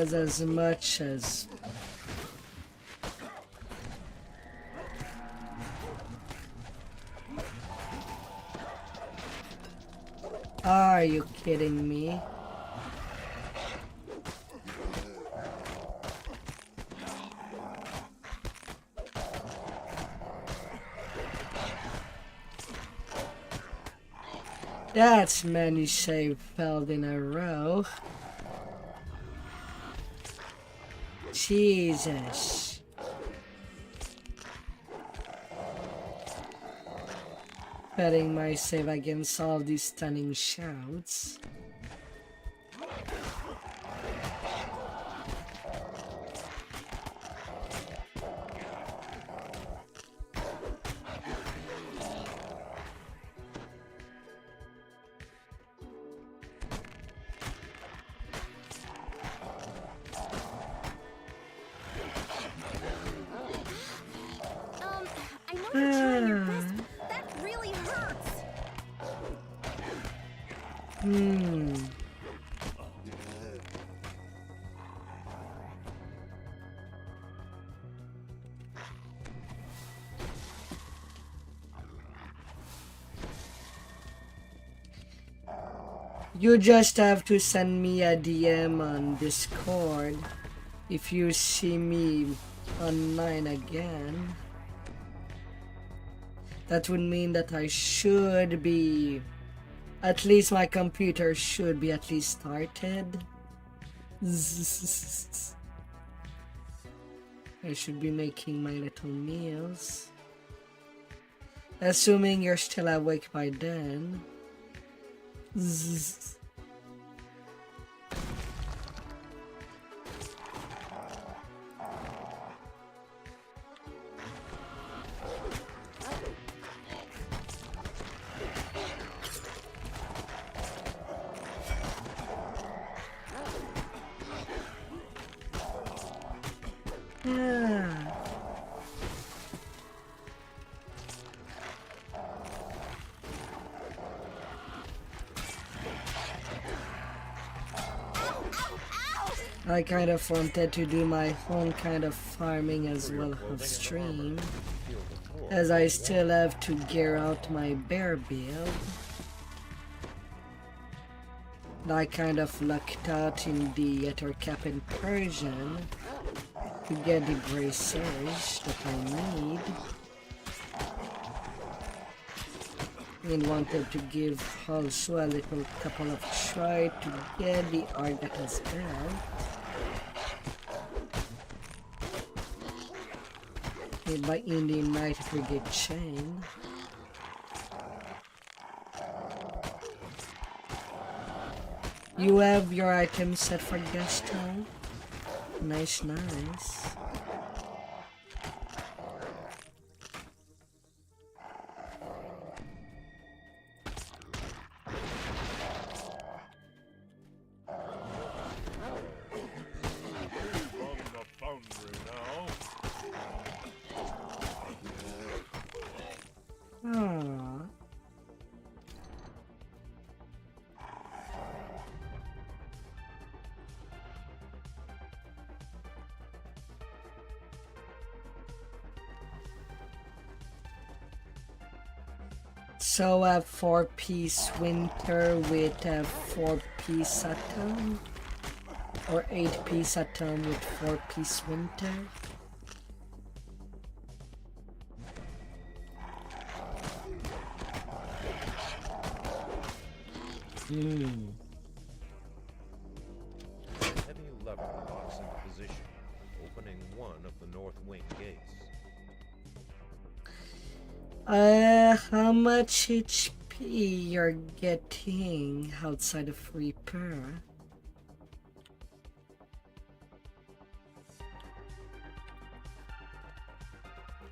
was as much as... Are you kidding me? That's many save failed in a row. Jesus. Betting my save against all these stunning shouts. I know you're trying your best, but that really hurts. You just have to send me a DM on Discord if you see me online again. That would mean that I should be, at least my computer should be at least started. I should be making my little meals. Assuming you're still awake by then. I kind of wanted to do my own kind of farming as well off stream, as I still have to gear out my bear build. I kind of lucked out in the Ettercap in Persian to get the bracers that I need, and wanted to give also a little couple of try to get the Argat as well. Made by Indian Knight Brigade chain. You have your items set for guest time. Nice, nice. So a 4-piece winter with a 4-piece atom, or 8-piece atom with 4-piece winter. Heavy lever locks into position, opening one of the north wing gates. How much HP you're getting outside of Reaper?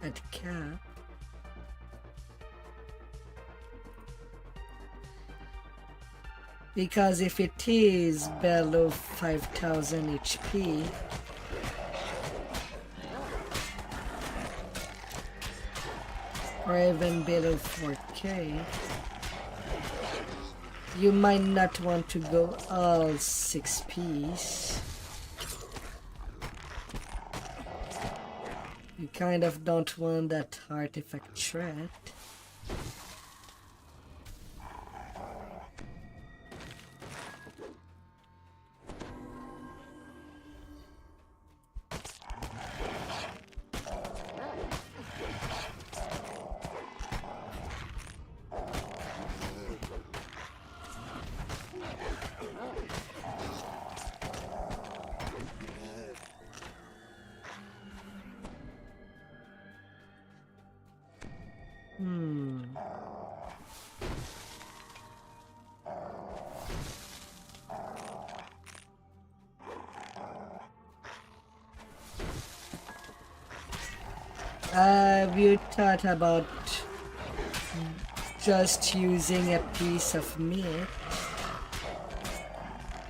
At cap? Because if it is below 5000 HP, or even below 4K, you might not want to go all 6-piece. You kind of don't want that artifact threat. Have you thought about just using a piece of meat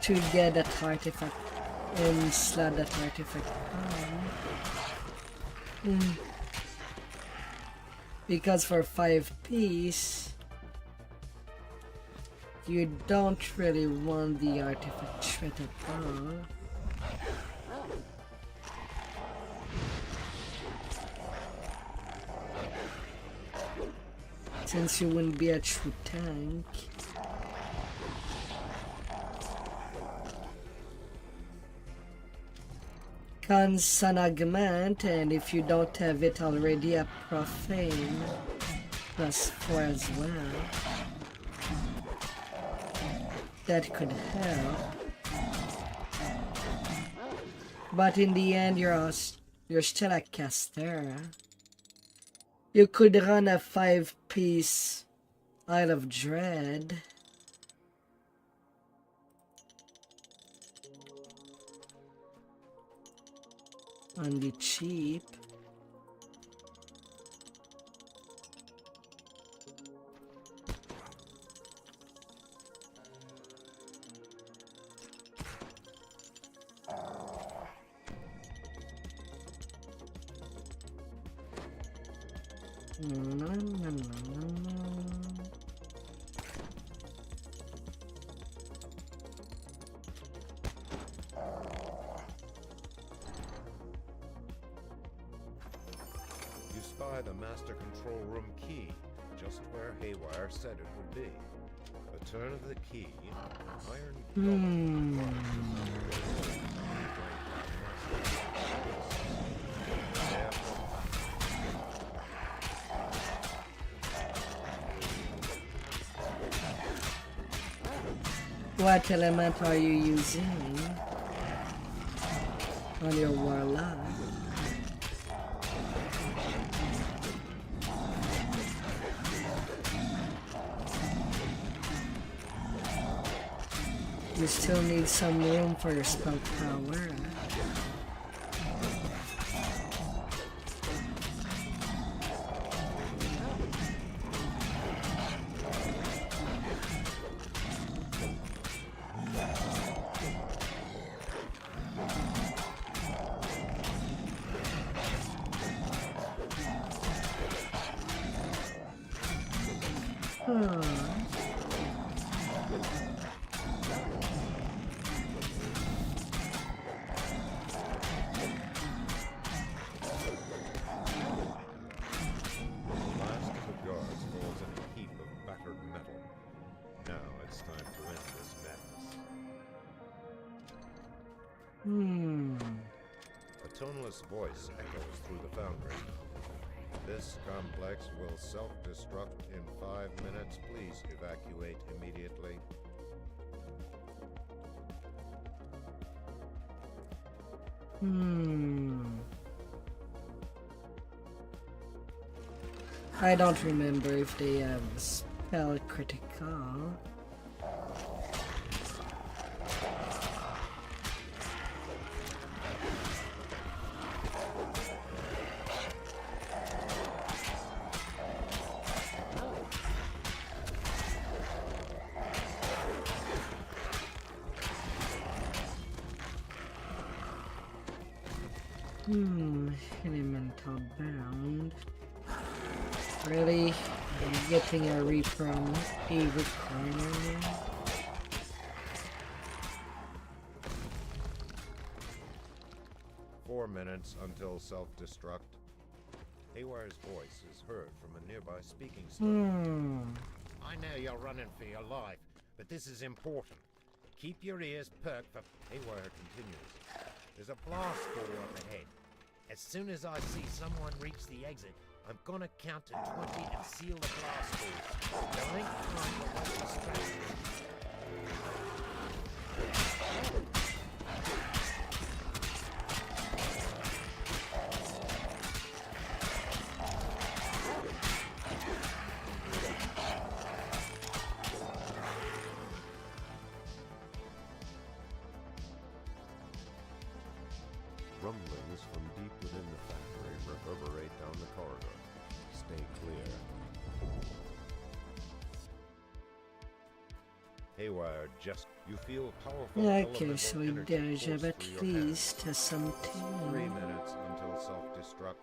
to get that artifact and slot that artifact on? Because for 5 piece, you don't really want the artifact threat at all. Since you wouldn't be a true tank. Cons an augment, and if you don't have it already, a profane +4 as well. That could help. But in the end, you're still a caster. You could run a 5-piece Isle of Dread. On the cheap. You spy the master control room key, just where Haywire said it would be. A turn of the key, iron What element are you using on your warlock? You still need some room for your spell power. voice echoes through the foundry. This complex will self-destruct in 5 minutes. Please evacuate immediately. I don't remember if they have spell critical. Elemental bound. Really? I'm getting a Reaper on a requirement. Four minutes until self-destruct. Haywire's voice is heard from a nearby speaking stone. I know you're running for your life, but this is important. Keep your ears perked for... Haywire continues. There's a blast door up ahead. As soon as I see someone reach the exit, I'm gonna count to 20 and seal the blast door. There ain't time to let this stress. Rumblings from deep within the factory reverberate down the corridor. Stay clear. Haywire, just you feel powerful. Okay, so there's at least something. 3 minutes until self-destruct.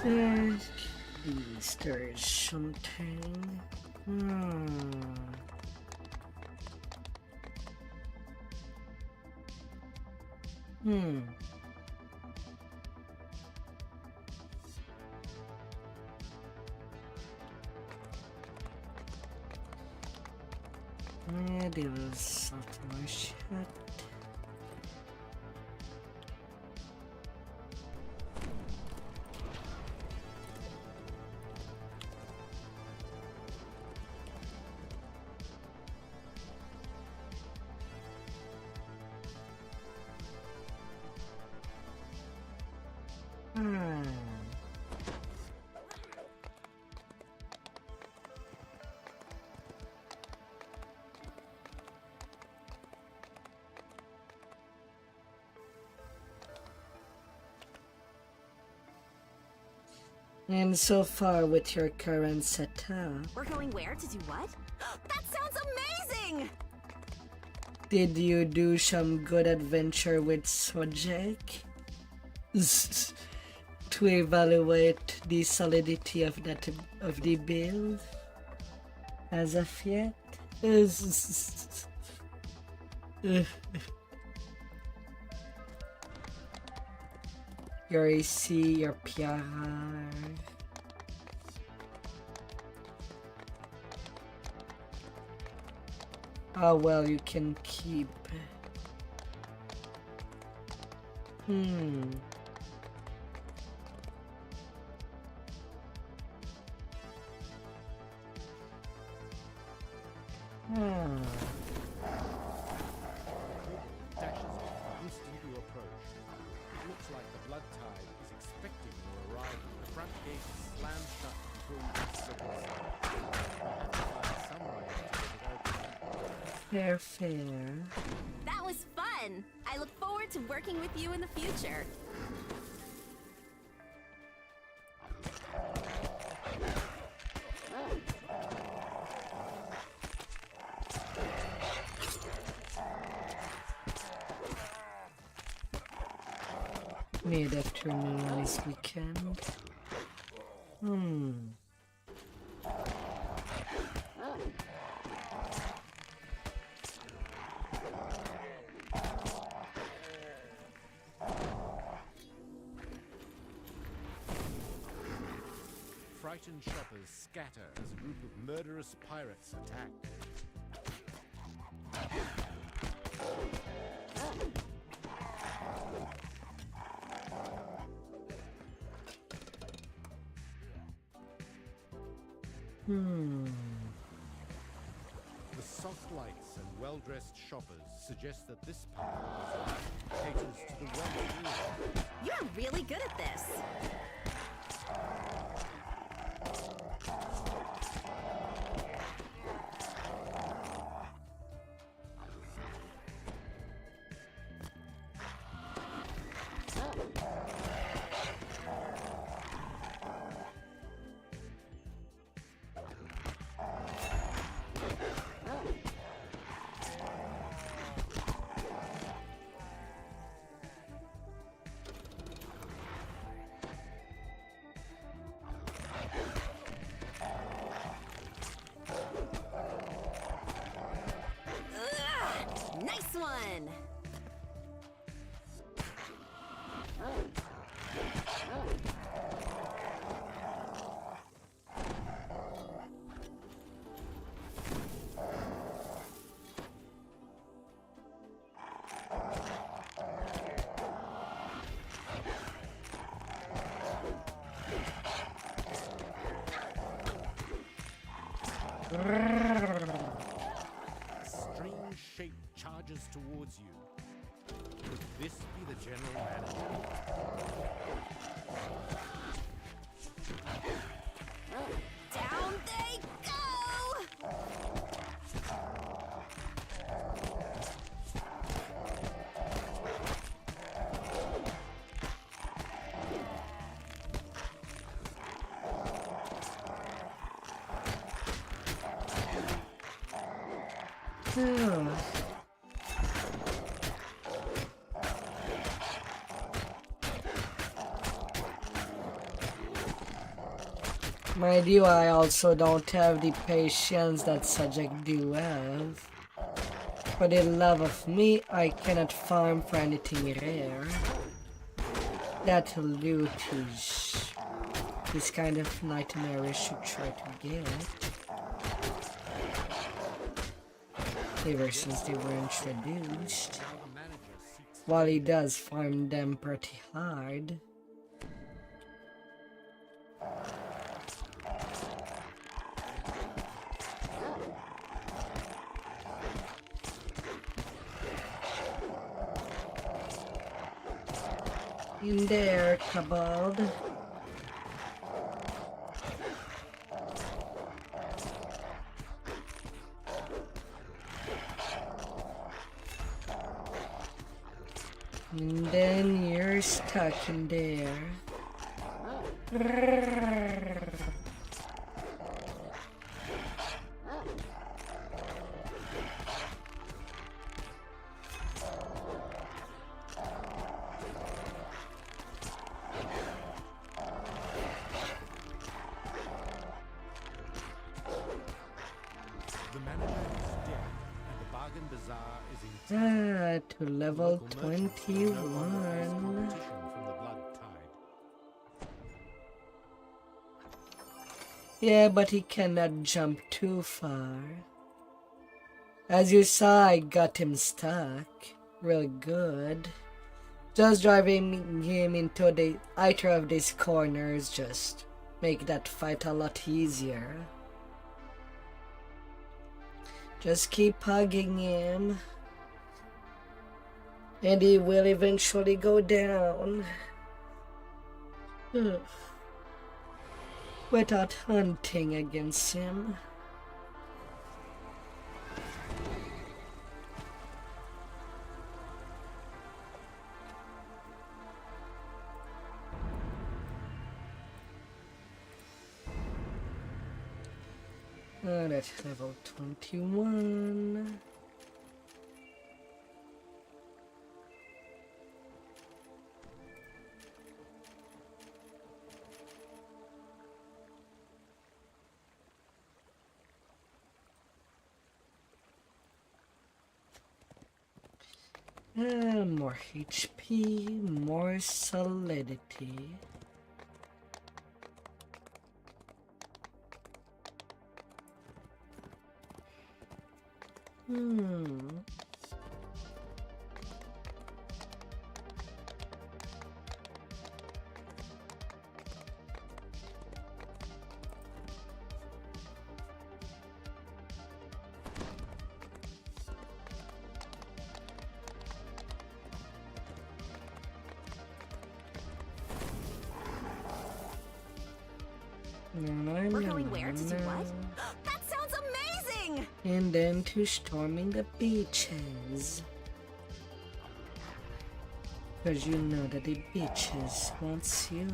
At least there's something. Yeah, there was something shut. And so far with your current setup, We're going where to do what? That sounds amazing! did you do some good adventure with Sojek? To evaluate the solidity of the build as of yet? Your AC, your PR. Oh well, you can keep. Dashes off, instantly approach. It looks like the blood tide is expecting your arrival. The front gate is slammed shut before you can signal. Have to find some way to get it open. Fair. That was fun! I look forward to working with you in the future. Mid-afternoon this weekend. Frightened shoppers scatter as a group of murderous pirates attack. The soft lights and well-dressed shoppers suggest that this part of the city caters to the well-to-do. You're really good at this! then. A strange shape charges towards you. Could this be the general manager? Down they go! Mind you, I also don't have the patience that subject do have. For the love of me, I cannot farm for anything rare. That loot is this kind of nightmarish to try to get. Ever since they were introduced. While he does farm them pretty hard. In there, Kabald. And then you're stuck in there. To level 21. Yeah, but he cannot jump too far. As you saw, I got him stuck. Real good. Just driving him into the either of these corners just make that fight a lot easier. Just keep hugging him. And he will eventually go down. Without hunting against him. That's level 21. More HP, more solidity. We're going where to do what? That sounds amazing! And then to storming the beaches. Because you know that the beaches wants you.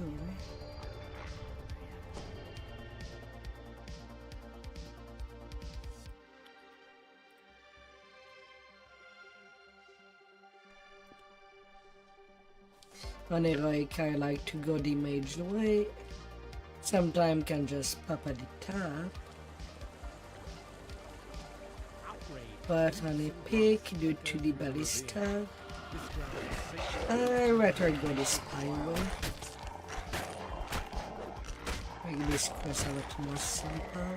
On heroic, I like to go the mage way. Sometimes can just pop at the top. Outrage but on a pick due to the ballista. I'd rather go the spy way. Make this quest a lot more simple.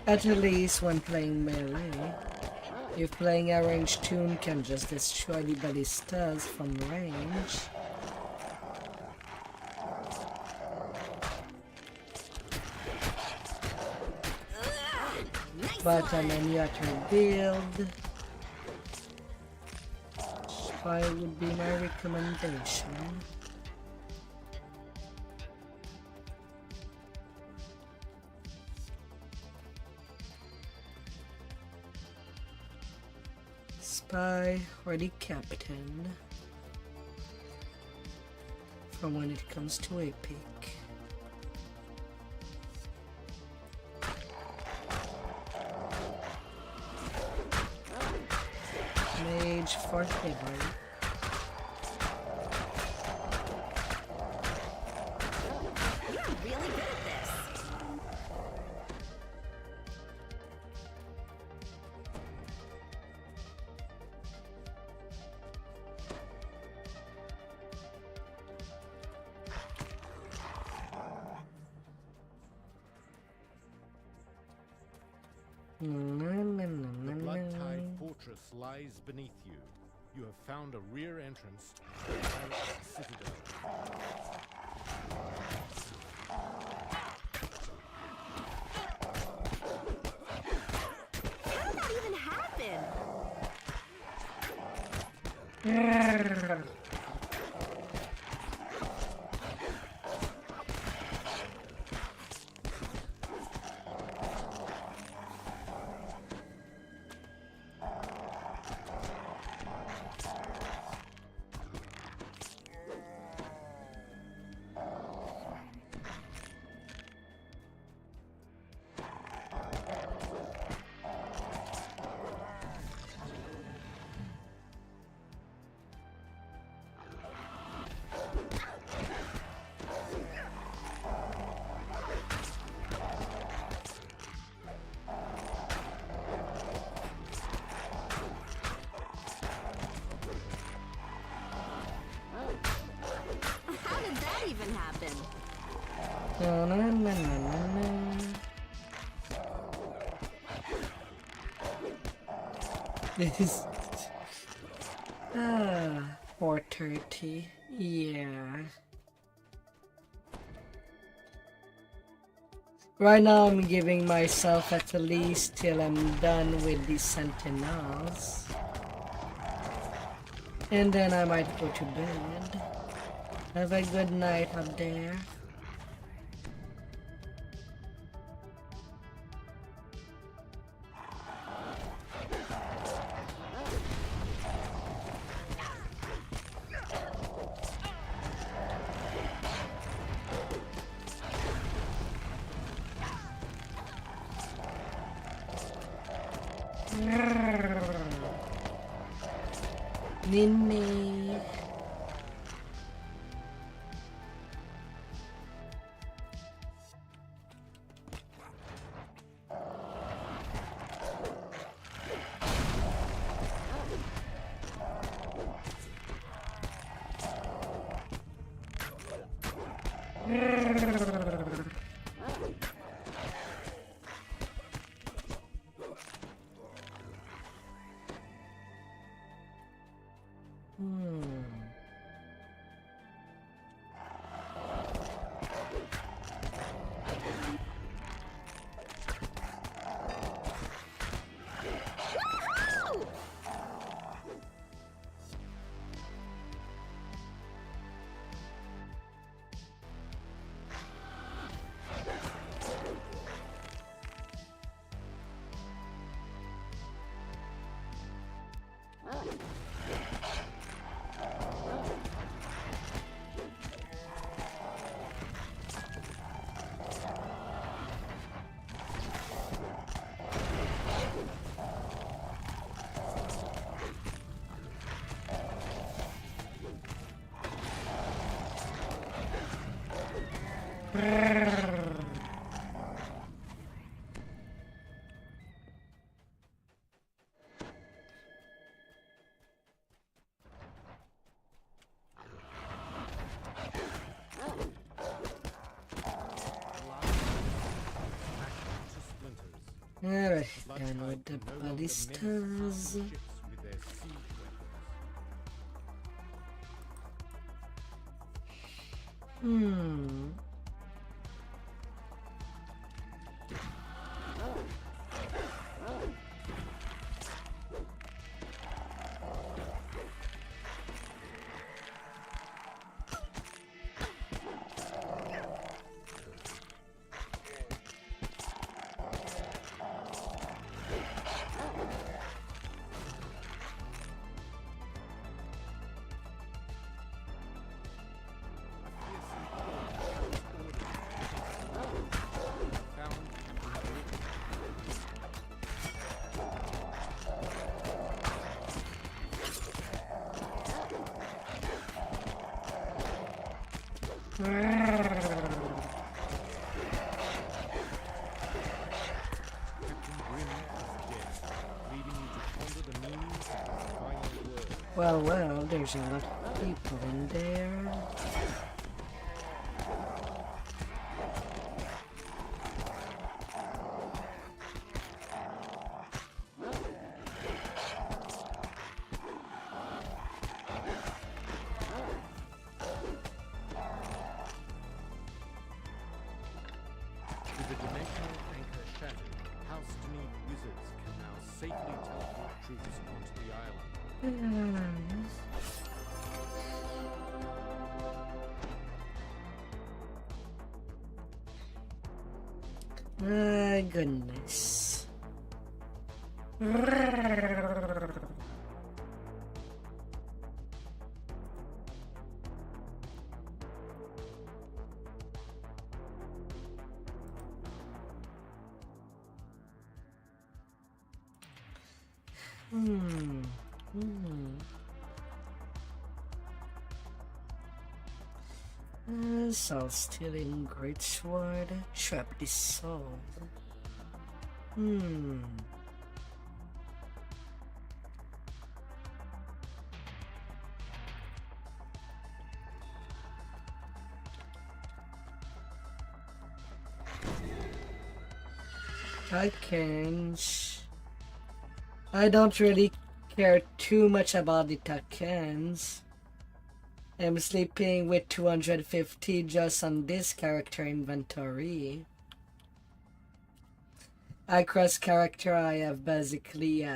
At least when playing melee, if playing a ranged tune can just destroy the ballistas from range. But on any other build, spy would be my recommendation. Spy or the captain for when it comes to a pick. Mage for favor. You're really good at this. The Blood-Tide Fortress lies beneath you. You have found a rear entrance to the pirate citadel. How did that even happen? How did that even happen? This is 4:30. Yeah. Right now I'm giving myself at least till I'm done with the sentinels. And then I might go to bed. Have a good night up there. Ninny. Alright, done with the ballistas. With their siege weapons. Well, there's a lot of people in there. With the dimensional anchor shattered, house-to-need wizards can now safely teleport troops onto the island. My goodness. Soul stealing great sword, trap this soul. I don't really care too much about the Takens. I'm sleeping with 250 just on this character inventory. Across character I have basically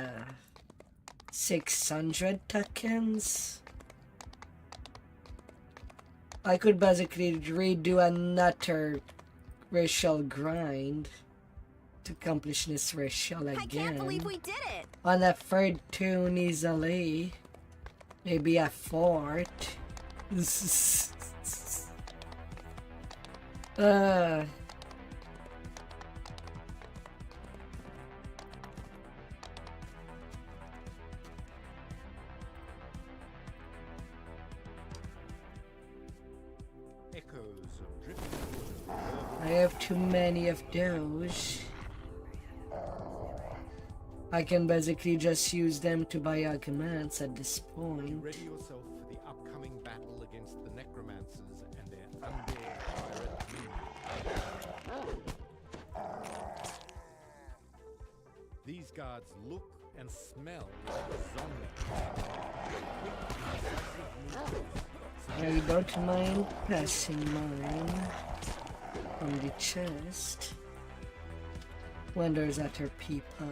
600 tokens. I could basically redo another racial grind to accomplish this racial again. I can't believe we did it! On a third tune easily. Maybe a fourth. I have too many of those. I can basically just use them to buy arguments at this point. Ready yourself for the upcoming battle against the necromancers and their undead pirate minions. These guards look and smell like zombies. I don't mind passing mine from the chest when there's other people.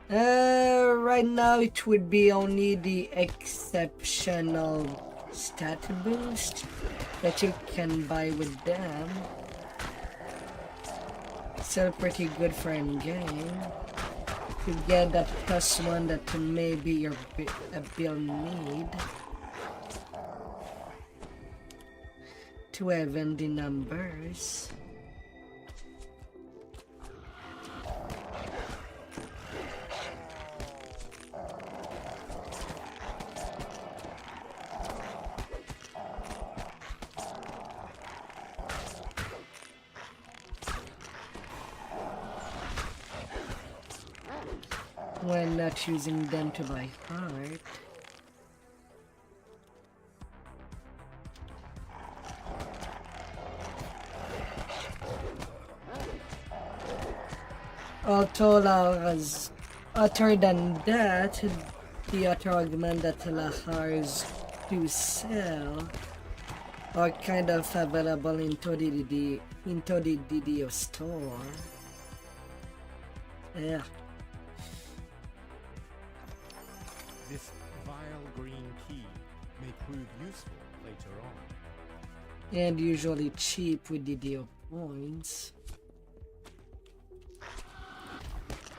Right now it would be only the exceptional stat boost that you can buy with them. Still pretty good for in-game. To get that +1 that maybe your build need. To even the numbers. When not using them to buy heart. Although as other than that, the other augment that Lahars do sell are kind of available into the DDO store. Yeah. This vile green key may prove useful later on. And usually cheap with DDO points.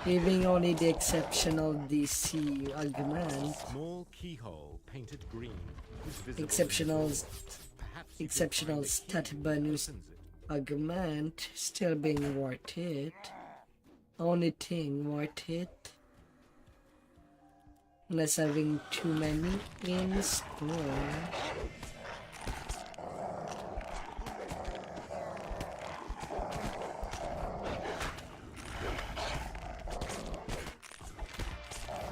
Leaving only the exceptional DC augment. Small keyhole painted green is visible. Exceptional stat bonus augment still being worth it. Only thing worth it. Unless having too many in store.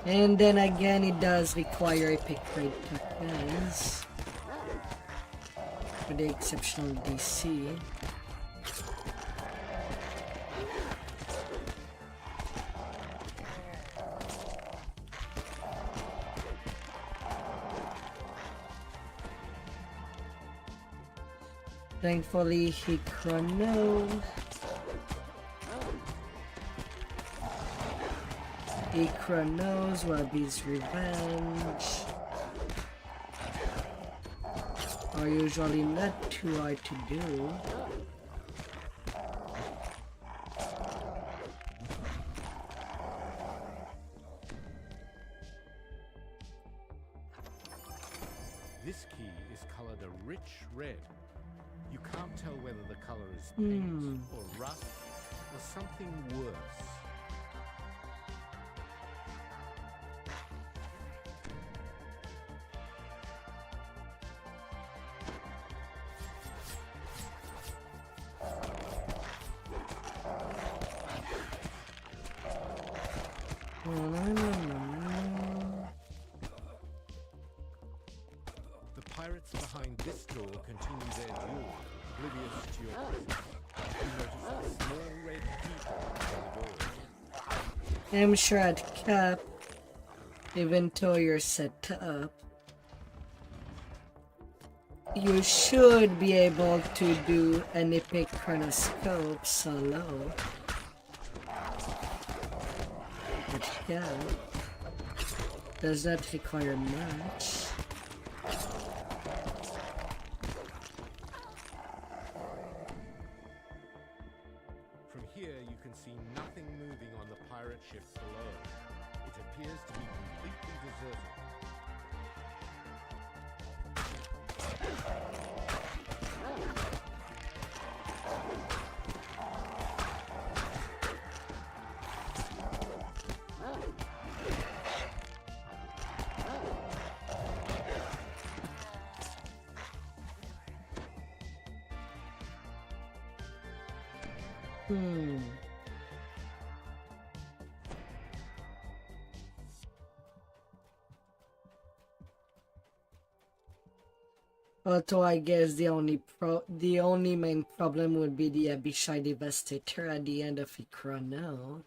And then again, it does require epic rate tokens for the exceptional DC. Thankfully, he chrono. Ikra knows Wabi's revenge are usually not too hard to do. This key is colored a rich red. You can't tell whether the color is paint or rust or something worse. The pirates behind this door continue their duel, oblivious to your presence. You notice a small red depot on the door. I'm sure at cap, even though you're set up, you should be able to do an epic chronoscope solo. But yeah, does not require much. From here you can see nothing moving on the pirate ship below. It appears to be completely deserted. Although I guess the only main problem would be the Abishai Devastator at the end of Chrono.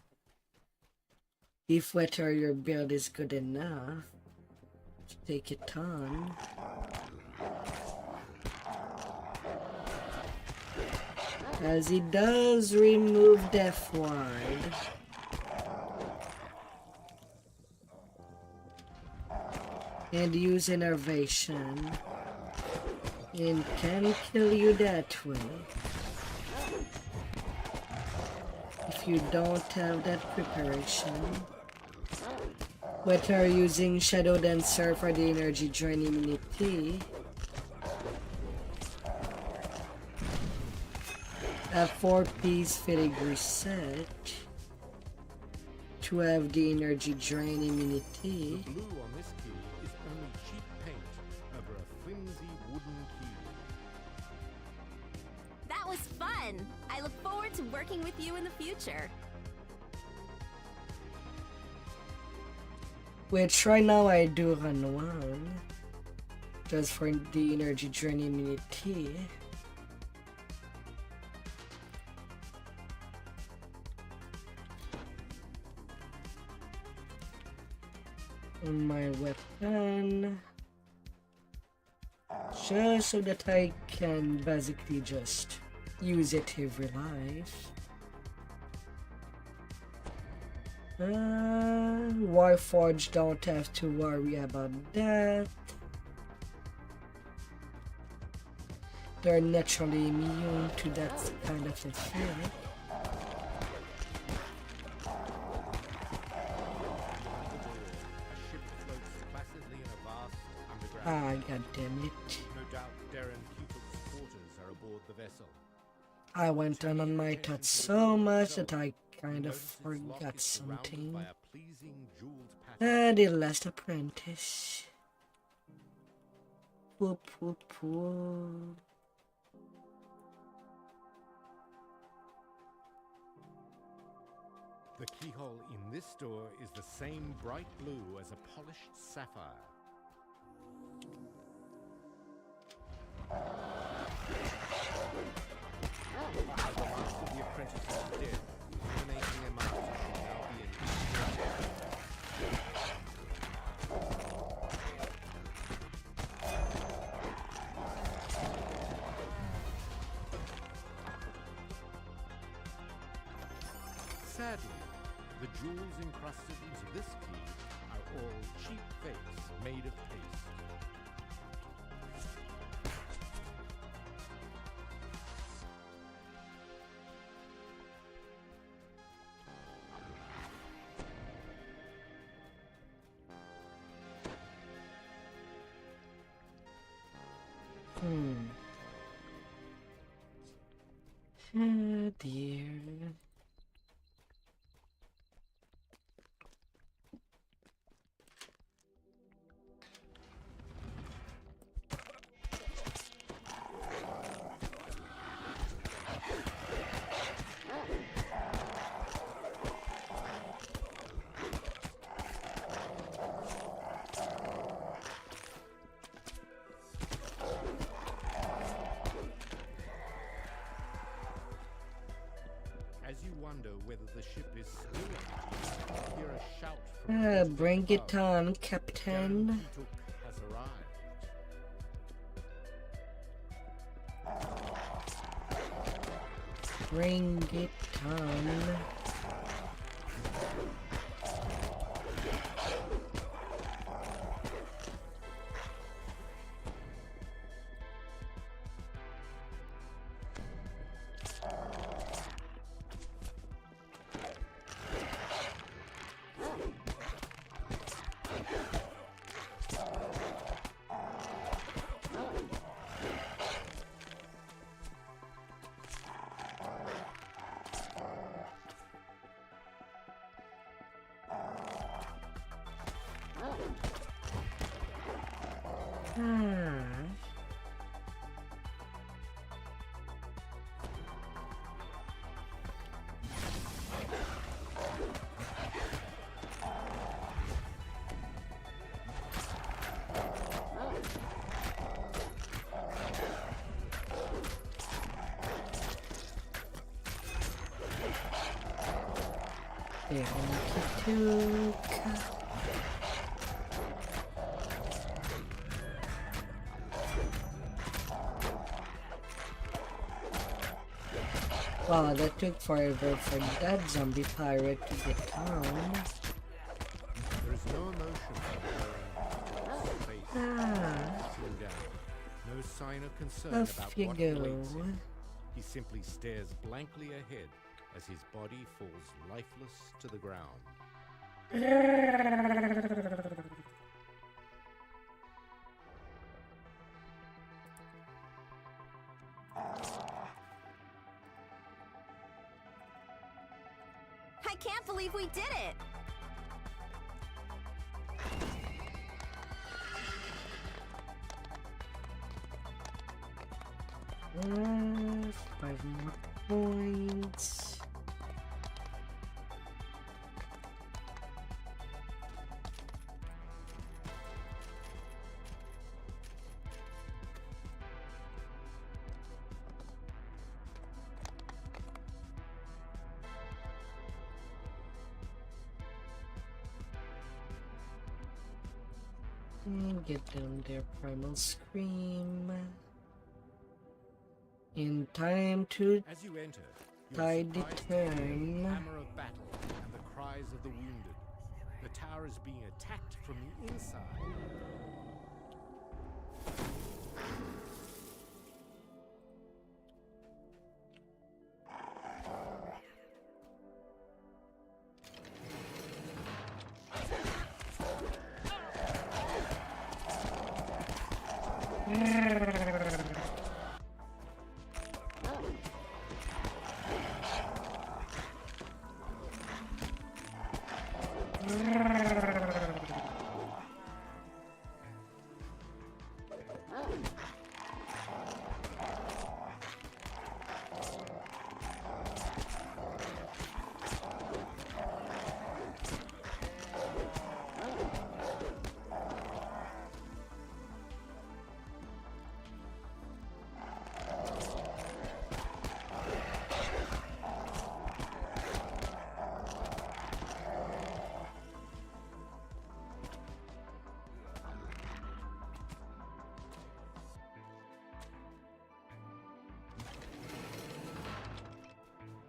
If whether your build is good enough to take it on. As it does remove Death Ward. And use Innervation. And can kill you that way. If you don't have that preparation. Whether using Shadow Dancer for the energy drain immunity. A 4-piece filigree set to have the energy drain immunity. The blue on this key is only cheap paint over a flimsy wooden key. That was fun! I look forward to working with you in the future. Which right now I do run one. Just for the energy drain immunity. on my weapon. Just so that I can basically just use it every life. Warforged don't have to worry about that. They're naturally immune to that kind of effect. Ah, god damn it. No doubt Darren Cutuk's quarters are aboard the vessel. I went on my thoughts so much that I kind of forgot something. The last apprentice. Whoop whoop whoop. The keyhole in this door is the same bright blue as a polished sapphire. As the last of the apprentices is dead, eliminating their masters should now be an easier Sadly, the jewels encrusted into this key are all cheap fakes made of paste. Oh dear. As you wonder whether the ship is still empty, you hear a shout from Bring it on, Captain. Cutuk has arrived. Bring it on. Wow, that took forever for that zombie pirate to get down. There is no emotion in face. Sitting down. No sign of concern about what awaits him. He simply stares blankly ahead as his body falls lifeless to the ground. I can't believe we did it! Five more points. Get down there, Primal Scream. In time to As you enter, you are tide the surprised to hear the turn. hammer of battle and the cries of the wounded. The tower is being attacked from the inside.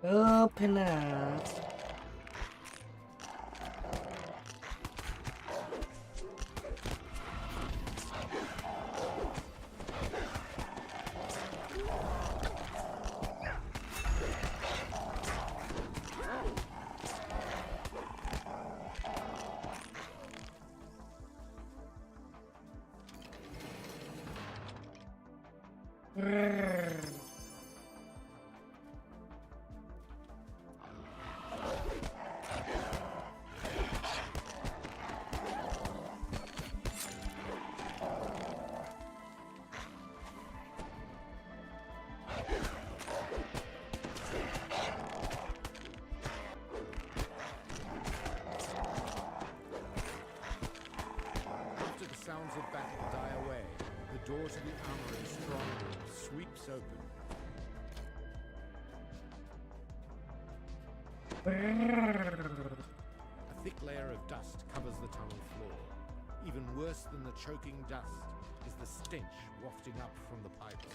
Open up. After the sounds of battle die away, the door to the armory's strong room sweeps open. A thick layer of dust covers the tunnel floor. Even worse than the choking dust is the stench wafting up from the pipes.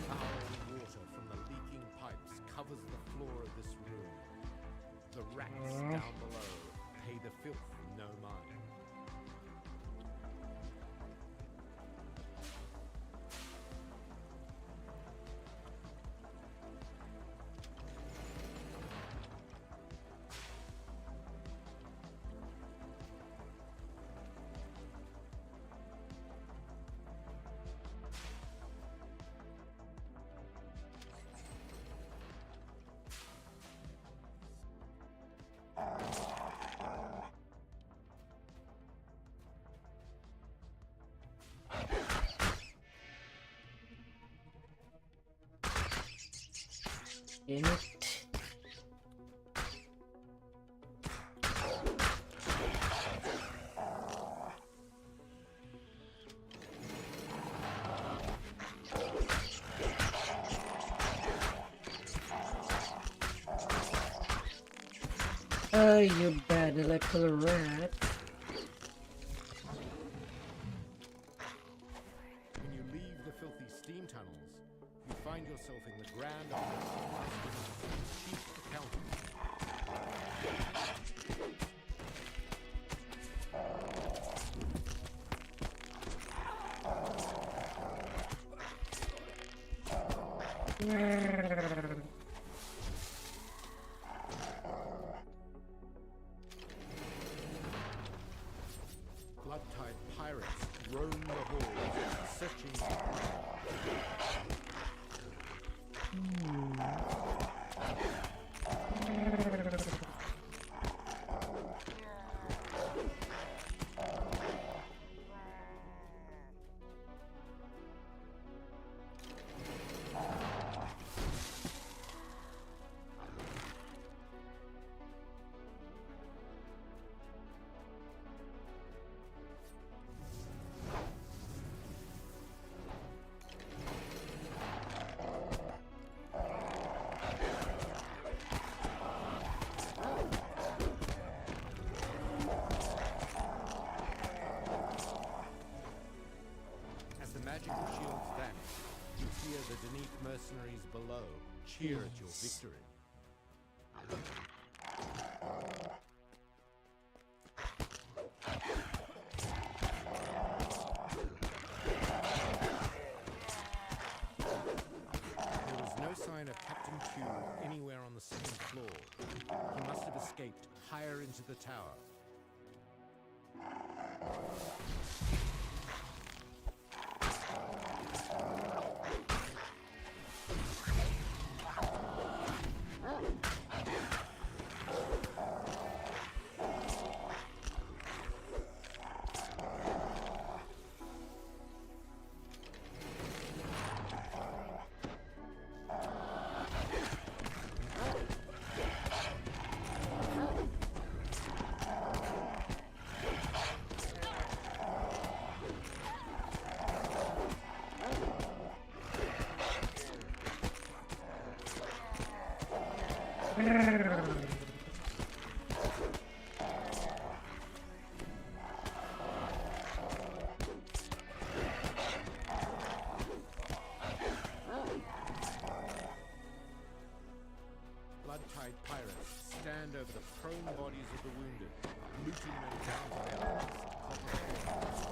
Foul water from the leaking pipes covers the floor of this room. The rats down below pay the filth no mind. In it. Oh, you bad little rat. When you leave the filthy steam tunnels, you find yourself in the grand office of the chief accountant. Blood-tide pirates roam the halls, searching cheer at your victory. There was no sign of Captain Q anywhere on the second floor. He must have escaped higher into the tower. Blood-tide pirates stand over the prone bodies of the wounded, looting them down to their last copper coins.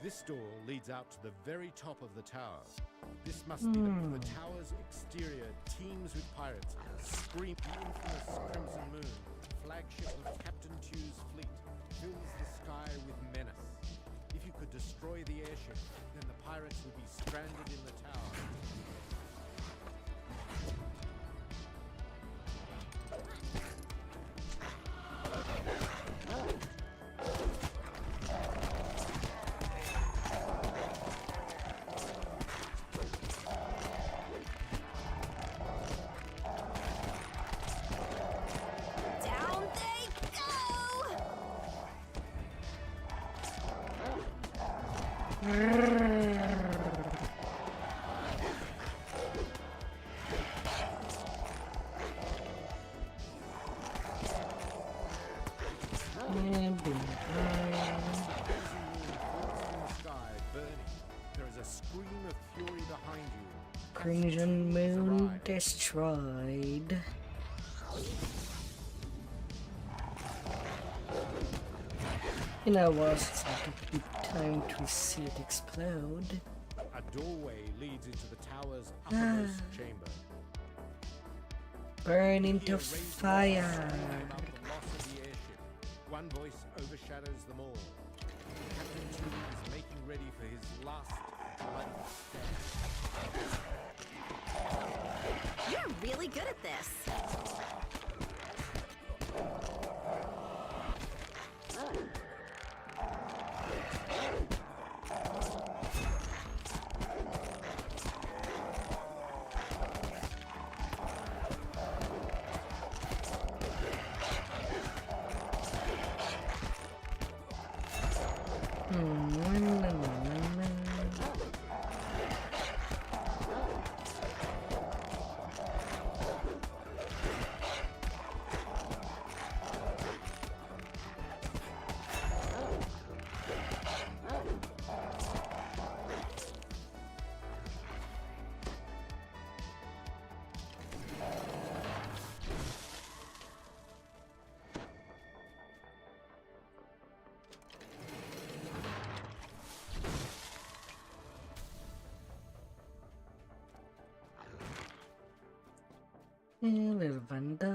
This door leads out to the very top of the tower. This must be the tower's exterior teems with pirates. Scream the infamous Crimson Moon, flagship of Captain Q's fleet, fills the sky with menace. If you could destroy the airship, then the pirates would be stranded in the tower. Down they go! There is a scream of fury behind you. Crimson Moon destroyed. You know what? It's like a good time to see it explode. A doorway leads into the tower's uppermost chamber. Burn into fire. About the loss of the airship. One voice overshadows them all. Captain Q is making ready for his last bloody stand. You're really good at this. Little Vanda.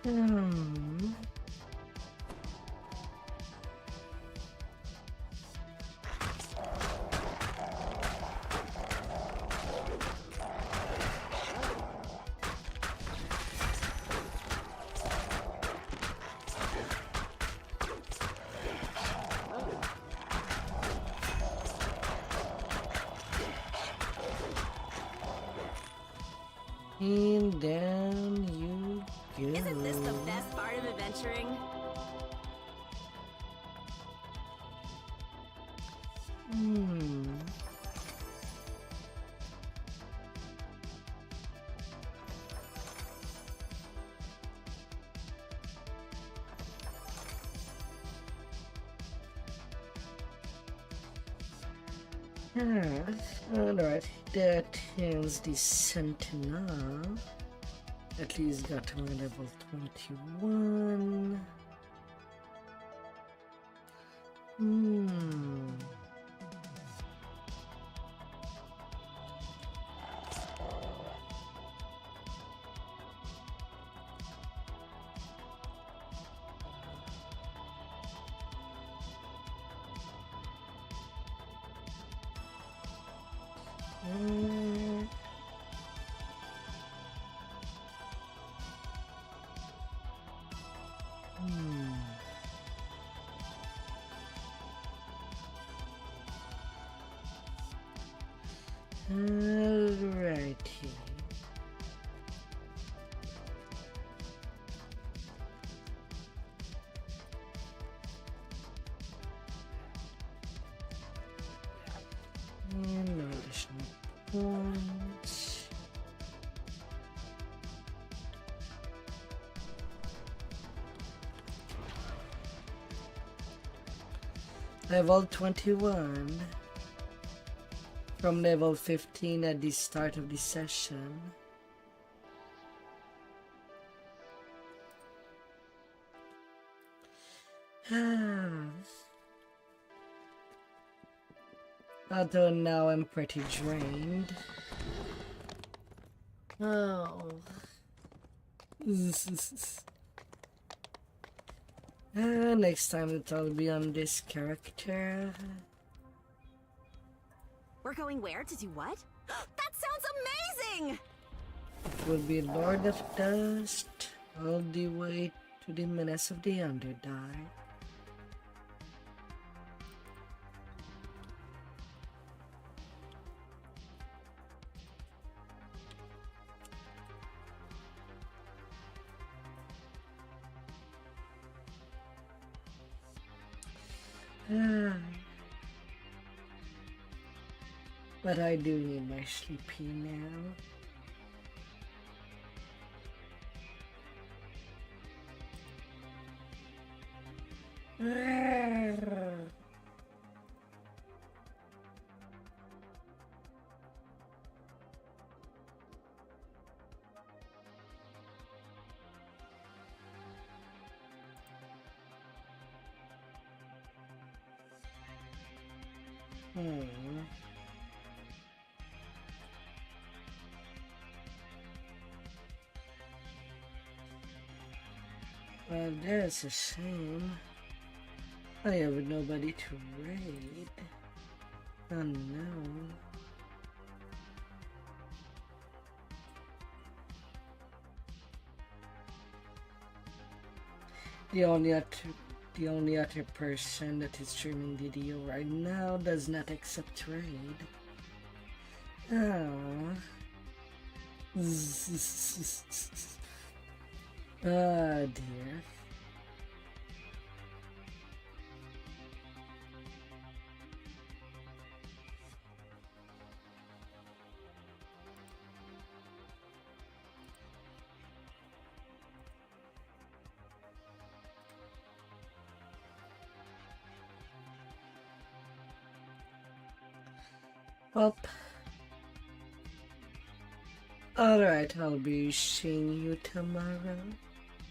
Hmm. And down you go. Isn't this the best part of adventuring? Hmm. Alright, that ends the Sentinel. At least got to my level 21. Alrighty. And no additional points. Level 21 from level 15 at the start of the session. Although now I'm pretty drained. Oh. Next time it'll be on this character. We're going where to do what? That sounds amazing! It will be Lord of Dust all the way to the Menace of the Underdark. But I do need my sleepy now. Well, that's a shame. I have nobody to raid. Oh no. The only other person that is streaming video right now does not accept raid. Oh. Oh dear. Well, alright, I'll be seeing you tomorrow.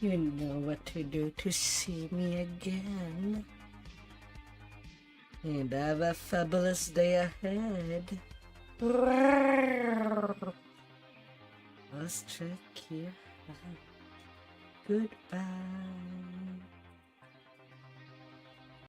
You know what to do to see me again. And have a fabulous day ahead. Let's check here. Goodbye.